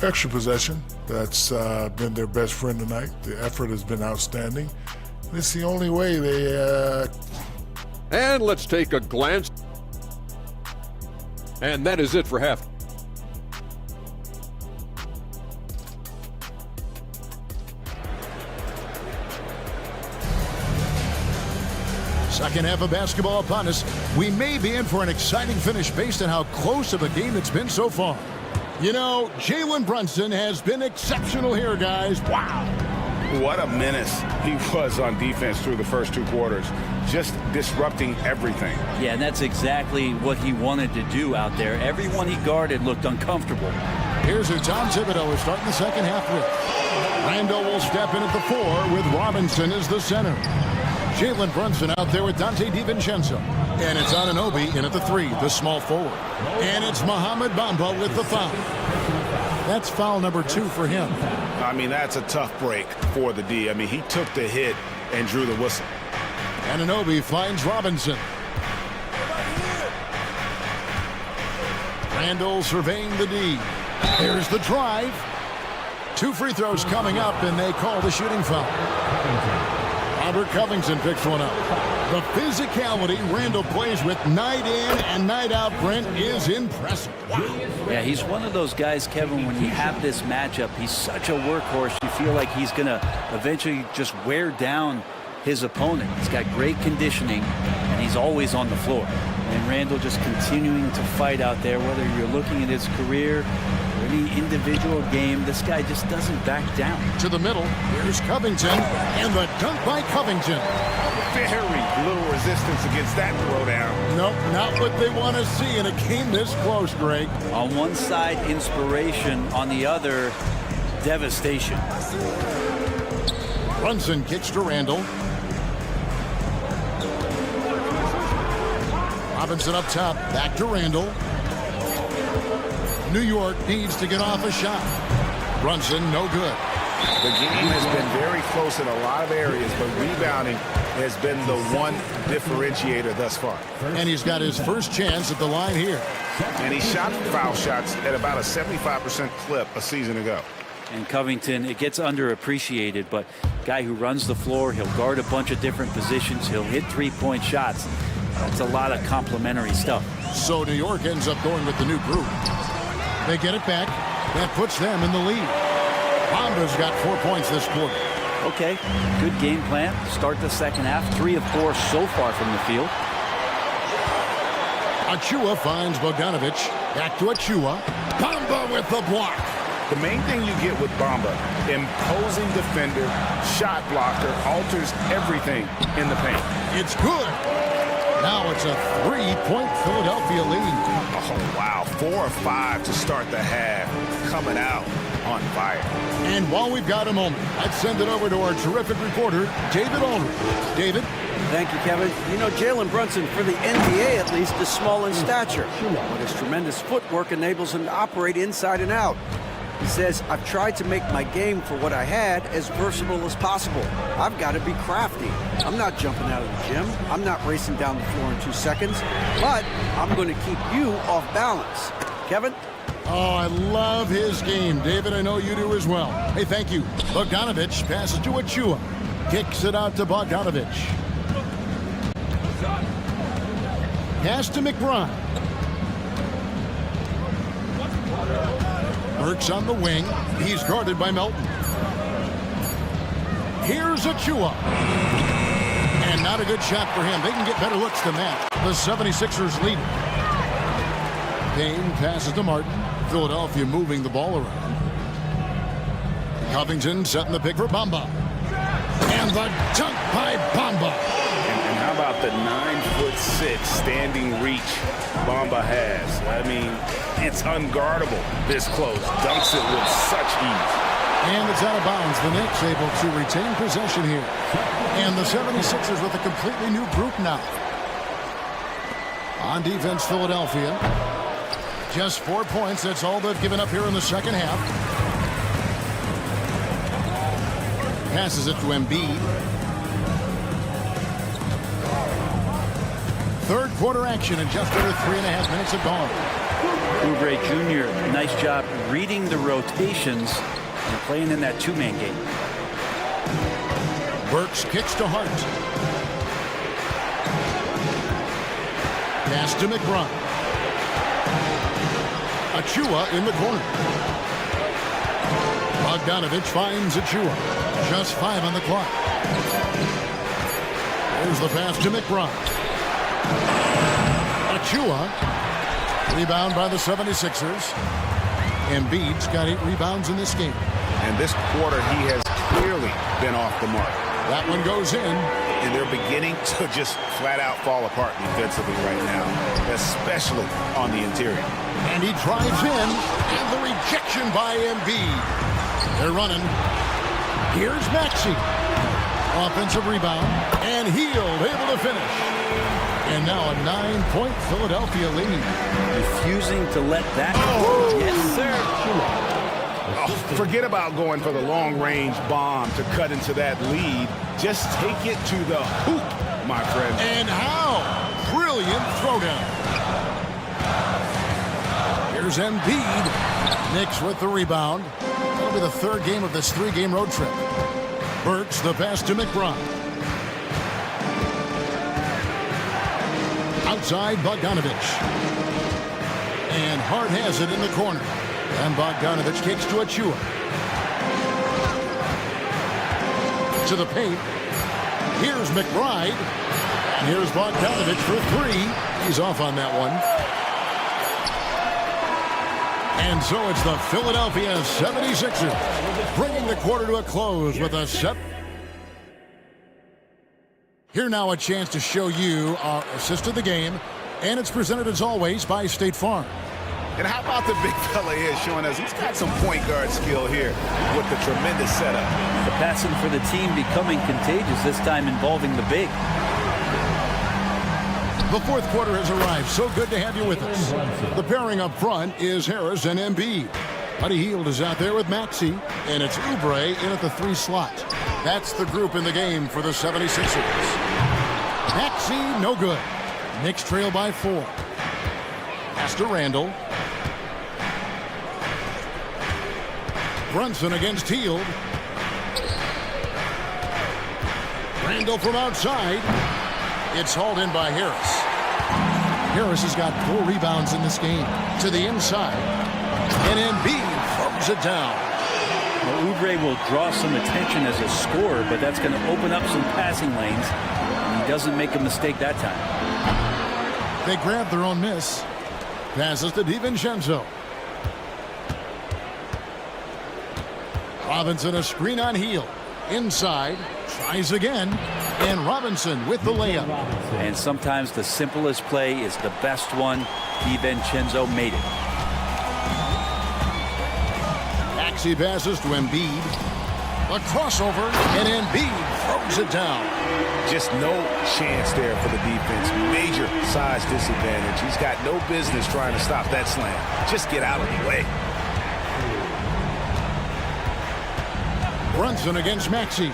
Extra possession. That's been their best friend tonight. The effort has been outstanding. And it's the only way they... And let's take a glance. And that is it for half. Second half of basketball upon us. We may be in for an exciting finish based on how close of a game it's been so far. You know, Jalen Brunson has been exceptional here, guys. Wow. What a menace he was on defense through the first 2 quarters. Just disrupting everything. Yeah, and that's exactly what he wanted to do out there. Everyone he guarded looked uncomfortable. Here's who Tom Thibodeau is starting the second half with. Randall will step in at the 4 with Robinson as the center. Jalen Brunson out there with Dante DiVincenzo. And it's Anunoby in at the 3, the small forward. And it's Mohamed Bamba with the foul. That's foul number 2 for him. I mean, that's a tough break for the D. I mean, he took the hit and drew the whistle. Anunoby finds Robinson. Randall surveying the D. Here's the drive. 2 free throws coming up, and they call the shooting foul. Robert Covington picks one up. The physicality Randall plays with night in and night out, Brent, is impressive. Wow. Yeah, he's one of those guys, Kevin, when you have this matchup, he's such a workhorse. You feel like he's going to eventually just wear down his opponent. He's got great conditioning, and he's always on the floor. And Randall just continuing to fight out there, whether you're looking at his career or any individual game, this guy just doesn't back down. To the middle, here's Covington, and the dunk by Covington. Very little resistance against that throwdown. Nope, not what they want to see in a game this close, Greg. On one side, inspiration. On the other, devastation. Brunson kicks to Randall. Robinson up top, back to Randall. New York needs to get off a shot. Brunson, no good. The game has been very close in a lot of areas, but rebounding has been the one differentiator thus far. And he's got his first chance at the line here. And he shot foul shots at about a 75% clip a season ago. And Covington, it gets underappreciated, but guy who runs the floor, he'll guard a bunch of different positions, he'll hit three-point shots. That's a lot of complementary stuff. So New York ends up going with the new group. They get it back. That puts them in the lead. Bomba's got 4 points this quarter. Okay, good game plan. Start the second half. 3 of 4 so far from the field. Achua finds Bogdanovic. Back to Achua. Bamba with the block. The main thing you get with Bamba, imposing defender, shot blocker, alters everything in the paint. It's good. Now it's a 3-point Philadelphia lead. Oh, wow. 4 of 5 to start the half. Coming out on fire. And while we've got a moment, I'd send it over to our terrific reporter, David Aldridge. David? Thank you, Kevin. You know, Jalen Brunson, for the NBA at least, is small in stature, but his tremendous footwork enables him to operate inside and out. He says, I've tried to make my game for what I had as versatile as possible. I've got to be crafty. I'm not jumping out of the gym. I'm not racing down the floor in 2 seconds, but I'm going to keep you off balance. Kevin? Oh, I love his game. David, I know you do as well. Hey, thank you. Bogdanovic passes to Achua. Kicks it out to Bogdanovic. Pass to McBride. Burks on the wing. He's guarded by Melton. Here's Achua. And not a good shot for him. They can get better looks than that. The 76ers lead. Payne passes to Martin. Philadelphia moving the ball around. Covington setting the pick for Bamba. And the dunk by Bamba. And how about the 9'6" standing reach Bamba has? I mean, it's unguardable this close. Dunks it with such ease. And it's out of bounds. The Knicks able to retain possession here. And the 76ers with a completely new group now. On defense, Philadelphia. Just 4 points. That's all they've given up here in the second half. Passes it to Embiid. Third quarter action in just under 3.5 minutes have gone. Oubre Jr., nice job reading the rotations and playing in that two-man game. Burks kicks to Hart. Pass to McBride. Achua in the corner. Bogdanovic finds Achua. Just 5 on the clock. There's the pass to McBride. Achua. Rebound by the 76ers. Embiid's got 8 rebounds in this game. And this quarter, he has clearly been off the mark. That one goes in. And they're beginning to just flat out fall apart defensively right now, especially on the interior. And he drives in, and the rejection by Embiid. They're running. Here's Maxey. Offensive rebound, and Hield able to finish. And now a 9-point Philadelphia lead. Refusing to let that go. Yes, sir. Oh, forget about going for the long-range bomb to cut into that lead. Just take it to the hoop, my friend. And how? Brilliant throwdown. Here's Embiid. Knicks with the rebound. That'll be the third game of this 3-game road trip. Burks the pass to McBride. Outside Bogdanovic. And Hart has it in the corner. And Bogdanovic kicks to Achua. To the paint. Here's McBride. And here's Bogdanovic for 3. He's off on that one. And so it's the Philadelphia 76ers bringing the quarter to a close with a set. Here now a chance to show you our assist of the game. And it's presented as always by State Farm. And how about the big fella here showing us he's got some point guard skill here with the tremendous setup. The passing for the team becoming contagious, this time involving the big. The fourth quarter has arrived. So good to have you with us. The pairing up front is Harris and Embiid. Buddy Hield is out there with Maxey, and it's Oubre in at the 3 slot. That's the group in the game for the 76ers. Maxey, no good. Knicks trail by 4. Pass to Randall. Brunson against Hield. Randall from outside. It's hauled in by Harris. Harris has got 4 rebounds in this game. To the inside. And Embiid throws it down. Well, Oubre will draw some attention as a scorer, but that's going to open up some passing lanes. And he doesn't make a mistake that time. They grab their own miss. Passes to DiVincenzo. Robinson a screen on Hield. Inside. Tries again. And Robinson with the layup. And sometimes the simplest play is the best one. DiVincenzo made it. Maxey passes to Embiid. A crossover. And Embiid throws it down. Just no chance there for the defense. Major size disadvantage. He's got no business trying to stop that slam. Just get out of the way. Brunson against Maxey.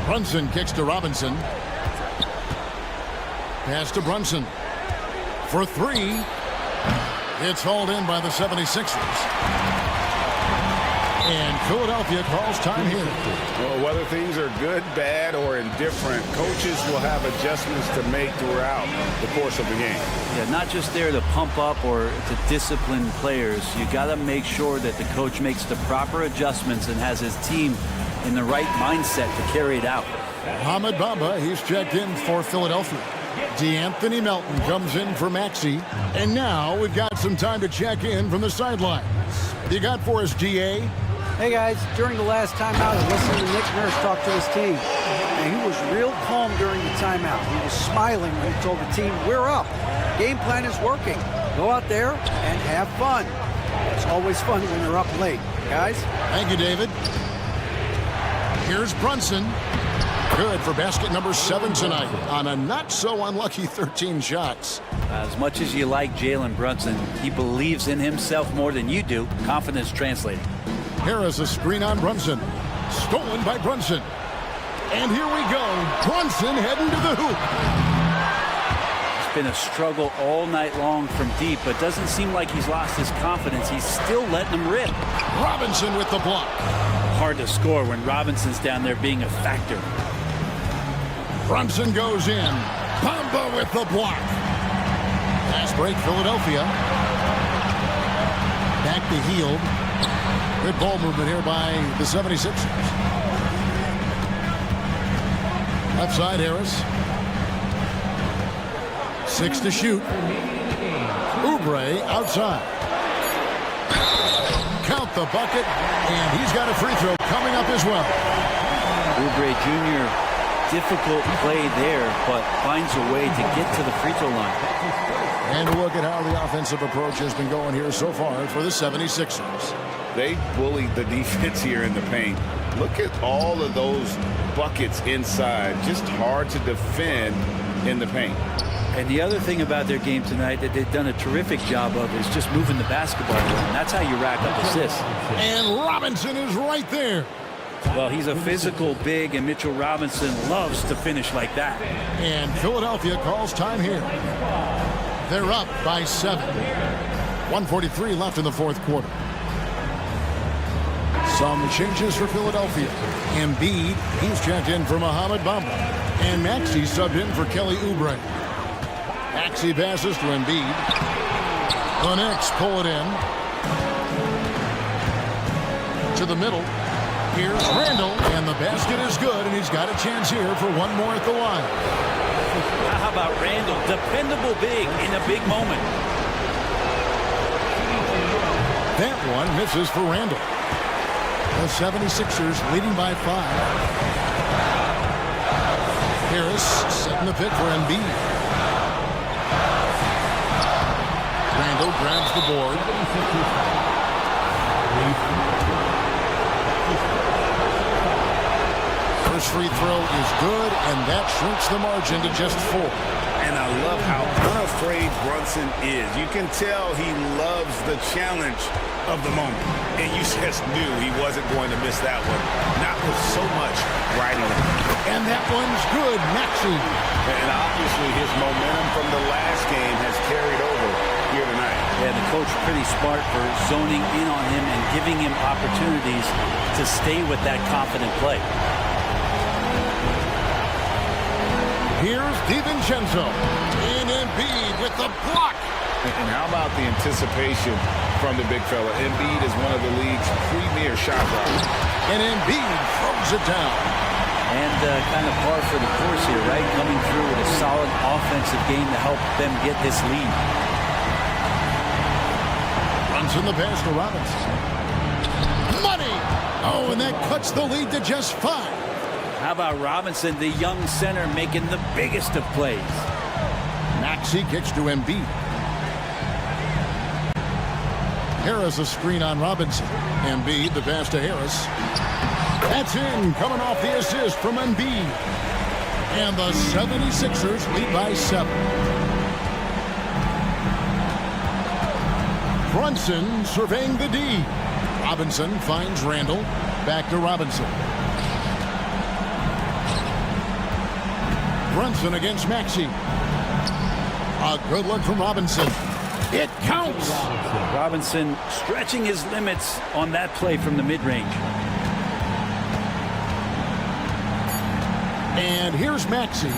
Brunson kicks to Robinson. Pass to Brunson. For 3. It's hauled in by the 76ers. And Philadelphia calls time here. Well, whether things are good, bad, or indifferent, coaches will have adjustments to make throughout the course of the game. Yeah, not just there to pump up or to discipline players. You got to make sure that the coach makes the proper adjustments and has his team in the right mindset to carry it out. Mohamed Bamba, he's checked in for Philadelphia. DeAnthony Melton comes in for Maxey. And now we've got some time to check in from the sidelines. You got for us, GA? Hey guys, during the last timeout, I listened to Nick Nurse talk to his team. And he was real calm during the timeout. He was smiling when he told the team, we're up. Game plan is working. Go out there and have fun. It's always fun when you're up late. Guys? Thank you, David. Here's Brunson. Good for basket number 7 tonight on a not-so-unlucky 13 shots. As much as you like Jalen Brunson, he believes in himself more than you do. Confidence translating. Harris a screen on Brunson. Stolen by Brunson. And here we go. Brunson heading to the hoop. It's been a struggle all night long from deep, but doesn't seem like he's lost his confidence. He's still letting them rip. Robinson with the block. Hard to score when Robinson's down there being a factor. Brunson goes in. Bamba with the block. Pass break, Philadelphia. Back to Hield. Good ball movement here by the 76ers. Left side, Harris. 6 to shoot. Oubre outside. Count the bucket, and he's got a free throw coming up as well. Oubre Jr., difficult play there, but finds a way to get to the free throw line. And a look at how the offensive approach has been going here so far for the 76ers. They bullied the defense here in the paint. Look at all of those buckets inside. Just hard to defend in the paint. And the other thing about their game tonight that they've done a terrific job of is just moving the basketball. And that's how you rack up assists. And Robinson is right there. Well, he's a physical big, and Mitchell Robinson loves to finish like that. And Philadelphia calls time here. They're up by 7. 1:43 left in the fourth quarter. Some changes for Philadelphia. Embiid, he's checked in for Mohamed Bamba. And Maxey subbed in for Kelly Oubre. Maxey passes to Embiid. The Knicks pull it in. To the middle. Here's Randall, and the basket is good, and he's got a chance here for one more at the line. How about Randall? Dependable big in a big moment. That one misses for Randall. The 76ers leading by 5. Harris setting the pick for Embiid. Randall grabs the board. First free throw is good, and that shrinks the margin to just 4. And I love how unafraid Brunson is. You can tell he loves the challenge of the moment. And you just knew he wasn't going to miss that one. Not with so much riding him. And that one's good, Maxey. And obviously his momentum from the last game has carried over here tonight. Yeah, the coach pretty smart for zoning in on him and giving him opportunities to stay with that confident play. Here's DiVincenzo. And Embiid with the block. And how about the anticipation from the big fella? Embiid is one of the league's premier shot blockers. And Embiid throws it down. And kind of par for the course here, right? Coming through with a solid offensive game to help them get this lead. Runs in the pass to Robinson. Money! Oh, and that cuts the lead to just 5. How about Robinson, the young center, making the biggest of plays? Maxey kicks to Embiid. Harris a screen on Robinson. Embiid the pass to Harris. That's in, coming off the assist from Embiid. And the 76ers lead by 7. Brunson surveying the D. Robinson finds Randall. Back to Robinson. Brunson against Maxey. A good look from Robinson. It counts! Robinson stretching his limits on that play from the mid-range. And here's Maxey.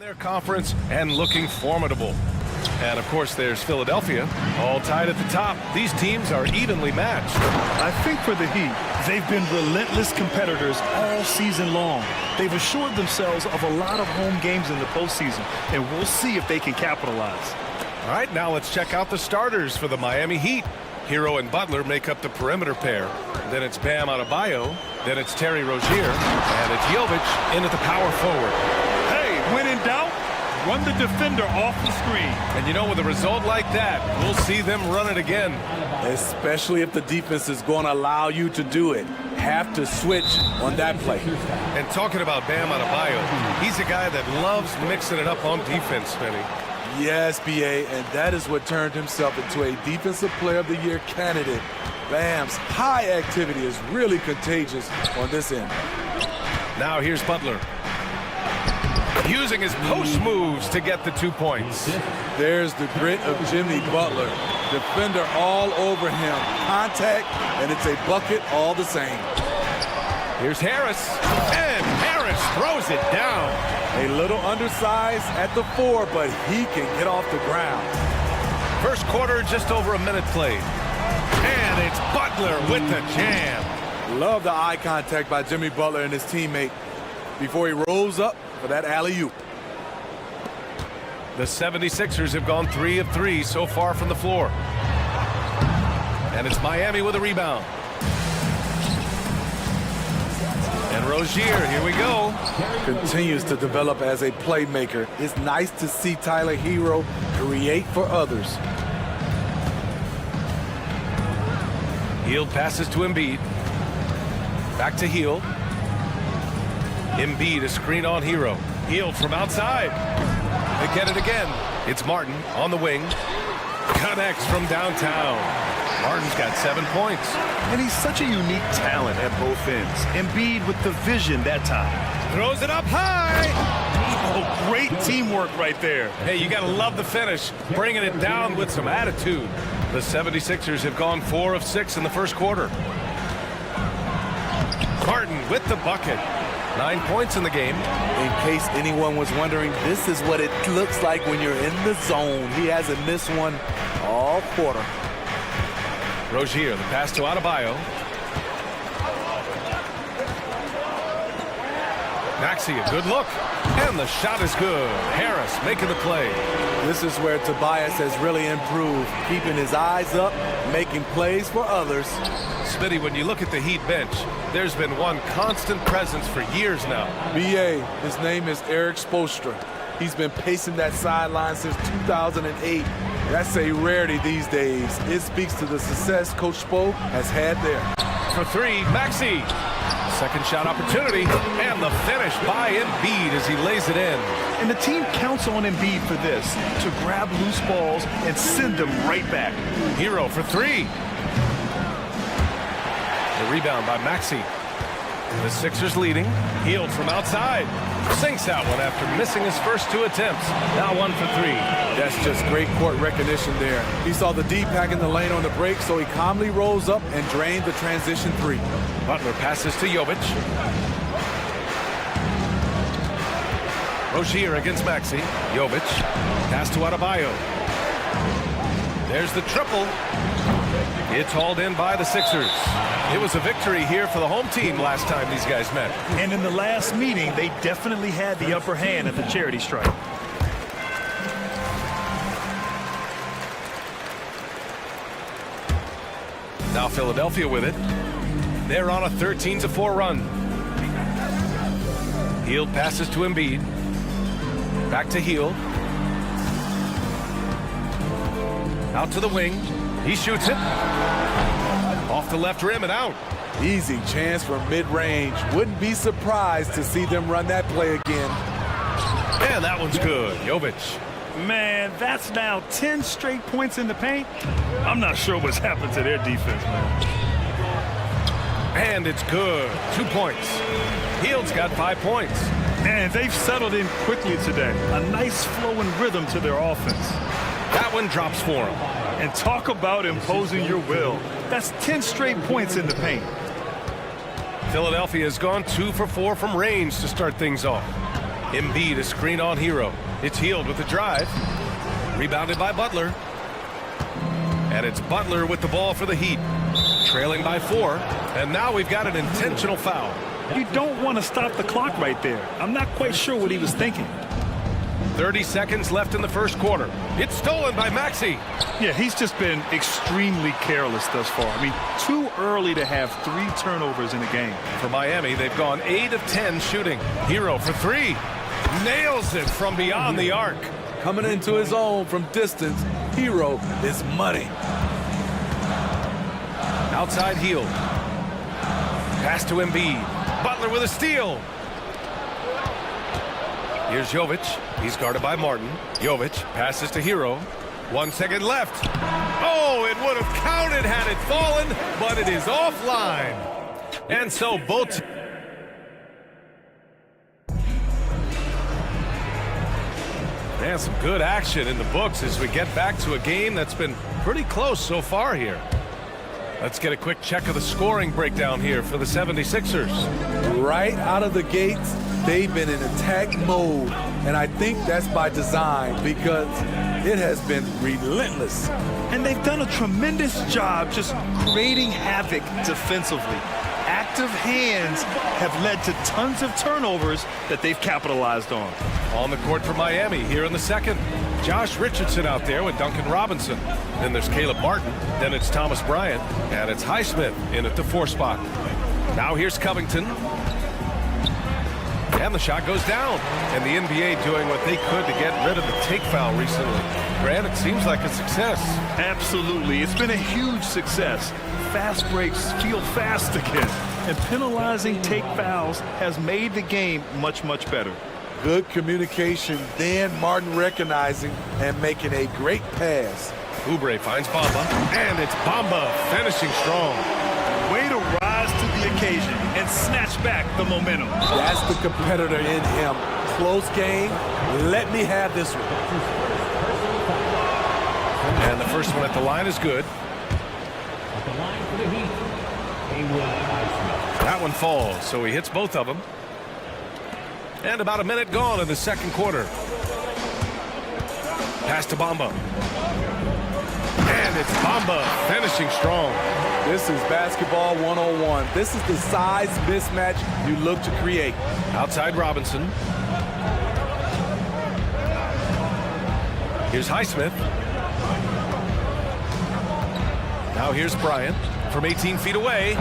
their conference and looking formidable. And of course, there's Philadelphia, all tied at the top. These teams are evenly matched. I think for the Heat, they've been relentless competitors all season long. They've assured themselves of a lot of home games in the postseason, and we'll see if they can capitalize. All right, now let's check out the starters for the Miami Heat. Hero and Butler make up the perimeter pair. Then it's Bam Adebayo. Then it's Terry Rozier. And it's Jovic in at the power forward. Hey, when in doubt, run the defender off the screen. And you know, with a result like that, we'll see them run it again. Especially if the defense is going to allow you to do it. Have to switch on that play. And talking about Bam Adebayo, he's a guy that loves mixing it up on defense, Benny. Yes, BA, and that is what turned himself into a Defensive Player of the Year candidate. Bam's high activity is really contagious on this end. Now here's Butler. Using his post moves to get the 2 points. There's the grit of Jimmy Butler. Defender all over him. Contact, and it's a bucket all the same. Here's Harris. And Harris throws it down. A little undersized at the 4, but he can get off the ground. First quarter, just over a minute played. And it's Butler with the jam. Love the eye contact by Jimmy Butler and his teammate before he rolls up for that alley-oop. The 76ers have gone 3 of 3 so far from the floor. And it's Miami with a rebound. And Rozier, here we go. Continues to develop as a playmaker. It's nice to see Tyler Hero create for others. Hield passes to Embiid. Back to Hield. Embiid, a screen on Hero. Hield from outside. They get it again. It's Martin on the wing. Connects from downtown. Martin's got 7 points. And he's such a unique talent at both ends. Embiid with the vision that time. Throws it up high. Oh, great teamwork right there. Hey, you got to love the finish. Bringing it down with some attitude. The 76ers have gone 4 of 6 in the first quarter. Martin with the bucket. 9 points in the game. In case anyone was wondering, this is what it looks like when you're in the zone. He hasn't missed one all quarter. Rozier, the pass to Adebayo. Maxey, a good look. And the shot is good. Harris making the play. This is where Tobias has really improved, keeping his eyes up, making plays for others. Smitty, when you look at the Heat bench, there's been one constant presence for years now. BA, his name is Eric Spoelstra. He's been pacing that sideline since 2008. That's a rarity these days. It speaks to the success Coach Spo has had there. For 3, Maxey. Second shot opportunity, and the finish by Embiid as he lays it in. And the team counts on Embiid for this, to grab loose balls and send them right back. Hero for 3. The rebound by Maxey. The Sixers leading. Hield from outside. Sinks that one after missing his first 2 attempts. Now 1 for 3. That's just great court recognition there. He saw the D pack in the lane on the break, so he calmly rolls up and drained the transition 3. Butler passes to Jovic. Rozier against Maxey. Jovic. Pass to Adebayo. There's the triple. It's hauled in by the Sixers. It was a victory here for the home team last time these guys met. And in the last meeting, they definitely had the upper hand at the charity stripe. Now Philadelphia with it. They're on a 13-4 run. Hield passes to Embiid. Back to Hield. Out to the wing. He shoots it. Off the left rim and out. Easy chance for mid-range. Wouldn't be surprised to see them run that play again. And that one's good. Jovic. Man, that's now 10 straight points in the paint. I'm not sure what's happened to their defense, man. And it's good. 2 points. Hield's got 5 points. And they've settled in quickly today. A nice flowing rhythm to their offense. That one drops for him. And talk about imposing your will. That's 10 straight points in the paint. Philadelphia has gone 2 for 4 from range to start things off. Embiid a screen on Hero. It's Hield with the drive. Rebounded by Butler. And it's Butler with the ball for the Heat. Trailing by 4. And now we've got an intentional foul. You don't want to stop the clock right there. I'm not quite sure what he was thinking. 30 seconds left in the first quarter. It's stolen by Maxey. Yeah, he's just been extremely careless thus far. I mean, too early to have 3 turnovers in a game. For Miami, they've gone 8 of 10 shooting. Hero for 3. Nails it from beyond the arc. Coming into his own from distance, Hero is money. Outside Hield. Pass to Embiid. Butler with a steal. Here's Jovic. He's guarded by Martin. Jovic passes to Hero. 1 second left. Oh, it would have counted had it fallen, but it is offline. And so both... Man, some good action in the books as we get back to a game that's been pretty close so far here. Let's get a quick check of the scoring breakdown here for the 76ers. Right out of the gates, they've been in attack mode, and I think that's by design because it has been relentless. And they've done a tremendous job just creating havoc defensively. Active hands have led to tons of turnovers that they've capitalized on. On the court for Miami here in the second. Josh Richardson out there with Duncan Robinson. Then there's Caleb Martin. Then it's Thomas Bryant. And it's Highsmith in at the 4 spot. Now here's Covington. And the shot goes down. And the NBA doing what they could to get rid of the take foul recently. Grant, it seems like a success. Absolutely. It's been a huge success. Fast breaks feel fast again. And penalizing take fouls has made the game much, much better. Good communication, then Martin recognizing and making a great pass. Oubre finds Bamba, and it's Bamba finishing strong. Way to rise to the occasion and snatch back the momentum. That's the competitor in him. Close game. Let me have this one. And the first one at the line is good. That one falls, so he hits both of them. And about a minute gone in the second quarter. Pass to Bamba. And it's Bamba finishing strong. This is basketball 101. This is the size mismatch you look to create. Outside Robinson. Here's Highsmith. Now here's Bryant from 18 feet away.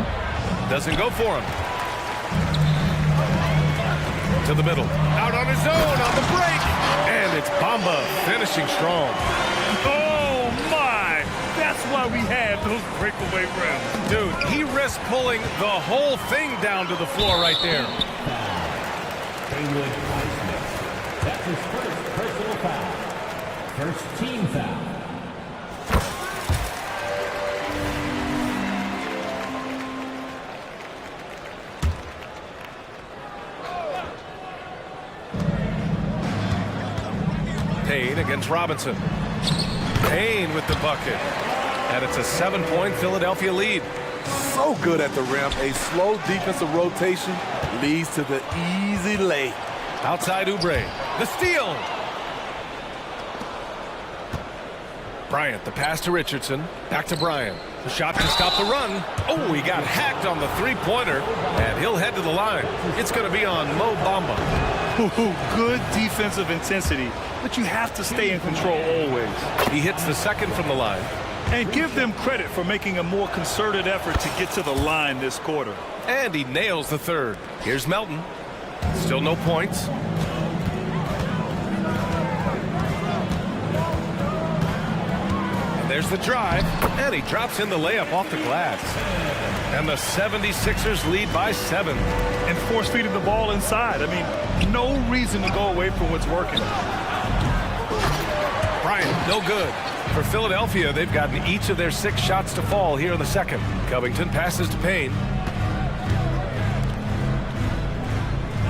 Doesn't go for him. To the middle. Out on his own on the break. And it's Bamba finishing strong. Oh, my. That's why we have those breakaway rounds. Dude, he risked pulling the whole thing down to the floor right there. That's his first personal foul. First team foul. Payne against Robinson. Payne with the bucket. And it's a 7-point Philadelphia lead. So good at the rim. A slow defensive rotation leads to the easy lay. Outside Oubre. The steal. Bryant, the pass to Richardson. Back to Bryant. The shot to stop the run. Oh, he got hacked on the three-pointer. And he'll head to the line. It's going to be on Mo Bamba. Good defensive intensity, but you have to stay in control always. He hits the second from the line. And give them credit for making a more concerted effort to get to the line this quarter. And he nails the third. Here's Melton. Still no points. And there's the drive. And he drops in the layup off the glass. And the 76ers lead by 7. And force-feeding the ball inside. I mean, no reason to go away from what's working. Bryant, no good. For Philadelphia, they've gotten each of their 6 shots to fall here in the second. Covington passes to Payne.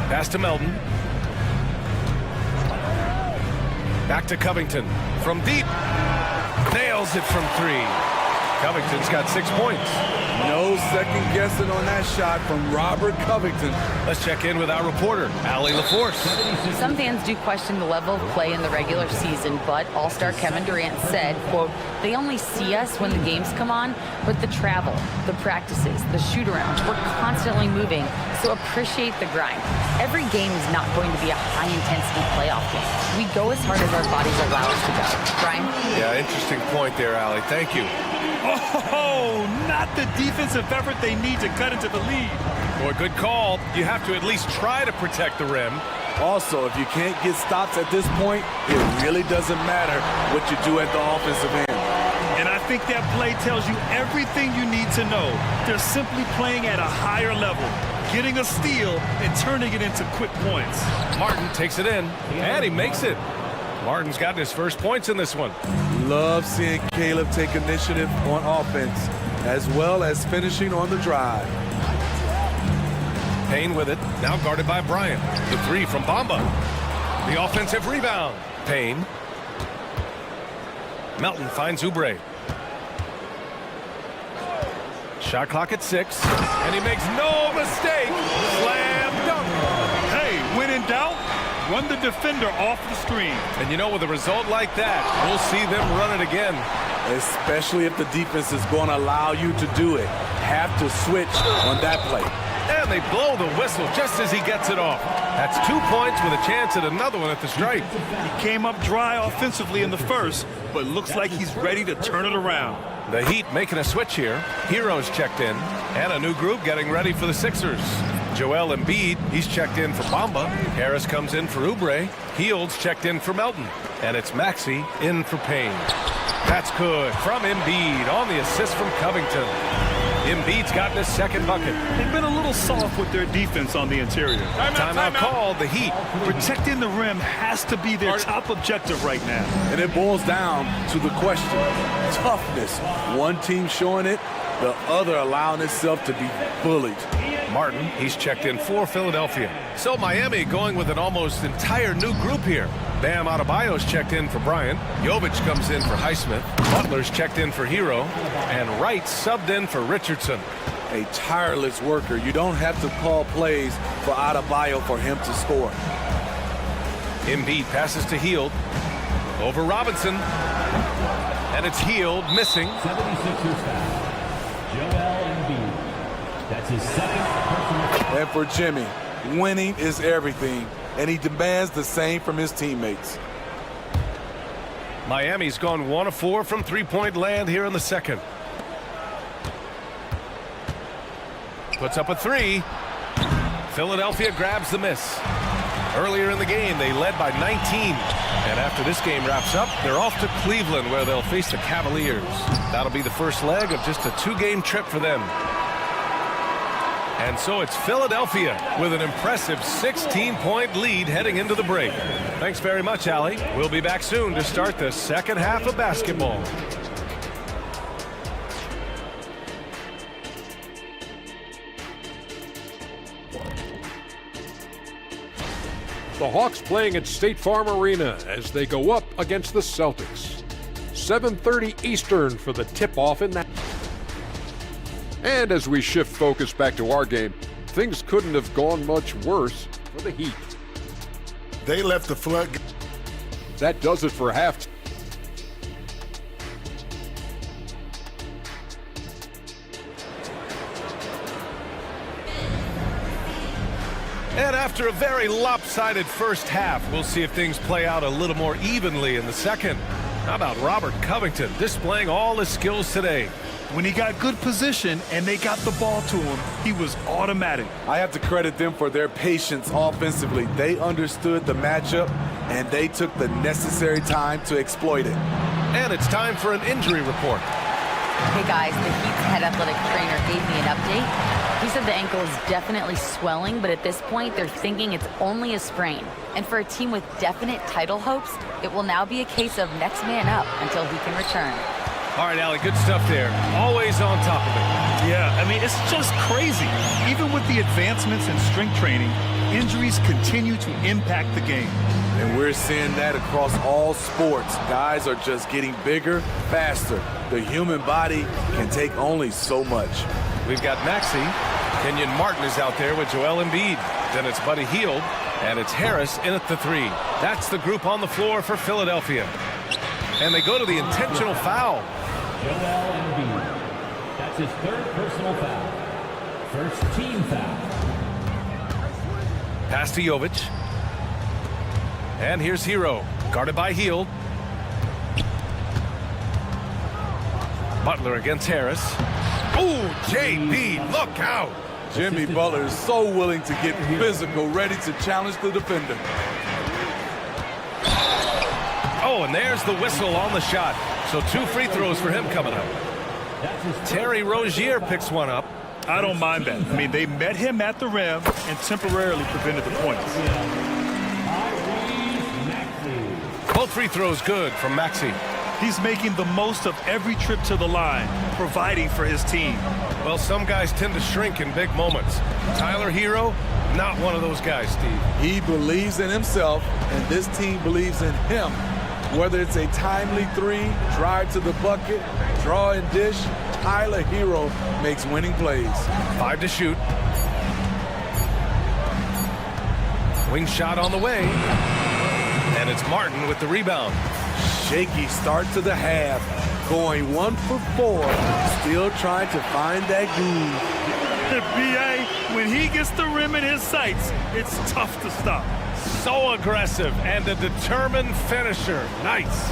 Pass to Melton. Back to Covington. From deep. Nails it from 3. Covington's got 6 points. No second guessing on that shot from Robert Covington. Let's check in with our reporter, Allie LaForce. Some fans do question the level of play in the regular season, but All-Star Kevin Durant said, quote, "They only see us when the games come on, but the travel, the practices, the shoot-arounds, we're constantly moving, so appreciate the grind. Every game is not going to be a high-intensity playoff game. We go as hard as our bodies allow us to go." Brian? Yeah, interesting point there, Allie. Thank you. Oh, not the defensive effort they need to cut into the lead. Boy, good call. You have to at least try to protect the rim. Also, if you can't get stops at this point, it really doesn't matter what you do at the offensive end. And I think that play tells you everything you need to know. They're simply playing at a higher level, getting a steal and turning it into quick points. Martin takes it in, and he makes it. Martin's gotten his first points in this one. Love seeing Caleb take initiative on offense, as well as finishing on the drive. Payne with it, now guarded by Bryant. The three from Bamba. The offensive rebound. Payne. Melton finds Oubre. Shot clock at 6, and he makes no mistake. Slam dunk. Hey, when in doubt, run the defender off the screen. And you know, with a result like that, we'll see them run it again. Especially if the defense is going to allow you to do it. Have to switch on that play. And they blow the whistle just as he gets it off. That's 2 points with a chance at another one at the stripe. He came up dry offensively in the first, but looks like he's ready to turn it around. The Heat making a switch here. Heroes checked in, and a new group getting ready for the Sixers. Joel Embiid, he's checked in for Bamba. Harris comes in for Oubre. Fields checked in for Melton. And it's Maxey in for Payne. That's good from Embiid on the assist from Covington. Embiid's gotten his second bucket. They've been a little soft with their defense on the interior. Timeout called, the Heat. Protecting the rim has to be their top objective right now. And it boils down to the question. Toughness. One team showing it, the other allowing itself to be bullied. Martin, he's checked in for Philadelphia. So Miami going with an almost entire new group here. Bam Adebayo's checked in for Bryant. Jovic comes in for Highsmith. Butler's checked in for Hero. And Wright subbed in for Richardson. A tireless worker. You don't have to call plays for Adebayo for him to score. Embiid passes to Hield. Over Robinson. And it's Hield missing. 76ers foul. Joel Embiid. That's his second personal. And for Jimmy, winning is everything, and he demands the same from his teammates. Miami's gone 1 of 4 from three-point land here in the second. Puts up a 3. Philadelphia grabs the miss. Earlier in the game, they led by 19. And after this game wraps up, they're off to Cleveland, where they'll face the Cavaliers. That'll be the first leg of just a 2-game trip for them. And so it's Philadelphia with an impressive 16-point lead heading into the break. Thanks very much, Allie. We'll be back soon to start the second half of basketball. The Hawks playing at State Farm Arena as they go up against the Celtics. 7:30 Eastern for the tip-off in that. And as we shift focus back to our game, things couldn't have gone much worse for the Heat. They left the flood. That does it for half. And after a very lopsided first half, we'll see if things play out a little more evenly in the second. How about Robert Covington displaying all his skills today? When he got good position and they got the ball to him, he was automatic. I have to credit them for their patience offensively. They understood the matchup, and they took the necessary time to exploit it. And it's time for an injury report. Hey guys, the Heat's head athletic trainer gave me an update. He said the ankle is definitely swelling, but at this point, they're thinking it's only a sprain. And for a team with definite title hopes, it will now be a case of next man up until he can return. All right, Allie, good stuff there. Always on top of it. Yeah, I mean, it's just crazy. Even with the advancements in strength training, injuries continue to impact the game. And we're seeing that across all sports. Guys are just getting bigger, faster. The human body can take only so much. We've got Maxey. Kenyon Martin is out there with Joel Embiid. Then it's Buddy Hield, and it's Harris in at the 3. That's the group on the floor for Philadelphia. And they go to the intentional foul. Joel Embiid. That's his 3rd personal foul. First team foul. Pass to Jovic. And here's Hero, guarded by Hield. Butler against Harris. Oh, JB, look out! Jimmy Butler is so willing to get physical, ready to challenge the defender. Oh, and there's the whistle on the shot. So 2 free throws for him coming up. Terry Rozier picks one up. I don't mind that. I mean, they met him at the rim and temporarily prevented the points. Both free throws good from Maxey. He's making the most of every trip to the line, providing for his team. Well, some guys tend to shrink in big moments. Tyler Hero, not one of those guys, Steve. He believes in himself, and this team believes in him. Whether it's a timely 3, drive to the bucket, draw and dish, Tyler Hero makes winning plays. 5 to shoot. Wing shot on the way. And it's Martin with the rebound. Shaky start to the half. Going 1 for 4. Still trying to find that groove. BA, when he gets the rim in his sights, it's tough to stop. So aggressive and a determined finisher. Nice.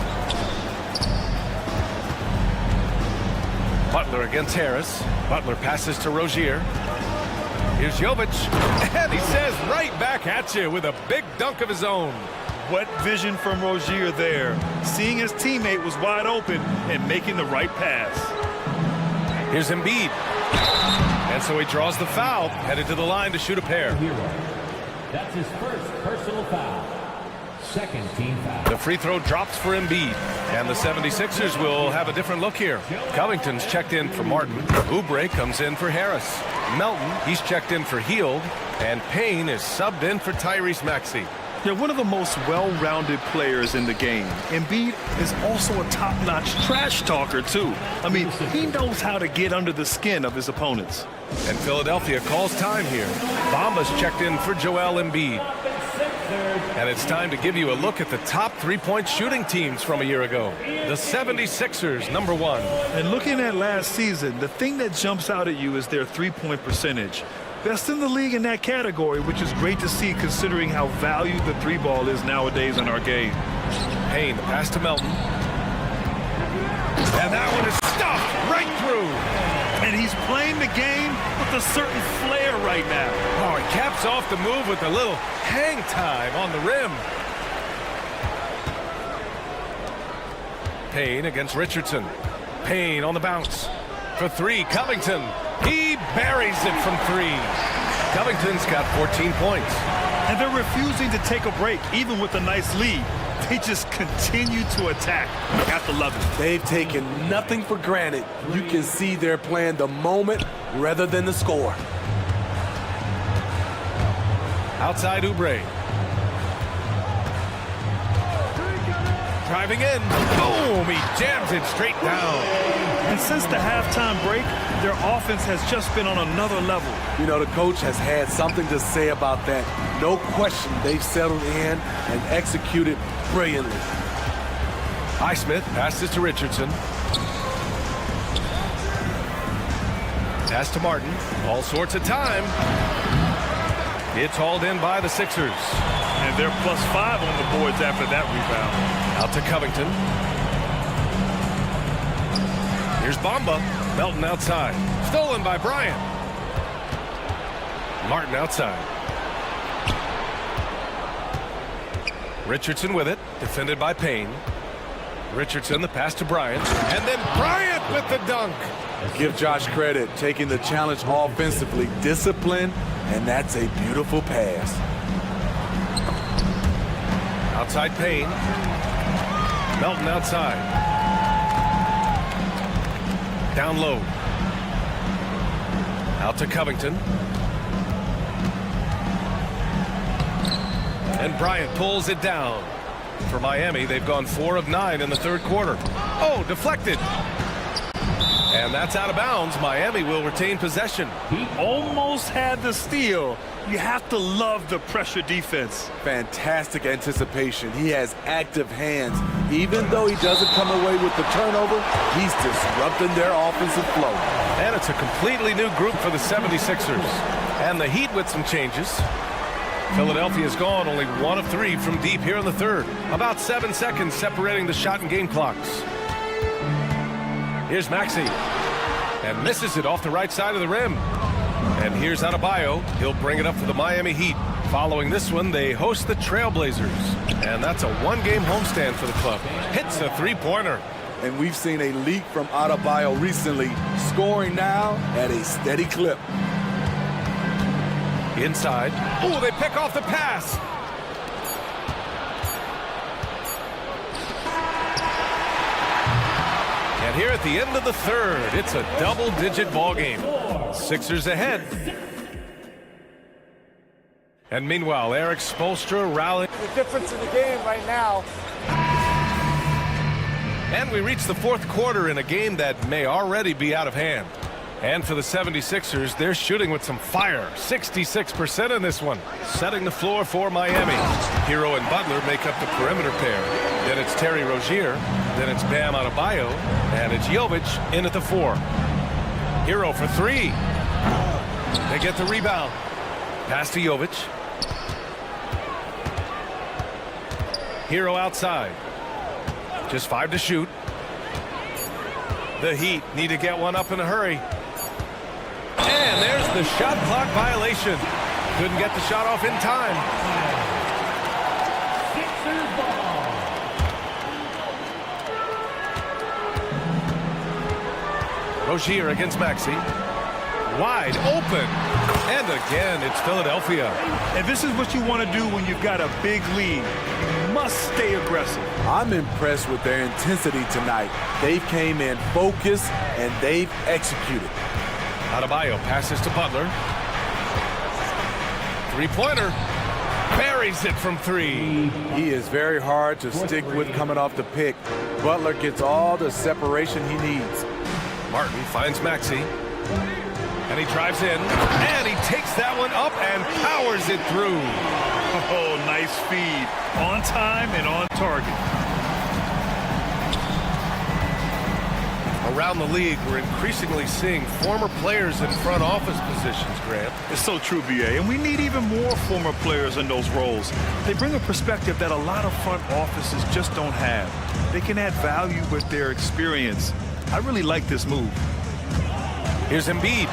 Butler against Harris. Butler passes to Rozier. Here's Jovic. And he says right back at you with a big dunk of his own. What vision from Rozier there. Seeing his teammate was wide open and making the right pass. Here's Embiid. And so he draws the foul, headed to the line to shoot a pair. That's his 1st personal foul. 2nd team foul. The free throw drops for Embiid. And the 76ers will have a different look here. Covington's checked in for Martin. Oubre comes in for Harris. Melton, he's checked in for Hield. And Payne is subbed in for Tyrese Maxey. They're one of the most well-rounded players in the game. Embiid is also a top-notch trash talker, too. I mean, he knows how to get under the skin of his opponents. And Philadelphia calls time here. Bamba's checked in for Joel Embiid. And it's time to give you a look at the top 3-point shooting teams from a year ago. The 76ers, #1. And looking at last season, the thing that jumps out at you is their 3-point percentage. Best in the league in that category, which is great to see considering how valued the 3-ball is nowadays in our game. Payne, the pass to Melton. And that one is stuffed right through. And he's playing the game with a certain flair right now. Oh, he caps off the move with a little hang time on the rim. Payne against Richardson. Payne on the bounce. For 3, Covington. He buries it from 3. Covington's got 14 points. And they're refusing to take a break, even with a nice lead. They just continue to attack. Got to love it. They've taken nothing for granted. You can see they're playing the moment rather than the score. Outside Oubre. Driving in. Boom! He jams it straight down. And since the halftime break, their offense has just been on another level. You know, the coach has had something to say about that. No question, they've settled in and executed brilliantly. Highsmith passes to Richardson. Pass to Martin. All sorts of time. It's hauled in by the Sixers. And they're +5 on the boards after that rebound. Out to Covington. Here's Bamba. Melton outside. Stolen by Bryant. Martin outside. Richardson with it. Defended by Payne. Richardson, the pass to Bryant. And then Bryant with the dunk. Give Josh credit, taking the challenge offensively. Discipline, and that's a beautiful pass. Outside Payne. Melton outside. Down low. Out to Covington. And Bryant pulls it down. For Miami, they've gone 4 of 9 in the third quarter. Oh, deflected. And that's out of bounds. Miami will retain possession. He almost had the steal. You have to love the pressure defense. Fantastic anticipation. He has active hands. Even though he doesn't come away with the turnover, he's disrupting their offensive flow. And it's a completely new group for the 76ers. And the Heat with some changes. Philadelphia's gone only 1 of 3 from deep here in the third. About 7 seconds separating the shot and game clocks. Here's Maxey. And misses it off the right side of the rim. And here's Adebayo. He'll bring it up for the Miami Heat. Following this one, they host the Trailblazers. And that's a 1-game homestand for the club. Hits a three-pointer. And we've seen a leak from Adebayo recently, scoring now at a steady clip. Inside. Oh, they pick off the pass. And here at the end of the third, it's a double-digit ball game. Sixers ahead. And meanwhile, Eric Spoelstra rallying. The difference in the game right now. And we reach the fourth quarter in a game that may already be out of hand. And for the 76ers, they're shooting with some fire. 66% in this one. Setting the floor for Miami. Hero and Butler make up the perimeter pair. Then it's Terry Rozier. Then it's Bam Adebayo. And it's Jovic in at the 4. Hero for 3. They get the rebound. Pass to Jovic. Hero outside. Just 5 to shoot. The Heat need to get one up in a hurry. And there's the shot clock violation. Couldn't get the shot off in time. Rozier against Maxey. Wide open. And again, it's Philadelphia. And this is what you want to do when you've got a big lead. You must stay aggressive. I'm impressed with their intensity tonight. They've came in focused and they've executed. Adebayo passes to Butler. Three-pointer. Buries it from 3. He is very hard to stick with coming off the pick. Butler gets all the separation he needs. Martin finds Maxey. And he drives in. And he takes that one up and powers it through. Oh, nice feed. On time and on target. Around the league, we're increasingly seeing former players in front office positions, Grant. It's so true, BA, and we need even more former players in those roles. They bring a perspective that a lot of front offices just don't have. They can add value with their experience. I really like this move. Here's Embiid.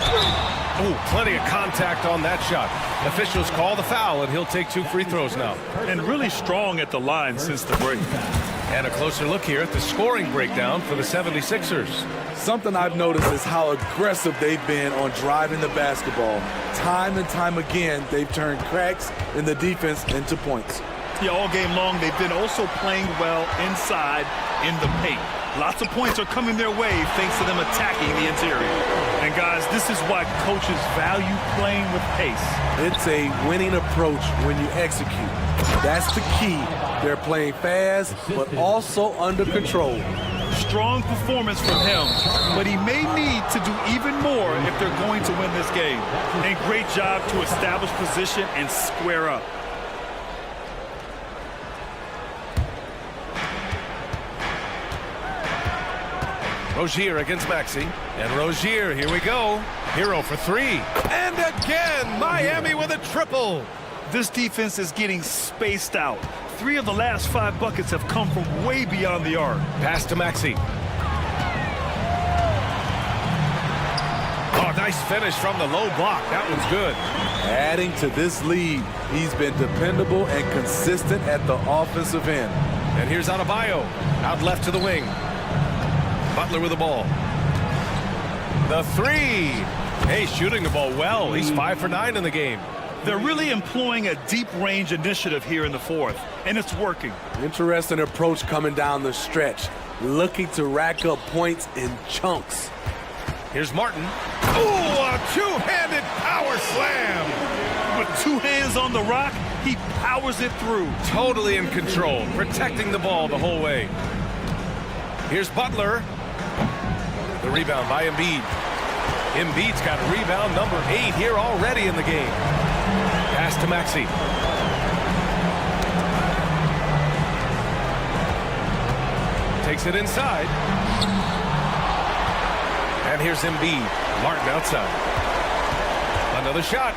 Oh, plenty of contact on that shot. Officials call the foul, and he'll take 2 free throws now. And really strong at the line since the break. And a closer look here at the scoring breakdown for the 76ers. Something I've noticed is how aggressive they've been on driving the basketball. Time and time again, they've turned cracks in the defense into points. Yeah, all game long, they've been also playing well inside in the paint. Lots of points are coming their way thanks to them attacking the interior. And guys, this is why coaches value playing with pace. It's a winning approach when you execute. That's the key. They're playing fast, but also under control. Strong performance from him, but he may need to do even more if they're going to win this game. And great job to establish position and square up. Rozier against Maxey. And Rozier, here we go. Hero for 3. And again, Miami with a triple. This defense is getting spaced out. 3 of the last 5 buckets have come from way beyond the arc. Pass to Maxey. Oh, nice finish from the low block. That one's good. Adding to this lead, he's been dependable and consistent at the offensive end. And here's Adebayo. Out left to the wing. Butler with the ball. The 3. Hey, shooting the ball well. He's 5 for 9 in the game. They're really employing a deep range initiative here in the fourth, and it's working. Interesting approach coming down the stretch, looking to rack up points in chunks. Here's Martin. Ooh, a two-handed power slam. With 2 hands on the rock, He powers it through. Totally in control, protecting the ball the whole way. Here's Butler. The rebound by Embiid. Embiid's got rebound number 8 here already in the game. Pass to Maxey. Takes it inside. And here's Embiid. Martin outside. Another shot.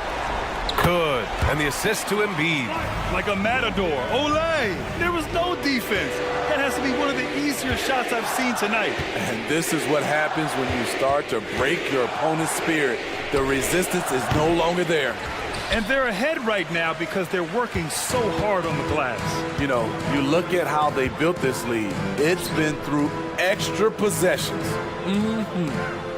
Good. And the assist to Embiid. Like a matador. Olay! There was no defense. That has to be one of the easier shots I've seen tonight. And this is what happens when you start to break your opponent's spirit. The resistance is no longer there. And they're ahead right now because they're working so hard on the glass. You know, you look at how they built this lead. It's been through extra possessions.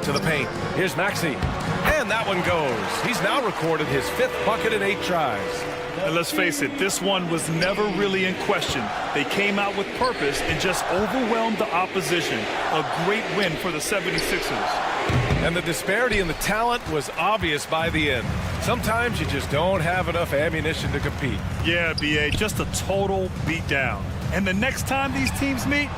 To the paint. Here's Maxey. And that one goes. He's now recorded his 5th bucket in 8 tries. And let's face it, this one was never really in question. They came out with purpose and just overwhelmed the opposition. A great win for the 76ers. And the disparity in the talent was obvious by the end. Sometimes you just don't have enough ammunition to compete. Yeah, B.A., just a total beatdown. And the next time these teams meet,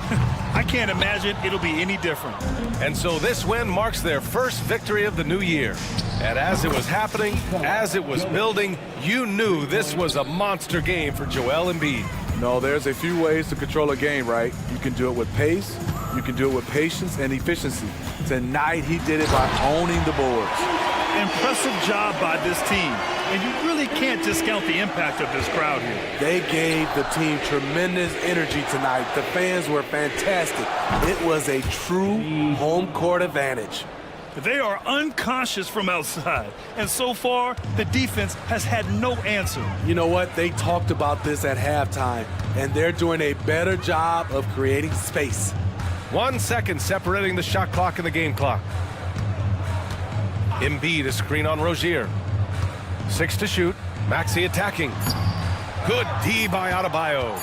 I can't imagine it'll be any different. And so this win marks their first victory of the new year. And as it was happening, as it was building, you knew this was a monster game for Joel Embiid. No, there's a few ways to control a game, right? You can do it with pace, you can do it with patience and efficiency. Tonight, he did it by owning the boards. Impressive job by this team. And you really can't discount the impact of this crowd here. They gave the team tremendous energy tonight. The fans were fantastic. It was a true home court advantage. They are unconscious from outside. And so far, the defense has had no answer. You know what? They talked about this at halftime, and they're doing a better job of creating space. 1 second separating the shot clock and the game clock. Embiid, a screen on Rozier. 6 to shoot. Maxey attacking. Good D by Adebayo.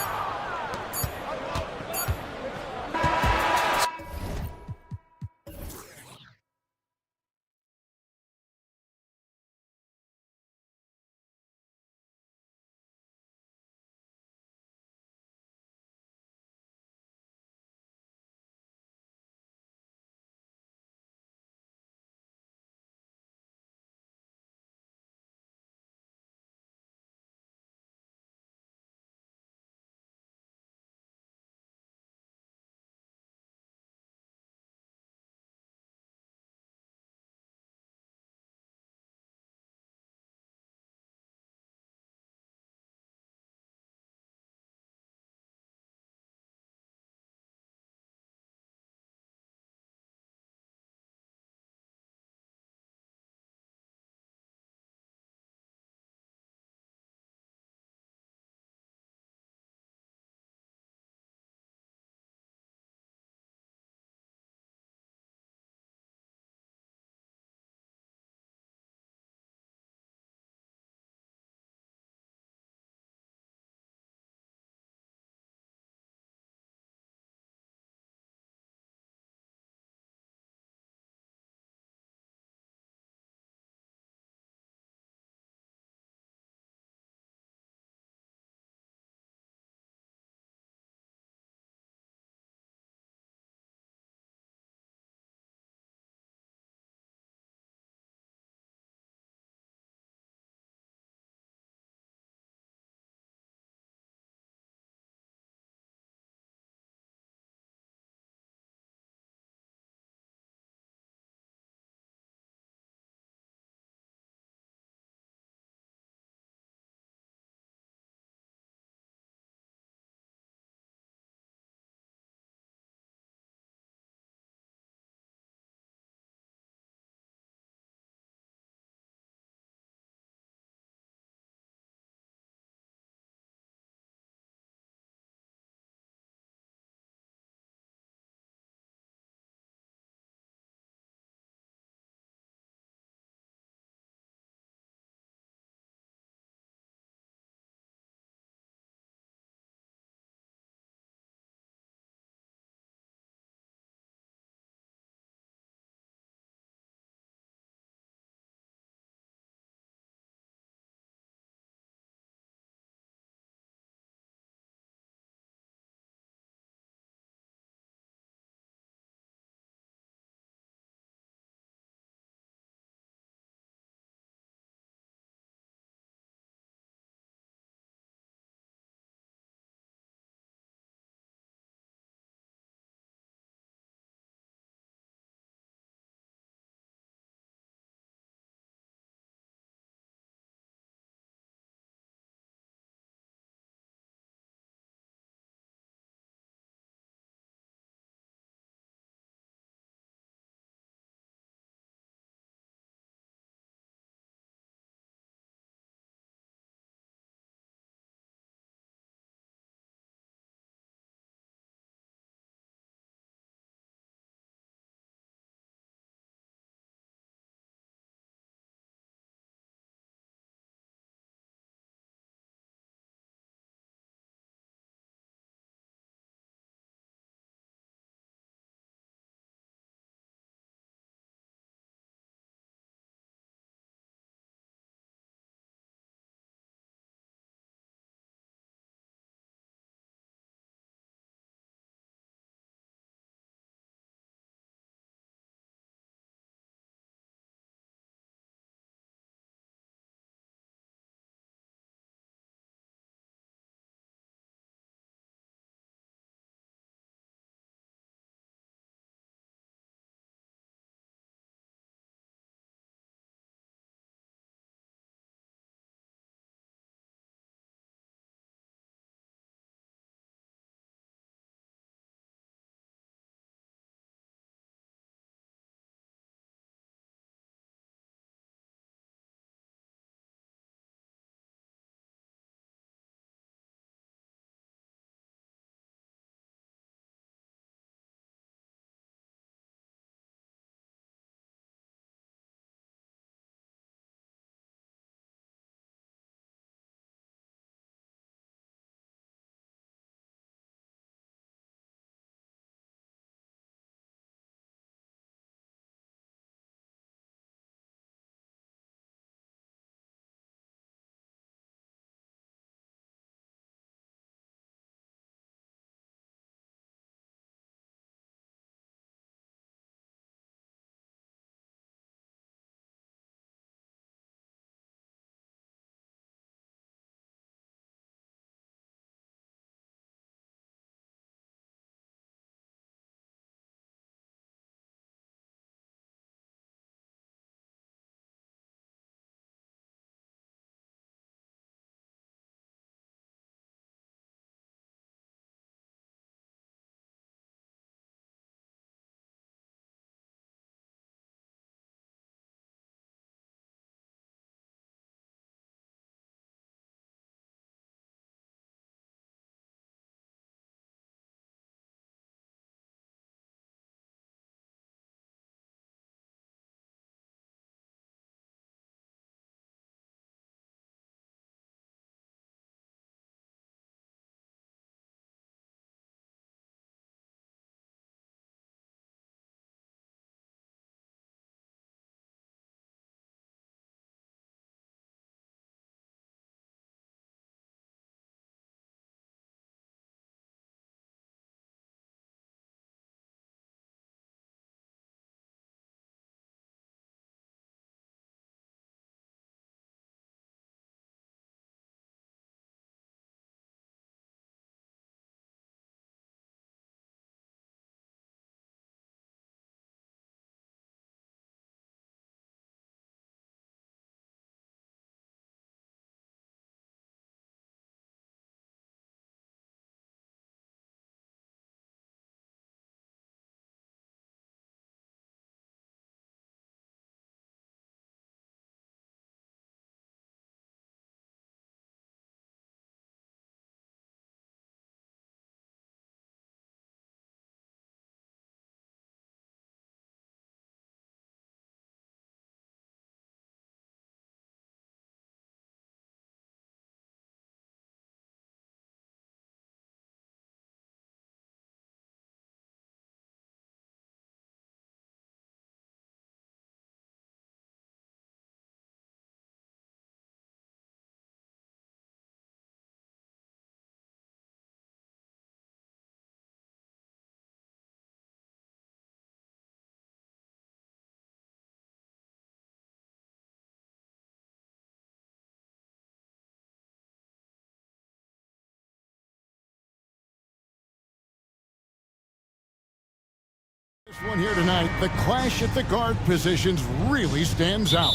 This one here tonight, the clash at the guard positions really stands out.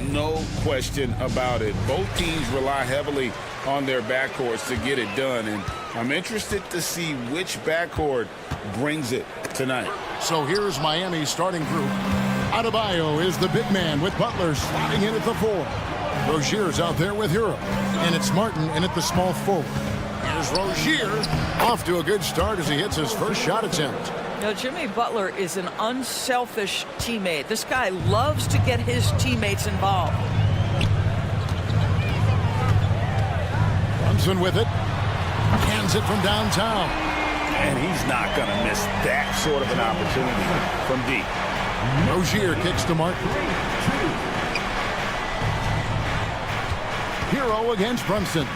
No question about it. Both teams rely heavily on their backcourts to get it done, and I'm interested to see which backcourt brings it tonight. So here's Miami's starting group. Adebayo is the big man with Butler sliding in at the 4. Rozier's out there with Hero, and it's Martin in at the small forward. Here's Rozier, off to a good start as he hits his first shot attempt. Now, Jimmy Butler is an unselfish teammate. This guy loves to get his teammates involved. Brunson with it. Hands it from downtown. And he's not going to miss that sort of an opportunity from deep. Rozier kicks to Martin. Hero against Brunson.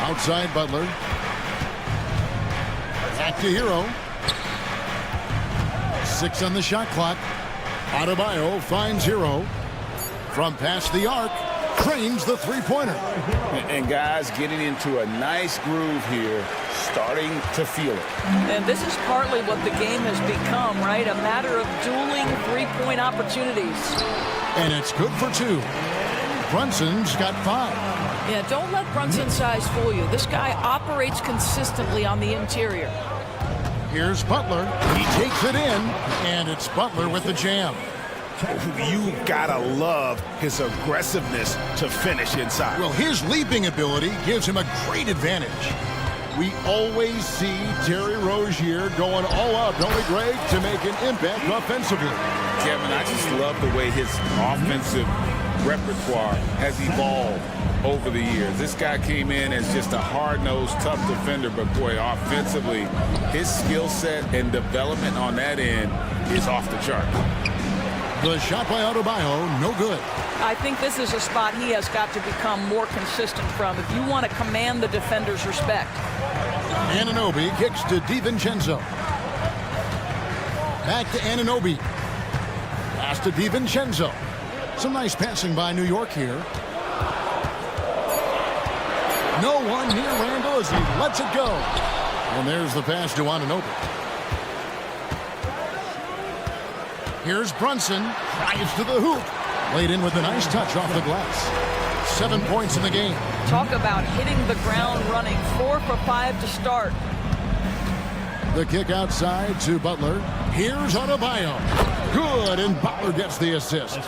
Outside Butler. Back to Hero. 6 on the shot clock. Adebayo finds Hero. From past the arc, trains the three-pointer. And guys getting into a nice groove here, starting to feel it. And this is partly what the game has become, right? A matter of dueling three-point opportunities. And it's good for 2. Brunson's got 5. Yeah, don't let Brunson's size fool you. This guy operates consistently on the interior. Here's Butler. He takes it in, and it's Butler with the jam. You gotta love his aggressiveness to finish inside. Well, his leaping ability gives him a great advantage. We always see Terry Rozier going all out, don't we, Greg, to make an impact offensively. Kevin, I just love the way his offensive repertoire has evolved over the years. This guy came in as just a hard-nosed, tough defender, but boy, offensively, his skill set and development on that end is off the chart. The shot by Adebayo, no good. I think this is a spot he has got to become more consistent from if you want to command the defender's respect. Anunoby kicks to DiVincenzo. Back to Anunoby. Pass to DiVincenzo. Some nice passing by New York here. No one near Randall as he lets it go. And there's the pass to Anunoby. Here's Brunson. Drives to the hoop. Laid in with a nice touch off the glass. 7 points in the game. Talk about hitting the ground running. 4 for 5 to start. The kick outside to Butler. Here's Adebayo. Good, and Butler gets the assist.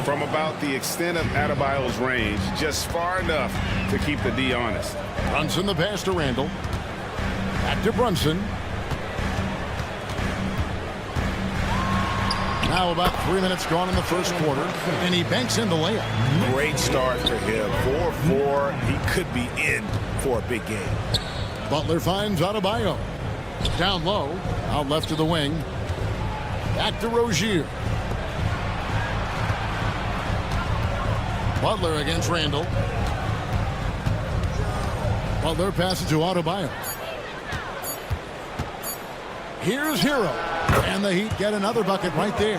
From about the extent of Adebayo's range, just far enough to keep the D honest. Brunson the pass to Randall. Back to Brunson. Now about 3 minutes gone in the first quarter, and he banks in the layup. Great start for him. 4-4. He could be in for a big game. Butler finds Adebayo. Down low, out left to the wing. Back to Rozier. Butler against Randall. Butler passes to Adebayo. Here's Hero. And the Heat get another bucket right there.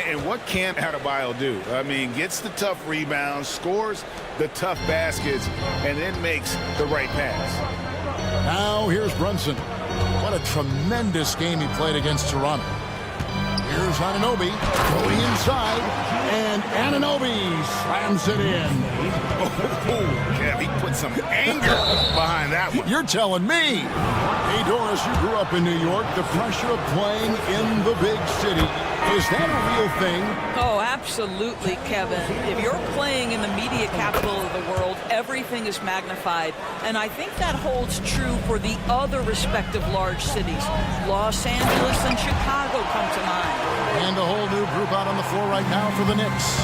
And what can Adebayo do? I mean, gets the tough rebounds, scores the tough baskets, and then makes the right pass. Now here's Brunson. What a tremendous game he played against Toronto. Here's Anunoby going inside, and Anunoby slams it in. Oh, yeah, he put some anger behind that one. You're telling me. Hey, Doris, you grew up in New York. The pressure of playing in the big city, is that a real thing? Oh, absolutely, Kevin. If you're playing in the media capital of the world, everything is magnified. And I think that holds true for the other respective large cities. Los Angeles and Chicago come to mind. And a whole new group out on the floor right now for the Knicks.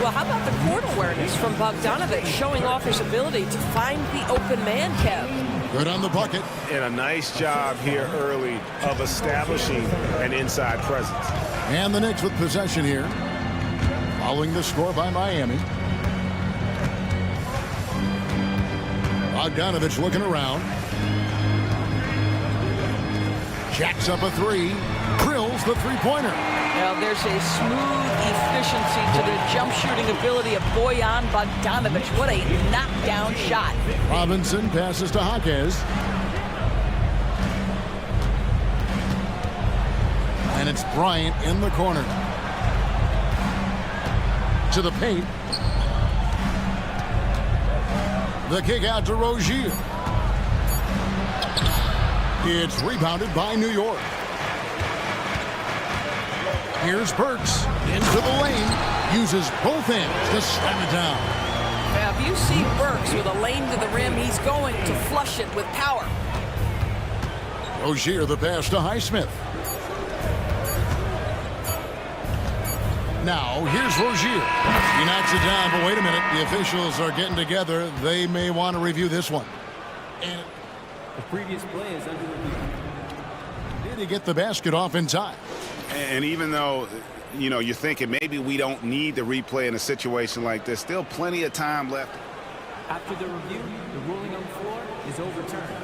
Well, how about the court awareness from Bogdanovic showing off his ability to find the open man, Kev? Good on the bucket. And a nice job here early of establishing an inside presence. And the Knicks with possession here. Following the score by Miami. Bogdanovic looking around. Jacks up a 3. Drills the three-pointer. Now there's a smooth efficiency to the jump shooting ability of Bojan Bogdanovic. What a knockdown shot. Robinson passes to Jaquez. it's Bryant in the corner. To the paint. The kick out to Rozier. It's rebounded by New York. Here's Burks into the lane. Uses both hands to slam it down. Now, if you see Burks with a lane to the rim, he's going to flush it with power. Rozier the pass to Highsmith. Now, here's Rozier. He knocks it down, but wait a minute. The officials are getting together. They may want to review this one. And the previous play is under review. Did he get the basket off in time? And even though, you know, you're thinking maybe we don't need the replay in a situation like this, still plenty of time left. After the review, the ruling on the floor is overturned.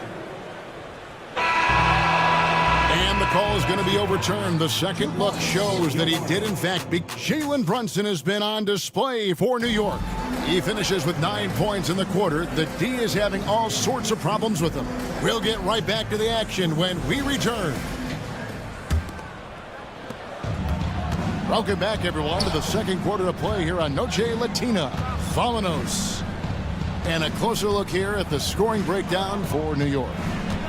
And the call is going to be overturned. The second look shows that he did, in fact, beat. Jalen Brunson has been on display for New York. He finishes with 9 points in the quarter. The D is having all sorts of problems with him. We'll get right back to the action when we return. Welcome back, everyone, to the second quarter of play here on Noche Latina. Falanos. And a closer look here at the scoring breakdown for New York.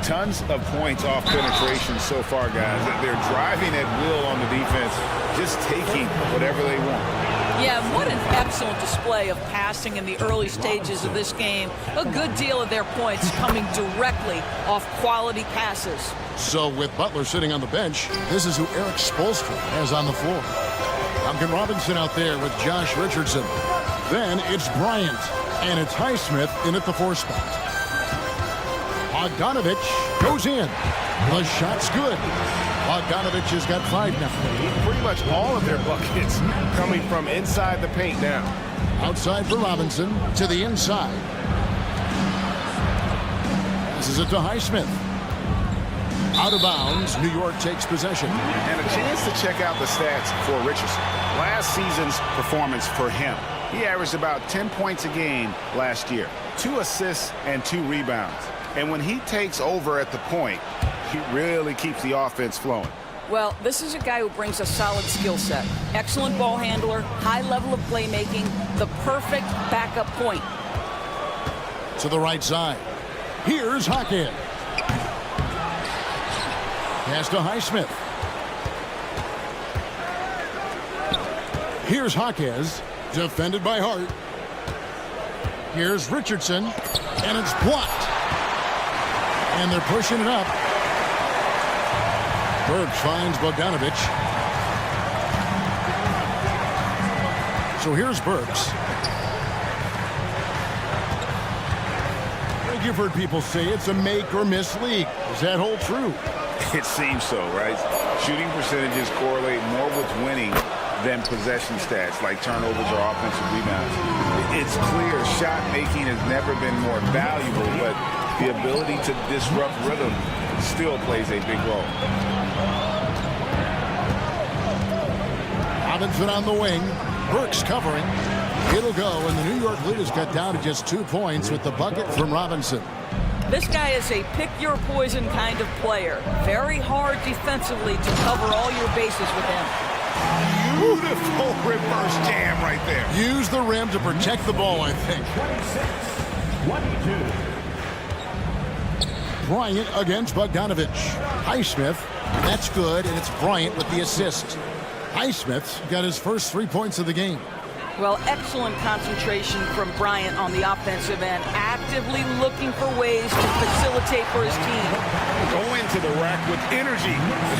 Tons of points off penetration so far, guys. They're driving at will on the defense, just taking whatever they want. Yeah, what an excellent display of passing in the early stages of this game. A good deal of their points coming directly off quality passes. So with Butler sitting on the bench, this is who Eric Spoelstra has on the floor. Duncan Robinson out there with Josh Richardson. Then it's Bryant, and it's Highsmith in at the 4 spot. Bogdanovich goes in. The shot's good. Bogdanovich has got 5 now. Pretty much all of their buckets coming from inside the paint now. Outside for Robinson to the inside. Passes it to Highsmith. Out of bounds, New York takes possession. And a chance to check out the stats for Richardson. Last season's performance for him. He averaged about 10 points a game last year. 2 assists and 2 rebounds. And when he takes over at the point, he really keeps the offense flowing. Well, this is a guy who brings a solid skill set. Excellent ball handler, high level of playmaking, the perfect backup point. To the right side. Here's Hawkins. Pass to Highsmith. Here's Hawkins, defended by Hart. Here's Richardson, and it's blocked. And they're pushing it up. Burks finds Bogdanovich. So here's Burks. You've heard people say it's a make or miss league. Does that hold true? It seems so, right? Shooting percentages correlate more with winning than possession stats like turnovers or offensive rebounds. It's clear shot making has never been more valuable, but the ability to disrupt rhythm still plays a big role. Robinson on the wing. Burks covering. It'll go, and the New York lead is cut down to just 2 points with the bucket from Robinson. This guy is a pick-your-poison kind of player. Very hard defensively to cover all your bases with him. Beautiful reverse jam right there. Use the rim to protect the ball, I think. 22. Bryant against Bogdanovich. Highsmith, that's good, and it's Bryant with the assist. Highsmith's got his first 3 points of the game. Well, excellent concentration from Bryant on the offensive end, actively looking for ways to facilitate for his team. Go into the rack with energy.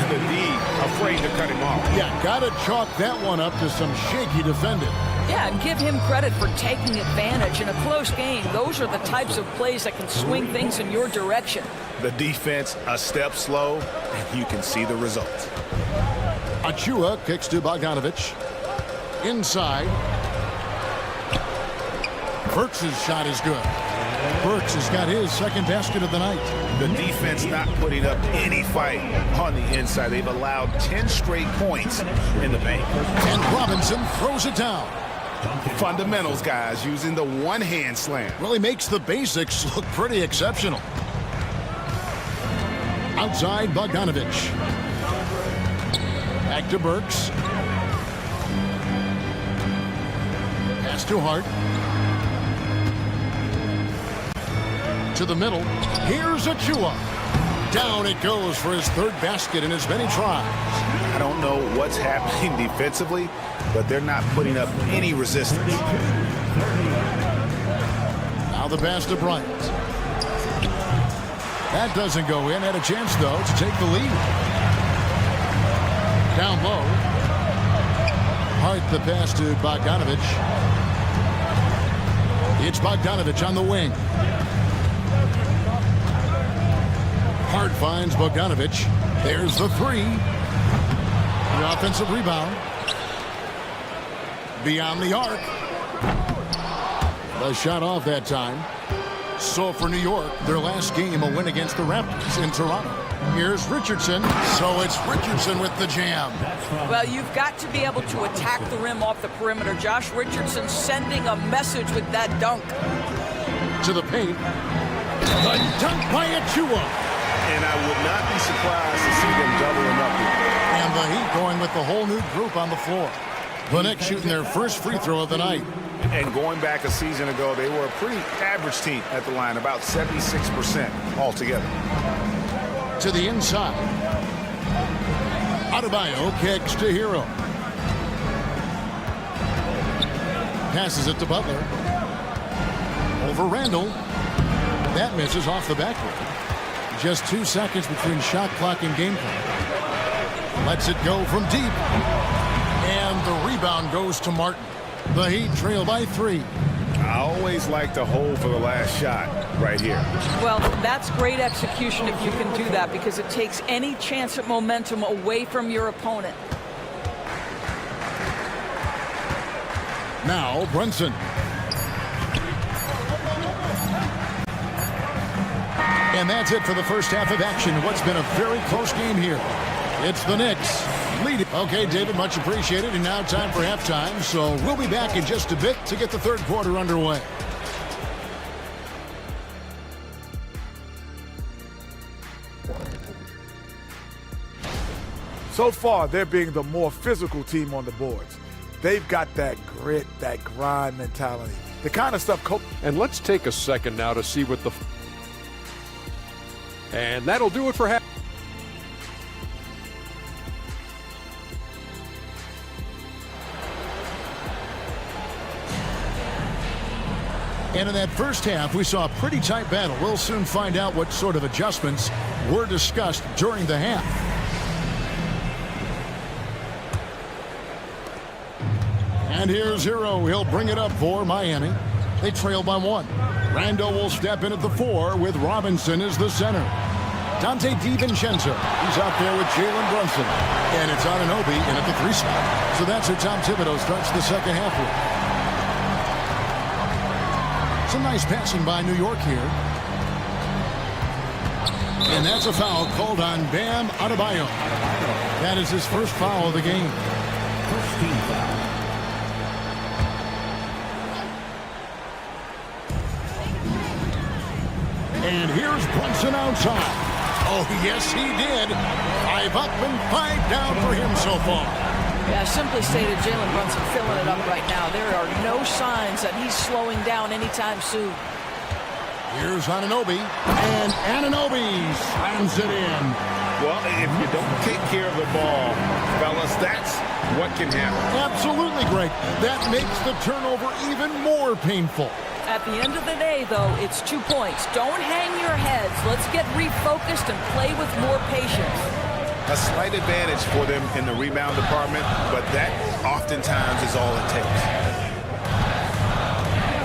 The D afraid to cut him off. Yeah, gotta chalk that one up to some shaky defending. Yeah, and give him credit for taking advantage in a close game. Those are the types of plays that can swing things in your direction. The defense a step slow, and you can see the results. Achua kicks to Bogdanovich. Inside. Burks' shot is good. Burks has got his second basket of the night. The defense not putting up any fight on the inside. They've allowed 10 straight points in the paint. And Robinson throws it down. Fundamentals, guys, using the one-hand slam. Really makes the basics look pretty exceptional. Outside Bogdanovich. Back to Burks. Pass to Hart. To the middle. Here's Achua. Down it goes for his third basket in as many tries. I don't know what's happening defensively, but they're not putting up any resistance. Now the pass to Bryant. That doesn't go in. Had a chance, though, to take the lead. Down low. Hart the pass to Bogdanovich. It's Bogdanovich on the wing. Hart finds Bogdanovich. There's the three. The offensive rebound. Beyond the arc. The shot off that time. So for New York, their last game, a win against the Raptors in Toronto. Here's Richardson. So it's Richardson with the jam. Well, you've got to be able to attack the rim off the perimeter. Josh Richardson sending a message with that dunk. To the paint. The dunk by Achua. And I would not be surprised to see them doubling up here. And the Heat going with the whole new group on the floor. The Knicks shooting their first free throw of the night. And going back a season ago, they were a pretty average team at the line, about 76% altogether. To the inside. Adebayo kicks to Hero. Passes it to Butler. Over Randall. That misses off the backboard. Just 2 seconds between shot clock and game clock. Lets it go from deep. And the rebound goes to Martin. The Heat trail by 3. I always like to hold for the last shot right here. Well, that's great execution if you can do that, because it takes any chance at momentum away from your opponent. Now Brunson. And that's it for the first half of action. What's been a very close game here. It's the Knicks leading. Okay, David, much appreciated. And now time for halftime. So we'll be back in just a bit to get the third quarter underway. So far, they're being the more physical team on the boards. They've got that grit, that grind mentality. The kind of stuff. And let's take a second now to see what the... And that'll do it for half. And in that first half, we saw a pretty tight battle. We'll soon find out what sort of adjustments were discussed during the half. And here's Hero. He'll bring it up for Miami. They trail by 1. Rando will step in at the 4 with Robinson as the center. Dante DiVincenzo. He's out there with Jalen Brunson. And it's Anunoby in at the 3 spot. So that's who Tom Thibodeau starts the second half with. Some nice passing by New York here. And that's a foul called on Bam Adebayo. That is his first foul of the game. First team foul. And here's Brunson outside. Oh, yes, he did. 5 up and 5 down for him so far. Yeah, simply stated, Jalen Brunson filling it up right now. There are no signs that he's slowing down anytime soon. Here's Anunoby, and Anunoby slams it in. Well, if you don't take care of the ball, fellas, that's what can happen. Absolutely great. That makes the turnover even more painful. At the end of the day, though, it's 2 points. Don't hang your heads. Let's get refocused and play with more patience. A slight advantage for them in the rebound department, but that oftentimes is all it takes.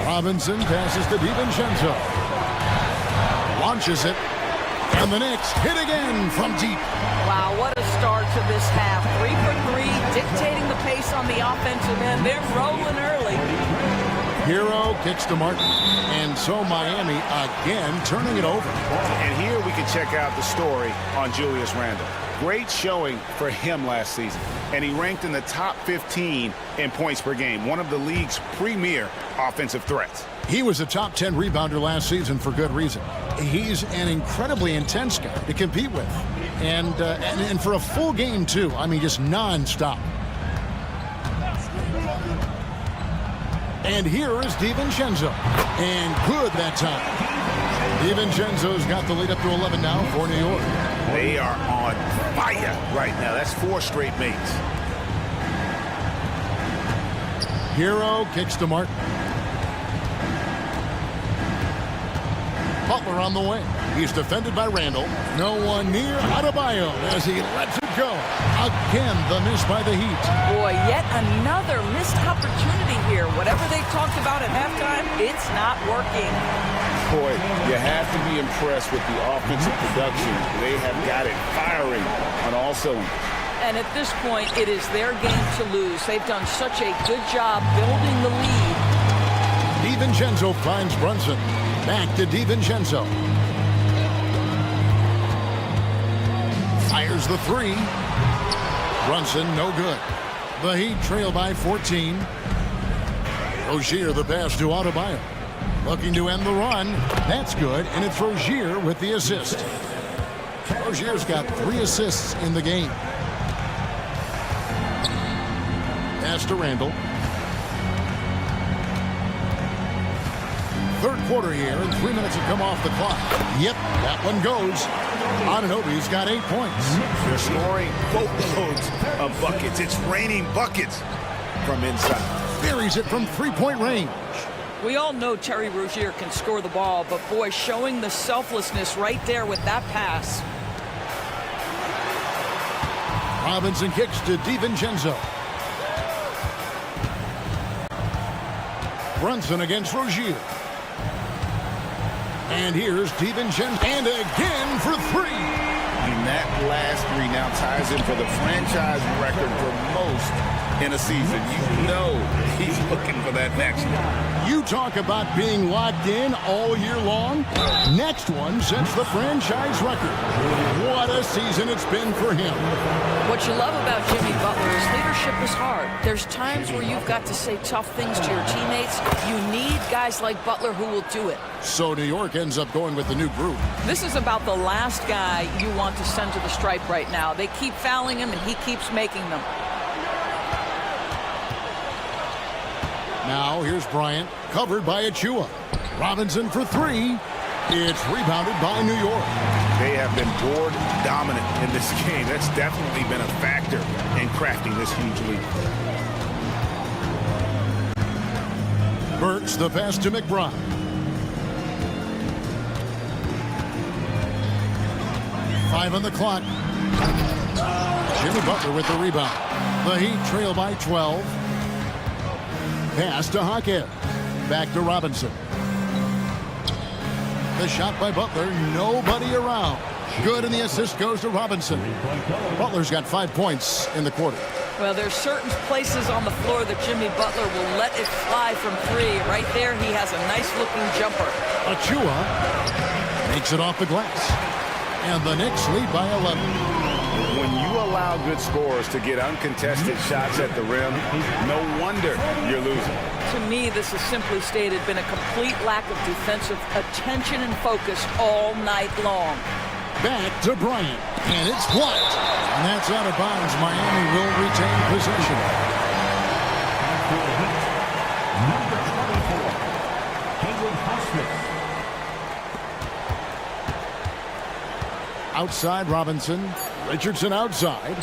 Robinson passes to DiVincenzo. Launches it. And the Knicks hit again from deep. Wow, what a start to this half. 3 for 3, dictating the pace on the offensive end. They're rolling early. Hero kicks to Martin. And so Miami again turning it over. And here we can check out the story on Julius Randle. Great showing for him last season. And he ranked in the top 15 in points per game, one of the league's premier offensive threats. He was a top 10 rebounder last season for good reason. He's an incredibly intense guy to compete with. And for a full game, too. I mean, just non-stop. And here is DiVincenzo. And good that time. DiVincenzo's got the lead up to 11 now for New York. They are on fire right now. That's 4 straight mates. Hero kicks to Martin. Butler on the wing. He's defended by Randall. No one near Adebayo as he lets it go. Again, the miss by the Heat. Boy, yet another missed opportunity here. Whatever they talked about at halftime, it's not working. Boy, you have to be impressed with the offensive production. They have got it firing on all cylinders. And at this point, it is their game to lose. They've done such a good job building the lead. DiVincenzo finds Brunson. Back to DiVincenzo. Fires the 3. Brunson, no good. The Heat trail by 14. Rozier the pass to Adebayo. Looking to end the run. That's good, and it's Rozier with the assist. Rozier's got 3 assists in the game. Pass to Randall. Third quarter here, and 3 minutes have come off the clock. Yep, that one goes. Anunoby's got 8 points. They're scoring boatloads of buckets. It's raining buckets from inside. Buries it from 3-point range. We all know Terry Rozier can score the ball, but boy, showing the selflessness right there with that pass. Robinson kicks to DiVincenzo. Brunson against Rozier. And here's DiVincenzo. And again for 3. And that last 3 now ties in for the franchise record for most in a season. You know he's looking for that next one. You talk about being locked in all year long. Next one sets the franchise record. What a season it's been for him. What you love about Jimmy Butler is leadership is hard. There's times where you've got to say tough things to your teammates. You need guys like Butler who will do it. So New York ends up going with the new group. This is about the last guy you want to send to the stripe right now. They keep fouling him, and he keeps making them. Now here's Bryant, covered by Achua. Robinson for 3. It's rebounded by New York. They have been board dominant in this game. That's definitely been a factor in crafting this huge lead. Burks the pass to McBride. Five on the clock. Jimmy Butler with the rebound. The Heat trail by 12. Pass to Hawkins. Back to Robinson. The shot by Butler. Nobody around. Good, and the assist goes to Robinson. Butler's got 5 points in the quarter. Well, there's certain places on the floor that Jimmy Butler will let it fly from 3. Right there, he has a nice-looking jumper. Achua makes it off the glass. And the Knicks lead by 11. When you allow good scorers to get uncontested shots at the rim, no wonder you're losing. To me, this has simply stated been a complete lack of defensive attention and focus all night long. Back to Bryant, and it's blocked. And that's out of bounds. Miami will retain possession. Number 24, Haywood Highsmith. Outside Robinson. Richardson outside.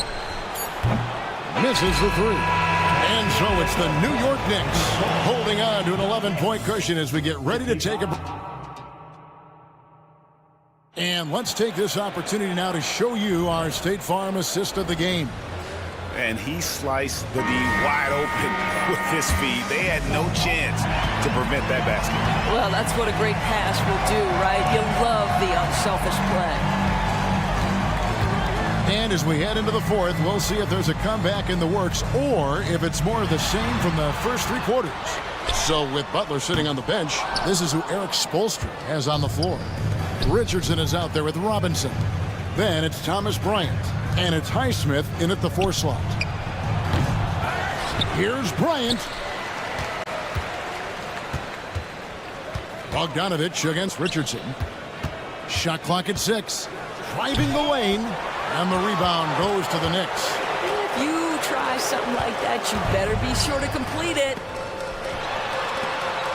Misses the 3. And so it's the New York Knicks holding on to an 11-point cushion as we get ready to take a break. And let's take this opportunity now to show you our State Farm assist of the game. And he sliced the D wide open with his feet. They had no chance to prevent that basket. Well, that's what a great pass will do, right? You love the unselfish play. And as we head into the fourth, we'll see if there's a comeback in the works or if it's more of the same from the first 3 quarters. So with Butler sitting on the bench, this is who Eric Spoelstra has on the floor. Richardson is out there with Robinson. Then it's Thomas Bryant. And it's Highsmith in at the 4 slot. Here's Bryant. Bogdanovich against Richardson. Shot clock at 6. Driving the lane. And the rebound goes to the Knicks. If you try something like that, you better be sure to complete it.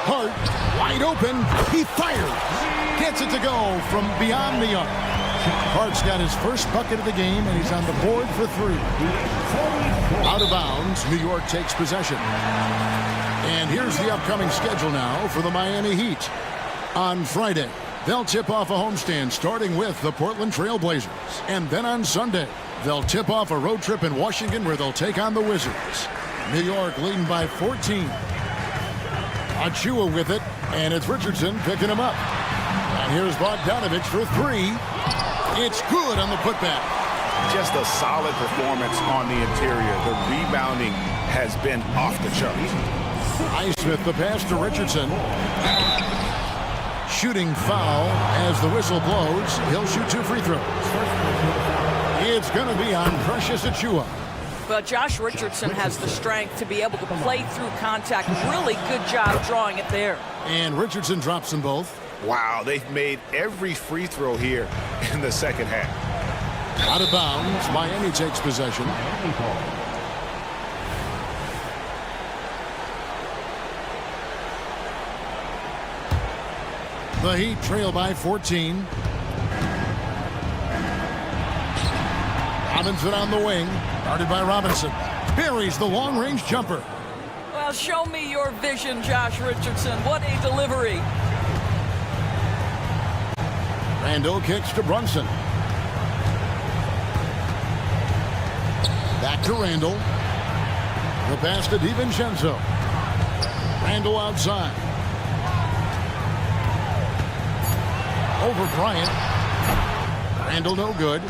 Hart, wide open. He fires. Gets it to go from beyond the arc. Hart's got his first bucket of the game, and he's on the board for 3. Out of bounds, New York takes possession. And here's the upcoming schedule now for the Miami Heat. On Friday, they'll tip off a homestand starting with the Portland Trail Blazers. And then on Sunday, they'll tip off a road trip in Washington where they'll take on the Wizards. New York leading by 14. Achua with it, and it's Richardson picking him up. And here's Bogdanovich for 3. It's good on the putback. Just a solid performance on the interior. The rebounding has been off the charts. Highsmith the pass to Richardson. Shooting foul as the whistle blows. He'll shoot 2 free throws. It's going to be on Precious Achua. Well, Josh Richardson has the strength to be able to play through contact. Really good job drawing it there. And Richardson drops them both. Wow, they've made every free throw here in the second half. Out of bounds, Miami takes possession. The Heat trail by 14. Robinson on the wing, guarded by Robinson. Buries the long-range jumper. Well, show me your vision, Josh Richardson. What a delivery. Randall kicks to Brunson. Back to Randall. The pass to DiVincenzo. Randall outside. Over Bryant. Randall no good.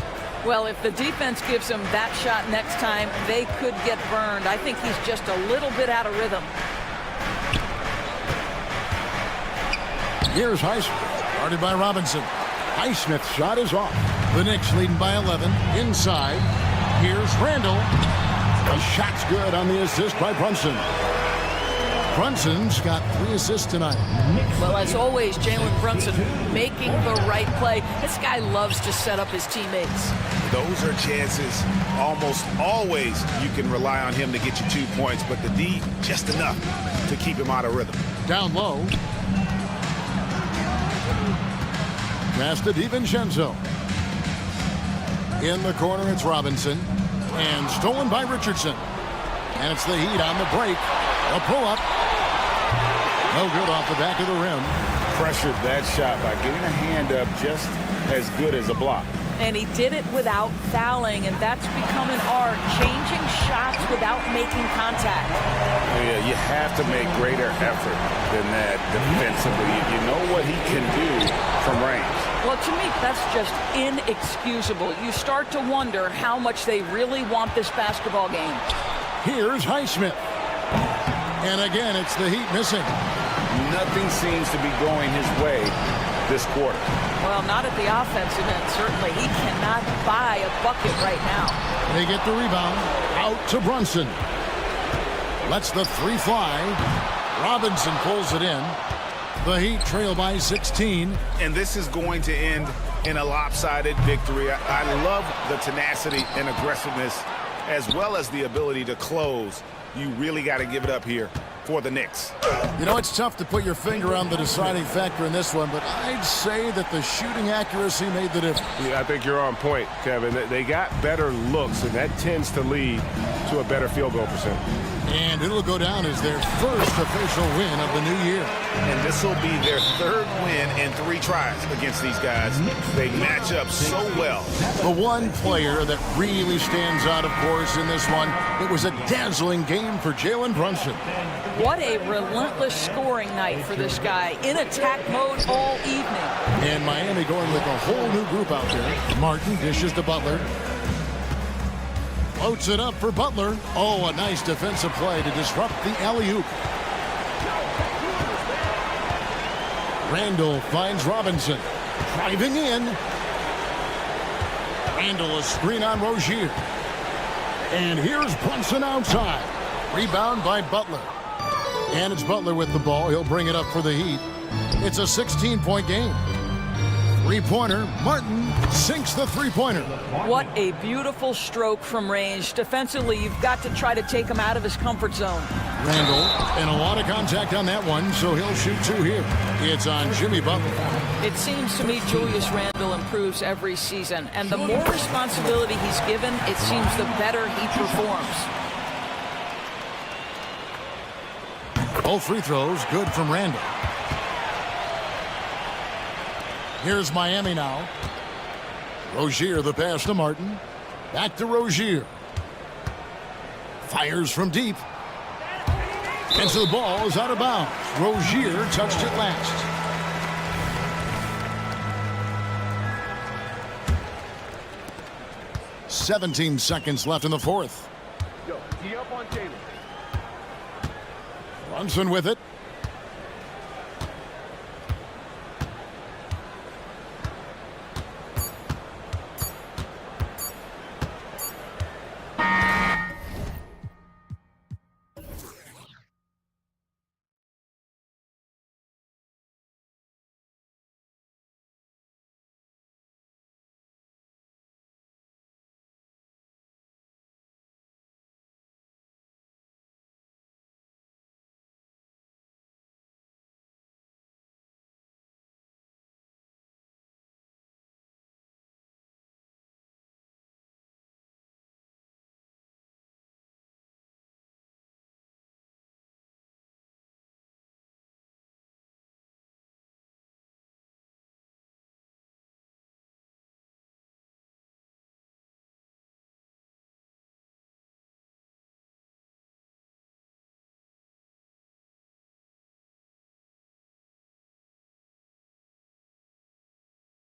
Well, if the defense gives him that shot next time, they could get burned. I think he's just a little bit out of rhythm. Here's Highsmith, guarded by Robinson. Highsmith's shot is off. The Knicks leading by 11. Inside. Here's Randall. The shot's good on the assist by Brunson. Brunson's got 3 assists tonight. Well, as always, Jalen Brunson making the right play. This guy loves to set up his teammates. Those are chances almost always you can rely on him to get you 2 points, but the D, just enough to keep him out of rhythm. Down low. Pass to DiVincenzo. In the corner, it's Robinson. And stolen by Richardson. And it's the Heat on the break. A pull-up. No good off the back of the rim. Pressured that shot by getting a hand up just as good as a block. And he did it without fouling, and that's become an art, changing shots without making contact. Yeah, you have to make greater effort than that defensively. You know what he can do from range. Well, to me, that's just inexcusable. You start to wonder how much they really want this basketball game. Here's Highsmith. And again, it's the Heat missing. Nothing seems to be going his way this quarter. Well, not at the offensive end, certainly. He cannot buy a bucket right now. They get the rebound. Out to Brunson. Lets the 3 fly. Robinson pulls it in. The Heat trail by 16. And this is going to end in a lopsided victory. I love the tenacity and aggressiveness as well as the ability to close. You really got to give it up here for the Knicks. You know, it's tough to put your finger on the deciding factor in this one, but I'd say that the shooting accuracy made the difference. Yeah, I think you're on point, Kevin. They got better looks, and that tends to lead to a better field goal percentage. And it'll go down as their first official win of the new year. And this will be their 3rd win in 3 tries against these guys. They match up so well. The one player that really stands out, of course, in this one, it was a dazzling game for Jalen Brunson. What a relentless scoring night for this guy. In attack mode all evening. And Miami going with a whole new group out there. Martin dishes to Butler. Floats it up for Butler. Oh, a nice defensive play to disrupt the alley-oop. Randall finds Robinson. Driving in. Randall a screen on Rozier. And here's Brunson outside. Rebound by Butler. And it's Butler with the ball. He'll bring it up for the Heat. It's a 16-point game. Three-pointer. Martin sinks the three-pointer. What a beautiful stroke from range. Defensively, you've got to try to take him out of his comfort zone. Randall, and a lot of contact on that one, so he'll shoot two here. It's on Jimmy Butler. It seems to me Julius Randle improves every season, and the more responsibility he's given, it seems the better he performs. Both free throws good from Randall. Here's Miami now. Rozier the pass to Martin. Back to Rozier. Fires from deep. And so the ball is out of bounds. Rozier touched it last. "17 seconds left in the fourth. Yo, tee up on Jalen. Brunson with it.